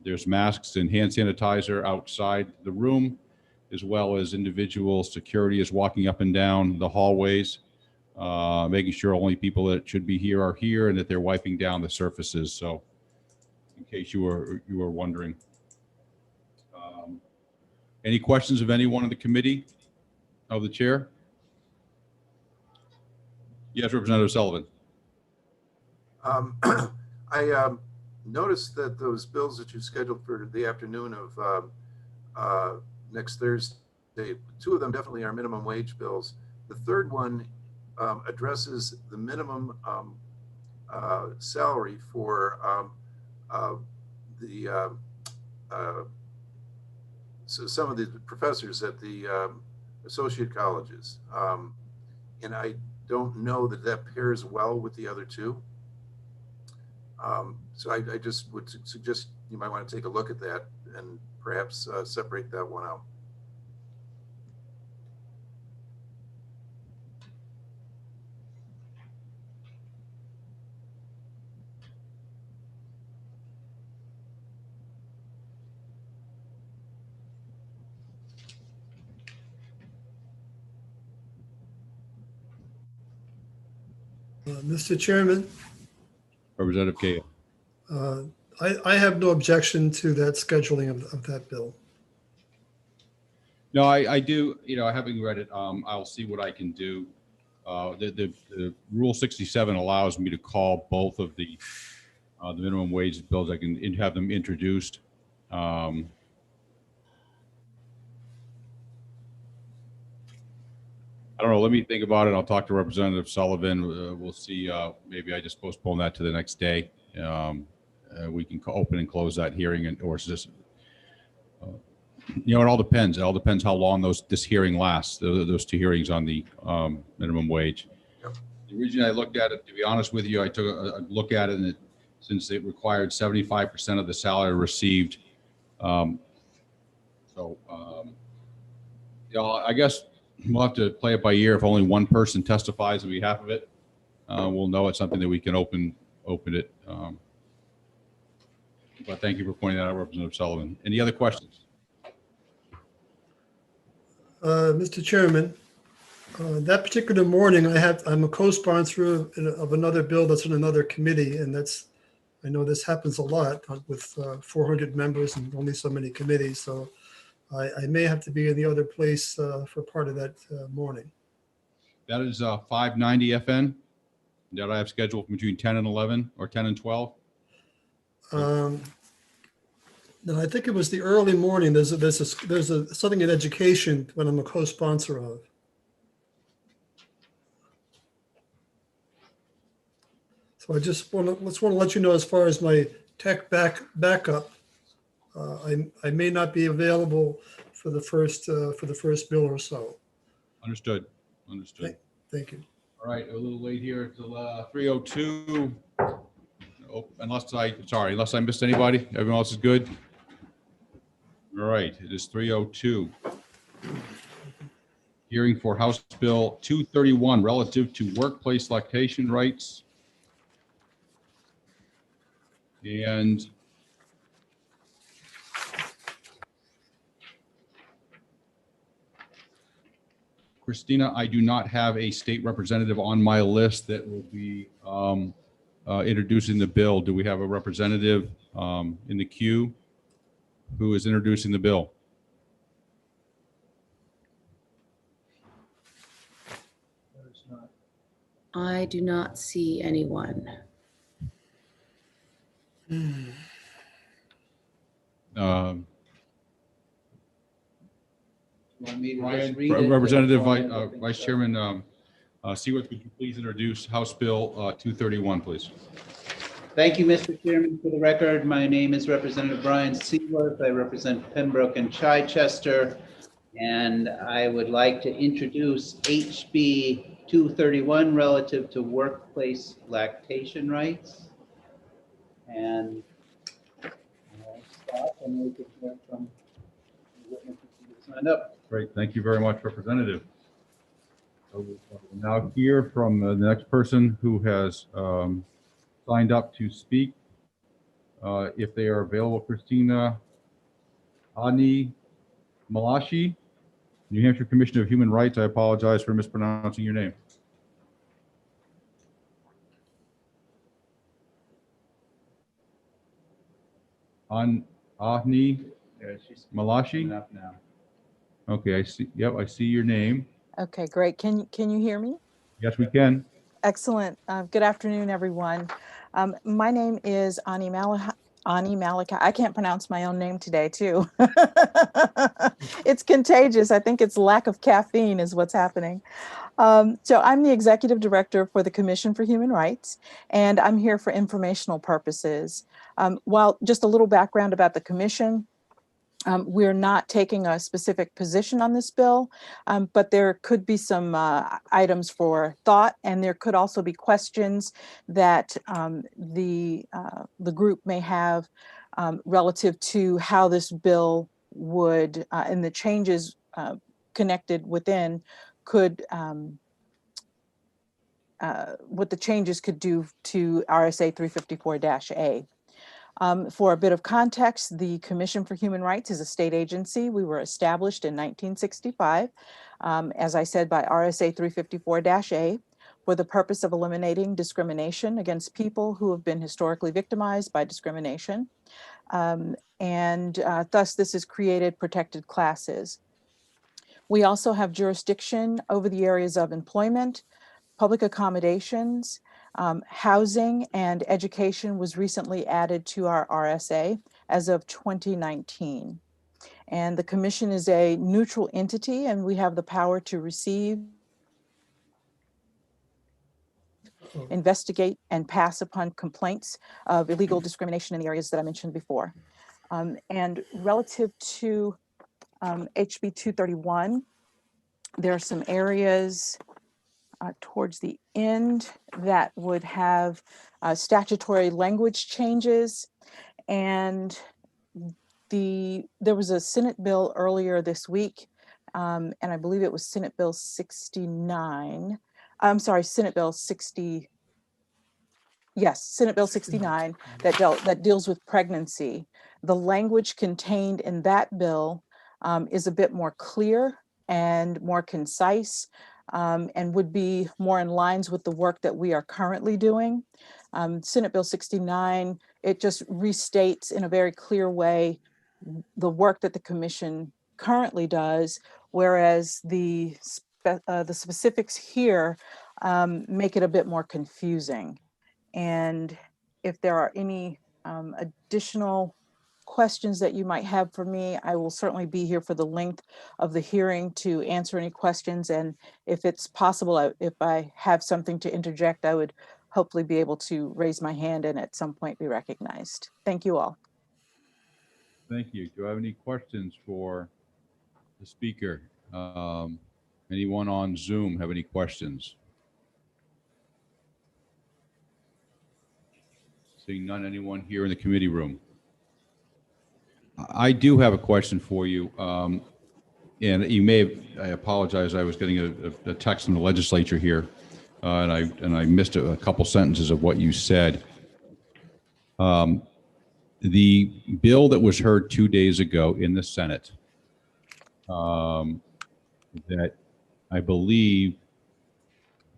There's masks and hand sanitizer outside the room, as well as individual security is walking up and down the hallways, making sure only people that should be here are here and that they're wiping down the surfaces. So in case you were wondering. Any questions of anyone on the committee of the chair? Yes, Representative Sullivan. I noticed that those bills that you scheduled for the afternoon of next Thursday, 2 of them definitely are minimum wage bills. The third one addresses the minimum salary for so some of the professors at the associate colleges. And I don't know that that pairs well with the other 2. So I just would suggest you might want to take a look at that and perhaps separate that one out. Mr. Chairman, Representative Cahill. I have no objection to that scheduling of that bill. No, I do, having read it, I'll see what I can do. The Rule 67 allows me to call both of the minimum wage bills. I can have them introduced. I don't know. Let me think about it. I'll talk to Representative Sullivan. We'll see. Maybe I just postpone that to the next day. We can open and close that hearing, or it's just, it all depends. It all depends how long this hearing lasts. Those 2 hearings on the minimum wage. Originally, I looked at it, to be honest with you, I took a look at it, and since it required 75% of the salary received. I guess we'll have to play it by ear. If only one person testifies on behalf of it, we'll know it's something that we can open it. But thank you for pointing that out, Representative Sullivan. Any other questions? Mr. Chairman, that particular morning, I'm a co-sponsor of another bill that's in another committee, and I know this happens a lot with 400 members and only so many committees, so I may have to be in the other place for part of that morning. That is 590 FN that I have scheduled between 10 and 11 or 10 and 12. No, I think it was the early morning. There's something in education when I'm a co-sponsor of. So I just want to let you know, as far as my tech backup, I may not be available for the first bill or so. Understood. Thank you. All right, a little late here till 3:02. Oh, unless I missed anybody. Everyone else is good. All right, it is 3:02. Hearing for House Bill 231 relative to workplace lactation rights. And Christina, I do not have a state representative on my list that will be introducing the bill. Do we have a representative in the queue who is introducing the bill? I do not see anyone. Representative Vice Chairman Seaworth, would you please introduce House Bill 231, please? Thank you, Mr. Chairman. For the record, my name is Representative Brian Seaworth. I represent Pembroke and Chichester, and I would like to introduce HB 231 relative to workplace lactation rights. And I'll stop and we can hear from the witnesses who signed up. Great, thank you very much, Representative. So we'll now hear from the next person who has signed up to speak. If they are available, Christina Ani Malashi, New Hampshire Commissioner of Human Rights. I apologize for mispronouncing your name. Ani Malashi? Okay, I see. Yep, I see your name. Okay, great. Can you hear me? Yes, we can. Excellent. Good afternoon, everyone. My name is Ani Malika. I can't pronounce my own name today, too. It's contagious. I think it's lack of caffeine is what's happening. So I'm the executive director for the Commission for Human Rights, and I'm here for informational purposes. While just a little background about the Commission. We're not taking a specific position on this bill, but there could be some items for thought, and there could also be questions that the group may have relative to how this bill would, and the changes connected within could, what the changes could do to RSA 354-A. For a bit of context, the Commission for Human Rights is a state agency. We were established in 1965, as I said, by RSA 354-A for the purpose of eliminating discrimination against people who have been historically victimized by discrimination. Thus, this has created protected classes. We also have jurisdiction over the areas of employment, public accommodations, housing, and education was recently added to our RSA as of 2019. And the Commission is a neutral entity, and we have the power to receive, investigate, and pass upon complaints of illegal discrimination in the areas that I mentioned before. And relative to HB 231, there are some areas towards the end that would have statutory language changes. And there was a Senate bill earlier this week, and I believe it was Senate Bill 69. I'm sorry, Senate Bill 60. Yes, Senate Bill 69 that deals with pregnancy. The language contained in that bill is a bit more clear and more concise, and would be more in lines with the work that we are currently doing. Senate Bill 69, it just restates in a very clear way the work that the commission currently does, whereas the specifics here make it a bit more confusing. And if there are any additional questions that you might have for me, I will certainly be here for the length of the hearing to answer any questions. And if it's possible, if I have something to interject, I would hopefully be able to raise my hand and at some point be recognized. Thank you all. Thank you. Do I have any questions for the speaker? Anyone on Zoom have any questions? Seeing none, anyone here in the committee room? I do have a question for you. And you may have, I apologize, I was getting a text from the legislature here, and I missed a couple sentences of what you said. The bill that was heard 2 days ago in the Senate, that I believe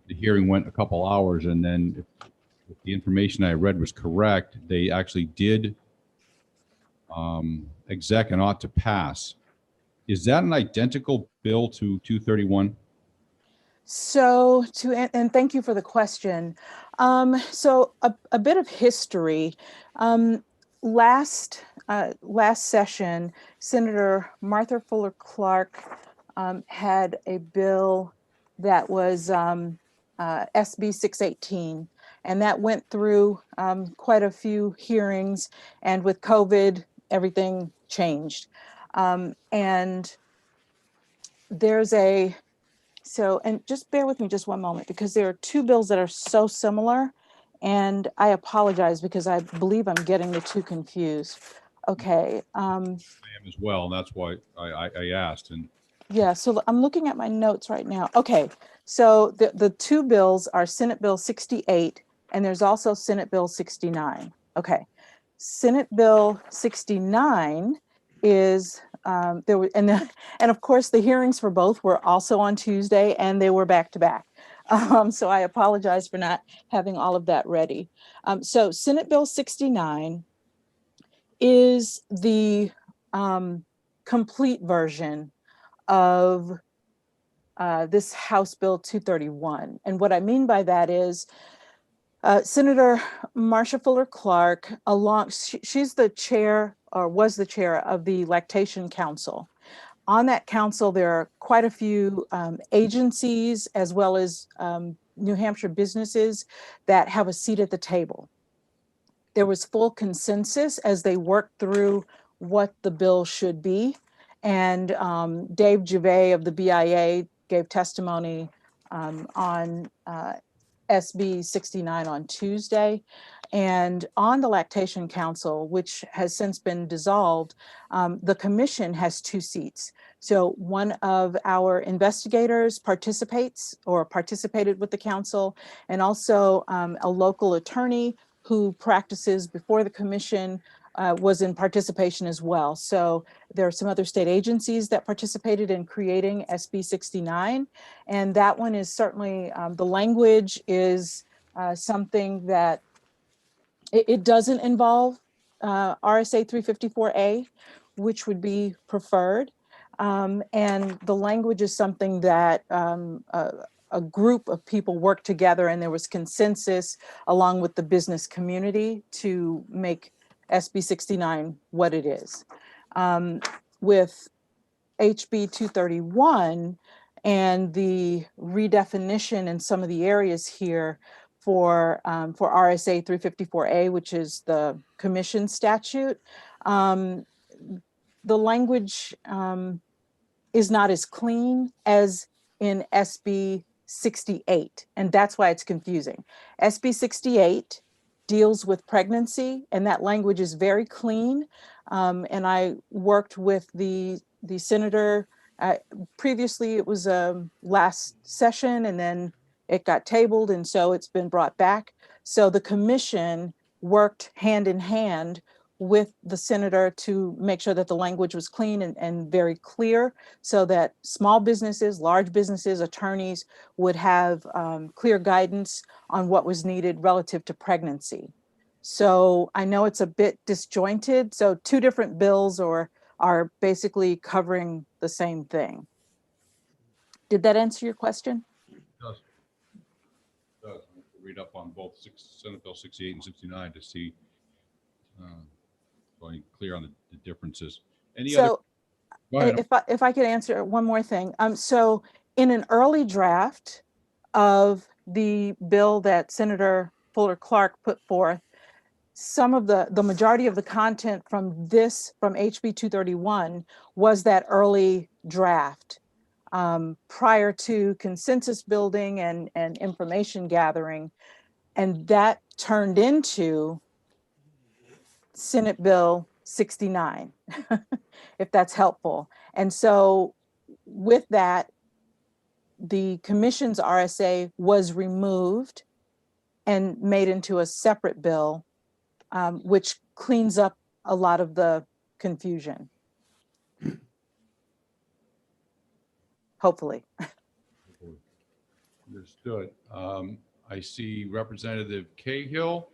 the hearing went a couple hours, and then if the information I read was correct, they actually did exec and ought to pass. Is that an identical bill to 231? So and thank you for the question. So a bit of history. Last session, Senator Martha Fuller Clark had a bill that was SB 618, and that went through quite a few hearings, and with COVID, everything changed. And there's and just bear with me just one moment, because there are two bills that are so similar, and I apologize because I believe I'm getting the two confused. Okay. I am as well, and that's why I asked. And yeah, so I'm looking at my notes right now. Okay, so the two bills are Senate Bill 68, and there's also Senate Bill 69. Okay, Senate Bill 69 is there were and of course the hearings for both were also on Tuesday, and they were back to back. So I apologize for not having all of that ready. So Senate Bill 69 is the complete version of this House Bill 231. And what I mean by that is Senator Marcia Fuller Clark, she's the chair, or was the chair, of the Lactation Council. On that council, there are quite a few agencies, as well as New Hampshire businesses that have a seat at the table. There was full consensus as they worked through what the bill should be. And Dave Gervais of the BIA gave testimony on SB 69 on Tuesday. And on the Lactation Council, which has since been dissolved, the commission has two seats. So one of our investigators participated with the council, and also a local attorney who practices before the commission was in participation as well. So there are some other state agencies that participated in creating SB 69. And that one is certainly, the language is something that it doesn't involve RSA 354A, which would be preferred. And the language is something that a group of people worked together, and there was consensus along with the business community to make SB 69 what it is. With HB 231 and the redefinition in some of the areas here for RSA 354A, which is the commission statute, the language is not as clean as in SB 68, and that's why it's confusing. SB 68 deals with pregnancy, and that language is very clean. And I worked with the senator. Previously, it was last session, and then it got tabled, and so it's been brought back. So the commission worked hand in hand with the senator to make sure that the language was clean and very clear, so that small businesses, large businesses, attorneys would have clear guidance on what was needed relative to pregnancy. So I know it's a bit disjointed. So two different bills are basically covering the same thing. Did that answer your question? It does. It does. I have to read up on both Senate Bill 68 and 69 to see, so I'm clear on the differences. Any other? Go ahead. If I could answer one more thing. So in an early draft of the bill that Senator Fuller Clark put forth, some of the majority of the content from HB 231 was that early draft prior to consensus building and information gathering. And that turned into Senate Bill 69, if that's helpful. And so with that, the commission's RSA was removed and made into a separate bill, which cleans up a lot of the confusion. Hopefully. Understood. I see Representative Cahill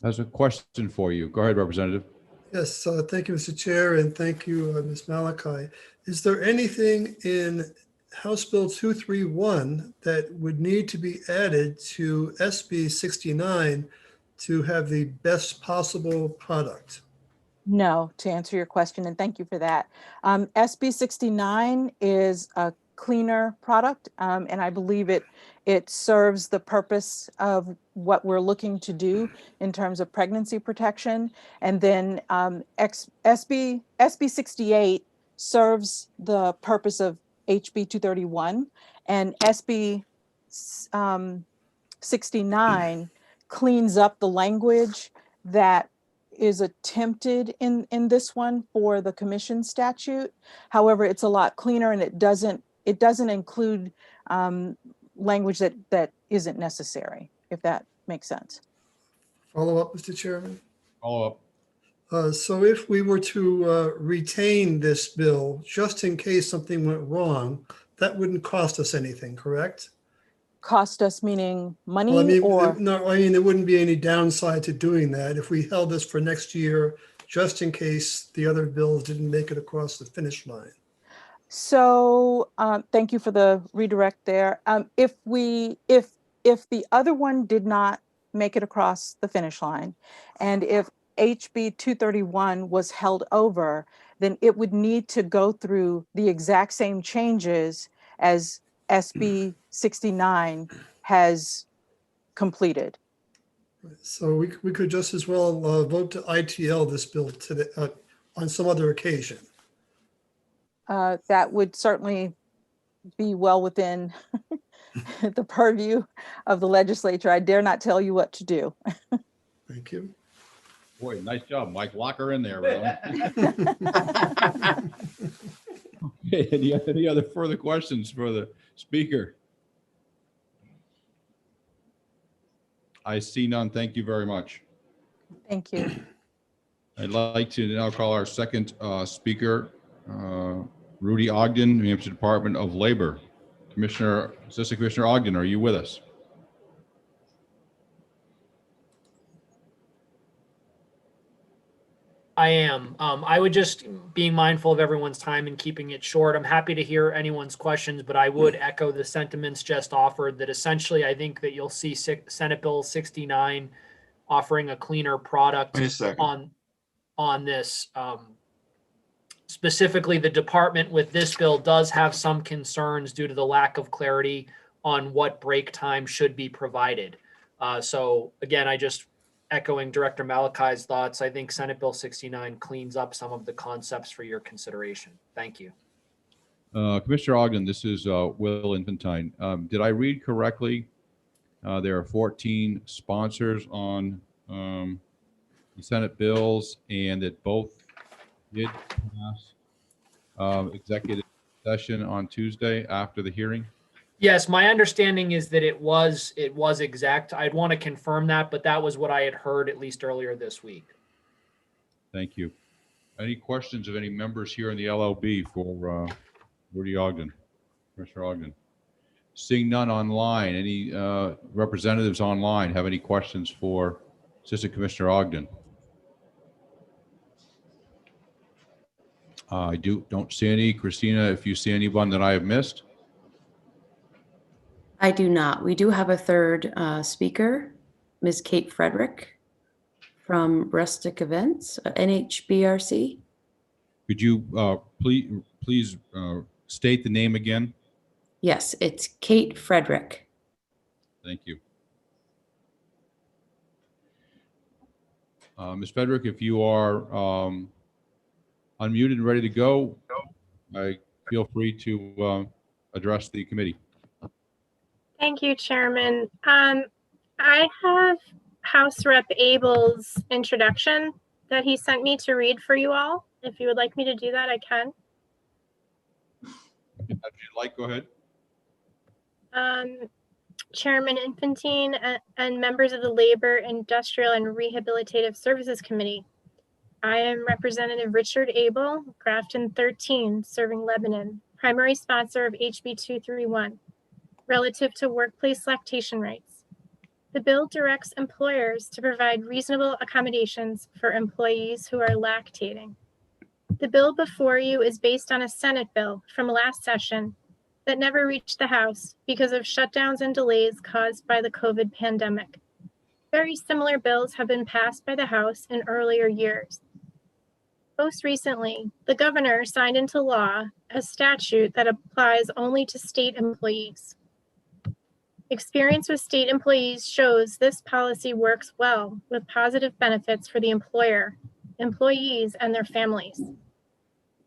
has a question for you. Go ahead, Representative. Yes, thank you, Mr. Chair, and thank you, Ms. Malachi. Is there anything in House Bill 231 that would need to be added to SB 69 to have the best possible product? No, to answer your question, and thank you for that. SB 69 is a cleaner product, and I believe it serves the purpose of what we're looking to do in terms of pregnancy protection. And then SB 68 serves the purpose of HB 231, and SB 69 cleans up the language that is attempted in this one for the commission statute. However, it's a lot cleaner, and it doesn't include language that isn't necessary, if that makes sense. Follow up, Mr. Chairman? Follow up. So if we were to retain this bill, just in case something went wrong, that wouldn't cost us anything, correct? Cost us meaning money? Well, I mean, or no, I mean, there wouldn't be any downside to doing that if we held this for next year, just in case the other bills didn't make it across the finish line. So thank you for the redirect there. If the other one did not make it across the finish line, and if HB 231 was held over, then it would need to go through the exact same changes as SB 69 has completed. So we could just as well vote to ITL this bill today on some other occasion. That would certainly be well within the purview of the legislature. I dare not tell you what to do. Thank you. Boy, nice job, Mike. Lock her in there, really. Okay, any other further questions for the speaker? I see none. Thank you very much. Thank you. I'd like to now call our second speaker, Rudy Ogden, New Hampshire Department of Labor. Assistant Commissioner Ogden, are you with us? I am. I would just, being mindful of everyone's time and keeping it short, I'm happy to hear anyone's questions, but I would echo the sentiments just offered that essentially I think that you'll see Senate Bill 69 offering a cleaner product on this. Specifically, the department with this bill does have some concerns due to the lack of clarity on what break time should be provided. So again, I just echoing Director Malachi's thoughts, I think Senate Bill 69 cleans up some of the concepts for your consideration. Thank you. Commissioner Ogden, this is Will Infantine. Did I read correctly? There are 14 sponsors on the Senate bills, and that both did pass executive session on Tuesday after the hearing? Yes, my understanding is that it was exact. I'd want to confirm that, but that was what I had heard at least earlier this week. Thank you. Any questions of any members here in the LLB for Rudy Ogden, Commissioner Ogden? Seeing none online, any representatives online have any questions for Assistant Commissioner Ogden? I don't see any. Christina, if you see anyone that I have missed? I do not. We do have a third speaker, Ms. Kate Frederick from Rustic Events, NHBRC. Could you please state the name again? Yes, it's Kate Frederick. Thank you. Ms. Frederick, if you are unmuted and ready to go, feel free to address the committee. Thank you, Chairman. I have House Rep Abel's introduction that he sent me to read for you all. If you would like me to do that, I can. If you'd like, go ahead. Chairman Infantine and members of the Labor, Industrial, and Rehabilitative Services Committee. I am Representative Richard Abel, Grafton 13, serving Lebanon, primary sponsor of HB 231, relative to workplace lactation rights. The bill directs employers to provide reasonable accommodations for employees who are lactating. The bill before you is based on a Senate bill from last session that never reached the House because of shutdowns and delays caused by the COVID pandemic. Very similar bills have been passed by the House in earlier years. Most recently, the governor signed into law a statute that applies only to state employees. Experience with state employees shows this policy works well with positive benefits for the employer, employees, and their families.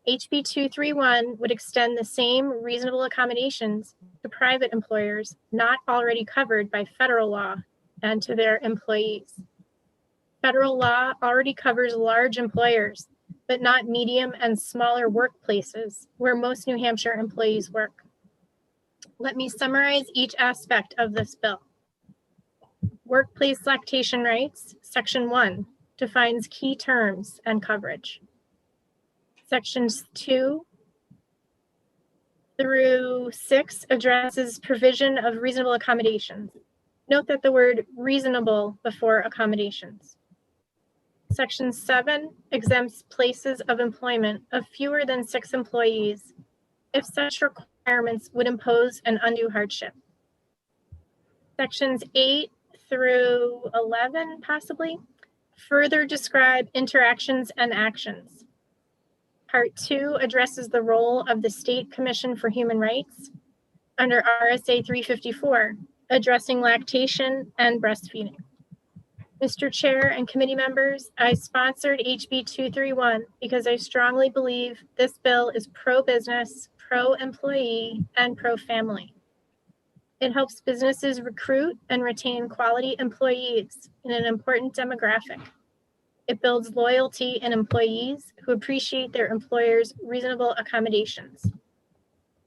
HB 231 would extend the same reasonable accommodations to private employers not already covered by federal law and to their employees. Federal law already covers large employers, but not medium and smaller workplaces where most New Hampshire employees work. Let me summarize each aspect of this bill. Workplace lactation rights, Section 1, defines key terms and coverage. Sections 2 through 6 addresses provision of reasonable accommodations. Note that the word reasonable before accommodations. Section 7 exempts places of employment of fewer than 6 employees if such requirements would impose an undue hardship. Sections 8 through 11, possibly, further describe interactions and actions. Part 2 addresses the role of the State Commission for Human Rights under RSA 354, addressing lactation and breastfeeding. Mr. Chair and committee members, I sponsored HB 231 because I strongly believe this bill is pro-business, pro-employee, and pro-family. It helps businesses recruit and retain quality employees in an important demographic. It builds loyalty in employees who appreciate their employer's reasonable accommodations.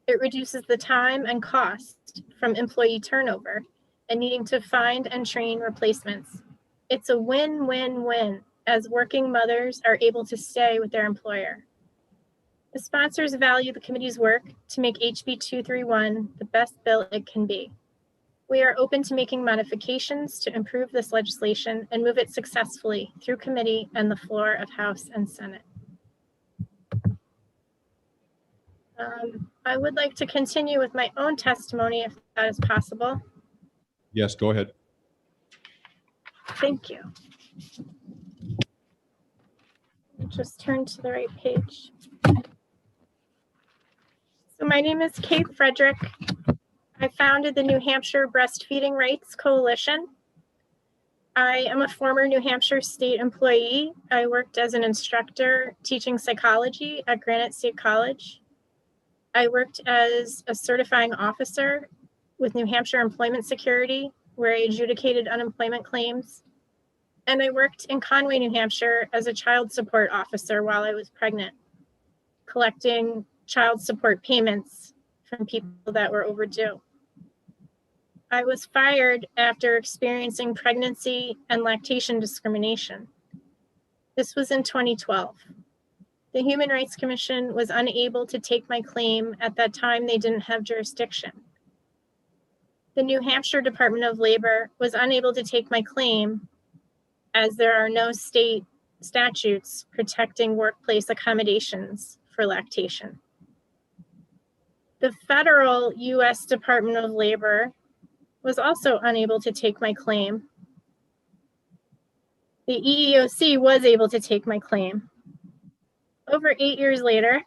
It reduces the time and cost from employee turnover and needing to find and train replacements. It's a win-win-win as working mothers are able to stay with their employer. The sponsors value the committee's work to make HB 231 the best bill it can be. We are open to making modifications to improve this legislation and move it successfully through committee and the floor of House and Senate. I would like to continue with my own testimony if that is possible. Yes, go ahead. Thank you. Just turn to the right page. So my name is Kate Frederick. I founded the New Hampshire Breastfeeding Rights Coalition. I am a former New Hampshire state employee. I worked as an instructor teaching psychology at Granite State College. I worked as a certifying officer with New Hampshire Employment Security, where I adjudicated unemployment claims. And I worked in Conway, New Hampshire as a child support officer while I was pregnant, collecting child support payments from people that were overdue. I was fired after experiencing pregnancy and lactation discrimination. This was in 2012. The Human Rights Commission was unable to take my claim. At that time, they didn't have jurisdiction. The New Hampshire Department of Labor was unable to take my claim as there are no state statutes protecting workplace accommodations for lactation. The federal US Department of Labor was also unable to take my claim. The EEOC was able to take my claim. Over 8 years later,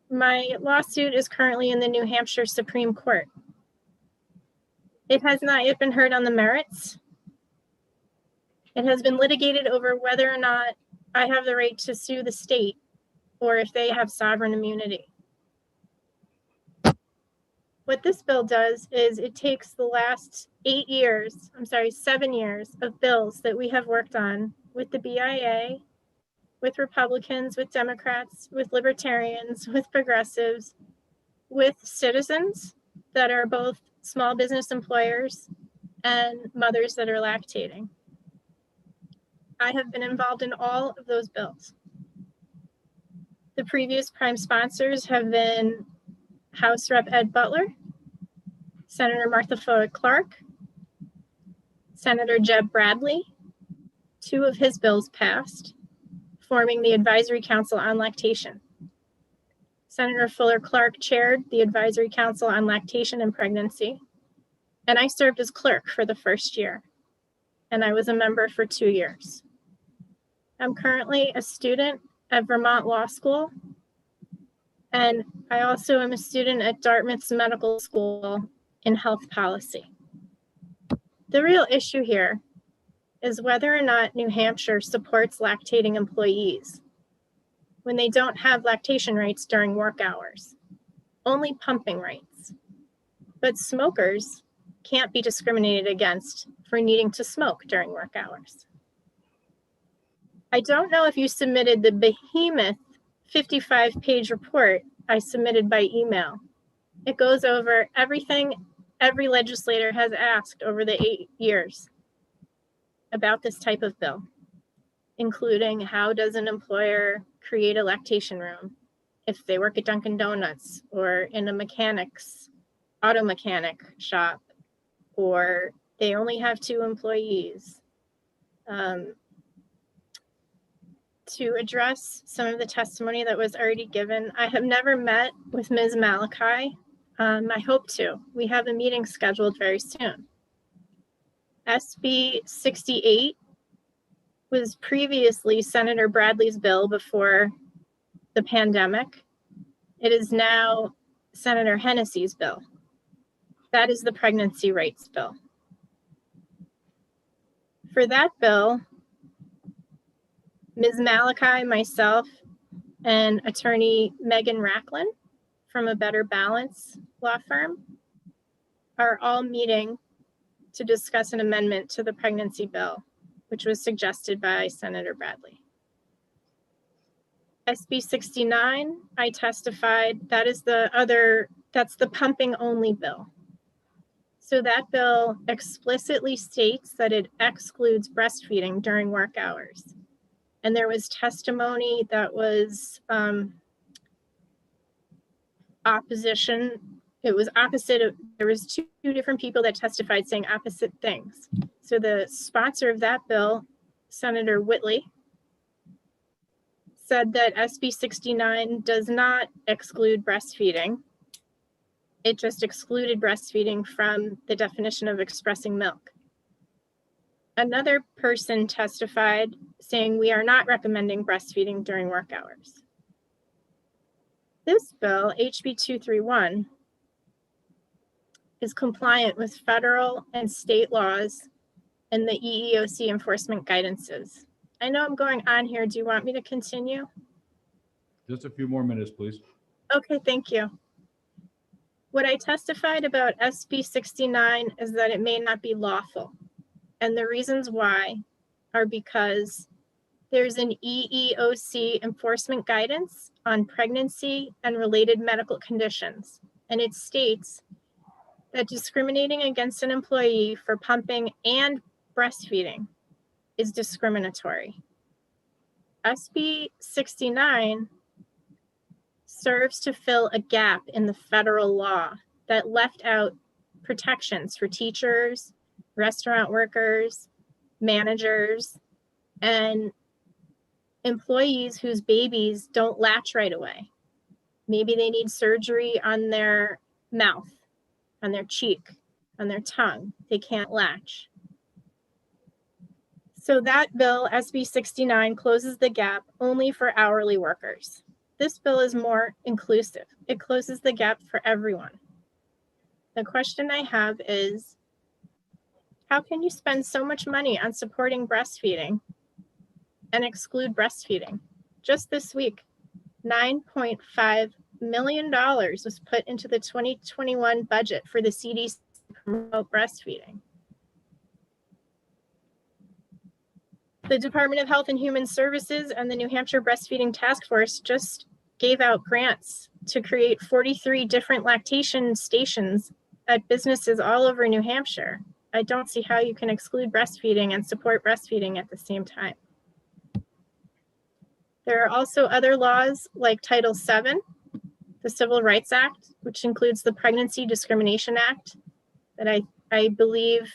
my lawsuit is currently in the New Hampshire Supreme Court. It has not yet been heard on the merits. It has been litigated over whether or not I have the right to sue the state or if they have sovereign immunity. What this bill does is it takes the last 7 years of bills that we have worked on with the BIA, with Republicans, with Democrats, with Libertarians, with progressives, with citizens that are both small business employers and mothers that are lactating. I have been involved in all of those bills. The previous prime sponsors have been House Rep. Ed Butler, Senator Martha Fowler Clark, Senator Jeb Bradley. 2 of his bills passed, forming the Advisory Council on Lactation. Senator Fuller Clark chaired the Advisory Council on Lactation and Pregnancy, and I served as clerk for the first year, and I was a member for 2 years. I'm currently a student at Vermont Law School, and I also am a student at Dartmouth's Medical School in Health Policy. The real issue here is whether or not New Hampshire supports lactating employees when they don't have lactation rights during work hours, only pumping rights. But smokers can't be discriminated against for needing to smoke during work hours. I don't know if you submitted the behemoth 55-page report I submitted by email. It goes over everything every legislator has asked over the 8 years about this type of bill, including how does an employer create a lactation room if they work at Dunkin' Donuts or in a auto mechanic shop, or they only have 2 employees. To address some of the testimony that was already given, I have never met with Ms. Malachi. I hope to. We have a meeting scheduled very soon. SB 68 was previously Senator Bradley's bill before the pandemic. It is now Senator Hennessy's bill. That is the pregnancy rights bill. For that bill, Ms. Malachi, myself, and attorney Megan Racklin from A Better Balance law firm are all meeting to discuss an amendment to the pregnancy bill, which was suggested by Senator Bradley. SB 69, I testified, that's the pumping only bill. So that bill explicitly states that it excludes breastfeeding during work hours. And there was testimony that was opposition. It was opposite. There was two different people that testified saying opposite things. So the sponsor of that bill, Senator Whitley, said that SB 69 does not exclude breastfeeding. It just excluded breastfeeding from the definition of expressing milk. Another person testified saying we are not recommending breastfeeding during work hours. This bill, HB 231, is compliant with federal and state laws and the EEOC enforcement guidances. I know I'm going on here. Do you want me to continue? Just a few more minutes, please. Okay, thank you. What I testified about SB 69 is that it may not be lawful. And the reasons why are because there's an EEOC enforcement guidance on pregnancy and related medical conditions. And it states that discriminating against an employee for pumping and breastfeeding is discriminatory. SB 69 serves to fill a gap in the federal law that left out protections for teachers, restaurant workers, managers, and employees whose babies don't latch right away. Maybe they need surgery on their mouth, on their cheek, on their tongue. They can't latch. So that bill, SB 69, closes the gap only for hourly workers. This bill is more inclusive. It closes the gap for everyone. The question I have is, how can you spend so much money on supporting breastfeeding and exclude breastfeeding? Just this week, $9.5 million was put into the 2021 budget for the CDC to promote breastfeeding. The Department of Health and Human Services and the New Hampshire Breastfeeding Task Force just gave out grants to create 43 different lactation stations at businesses all over New Hampshire. I don't see how you can exclude breastfeeding and support breastfeeding at the same time. There are also other laws like Title VII, the Civil Rights Act, which includes the Pregnancy Discrimination Act, that I believe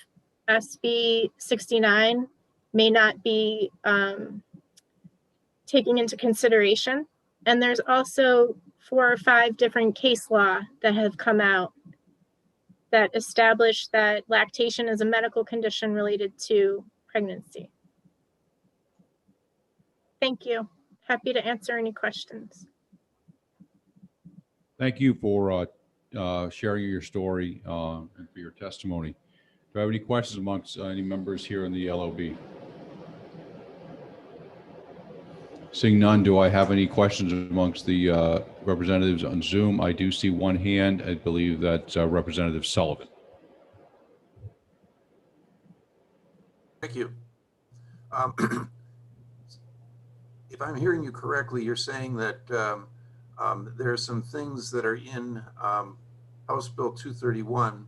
SB 69 may not be taking into consideration. And there's also 4 or 5 different case law that have come out that establish that lactation is a medical condition related to pregnancy. Thank you. Happy to answer any questions. Thank you for sharing your story and for your testimony. Do I have any questions amongst any members here in the LOB? Seeing none, do I have any questions amongst the representatives on Zoom? I do see one hand. I believe that's Representative Sullivan. Thank you. If I'm hearing you correctly, you're saying that there are some things that are in House Bill 231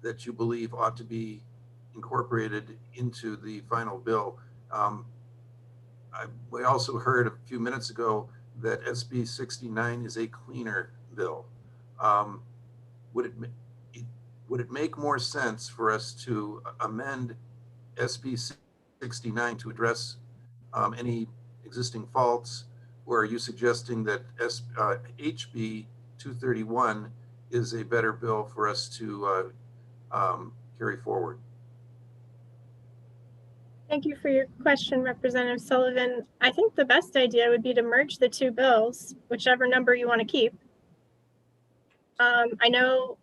that you believe ought to be incorporated into the final bill. We also heard a few minutes ago that SB 69 is a cleaner bill. Would it make more sense for us to amend SB 69 to address any existing faults, or are you suggesting that HB 231 is a better bill for us to carry forward? Thank you for your question, Representative Sullivan. I think the best idea would be to merge the 2 bills, whichever number you want to keep. I know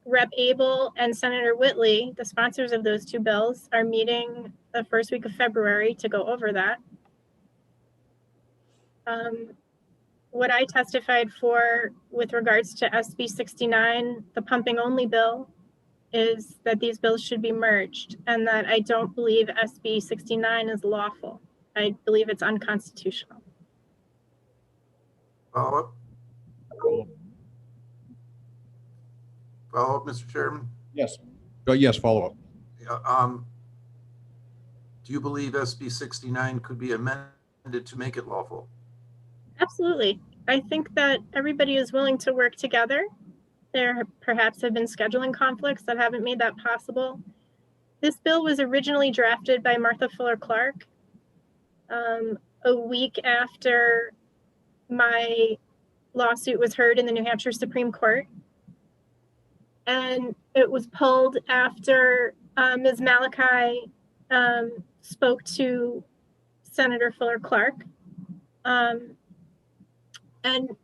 Rep. Abel and Senator Whitley, the sponsors of those 2 bills, are meeting the first week of February to go over that. What I testified for with regards to SB 69, the pumping only bill, is that these bills should be merged and that I don't believe SB 69 is lawful. I believe it's unconstitutional. Follow up? Follow up, Mr. Chairman? Yes. Yes, follow up. Do you believe SB 69 could be amended to make it lawful? Absolutely. I think that everybody is willing to work together. There perhaps have been scheduling conflicts that haven't made that possible. This bill was originally drafted by Martha Fuller Clark a week after my lawsuit was heard in the New Hampshire Supreme Court. And it was pulled after Ms. Malachi spoke to Senator Fuller Clark. And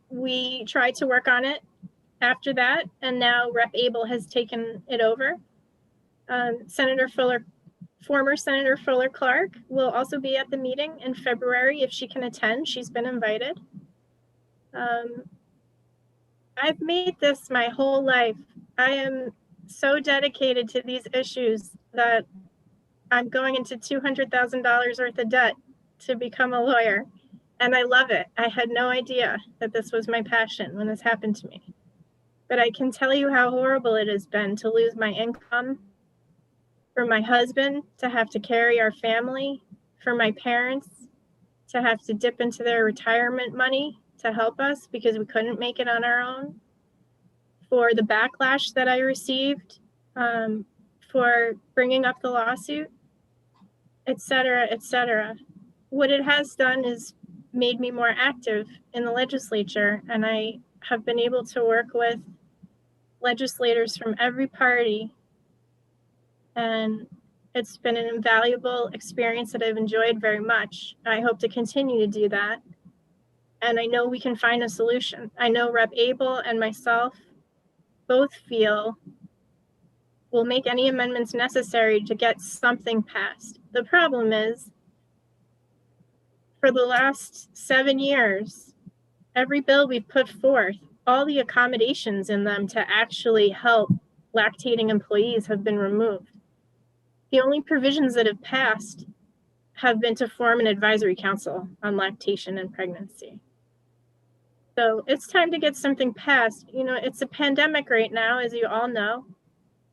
we tried to work on it after that, and now Rep. Abel has taken it over. Former Senator Fuller Clark will also be at the meeting in February if she can attend. She's been invited. I've made this my whole life. I am so dedicated to these issues that I'm going into $200,000 worth of debt to become a lawyer. And I love it. I had no idea that this was my passion when this happened to me. But I can tell you how horrible it has been to lose my income, for my husband to have to carry our family, for my parents to have to dip into their retirement money to help us because we couldn't make it on our own, for the backlash that I received for bringing up the lawsuit, et cetera, et cetera. What it has done is made me more active in the legislature, and I have been able to work with legislators from every party, and it's been an invaluable experience that I've enjoyed very much. I hope to continue to do that, and I know we can find a solution. I know Rep. Abel and myself both feel we'll make any amendments necessary to get something passed. The problem is, for the last 7 years, every bill we've put forth, all the accommodations in them to actually help lactating employees have been removed. The only provisions that have passed have been to form an advisory council on lactation and pregnancy. So it's time to get something passed. You know, it's a pandemic right now, as you all know,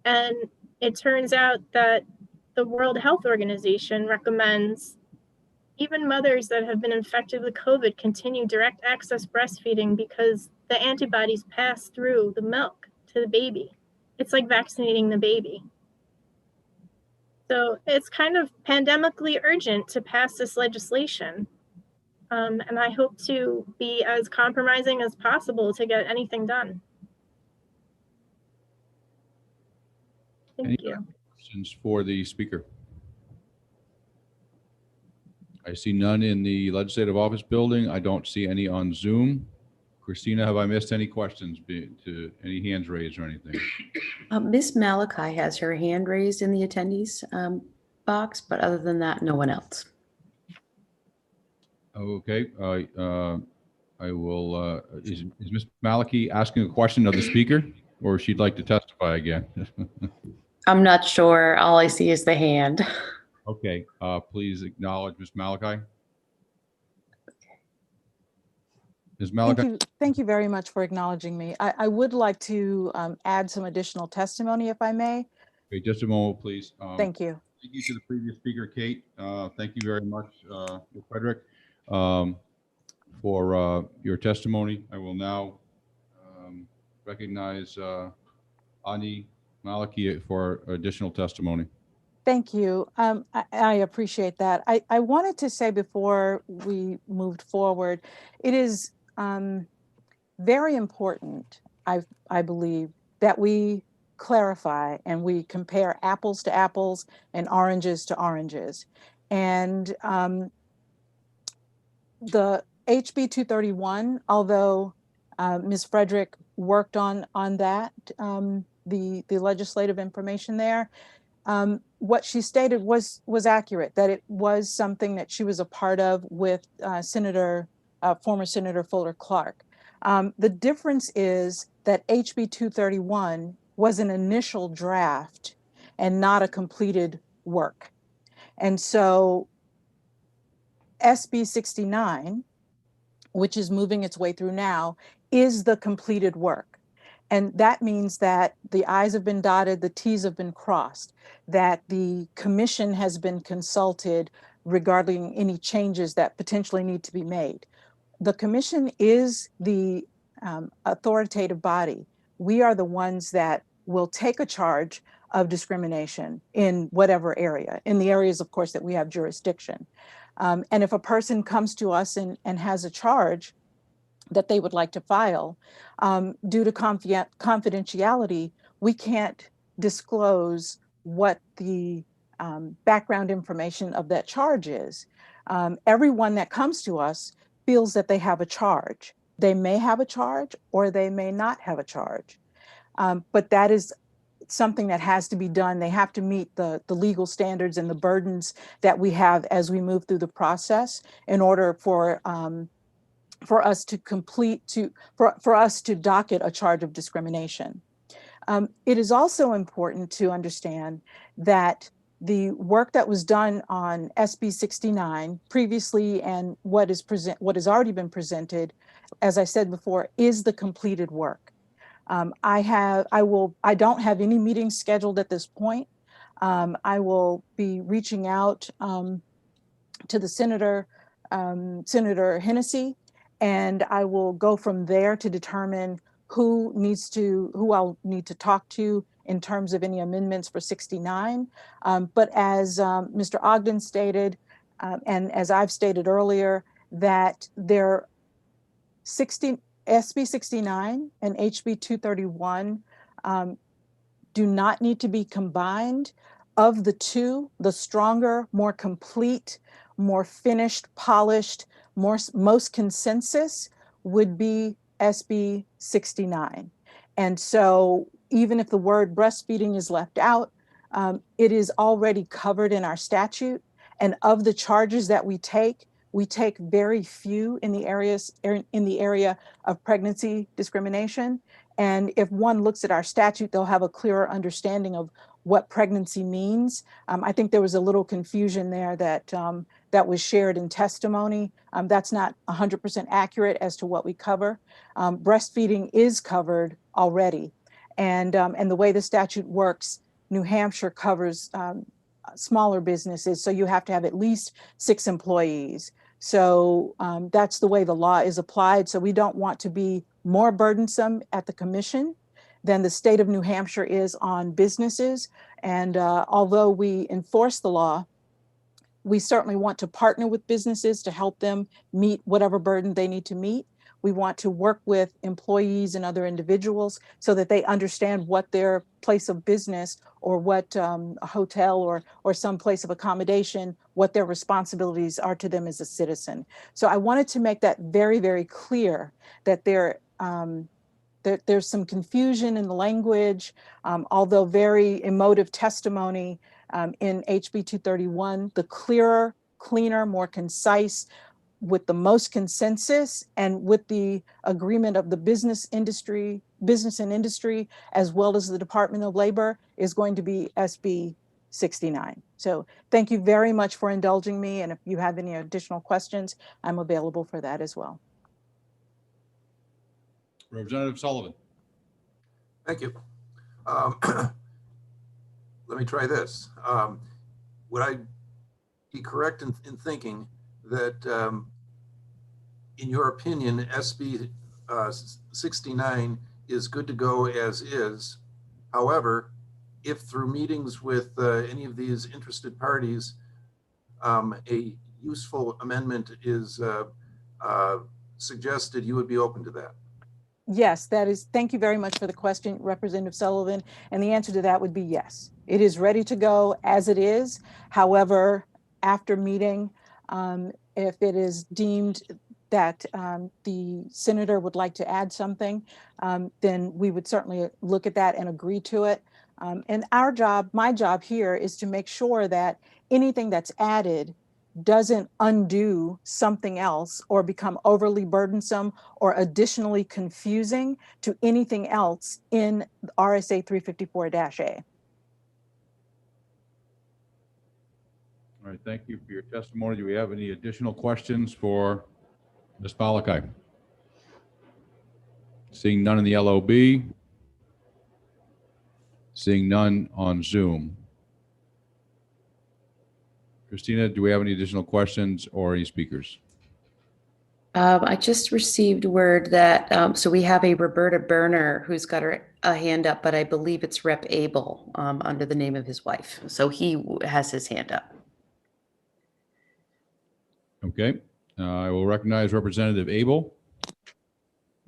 and it turns out that the World Health Organization recommends even mothers that have been infected with COVID continue direct access breastfeeding because the antibodies pass through the milk to the baby. It's like vaccinating the baby. So it's kind of pandemically urgent to pass this legislation. And I hope to be as compromising as possible to get anything done. Thank you. Questions for the speaker? I see none in the legislative office building. I don't see any on Zoom. Christina, have I missed any questions to any hands raised or anything? Ms. Malachi has her hand raised in the attendees box, but other than that, no one else. Okay, I will, is Ms. Malachi asking a question of the speaker, or she'd like to testify again? I'm not sure. All I see is the hand. Okay, please acknowledge Ms. Malachi. Ms. Malachi? Thank you very much for acknowledging me. I would like to add some additional testimony, if I may. Okay, just a moment, please. Thank you. Thank you to the previous speaker, Kate. Thank you very much, Frederick, for your testimony. I will now recognize Ani Maliki for additional testimony. Thank you. I appreciate that. I wanted to say before we moved forward, it is very important, I believe, that we clarify and we compare apples to apples and oranges to oranges. And the HB 231, although Ms. Frederick worked on that, the legislative information there, what she stated was accurate, that it was something that she was a part of with former Senator Fuller Clark. The difference is that HB 231 was an initial draft and not a completed work. And so SB 69, which is moving its way through now, is the completed work. And that means that the I's have been dotted, the T's have been crossed, that the commission has been consulted regarding any changes that potentially need to be made. The commission is the authoritative body. We are the ones that will take a charge of discrimination in whatever area, in the areas, of course, that we have jurisdiction. And if a person comes to us and has a charge that they would like to file, due to confidentiality, we can't disclose what the background information of that charge is. Everyone that comes to us feels that they have a charge. They may have a charge or they may not have a charge. But that is something that has to be done. They have to meet the legal standards and the burdens that we have as we move through the process in order for for us to for us to docket a charge of discrimination. It is also important to understand that the work that was done on SB 69 previously and what has already been presented, as I said before, is the completed work. I don't have any meetings scheduled at this point. I will be reaching out to the Senator Hennessy, and I will go from there to determine who I'll need to talk to in terms of any amendments for 69. But as Mr. Ogden stated, and as I've stated earlier, that SB 69 and HB 231 do not need to be combined. Of the two, the stronger, more complete, more finished, polished, most consensus would be SB 69. And so even if the word breastfeeding is left out, it is already covered in our statute. And of the charges that we take very few in the area of pregnancy discrimination. And if one looks at our statute, they'll have a clearer understanding of what pregnancy means. I think there was a little confusion there that was shared in testimony. That's not 100% accurate as to what we cover. Breastfeeding is covered already. And the way the statute works, New Hampshire covers smaller businesses, so you have to have at least 6 employees. So that's the way the law is applied. So we don't want to be more burdensome at the commission than the state of New Hampshire is on businesses. And although we enforce the law, we certainly want to partner with businesses to help them meet whatever burden they need to meet. We want to work with employees and other individuals so that they understand what their place of business or what a hotel or some place of accommodation, what their responsibilities are to them as a citizen. So I wanted to make that very, very clear that there's some confusion in the language, although very emotive testimony in HB 231, the clearer, cleaner, more concise, with the most consensus and with the agreement of the business and industry, as well as the Department of Labor, is going to be SB 69. So thank you very much for indulging me. And if you have any additional questions, I'm available for that as well. Representative Sullivan. Thank you. Let me try this. Would I be correct in thinking that, in your opinion, SB 69 is good to go as is? However, if through meetings with any of these interested parties, a useful amendment is suggested, you would be open to that? Yes, thank you very much for the question, Representative Sullivan. And the answer to that would be yes. It is ready to go as it is. However, after meeting, if it is deemed that the senator would like to add something, then we would certainly look at that and agree to it. And my job here is to make sure that anything that's added doesn't undo something else or become overly burdensome or additionally confusing to anything else in RSA 354-A. All right, thank you for your testimony. Do we have any additional questions for Ms. Malachi? Seeing none in the LOB. Seeing none on Zoom. Christina, do we have any additional questions or any speakers? I just received word that, so we have a Roberta Berner who's got a hand up, but I believe it's Rep. Abel under the name of his wife. So he has his hand up. Okay, I will recognize Representative Abel.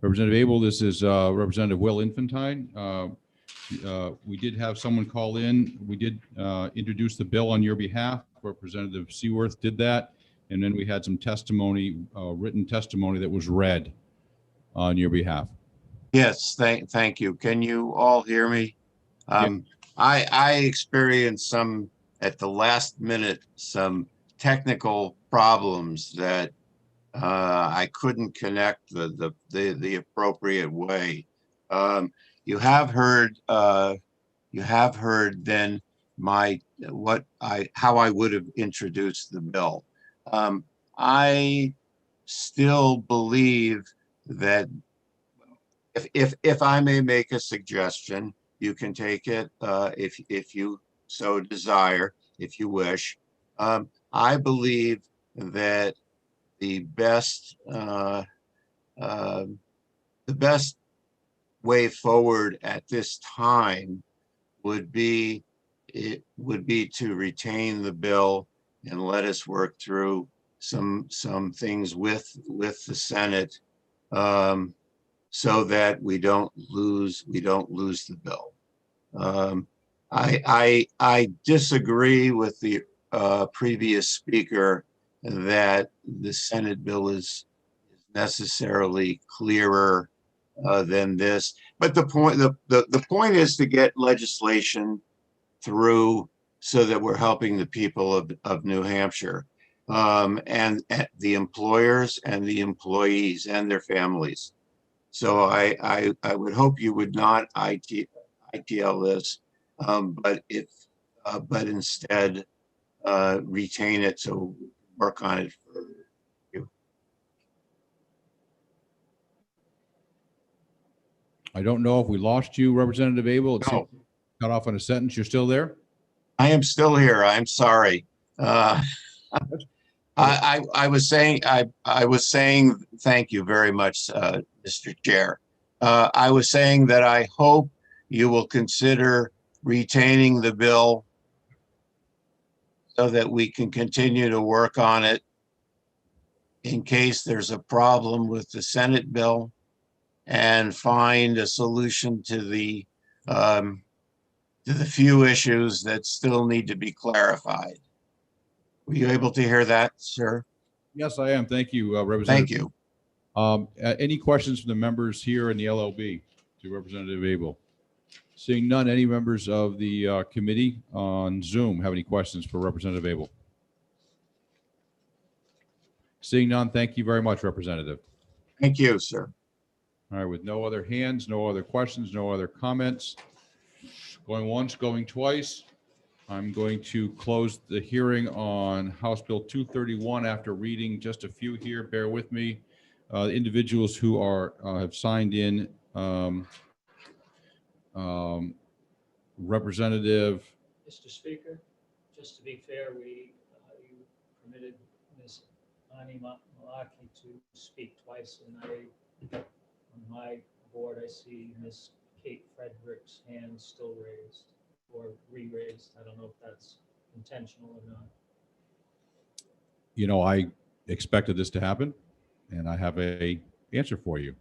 Representative Abel, this is Representative Will Infantine. We did have someone call in. We did introduce the bill on your behalf. Representative Seaworth did that. And then we had some testimony, written testimony that was read on your behalf. Yes, thank you. Can you all hear me? I experienced at the last minute, some technical problems that I couldn't connect the appropriate way. You have heard then how I would have introduced the bill. I still believe that if I may make a suggestion, you can take it if you so desire, if you wish. I believe that the best way forward at this time would be to retain the bill and let us work through some things with the Senate, so that we don't lose the bill. I disagree with the previous speaker that the Senate bill is necessarily clearer than this. But the point is to get legislation through so that we're helping the people of New Hampshire, and the employers and the employees and their families. So I would hope you would not ITL this, but instead retain it, so work on it for you. I don't know if we lost you, Representative Abel. It's cut off on a sentence. You're still there? I am still here. I'm sorry. I was saying thank you very much, Mr. Chair. I was saying that I hope you will consider retaining the bill so that we can continue to work on it in case there's a problem with the Senate bill, and find a solution to the few issues that still need to be clarified. Were you able to hear that, sir? Yes, I am. Thank you, Representative. Thank you. Any questions from the members here in the LLB to Representative Abel? Seeing none, any members of the committee on Zoom have any questions for Representative Abel? Seeing none, thank you very much, Representative. Thank you, sir. All right, with no other hands, no other questions, no other comments, going once, going twice, I'm going to close the hearing on House Bill 231 after reading just a few here. Bear with me. Individuals who have signed in, Representative. Mr. Speaker, just to be fair, you permitted Ms. Ani Malaki to speak twice, and on my board, I see Ms. Kate Frederick's hand still raised or re-raised. I don't know if that's intentional or not. You know, I expected this to happen, and I have a answer for you.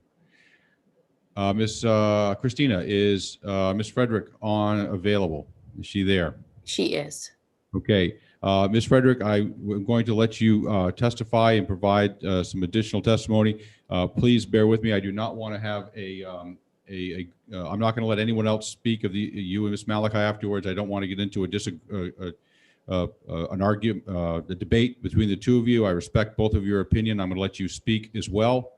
Miss Christina, is Miss Frederick available? Is she there? She is. Okay. Ms. Frederick, I'm going to let you testify and provide some additional testimony. Please bear with me. I do not want to have I'm not going to let anyone else speak of you and Ms. Malaki afterwards. I don't want to get into an argument, the debate between the two of you. I respect both of your opinion. I'm going to let you speak as well.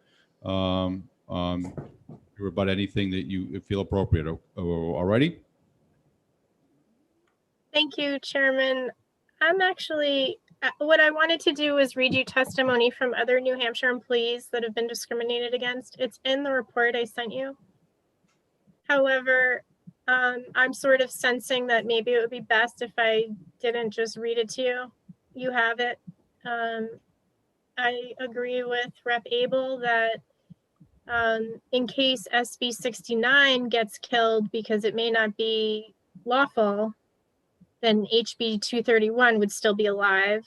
About anything that you feel appropriate. All righty? Thank you, Chairman. I'm actually, what I wanted to do was read you testimony from other New Hampshire employees that have been discriminated against. It's in the report I sent you. However, I'm sort of sensing that maybe it would be best if I didn't just read it to you. You have it. I agree with Rep. Abel that in case SB 69 gets killed because it may not be lawful, then HB 231 would still be alive.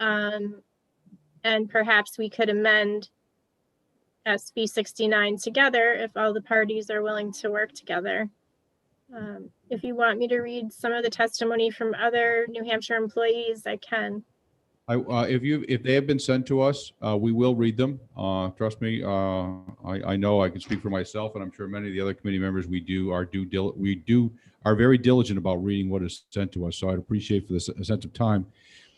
And perhaps we could amend SB 69 together if all the parties are willing to work together. If you want me to read some of the testimony from other New Hampshire employees, I can. If they have been sent to us, we will read them. Trust me. I know I can speak for myself, and I'm sure many of the other committee members. We are very diligent about reading what is sent to us. So I'd appreciate for this a sense of time.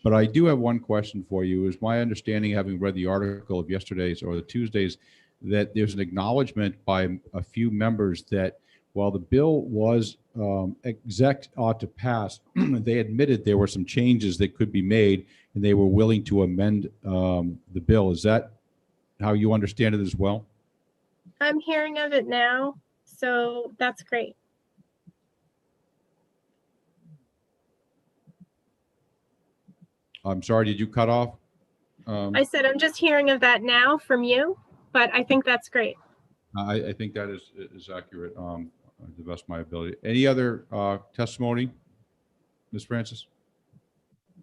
But I do have one question for you. Is my understanding, having read the article of yesterday's or the Tuesday's, that there's an acknowledgement by a few members that while the bill was exec ought to pass, they admitted there were some changes that could be made, and they were willing to amend the bill. Is that how you understand it as well? I'm hearing of it now, so that's great. I'm sorry, did you cut off? I said I'm just hearing of that now from you, but I think that's great. I think that is accurate, to the best of my ability. Any other testimony, Ms. Francis?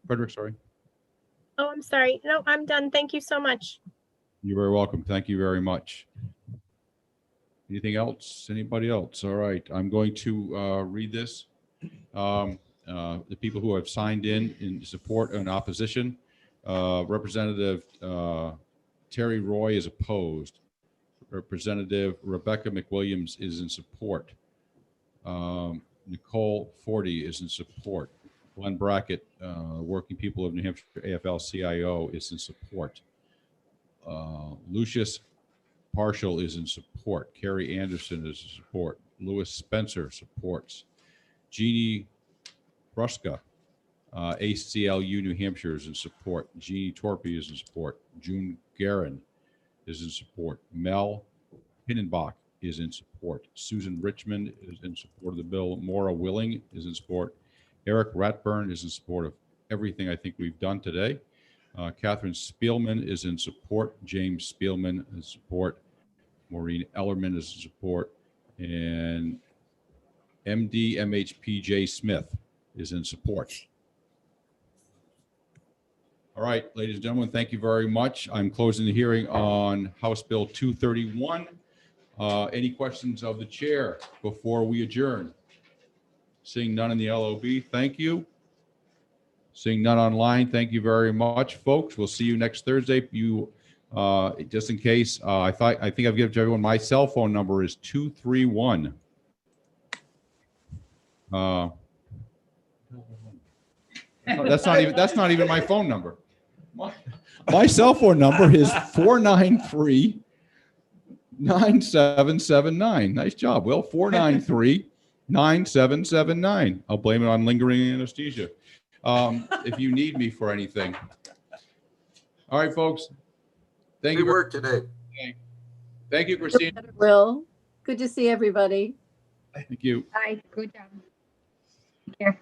Frederick, sorry. Oh, I'm sorry. No, I'm done. Thank you so much. You're very welcome. Thank you very much. Anything else? Anybody else? All right, I'm going to read this. The people who have signed in support and opposition. Representative Terry Roy is opposed. Representative Rebecca McWilliams is in support. Nicole Forty is in support. Glenn Brackett, Working People of New Hampshire AFL-CIO, is in support. Lucius Partial is in support. Carrie Anderson is in support. Louis Spencer supports. Jeannie Ruska, ACLU New Hampshire, is in support. Jeannie Torpy is in support. June Guerin is in support. Mel Hinnenbach is in support. Susan Richmond is in support of the bill. Maura Willing is in support. Eric Ratburn is in support of everything I think we've done today. Catherine Spielman is in support. James Spielman is in support. Maureen Ellerman is in support. And MD MHPJ Smith is in support. All right, ladies and gentlemen, thank you very much. I'm closing the hearing on House Bill 231. Any questions of the chair before we adjourn? Seeing none in the LOB, thank you. Seeing none online, thank you very much, folks. We'll see you next Thursday. You, just in case, I think I've given to everyone. My cell phone number is 231. That's not even my phone number. My cell phone number is 493-9779. Nice job, Will. 493-9779. I'll blame it on lingering anesthesia. If you need me for anything. All right, folks. Thank you. Good work today. Thank you, Christine. Will, good to see everybody. Thank you. Bye. Good job. Take care.